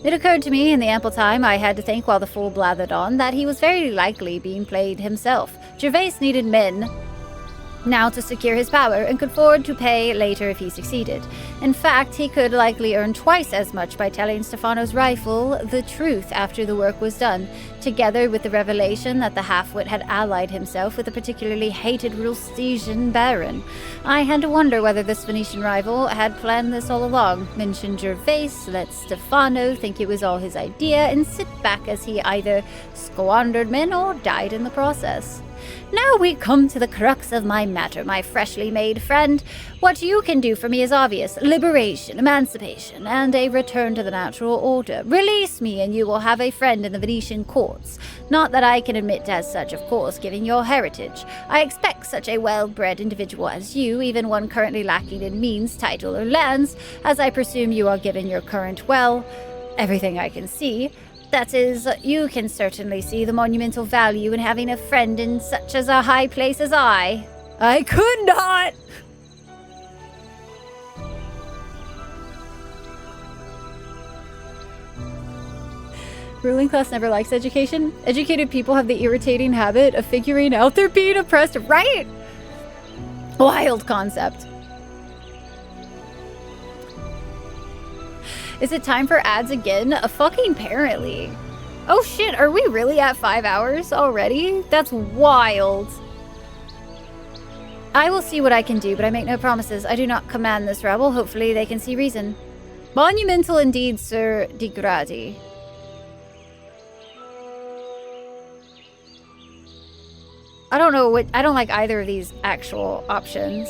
It occurred to me in the ample time I had to think while the fool blathered on that he was very likely being played himself. Gervais needed men now to secure his power and could afford to pay later if he succeeded. In fact, he could likely earn twice as much by telling Stefano's rifle the truth after the work was done, together with the revelation that the half-wit had allied himself with a particularly hated Rulstesian baron. I had to wonder whether this Venetian rival had planned this all along, mention Gervais, let Stefano think it was all his idea, and sit back as he either squandered men or died in the process. Now we come to the crux of my matter, my freshly made friend. What you can do for me is obvious. Liberation, emancipation, and a return to the natural order. Release me and you will have a friend in the Venetian courts. Not that I can admit as such, of course, given your heritage. I expect such a well-bred individual as you, even one currently lacking in means, title, or lands, as I presume you are given your current, well, everything I can see. That is, you can certainly see the monumental value in having a friend in such as a high place as I. I could not! Ruling class never likes education. Educated people have the irritating habit of figuring out they're being oppressed, right? Wild concept. Is it time for ads again? Fucking apparently. Oh shit, are we really at 5 hours already? That's wild. I will see what I can do, but I make no promises. I do not command this rabble. Hopefully they can see reason. Monumental indeed, Sir Di Gradi. I don't know what... I don't like either of these actual options.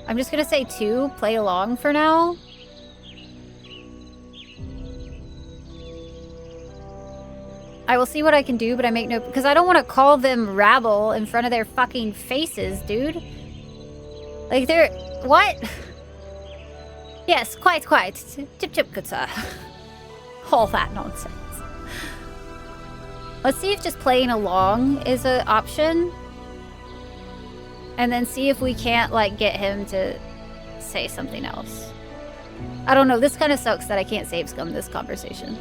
I'm just gonna say 2, play along for now. I will see what I can do, but I make no... Because I don't want to call them rabble in front of their fucking faces, dude. Like, they're... What? Yes, quite. Tip, good sir. All that nonsense. Let's see if just playing along is an option. And then see if we can't, like, get him to say something else. I don't know. This kind of sucks that I can't save scum this conversation.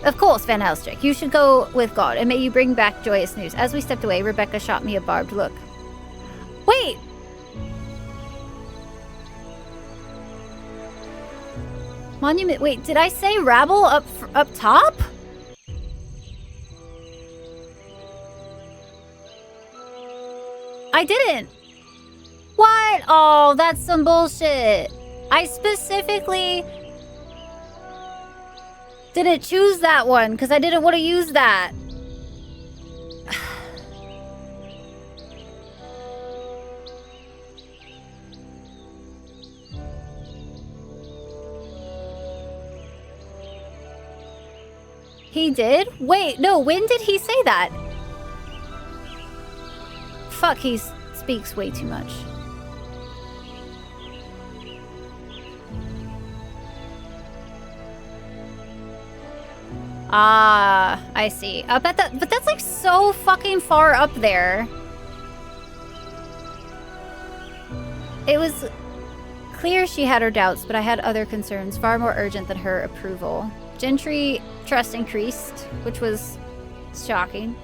Of course, Van Helstrik, you should go with God, and may you bring back joyous news. As we stepped away, Rebecca shot me a barbed look. Wait! Monument, wait, did I say rabble up top? I didn't. What? Oh, that's some bullshit. I specifically... didn't choose that one because I didn't want to use that. He did? Wait, no, when did he say that? Fuck, he speaks way too much. Ah, I see. Up at that, but that's like so fucking far up there. It was clear she had her doubts, but I had other concerns far more urgent than her approval. Gentry trust increased, which was shocking.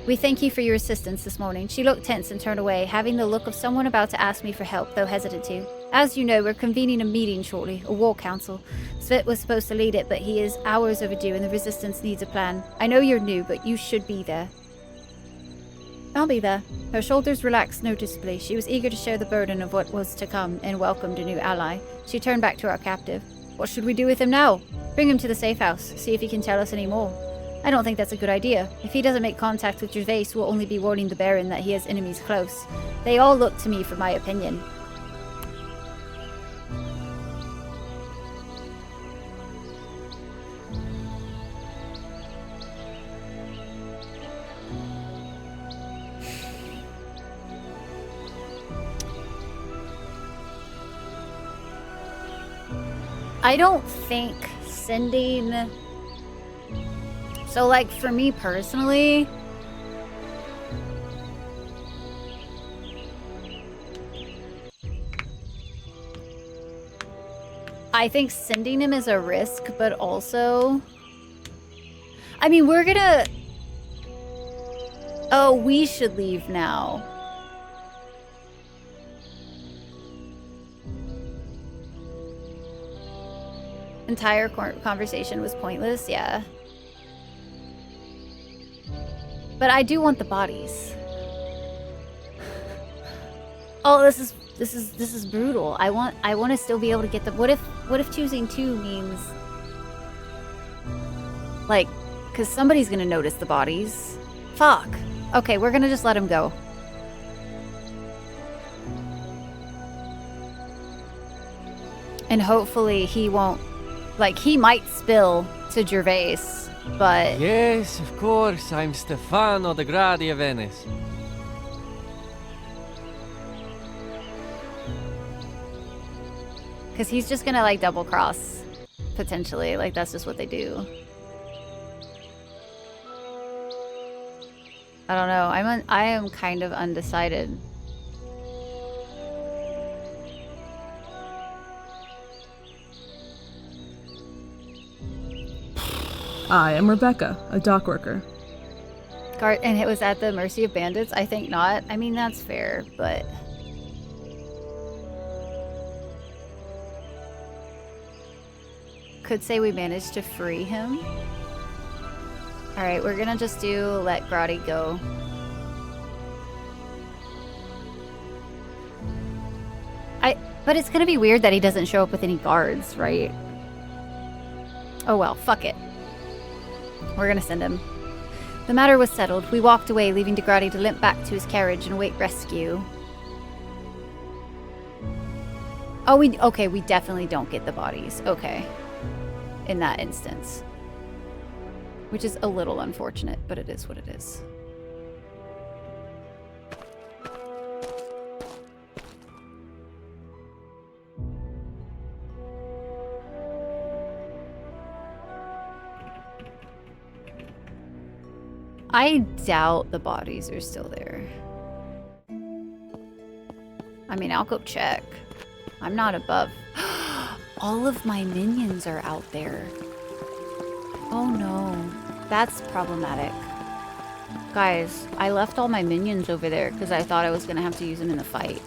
We thank you for your assistance this morning. She looked tense and turned away, having the look of someone about to ask me for help, though hesitant to. As you know, we're convening a meeting shortly, a war council. Svit was supposed to lead it, but he is hours overdue and the resistance needs a plan. I know you're new, but you should be there. I'll be there. Her shoulders relaxed noticeably. She was eager to share the burden of what was to come and welcomed a new ally. She turned back to our captive. What should we do with him now? Bring him to the safe house, see if he can tell us any more. I don't think that's a good idea. If he doesn't make contact with Gervais, we'll only be warning the Baron that he has enemies close. They all look to me for my opinion. I don't think sending... So, like, for me personally... I think sending him is a risk, but also... I mean, we're gonna... Oh, we should leave now. Entire conversation was pointless, yeah. But I do want the bodies. Oh, this is brutal. I want to still be able to get them. What if choosing 2 means like, cuz somebody's going to notice the bodies. Fuck. Okay, we're going to just let him go. And hopefully he won't, like, he might spill to Gervais, but... Yes, of course, I'm Stefano de Gradi of Venice. Because he's just gonna, like, double cross, potentially. Like, that's just what they do. I don't know. I am kind of undecided. I am Rebecca, a dock worker. And it was at the mercy of bandits? I think not. I mean, that's fair, but... Could say we managed to free him. Alright, we're gonna just do let Grotti go. But it's gonna be weird that he doesn't show up with any guards, right? Oh well, fuck it. We're gonna send him. The matter was settled. We walked away, leaving DeGrati to limp back to his carriage and await rescue. Oh, okay, we definitely don't get the bodies. Okay. In that instance. Which is a little unfortunate, but it is what it is. I doubt the bodies are still there. I mean, I'll go check. I'm not above. All of my minions are out there. Oh no, that's problematic. Guys, I left all my minions over there because I thought I was gonna have to use them in the fight.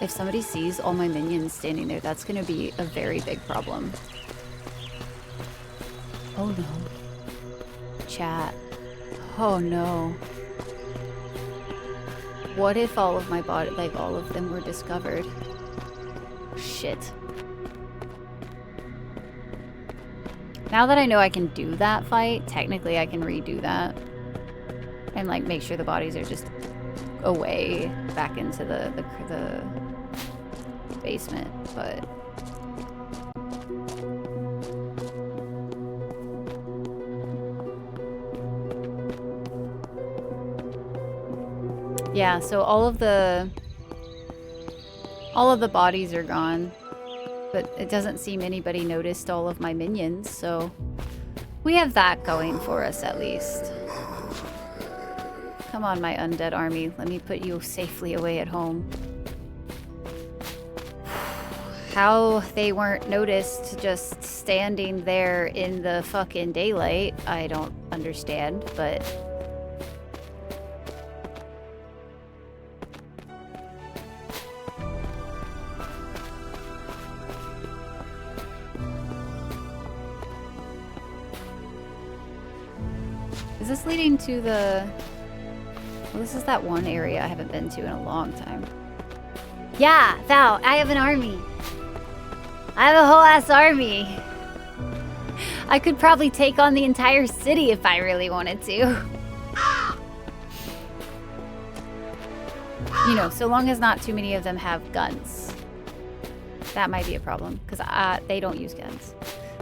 If somebody sees all my minions standing there, that's gonna be a very big problem. Oh no. Chat. Oh no. What if all of my body, like all of them were discovered? Shit. Now that I know I can do that fight, technically I can redo that. And like make sure the bodies are just away back into the basement, but... Yeah, so all of the bodies are gone, but it doesn't seem anybody noticed all of my minions, so we have that going for us at least. Come on, my undead army, let me put you safely away at home. How they weren't noticed just standing there in the fucking daylight, I don't understand, but... Is this leading to the... Well, this is that one area I haven't been to in a long time. Yeah, Val, I have an army. I have a whole ass army. I could probably take on the entire city if I really wanted to. You know, so long as not too many of them have guns. That might be a problem, because they don't use guns.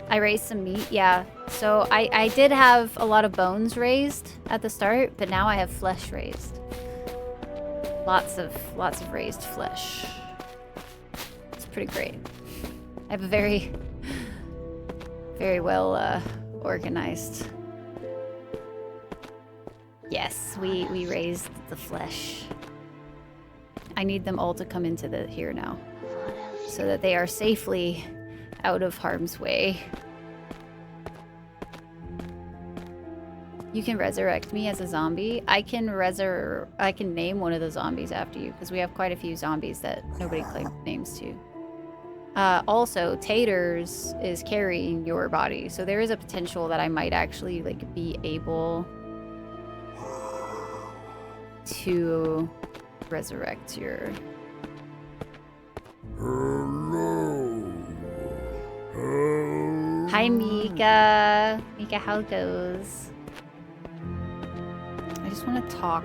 I raised some meat, yeah. So I did have a lot of bones raised at the start, but now I have flesh raised. Lots of raised flesh. It's pretty great. I have a very, very well organized. Yes, we raised the flesh. I need them all to come into the here now, so that they are safely out of harm's way. You can resurrect me as a zombie. I can name one of the zombies after you, because we have quite a few zombies that nobody claimed names to. Also, Taters is carrying your body, so there is a potential that I might actually like be able to resurrect your... Hi, Mika. Mika, how it goes? I just want to talk.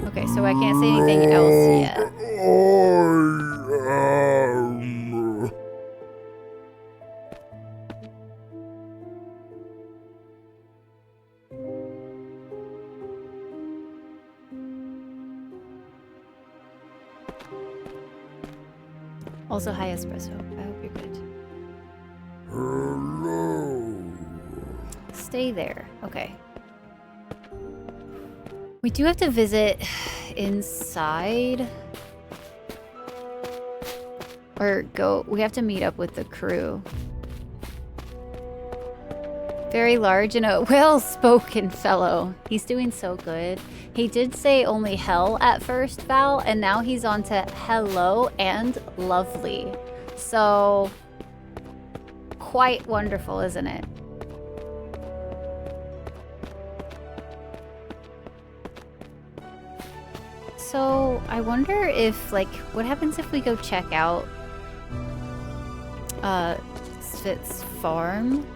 Okay, so I can't say anything else yet. Also, hi, Espresso. I hope you're good. Stay there. Okay. We do have to visit inside. Or go... We have to meet up with the crew. Very large and a well-spoken fellow. He's doing so good. He did say only hell at first, Val, and now he's on to hello and lovely. So, quite wonderful, isn't it? So, I wonder if, like, what happens if we go check out Svit's farm?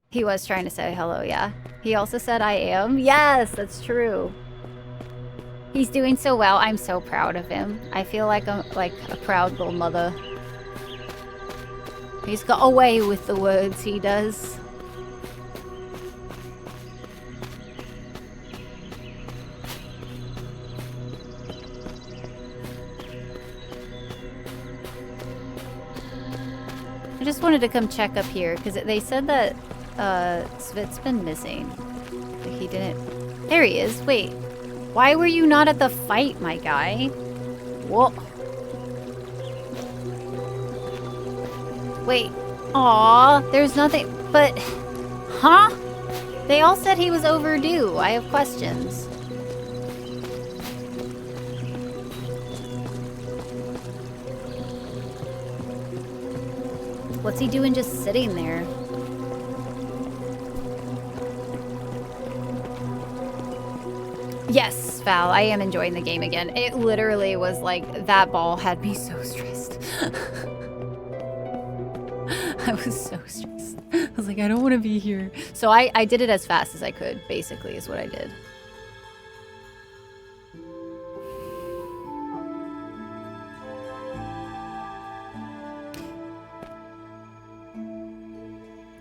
He was trying to say hello, yeah. He also said I am. Yes, that's true. He's doing so well. I'm so proud of him. I feel like I'm like a proud little mother. He's got away with the words, he does. I just wanted to come check up here because they said that Svit's been missing. Like he didn't... There he is. Wait. Why were you not at the fight, my guy? Whoa. Wait. Aw, there's nothing... But... Huh? They all said he was overdue. I have questions. What's he doing just sitting there? Yes, Val, I am enjoying the game again. It literally was like, that ball had me so stressed. I was so stressed. I was like, I don't want to be here. So I did it as fast as I could, basically, is what I did.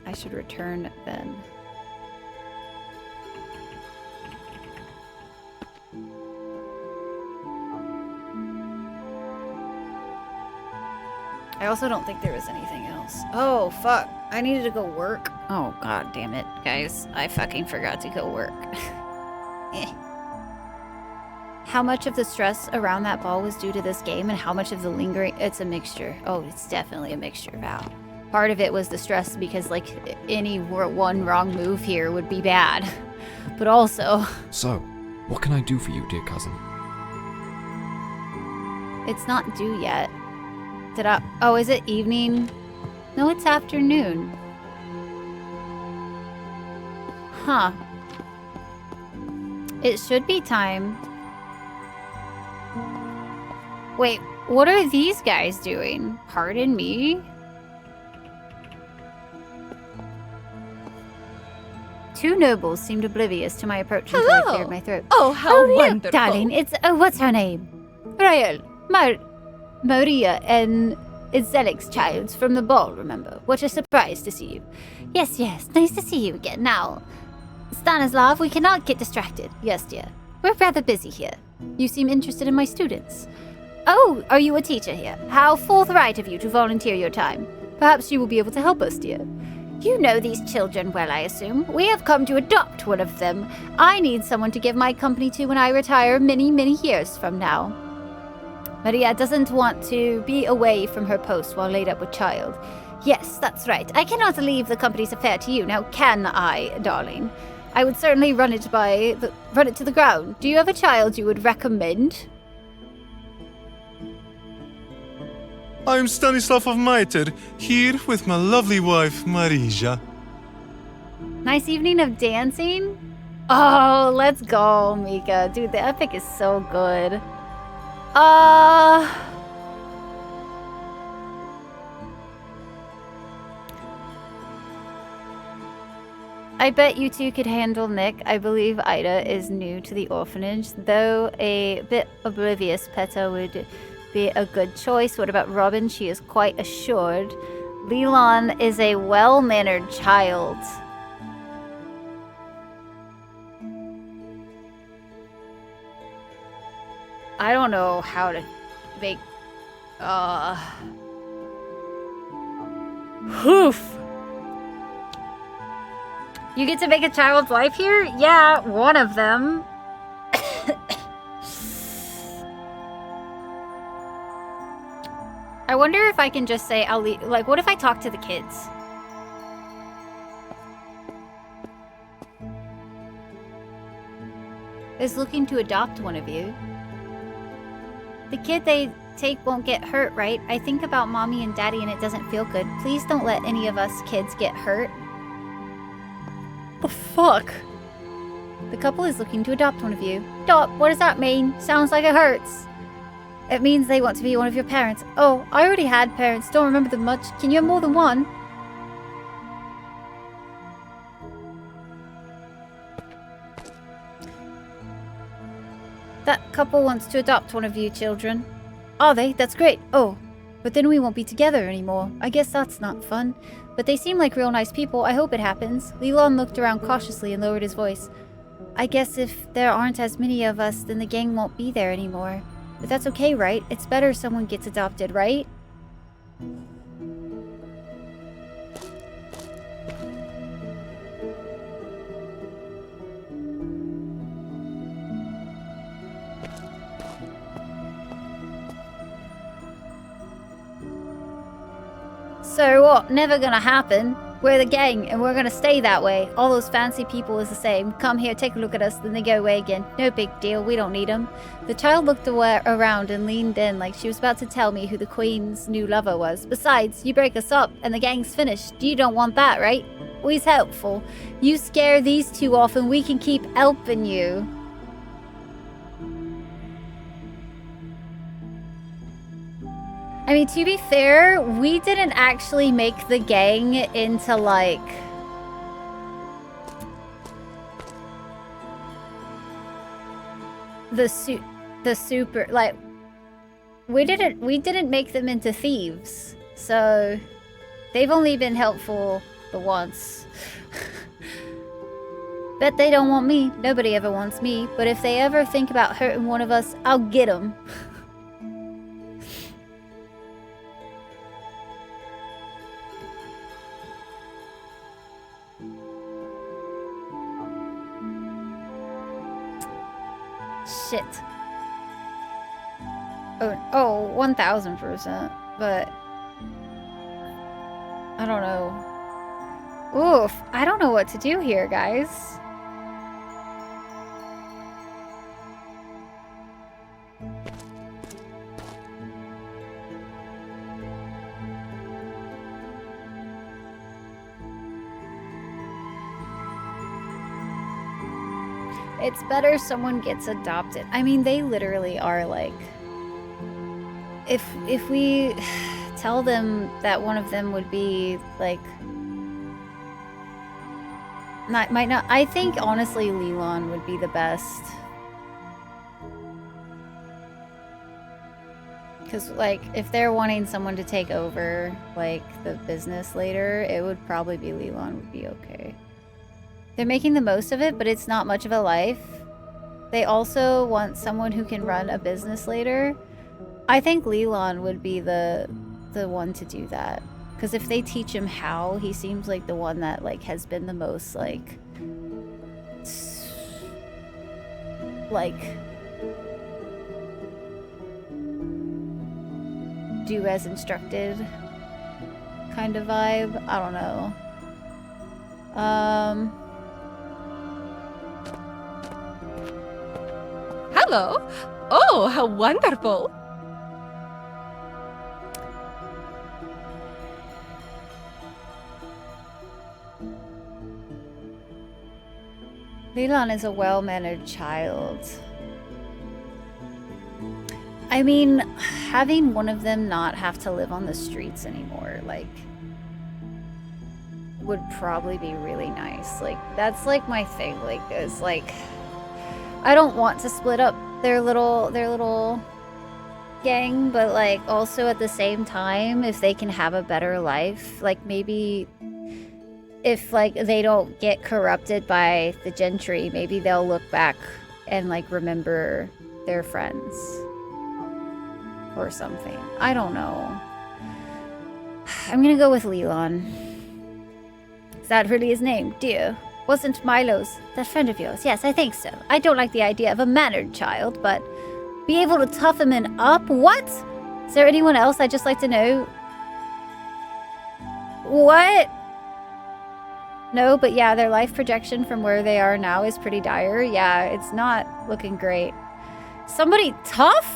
I should return then. I also don't think there was anything else. Oh, fuck. I needed to go work. Oh, god damn it, guys. I fucking forgot to go work. How much of the stress around that ball was due to this game and how much of the lingering... It's a mixture. Oh, it's definitely a mixture, Val. Part of it was the stress because, like, any one wrong move here would be bad. But also... So, what can I do for you, dear cousin? It's not due yet. Did I... Oh, is it evening? No, it's afternoon. Huh. It should be time. Wait, what are these guys doing? Pardon me? Two nobles seemed oblivious to my approach until I cleared my throat. Oh, how wonderful. Look, darling, it's... what's her name? Rael. Maria and It's Zelik's child from the ball, remember? What a surprise to see you. Yes, nice to see you again. Now, Stanislav, we cannot get distracted. Yes, dear. We're rather busy here. You seem interested in my students. Oh, are you a teacher here? How forthright of you to volunteer your time. Perhaps you will be able to help us, dear. You know these children well, I assume. We have come to adopt one of them. I need someone to give my company to when I retire many, many years from now. Maria doesn't want to be away from her post while laid up with child. Yes, that's right. I cannot leave the company's affair to you, now can I, darling? I would certainly run it to the ground. Do you have a child you would recommend? I'm Stanislav of Maiter, here with my lovely wife, Marija. Nice evening of dancing? Oh, let's go, Mika. Dude, the epic is so good. I bet you two could handle Nick. I believe Ida is new to the orphanage, though a bit oblivious. Peta would be a good choice. What about Robin? She is quite assured. Leland is a well-mannered child. I don't know how to make... Hoof! You get to make a child's life here? Yeah, one of them. I wonder if I can just say I'll leave. Like, what if I talk to the kids? Is looking to adopt one of you. The kid they take won't get hurt, right? I think about mommy and daddy and it doesn't feel good. Please don't let any of us kids get hurt. The fuck? The couple is looking to adopt one of you. Adopt? What does that mean? Sounds like it hurts. It means they want to be one of your parents. Oh, I already had parents. Don't remember them much. Can you have more than one? That couple wants to adopt one of you children. Are they? That's great. Oh, but then we won't be together anymore. I guess that's not fun. But they seem like real nice people. I hope it happens. Leland looked around cautiously and lowered his voice. I guess if there aren't as many of us, then the gang won't be there anymore. But that's okay, right? It's better someone gets adopted, right? So what? Never gonna happen. We're the gang, and we're gonna stay that way. All those fancy people is the same. Come here, take a look at us, then they go away again. No big deal, we don't need them. The child looked around and leaned in like she was about to tell me who the queen's new lover was. Besides, you break us up, and the gang's finished. You don't want that, right? Always helpful. You scare these two off, and we can keep helping you. I mean, to be fair, we didn't actually make the gang into, like... the super, like... We didn't make them into thieves. So, they've only been helpful the once. Bet they don't want me. Nobody ever wants me. But if they ever think about hurting one of us, I'll get them. Shit. Oh, 1000%. But I don't know. Oof, I don't know what to do here, guys. It's better someone gets adopted. I mean, they literally are like... If we tell them that one of them would be, like... might not... I think, honestly, Leland would be the best. Because, like, if they're wanting someone to take over, like, the business later, it would probably be Leland would be okay. They're making the most of it, but it's not much of a life. They also want someone who can run a business later. I think Leland would be the one to do that. Because if they teach him how, he seems like the one that, like, has been the most, like... do as instructed kind of vibe. I don't know. Hello. Oh, how wonderful. Leland is a well-mannered child. I mean, having one of them not have to live on the streets anymore, like, would probably be really nice. Like, that's, like, my thing, like, is, like, I don't want to split up their little gang, but, like, also at the same time, if they can have a better life, like, maybe if, like, they don't get corrupted by the gentry, maybe they'll look back and, like, remember their friends. Or something. I don't know. I'm gonna go with Leland. Is that really his name? Dear. Wasn't Milo's that friend of yours? Yes, I think so. I don't like the idea of a mannered child, but be able to tough him up? What? Is there anyone else I'd just like to know? What? No, but yeah, their life projection from where they are now is pretty dire. Yeah, it's not looking great. Somebody tough?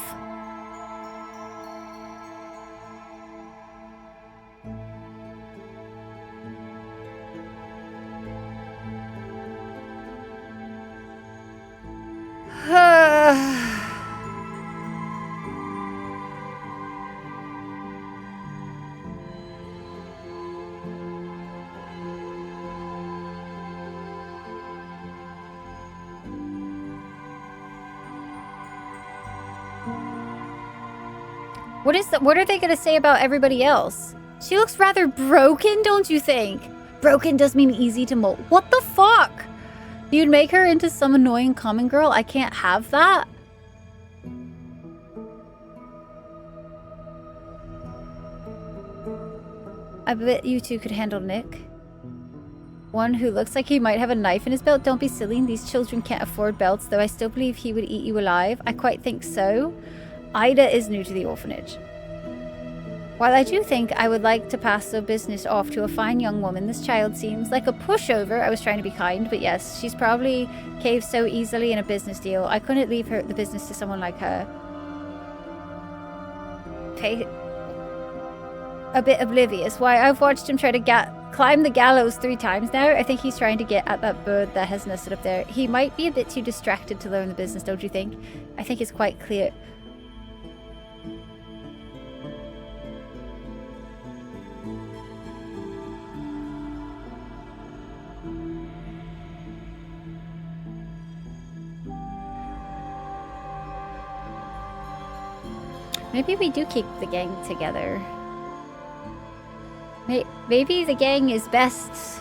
What are they gonna say about everybody else? She looks rather broken, don't you think? Broken does mean easy to mold. What the fuck? You'd make her into some annoying common girl? I can't have that. I bet you two could handle Nick. One who looks like he might have a knife in his belt. Don't be silly. These children can't afford belts, though I still believe he would eat you alive. I quite think so. Ida is new to the orphanage. While I do think I would like to pass the business off to a fine young woman, this child seems like a pushover. I was trying to be kind, but yes, she's probably caved so easily in a business deal. I couldn't leave the business to someone like her. A bit oblivious. Why, I've watched him try to climb the gallows 3 times now. I think he's trying to get at that bird that has nested up there. He might be a bit too distracted to learn the business, don't you think? I think it's quite clear. Maybe we do keep the gang together. Maybe the gang is best,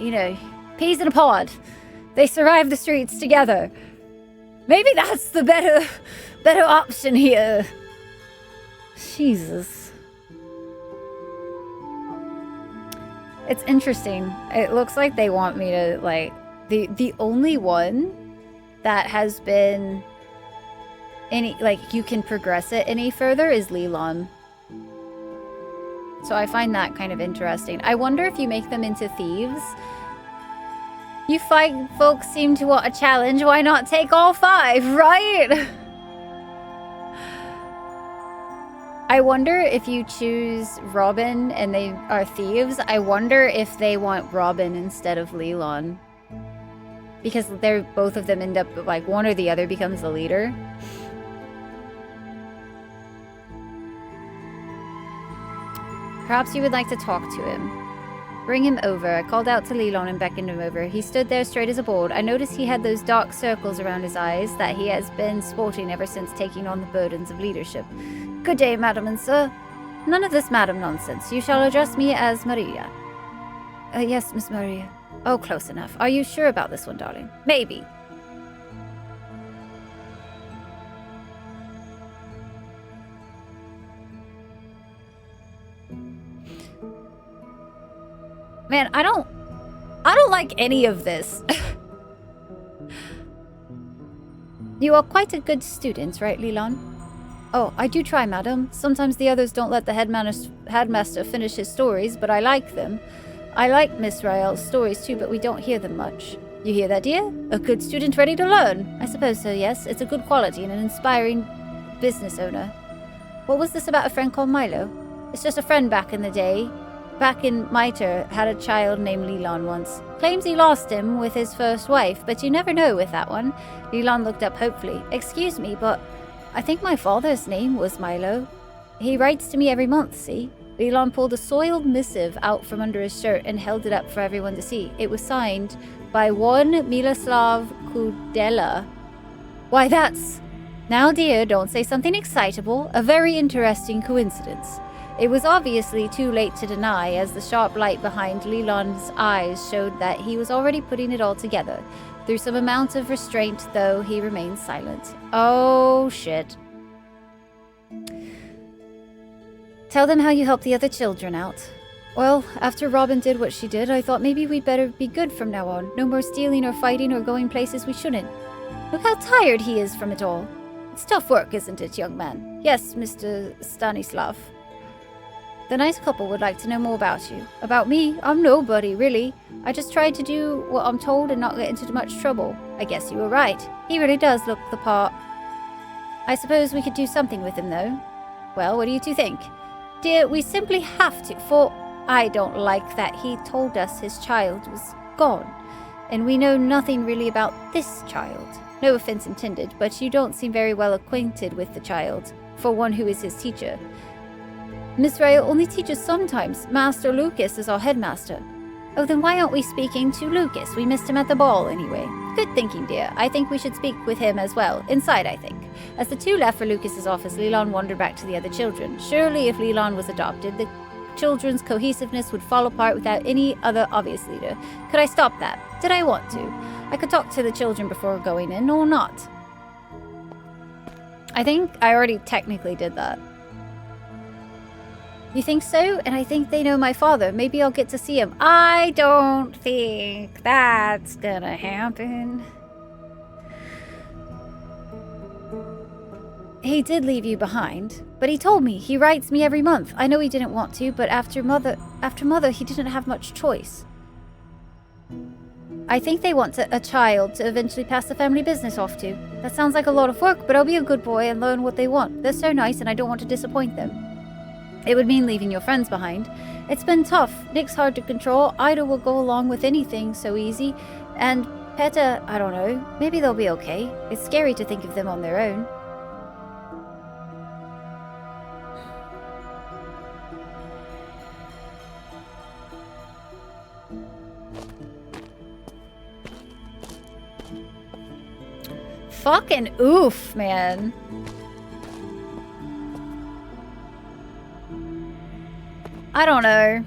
you know, peas in a pod. They survive the streets together. Maybe that's the better option here. Jesus. It's interesting. It looks like they want me to, like, the only one that has been you can progress it any further is Leland. So I find that kind of interesting. I wonder if you make them into thieves. You 5 folks seem to want a challenge. Why not take all 5, right? I wonder if you choose Robin and they are thieves. I wonder if they want Robin instead of Leland. Because both of them end up, like, one or the other becomes the leader. Perhaps you would like to talk to him. Bring him over. I called out to Leland and beckoned him over. He stood there straight as a board. I noticed he had those dark circles around his eyes that he has been sporting ever since taking on the burdens of leadership. Good day, madam and sir. None of this madam nonsense. You shall address me as Maria. Yes, Miss Maria. Oh, close enough. Are you sure about this one, darling? Maybe. Man, I don't like any of this. You are quite a good student, right, Leland? Oh, I do try, madam. Sometimes the others don't let the headmaster finish his stories, but I like them. I like Miss Rael's stories too, but we don't hear them much. You hear that, dear? A good student ready to learn. I suppose so, yes. It's a good quality and an inspiring business owner. What was this about a friend called Milo? It's just a friend back in the day. Back in Mitre, had a child named Leland once. Claims he lost him with his first wife, but you never know with that one. Leland looked up hopefully. Excuse me, but I think my father's name was Milo. He writes to me every month, see? Leland pulled a soiled missive out from under his shirt and held it up for everyone to see. It was signed by one Miloslav Kudela. Why, that's... Now, dear, don't say something excitable. A very interesting coincidence. It was obviously too late to deny, as the sharp light behind Leland's eyes showed that he was already putting it all together. Through some amount of restraint, though, he remained silent. Oh, shit. Tell them how you helped the other children out. Well, after Robin did what she did, I thought maybe we'd better be good from now on. No more stealing or fighting or going places we shouldn't. Look how tired he is from it all. It's tough work, isn't it, young man? Yes, Mr. Stanislav. The nice couple would like to know more about you. About me? I'm nobody, really. I just tried to do what I'm told and not get into much trouble. I guess you were right. He really does look the part. I suppose we could do something with him, though. Well, what do you two think? Dear, we simply have to, for I don't like that he told us his child was gone. And we know nothing really about this child. No offense intended, but you don't seem very well acquainted with the child, for one who is his teacher. Miss Rael only teaches sometimes. Master Lucas is our headmaster. Oh, then why aren't we speaking to Lucas? We missed him at the ball, anyway. Good thinking, dear. I think we should speak with him as well. Inside, I think. As the two left for Lucas's office, Leland wandered back to the other children. Surely, if Leland was adopted, the children's cohesiveness would fall apart without any other obvious leader. Could I stop that? Did I want to? I could talk to the children before going in, or not. I think I already technically did that. You think so? And I think they know my father. Maybe I'll get to see him. I don't think that's gonna happen. He did leave you behind, but he told me. He writes me every month. I know he didn't want to, but after mother, he didn't have much choice. I think they want a child to eventually pass the family business off to. That sounds like a lot of work, but I'll be a good boy and learn what they want. They're so nice and I don't want to disappoint them. It would mean leaving your friends behind. It's been tough. Nick's hard to control. Ida will go along with anything so easy. And Peta, I don't know. Maybe they'll be okay. It's scary to think of them on their own. Fucking oof, man. I don't know.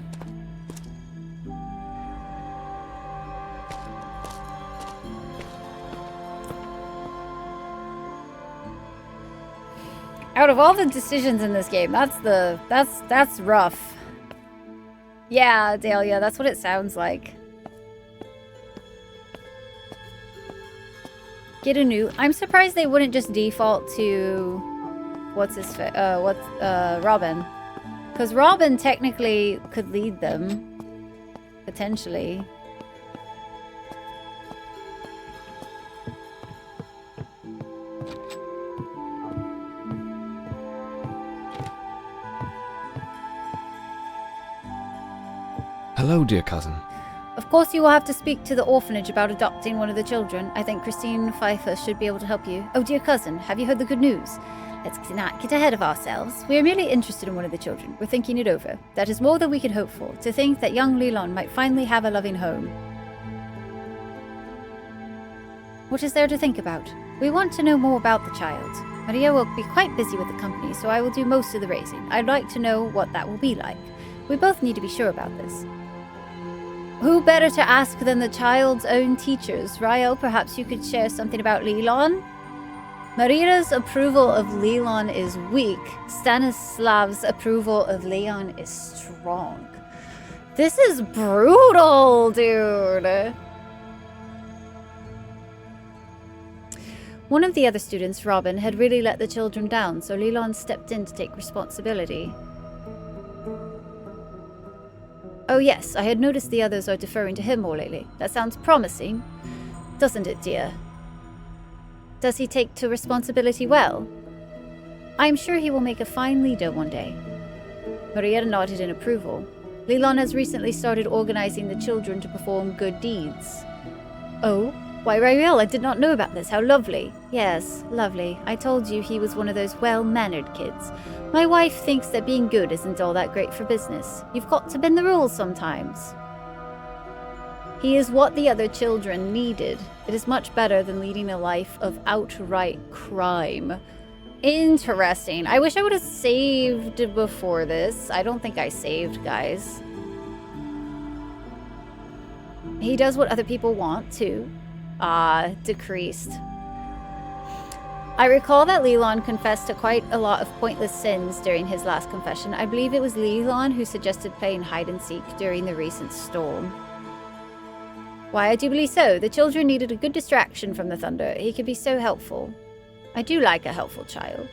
Out of all the decisions in this game, that's rough. Yeah, Dahlia, that's what it sounds like. Get a new. I'm surprised they wouldn't just default to Robin. Because Robin technically could lead them. Potentially. Hello, dear cousin. Of course, you will have to speak to the orphanage about adopting one of the children. I think Christine Pfeiffer should be able to help you. Oh, dear cousin, have you heard the good news? Let's not get ahead of ourselves. We are merely interested in one of the children. We're thinking it over. That is more than we could hope for, to think that young Leland might finally have a loving home. What is there to think about? We want to know more about the child. Maria will be quite busy with the company, so I will do most of the raising. I'd like to know what that will be like. We both need to be sure about this. Who better to ask than the child's own teachers? Rael, perhaps you could share something about Leland? Maria's approval of Leland is weak. Stanislav's approval of Leon is strong. This is brutal, dude. One of the other students, Robin, had really let the children down, so Leland stepped in to take responsibility. Oh yes, I had noticed the others are deferring to him more lately. That sounds promising, doesn't it, dear? Does he take to responsibility well? I'm sure he will make a fine leader one day. Maria nodded in approval. Leland has recently started organizing the children to perform good deeds. Oh? Why, Rael, I did not know about this. How lovely. Yes, lovely. I told you he was one of those well-mannered kids. My wife thinks that being good isn't all that great for business. You've got to bend the rules sometimes. He is what the other children needed. It is much better than leading a life of outright crime. Interesting. I wish I would have saved before this. I don't think I saved, guys. He does what other people want, too. Decreased. I recall that Leland confessed to quite a lot of pointless sins during his last confession. I believe it was Leland who suggested playing hide-and-seek during the recent storm. Why, I do believe so. The children needed a good distraction from the thunder. He could be so helpful. I do like a helpful child.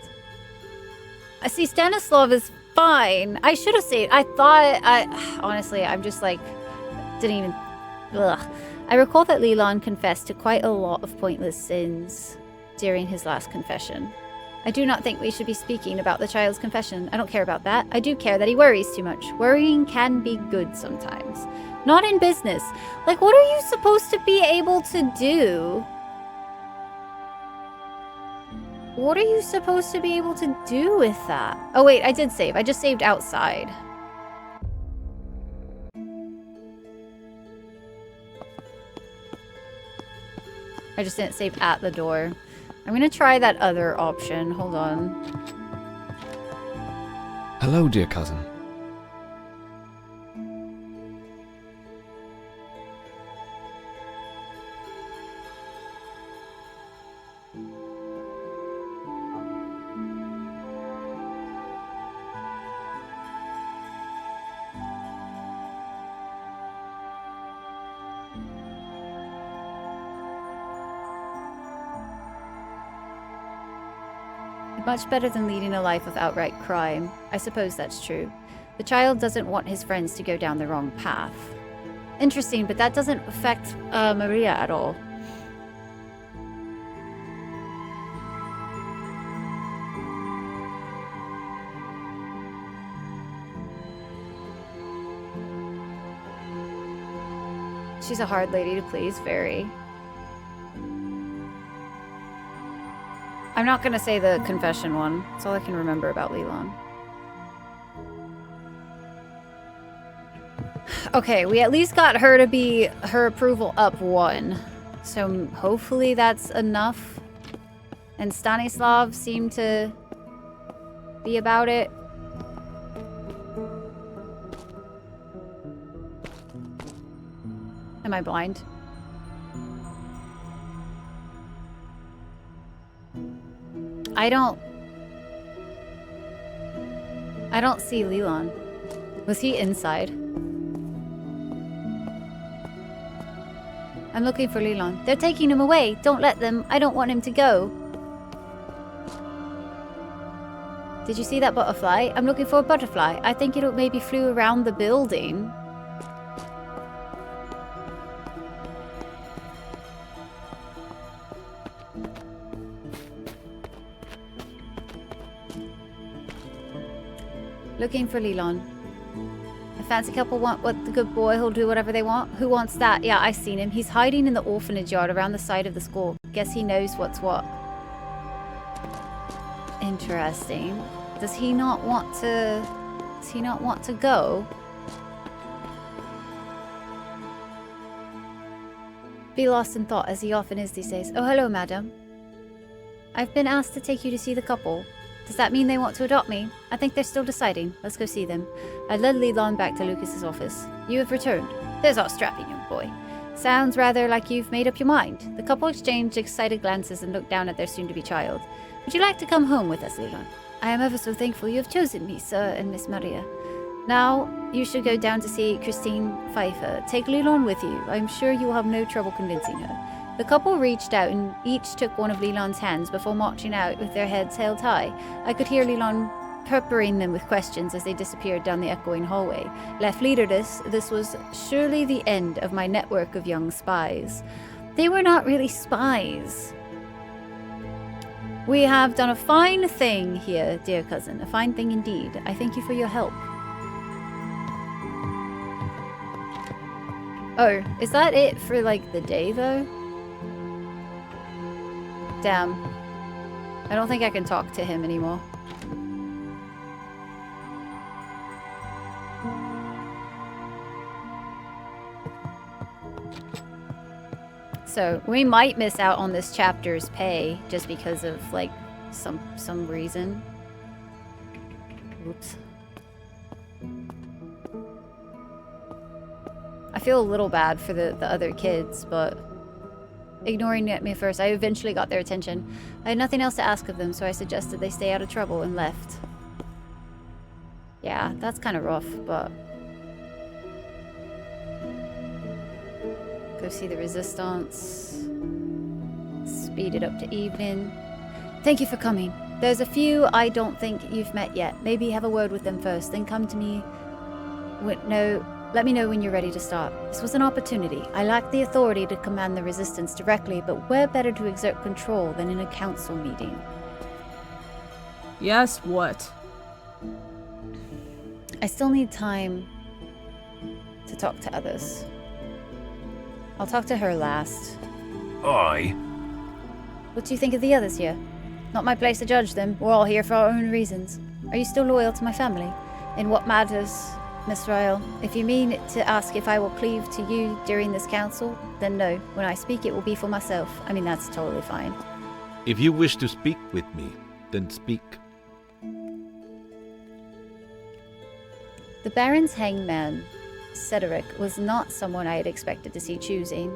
I see Stanislav is fine. I should have saved. Honestly, I'm just like, didn't even, ugh. I recall that Leland confessed to quite a lot of pointless sins during his last confession. I do not think we should be speaking about the child's confession. I don't care about that. I do care that he worries too much. Worrying can be good sometimes. Not in business. Like, what are you supposed to be able to do? What are you supposed to be able to do with that? Oh wait, I did save. I just saved outside. I just didn't save at the door. I'm gonna try that other option. Hold on. Hello, dear cousin. Much better than leading a life of outright crime. I suppose that's true. The child doesn't want his friends to go down the wrong path. Interesting, but that doesn't affect Maria at all. She's a hard lady to please, very. I'm not gonna say the confession one. That's all I can remember about Leland. Okay, we at least got her to be her approval up 1. So hopefully that's enough. And Stanislav seemed to be about it. Am I blind? I don't see Leland. Was he inside? I'm looking for Leland. They're taking him away. Don't let them. I don't want him to go. Did you see that butterfly? I'm looking for a butterfly. I think it maybe flew around the building. Looking for Leland. A fancy couple want what the good boy who'll do whatever they want. Who wants that? Yeah, I seen him. He's hiding in the orphanage yard around the side of the school. Guess he knows what's what. Interesting. Does he not want to... Does he not want to go? Be lost in thought, as he often is these days. Oh, hello, madam. I've been asked to take you to see the couple. Does that mean they want to adopt me? I think they're still deciding. Let's go see them. I led Leland back to Lucas's office. You have returned. There's our strapping young boy. Sounds rather like you've made up your mind. The couple exchanged excited glances and looked down at their soon-to-be child. Would you like to come home with us, Leland? I am ever so thankful you have chosen me, sir and Miss Maria. Now, you should go down to see Christine Pfeiffer. Take Leland with you. I'm sure you will have no trouble convincing her. The couple reached out and each took one of Leland's hands before marching out with their heads held high. I could hear Leland peppering them with questions as they disappeared down the echoing hallway. Left leaderless, this was surely the end of my network of young spies. They were not really spies. We have done a fine thing here, dear cousin. A fine thing indeed. I thank you for your help. Oh, is that it for, like, the day, though? Damn. I don't think I can talk to him anymore. So, we might miss out on this chapter's pay just because of, like, some reason. Oops. I feel a little bad for the other kids, but ignoring me first, I eventually got their attention. I had nothing else to ask of them, so I suggested they stay out of trouble and left. Yeah, that's kind of rough, but... Go see the Resistance. Speed it up to evening. Thank you for coming. There's a few I don't think you've met yet. Maybe have a word with them first, then come to me. Let me know when you're ready to start. This was an opportunity. I lack the authority to command the Resistance directly, but where better to exert control than in a council meeting? Yes, what? I still need time to talk to others. I'll talk to her last. Aye. What do you think of the others here? Not my place to judge them. We're all here for our own reasons. Are you still loyal to my family? In what matters, Miss Ryle? If you mean to ask if I will cleave to you during this council, then no. When I speak, it will be for myself. I mean, that's totally fine. If you wish to speak with me, then speak. The Baron's hangman, Cedric, was not someone I had expected to see choosing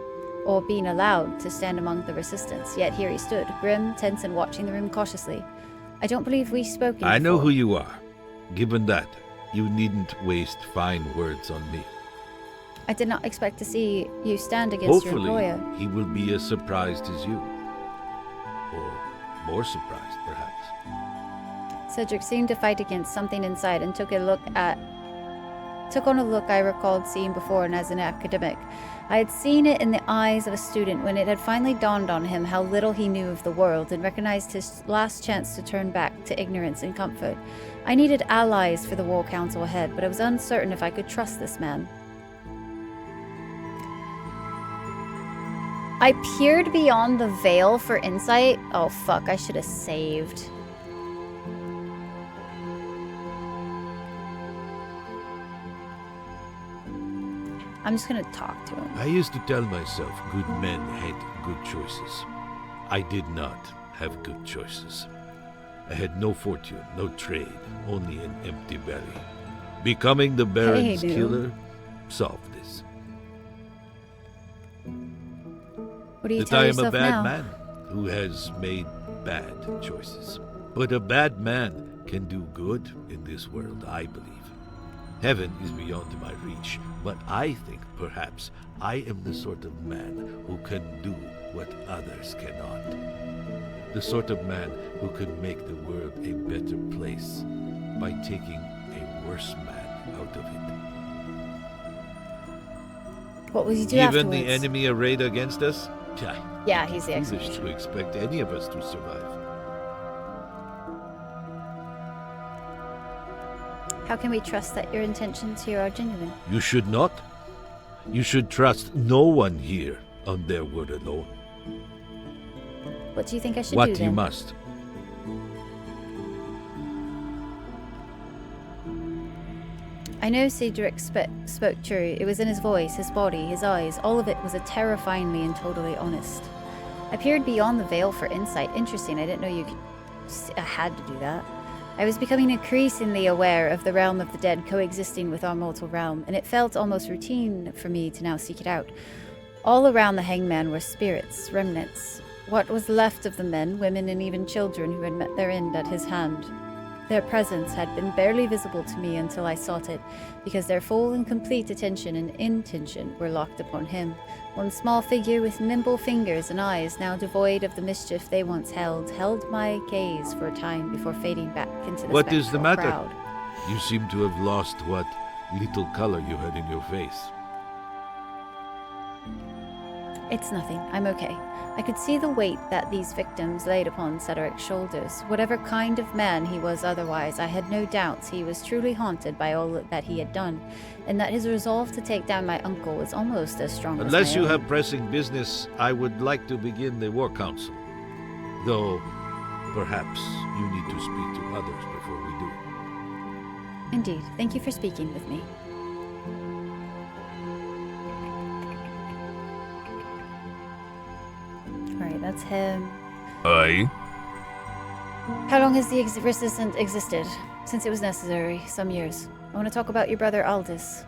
or being allowed to stand among the Resistance, yet here he stood, grim, tense, and watching the room cautiously. I don't believe we've spoken I know before. who you are. Given that, you needn't waste fine words on me. I did not expect to see you stand against your Hopefully, employer. he will be as surprised as you. Or more surprised, perhaps. Cedric seemed to fight against something inside and took on a look I recalled seeing before and as an academic. I had seen it in the eyes of a student when it had finally dawned on him how little he knew of the world and recognized his last chance to turn back to ignorance and comfort. I needed allies for the War Council ahead, but I was uncertain if I could trust this man. I peered beyond the veil for insight. Oh fuck, I should have saved. I'm just gonna talk to him. I used to tell myself good men had good choices. I did not have good choices. I had no fortune, no trade, only an empty belly. Becoming the Baron's Hey, dude. killer solved this. What do you That tell I am a yourself bad now? man who has made bad choices. But a bad man can do good in this world, I believe. Heaven is beyond my reach, but I think perhaps I am the sort of man who can do what others cannot. The sort of man who can make the world a better place by taking a worse man out of it. What will you do Given afterwards? the enemy arrayed against us? Yeah, he's the foolish executioner. to expect any of us to survive. How can we trust that your intentions here are genuine? You should not. You should trust no one here on their word alone. What do you think I should What do you then? must. I know Cedric spoke true. It was in his voice, his body, his eyes. All of it was terrifyingly and totally honest. I peered beyond the veil for insight. Interesting, I didn't know you had to do that. I was becoming increasingly aware of the realm of the dead coexisting with our mortal realm, and it felt almost routine for me to now seek it out. All around the hangman were spirits, remnants, what was left of the men, women, and even children who had met their end at his hand. Their presence had been barely visible to me until I sought it, because their full and complete attention and intention were locked upon him. One small figure with nimble fingers and eyes, now devoid of the mischief they once held my gaze for a time before fading back into the What is the matter? crowd. You seem to have lost what little color you had in your face. It's nothing. I'm okay. I could see the weight that these victims laid upon Cedric's shoulders. Whatever kind of man he was otherwise, I had no doubts he was truly haunted by all that he had done, and that his resolve to take down my uncle was almost as strong as Unless my you own. have pressing business, I would like to begin the War Council. Though, perhaps you need to speak to others before we do. Indeed. Thank you for speaking with me. Alright, that's him. Aye. How long has the resistance existed? Since it was necessary, some years. I want to talk about your brother Aldous.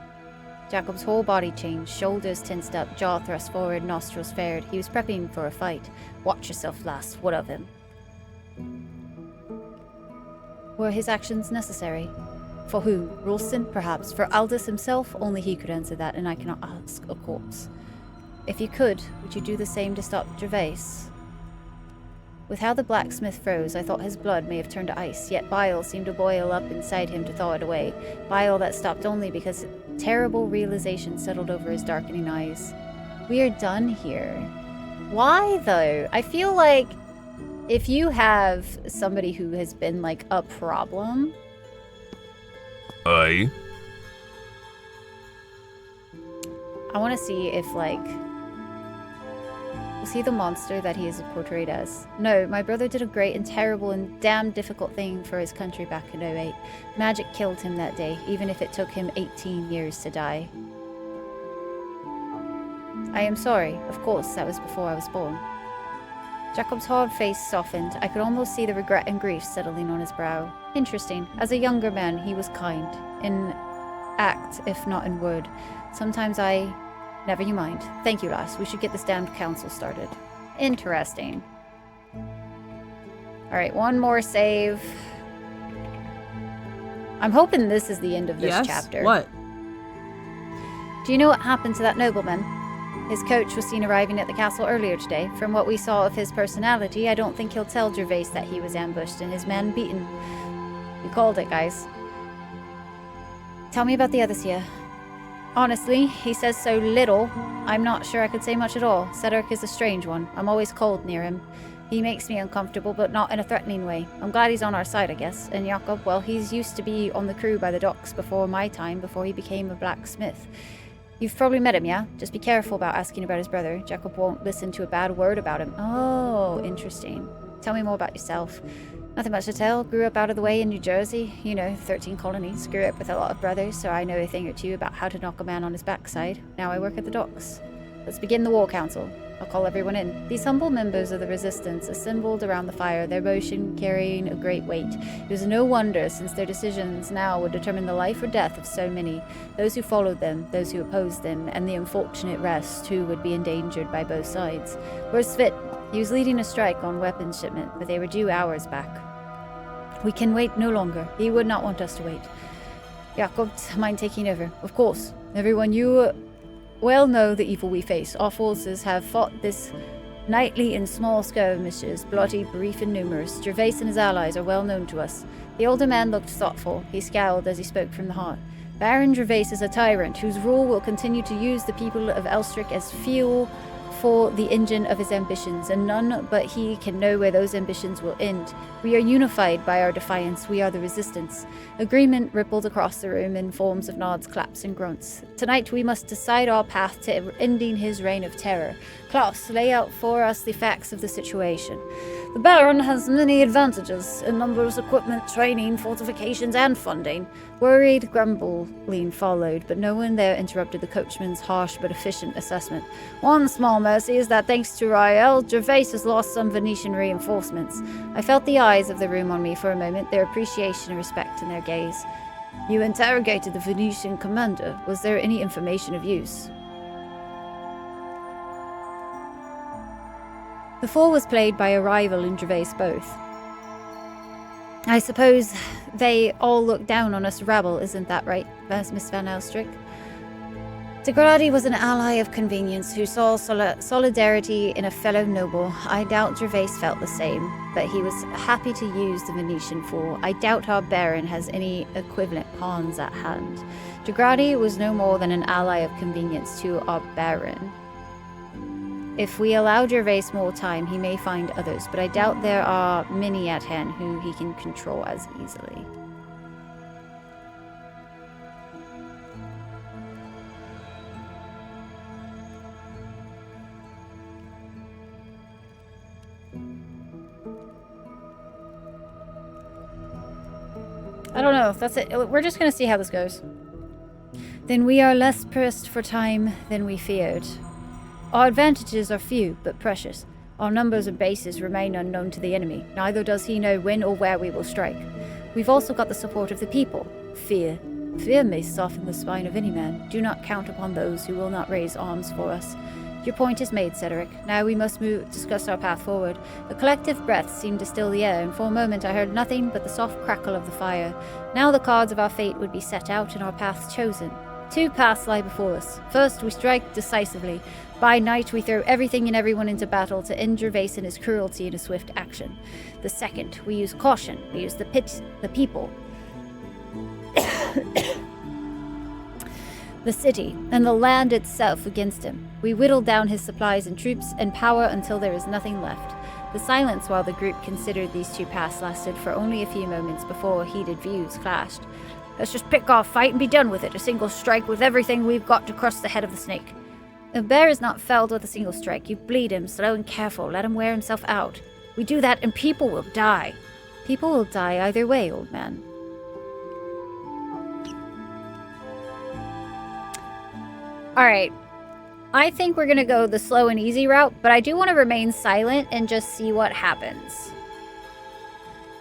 Jacob's whole body changed, shoulders tensed up, jaw thrust forward, nostrils flared. He was prepping for a fight. Watch yourself, lass. What of him? Were his actions necessary? For whom? Ralston, perhaps. For Aldous himself, only he could answer that, and I cannot ask a corpse. If you could, would you do the same to stop Gervais? With how the blacksmith froze, I thought his blood may have turned to ice, yet bile seemed to boil up inside him to thaw it away. Bile that stopped only because terrible realization settled over his darkening eyes. We are done here. Why, though? I feel like if you have somebody who has been, like, a problem... Aye. I want to see if, like... Was he the monster that he is portrayed as? No, my brother did a great and terrible and damn difficult thing for his country back in 08. Magic killed him that day, even if it took him 18 years to die. I am sorry. Of course, that was before I was born. Jacob's hard face softened. I could almost see the regret and grief settling on his brow. Interesting. As a younger man, he was kind. In act, if not in word. Sometimes I... Never you mind. Thank you, lass. We should get this damned council started. Interesting. Alright, one more save. I'm hoping this is the end of this chapter. What? Do you know what happened to that nobleman? His coach was seen arriving at the castle earlier today. From what we saw of his personality, I don't think he'll tell Gervais that he was ambushed and his men beaten. You called it, guys. Tell me about the others here. Honestly, he says so little, I'm not sure I could say much at all. Cedric is a strange one. I'm always cold near him. He makes me uncomfortable, but not in a threatening way. I'm glad he's on our side, I guess. And Jakob, well, he's used to be on the crew by the docks before my time, before he became a blacksmith. You've probably met him, yeah? Just be careful about asking about his brother. Jakob won't listen to a bad word about him. Oh, interesting. Tell me more about yourself. Nothing much to tell. Grew up out of the way in New Jersey. You know, 13 colonies. Grew up with a lot of brothers, so I know a thing or two about how to knock a man on his backside. Now I work at the docks. Let's begin the War Council. I'll call everyone in. These humble members of the Resistance assembled around the fire, their motion carrying a great weight. It was no wonder, since their decisions now would determine the life or death of so many. Those who followed them, those who opposed them, and the unfortunate rest who would be endangered by both sides. Where's Svit? He was leading a strike on weapons shipment, but they were due hours back. We can wait no longer. He would not want us to wait. Jakob, mind taking over? Of course. Everyone, you well know the evil we face. Our forces have fought this nightly in small skirmishes, bloody, brief, and numerous. Gervais and his allies are well known to us. The older man looked thoughtful. He scowled as he spoke from the heart. Baron Gervais is a tyrant whose rule will continue to use the people of Elstrick as fuel for the engine of his ambitions, and none but he can know where those ambitions will end. We are unified by our defiance. We are the Resistance. Agreement rippled across the room in forms of nods, claps, and grunts. Tonight we must decide our path to ending his reign of terror. Klaus, lay out for us the facts of the situation. The Baron has many advantages in numbers, equipment, training, fortifications, and funding. Worried grumbling followed, but no one there interrupted the coachman's harsh but efficient assessment. One small mercy is that thanks to Rael, Gervais has lost some Venetian reinforcements. I felt the eyes of the room on me for a moment, their appreciation and respect in their gaze. You interrogated the Venetian commander. Was there any information of use? The fool was played by a rival in Gervais both. I suppose they all look down on us rabble, isn't that right, Miss Van Elstrick? De Grady was an ally of convenience who saw solidarity in a fellow noble. I doubt Gervais felt the same, but he was happy to use the Venetian fool. I doubt our Baron has any equivalent pawns at hand. De Grady was no more than an ally of convenience to our Baron. If we allow Gervais more time, he may find others, but I doubt there are many at hand who he can control as easily. I don't know. That's it. We're just going to see how this goes. Then we are less pressed for time than we feared. Our advantages are few, but precious. Our numbers and bases remain unknown to the enemy. Neither does he know when or where we will strike. We've also got the support of the people. Fear. Fear may soften the spine of any man. Do not count upon those who will not raise arms for us. Your point is made, Cedric. Now we must discuss our path forward. A collective breath seemed to still the air, and for a moment I heard nothing but the soft crackle of the fire. Now the cards of our fate would be set out and our paths chosen. 2 paths lie before us. First, we strike decisively. By night, we throw everything and everyone into battle to end Gervais and his cruelty in a swift action. The second, we use caution. We use the people, the city, and the land itself against him. We whittle down his supplies and troops and power until there is nothing left. The silence while the group considered these 2 paths lasted for only a few moments before heated views clashed. Let's just pick our fight and be done with it. A single strike with everything we've got to crush the head of the snake. A bear is not felled with a single strike. You bleed him, slow and careful. Let him wear himself out. We do that and people will die. People will die either way, old man. Alright. I think we're going to go the slow and easy route, but I do want to remain silent and just see what happens.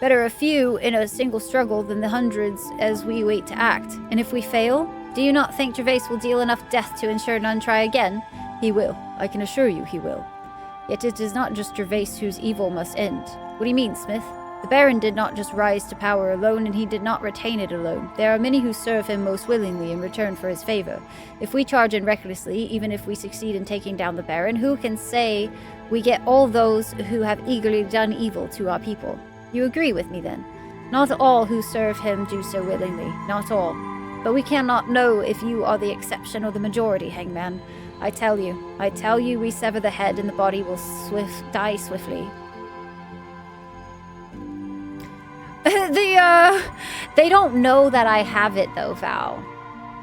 Better a few in a single struggle than the hundreds as we wait to act. And if we fail, do you not think Gervais will deal enough death to ensure none try again? He will. I can assure you he will. Yet it is not just Gervais whose evil must end. What do you mean, Smith? The Baron did not just rise to power alone, and he did not retain it alone. There are many who serve him most willingly in return for his favor. If we charge in recklessly, even if we succeed in taking down the Baron, who can say we get all those who have eagerly done evil to our people? You agree with me, then? Not all who serve him do so willingly. Not all. But we cannot know if you are the exception or the majority, Hangman. I tell you, we sever the head and the body will die swiftly. They don't know that I have it, though, Val.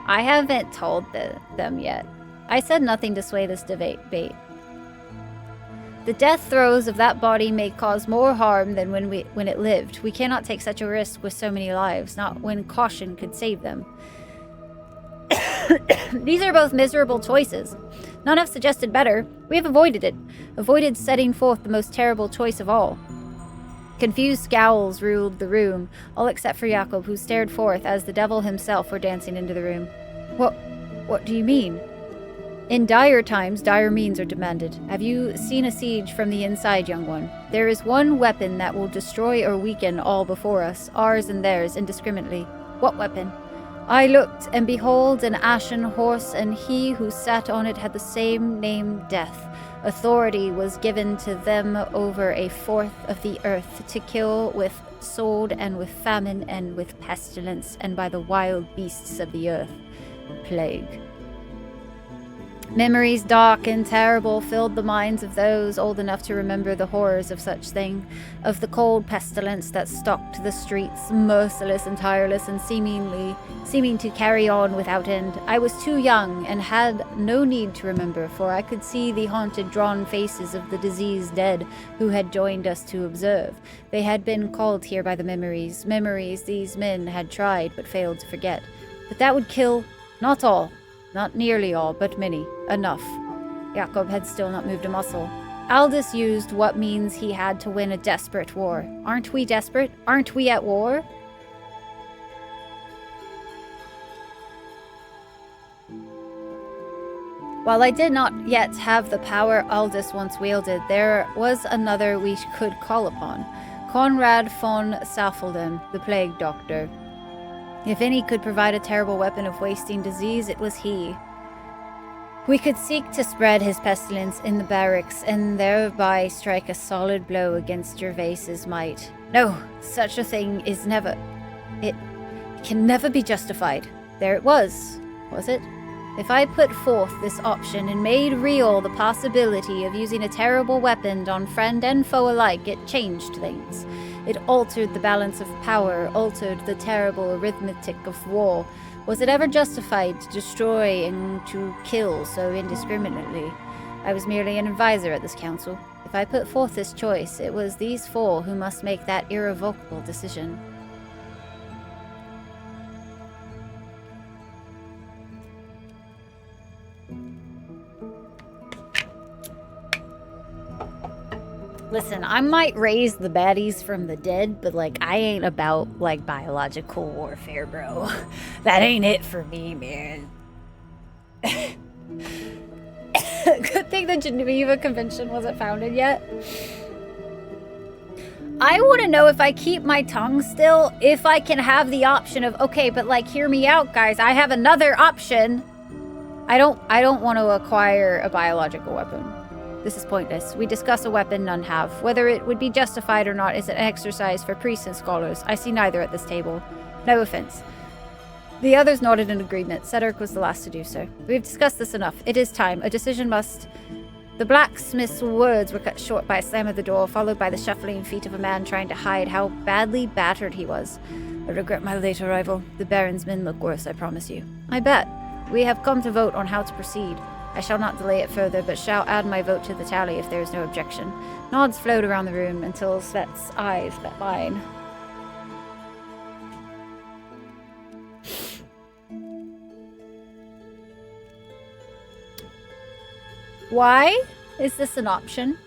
I haven't told them yet. I said nothing to sway this debate. The death throes of that body may cause more harm than when it lived. We cannot take such a risk with so many lives, not when caution could save them. These are both miserable choices. None have suggested better. We have avoided it. Avoided setting forth the most terrible choice of all. Confused scowls ruled the room, all except for Jakob, who stared forth as the devil himself were dancing into the room. What do you mean? In dire times, dire means are demanded. Have you seen a siege from the inside, young one? There is one weapon that will destroy or weaken all before us, ours and theirs, indiscriminately. What weapon? I looked, and behold, an ashen horse, and he who sat on it had the same name, Death. Authority was given to them over 1/4 of the earth, to kill with sword and with famine and with pestilence, and by the wild beasts of the earth. Plague. Memories dark and terrible filled the minds of those old enough to remember the horrors of such thing, of the cold pestilence that stalked the streets, merciless and tireless and seeming to carry on without end. I was too young and had no need to remember, for I could see the haunted, drawn faces of the diseased dead who had joined us to observe. They had been called here by the memories these men had tried but failed to forget. But that would kill not all. Not nearly all, but many. Enough. Jakob had still not moved a muscle. Aldous used what means he had to win a desperate war. Aren't we desperate? Aren't we at war? While I did not yet have the power Aldous once wielded, there was another we could call upon. Conrad von Saffelden, the plague doctor. If any could provide a terrible weapon of wasting disease, it was he. We could seek to spread his pestilence in the barracks and thereby strike a solid blow against Gervais's might. No, such a thing is never... It can never be justified. There it was it? If I put forth this option and made real the possibility of using a terrible weapon on friend and foe alike, it changed things. It altered the balance of power, altered the terrible arithmetic of war. Was it ever justified to destroy and to kill so indiscriminately? I was merely an advisor at this council. If I put forth this choice, it was these four who must make that irrevocable decision. Listen, I might raise the baddies from the dead, but, like, I ain't about, like, biological warfare, bro. That ain't it for me, man. Good thing the Geneva Convention wasn't founded yet. I want to know, if I keep my tongue still, if I can have the option of, okay, but, like, hear me out, guys. I have another option. I don't want to acquire a biological weapon. This is pointless. We discuss a weapon none have. Whether it would be justified or not is an exercise for priests and scholars. I see neither at this table. No offense. The others nodded in agreement. Cedric was the last to do so. We've discussed this enough. It is time. A decision must... The blacksmith's words were cut short by a slam of the door, followed by the shuffling feet of a man trying to hide how badly battered he was. I regret my late arrival. The Baron's men look worse, I promise you. I bet. We have come to vote on how to proceed. I shall not delay it further, but shall add my vote to the tally if there is no objection. Nods flowed around the room until Svet's eyes met mine. Why is this an option?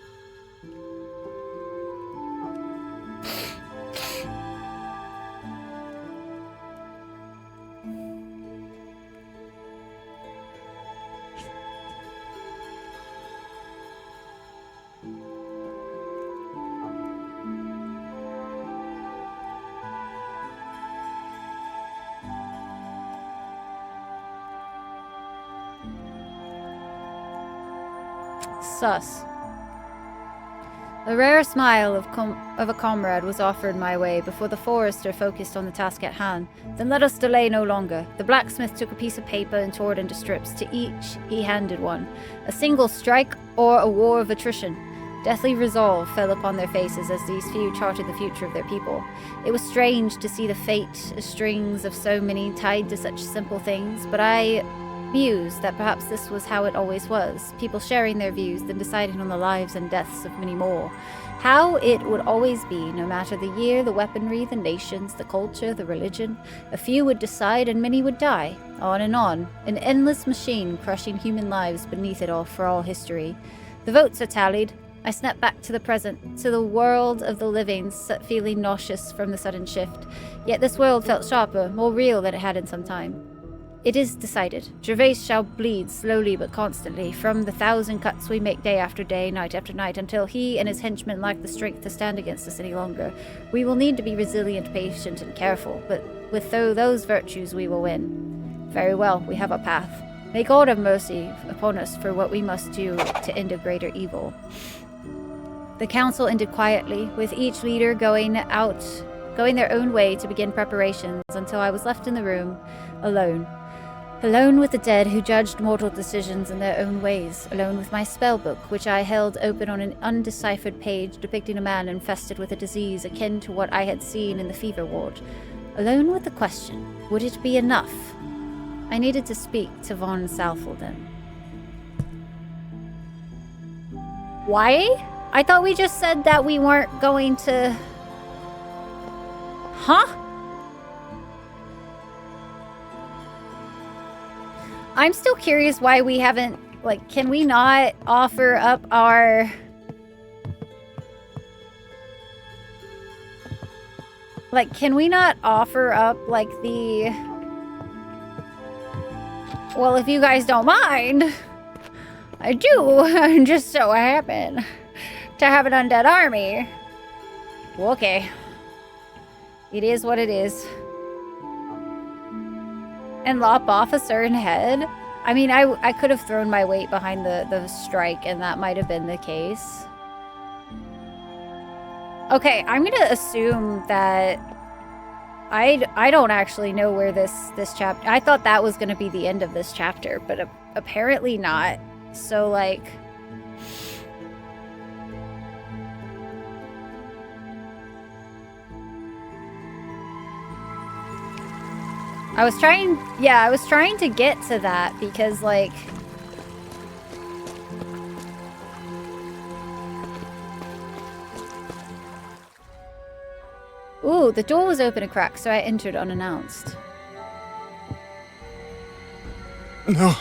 Sus. A rare smile of a comrade was offered my way before the forester focused on the task at hand. Then let us delay no longer. The blacksmith took a piece of paper and tore it into strips. To each he handed one. A single strike or a war of attrition. Deathly resolve fell upon their faces as these few charted the future of their people. It was strange to see the fate strings of so many tied to such simple things, but I mused that perhaps this was how it always was, people sharing their views, then deciding on the lives and deaths of many more. How it would always be, no matter the year, the weaponry, the nations, the culture, the religion. A few would decide and many would die. On, an endless machine crushing human lives beneath it all for all history. The votes are tallied. I snapped back to the present, to the world of the living, feeling nauseous from the sudden shift. Yet this world felt sharper, more real than it had in some time. It is decided. Gervais shall bleed slowly but constantly, from the 1,000 cuts we make day after day, night after night, until he and his henchmen lack the strength to stand against us any longer. We will need to be resilient, patient, and careful, but with those virtues we will win. Very well, we have a path. May God have mercy upon us for what we must do to end a greater evil. The council ended quietly, with each leader going their own way to begin preparations, until I was left in the room, alone. Alone with the dead who judged mortal decisions in their own ways. Alone with my spellbook, which I held open on an undeciphered page depicting a man infested with a disease akin to what I had seen in the fever ward. Alone with the question, would it be enough? I needed to speak to von Salfelden. Why? I thought we just said that we weren't going to... Huh? I'm still curious why we haven't, like, can we not offer up our... Like, can we not offer up, like, the... Well, if you guys don't mind, I do just so happen to have an undead army. Well, okay. It is what it is. And lop off a certain head? I mean, I could have thrown my weight behind the strike, and that might have been the case. Okay, I'm gonna assume that... I don't actually know where this chapter... I thought that was gonna be the end of this chapter, but apparently not. So, like... I was trying to get to that because, like... Ooh, the door was open a crack, so I entered unannounced. No.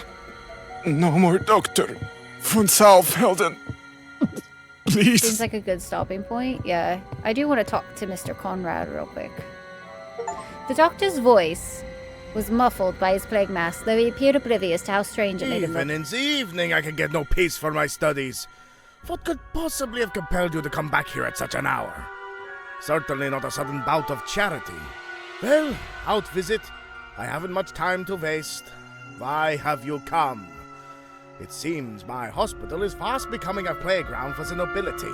No more Doctor. Von Salfelden. Please. Seems like a good stopping point. Yeah. I do want to talk to Mr. Conrad real quick. The doctor's voice was muffled by his plague mask, though he appeared oblivious to how strange it made him look. Even in the evening I can get no peace for my studies. What could possibly have compelled you to come back here at such an hour? Certainly not a sudden bout of charity. Well, out visit. I haven't much time to waste. Why have you come? It seems my hospital is fast becoming a playground for the nobility.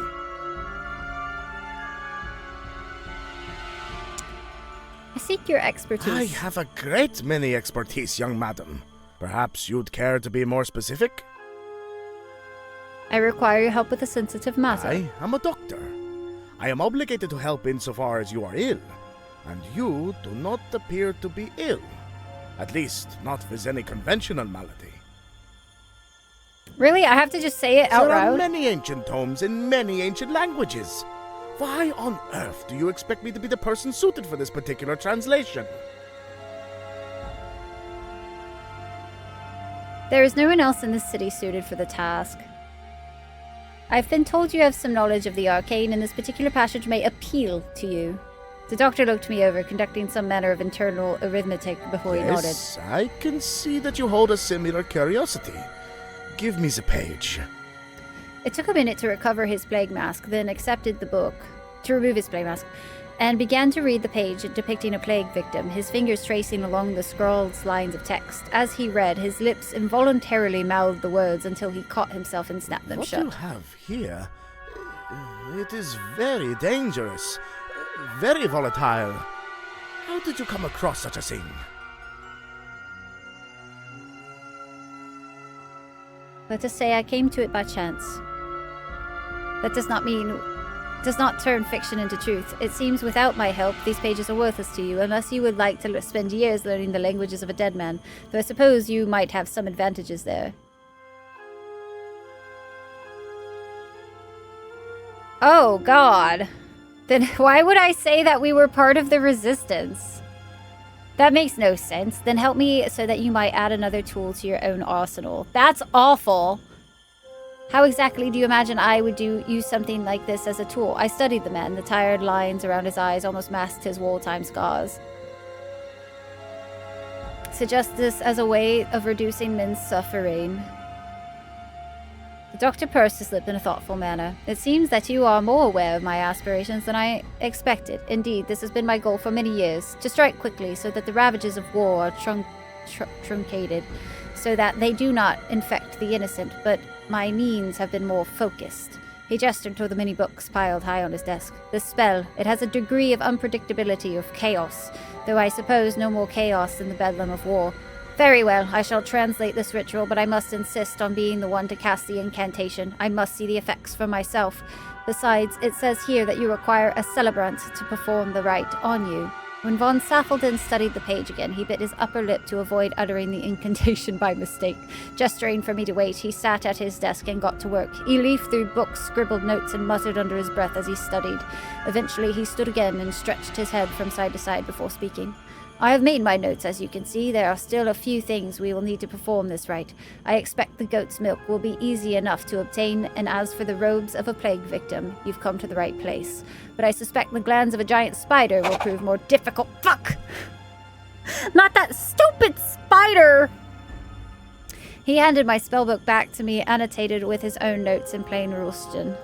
I seek your expertise. I have a great many expertise, young madam. Perhaps you'd care to be more specific? I require your help with a sensitive matter. I am a doctor. I am obligated to help insofar as you are ill, and you do not appear to be ill. At least, not with any conventional malady. Really? I have to just say it out There are loud? many ancient tomes in many ancient languages. Why on earth do you expect me to be the person suited for this particular translation? There is no one else in this city suited for the task. I've been told you have some knowledge of the arcane, and this particular passage may appeal to you. The doctor looked me over, conducting some manner of internal arithmetic before he nodded. Yes, I can see that you hold a similar curiosity. Give me the page. It took a minute to recover his plague mask, then accepted the book, to remove his plague mask, and began to read the page depicting a plague victim, his fingers tracing along the scrawled lines of text. As he read, his lips involuntarily mouthed the words until he caught himself and snapped them shut. What you have here, it is very dangerous, very volatile. How did you come across such a thing? Let us say I came to it by chance. That does not turn fiction into truth. It seems without my help, these pages are worthless to you, unless you would like to spend years learning the languages of a dead man, though I suppose you might have some advantages there. Oh, God. Then why would I say that we were part of the resistance? That makes no sense. Then help me so that you might add another tool to your own arsenal. That's awful. How exactly do you imagine I would use something like this as a tool? I studied the man. The tired lines around his eyes almost masked his wartime scars. Suggest this as a way of reducing men's suffering. The doctor pursed his lip in a thoughtful manner. It seems that you are more aware of my aspirations than I expected. Indeed, this has been my goal for many years, to strike quickly so that the ravages of war are truncated, so that they do not infect the innocent, but my means have been more focused. He gestured toward the many books piled high on his desk. This spell, it has a degree of unpredictability, of chaos, though I suppose no more chaos than the bedlam of war. Very well, I shall translate this ritual, but I must insist on being the one to cast the incantation. I must see the effects for myself. Besides, it says here that you require a celebrant to perform the rite on you. When von Saffelden studied the page again, he bit his upper lip to avoid uttering the incantation by mistake. Gesturing for me to wait, he sat at his desk and got to work. He leafed through books, scribbled notes, and muttered under his breath as he studied. Eventually, he stood again and stretched his head from side to side before speaking. I have made my notes, as you can see. There are still a few things we will need to perform this rite. I expect the goat's milk will be easy enough to obtain, and as for the robes of a plague victim, you've come to the right place. But I suspect the glands of a giant spider will prove more difficult. Fuck! Not that stupid spider! He handed my spellbook back to me, annotated with his own notes in plain Rulston.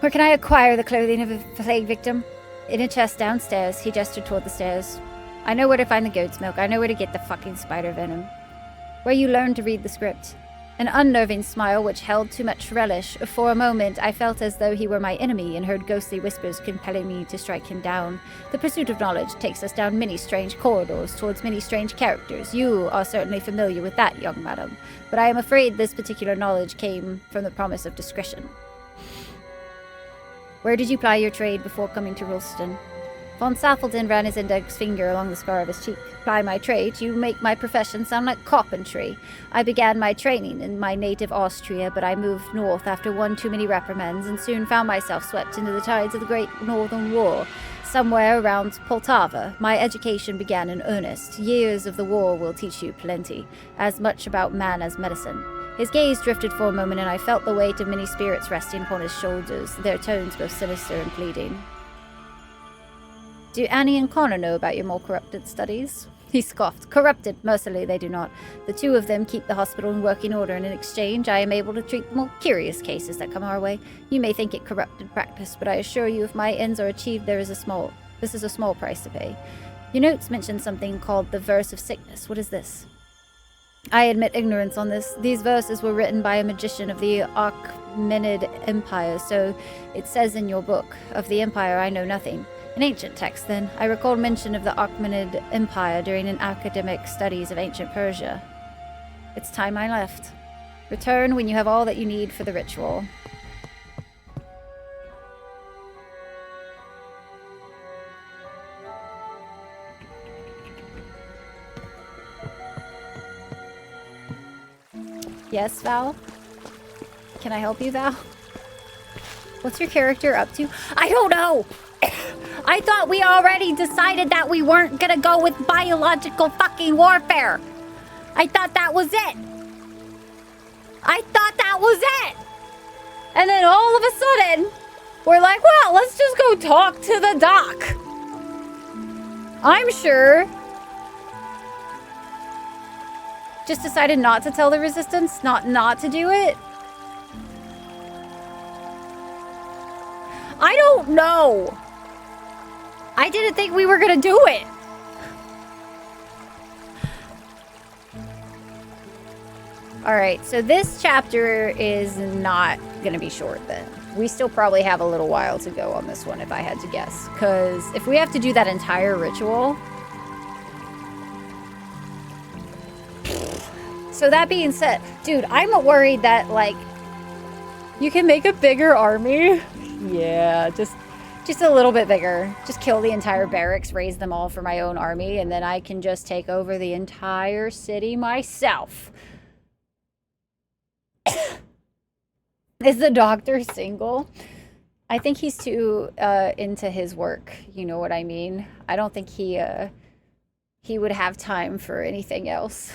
Where can I acquire the clothing of a plague victim? In a chest downstairs. He gestured toward the stairs. I know where to find the goat's milk. I know where to get the fucking spider venom. Where you learned to read the script. An unnerving smile which held too much relish. For a moment, I felt as though he were my enemy and heard ghostly whispers compelling me to strike him down. The pursuit of knowledge takes us down many strange corridors towards many strange characters. You are certainly familiar with that, young madam. But I am afraid this particular knowledge came from the promise of discretion. Where did you ply your trade before coming to Rulston? Von Saffelden ran his index finger along the scar of his cheek. Ply my trade? You make my profession sound like carpentry. I began my training in my native Austria, but I moved north after one too many reprimands and soon found myself swept into the tides of the Great Northern War. Somewhere around Poltava, my education began in earnest. Years of the war will teach you plenty, as much about man as medicine. His gaze drifted for a moment, and I felt the weight of many spirits resting upon his shoulders, their tones both sinister and pleading. Do Annie and Connor know about your more corrupted studies? He scoffed. Corrupted? Mercifully, they do not. The two of them keep the hospital in working order, and in exchange, I am able to treat the more curious cases that come our way. You may think it corrupted practice, but I assure you if my ends are achieved, this is a small price to pay. Your notes mention something called the Verse of Sickness. What is this? I admit ignorance on this. These verses were written by a magician of the Achaemenid Empire, so it says in your book. Of the Empire, I know nothing. An ancient text, then. I recall mention of the Achaemenid Empire during an academic studies of ancient Persia. It's time I left. Return when you have all that you need for the ritual. Yes, Val? Can I help you, Val? What's your character up to? I don't know! I thought we already decided that we weren't gonna go with biological fucking warfare! I thought that was it! I thought that was it! And then all of a sudden, we're like, well, let's just go talk to the doc. I'm sure. Just decided not to tell the resistance, not to do it. I don't know. I didn't think we were gonna do it. Alright, so this chapter is not gonna be short then. We still probably have a little while to go on this one if I had to guess. Because if we have to do that entire ritual... So that being said, dude, I'm worried that, like, you can make a bigger army. Yeah, just a little bit bigger. Just kill the entire barracks, raise them all for my own army, and then I can just take over the entire city myself. Is the doctor single? I think he's too into his work. You know what I mean? I don't think he would have time for anything else.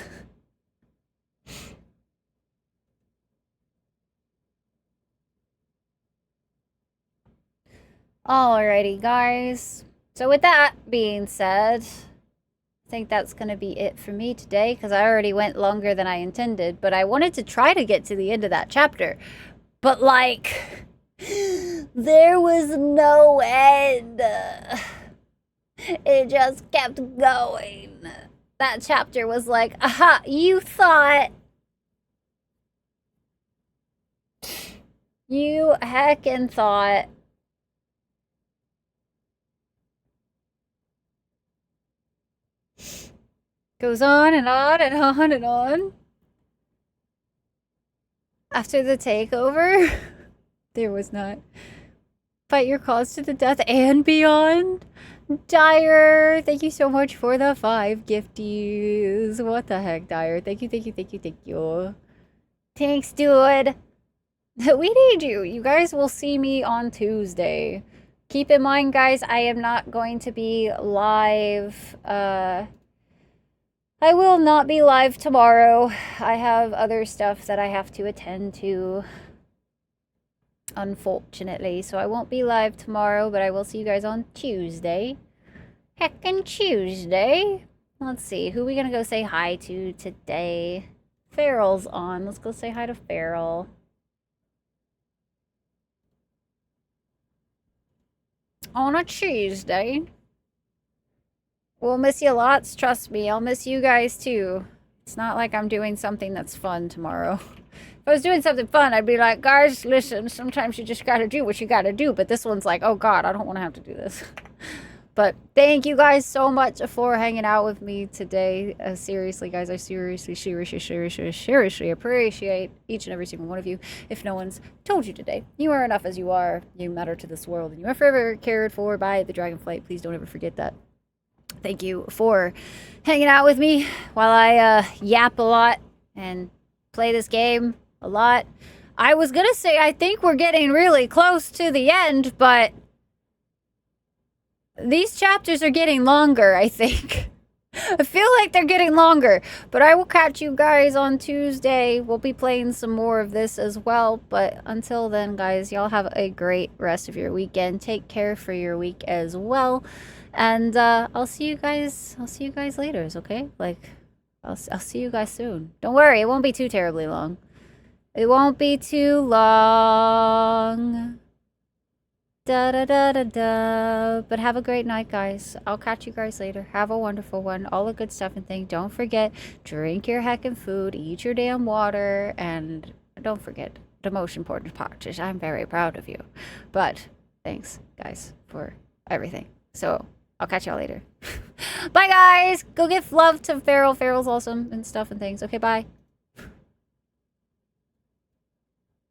Alrighty, guys. So with that being said, I think that's going to be it for me today, because I already went longer than I intended, but I wanted to try to get to the end of that chapter. But, like, there was no end. It just kept going. That chapter was like, aha, you thought... You heckin' thought... Goes on and on and on and on. After the takeover, there was not. Fight your cause to the death and beyond. Dyer, thank you so much for the 5 gifties. What the heck, Dyer? Thank you, thank you, thank you, thank you. Thanks, dude. We need you. You guys will see me on Tuesday. Keep in mind, guys, I am not going to be live. I will not be live tomorrow. I have other stuff that I have to attend to, unfortunately. So I won't be live tomorrow, but I will see you guys on Tuesday. Heckin' Tuesday. Let's see, who are we gonna go say hi to today? Farrell's on. Let's go say hi to Farrell. On a Tuesday. We'll miss you lots, trust me. I'll miss you guys too. It's not like I'm doing something that's fun tomorrow. If I was doing something fun, I'd be like, guys, listen, sometimes you just gotta do what you gotta do. But this one's like, oh God, I don't want to have to do this. But thank you guys so much for hanging out with me today. Seriously, guys, I seriously appreciate each and every single one of you. If no one's told you today, you are enough as you are. You matter to this world, and you are forever cared for by the Dragonflight. Please don't ever forget that. Thank you for hanging out with me while I yap a lot and play this game a lot. I was gonna say I think we're getting really close to the end, but these chapters are getting longer, I think. I feel like they're getting longer, but I will catch you guys on Tuesday. We'll be playing some more of this as well, but until then, guys, y'all have a great rest of your weekend. Take care for your week as well, and I'll see you guys later, okay? Like, I'll see you guys soon. Don't worry, it won't be too terribly long. It won't be too long. Da da da da da. But have a great night, guys. I'll catch you guys later. Have a wonderful one. All the good stuff and things. Don't forget, drink your heckin' food, eat your damn water, and don't forget the most important part is I'm very proud of you. But thanks, guys, for everything. So I'll catch y'all later. Bye, guys. Go give love to Farrell. Farrell's awesome and stuff and things. Okay, bye.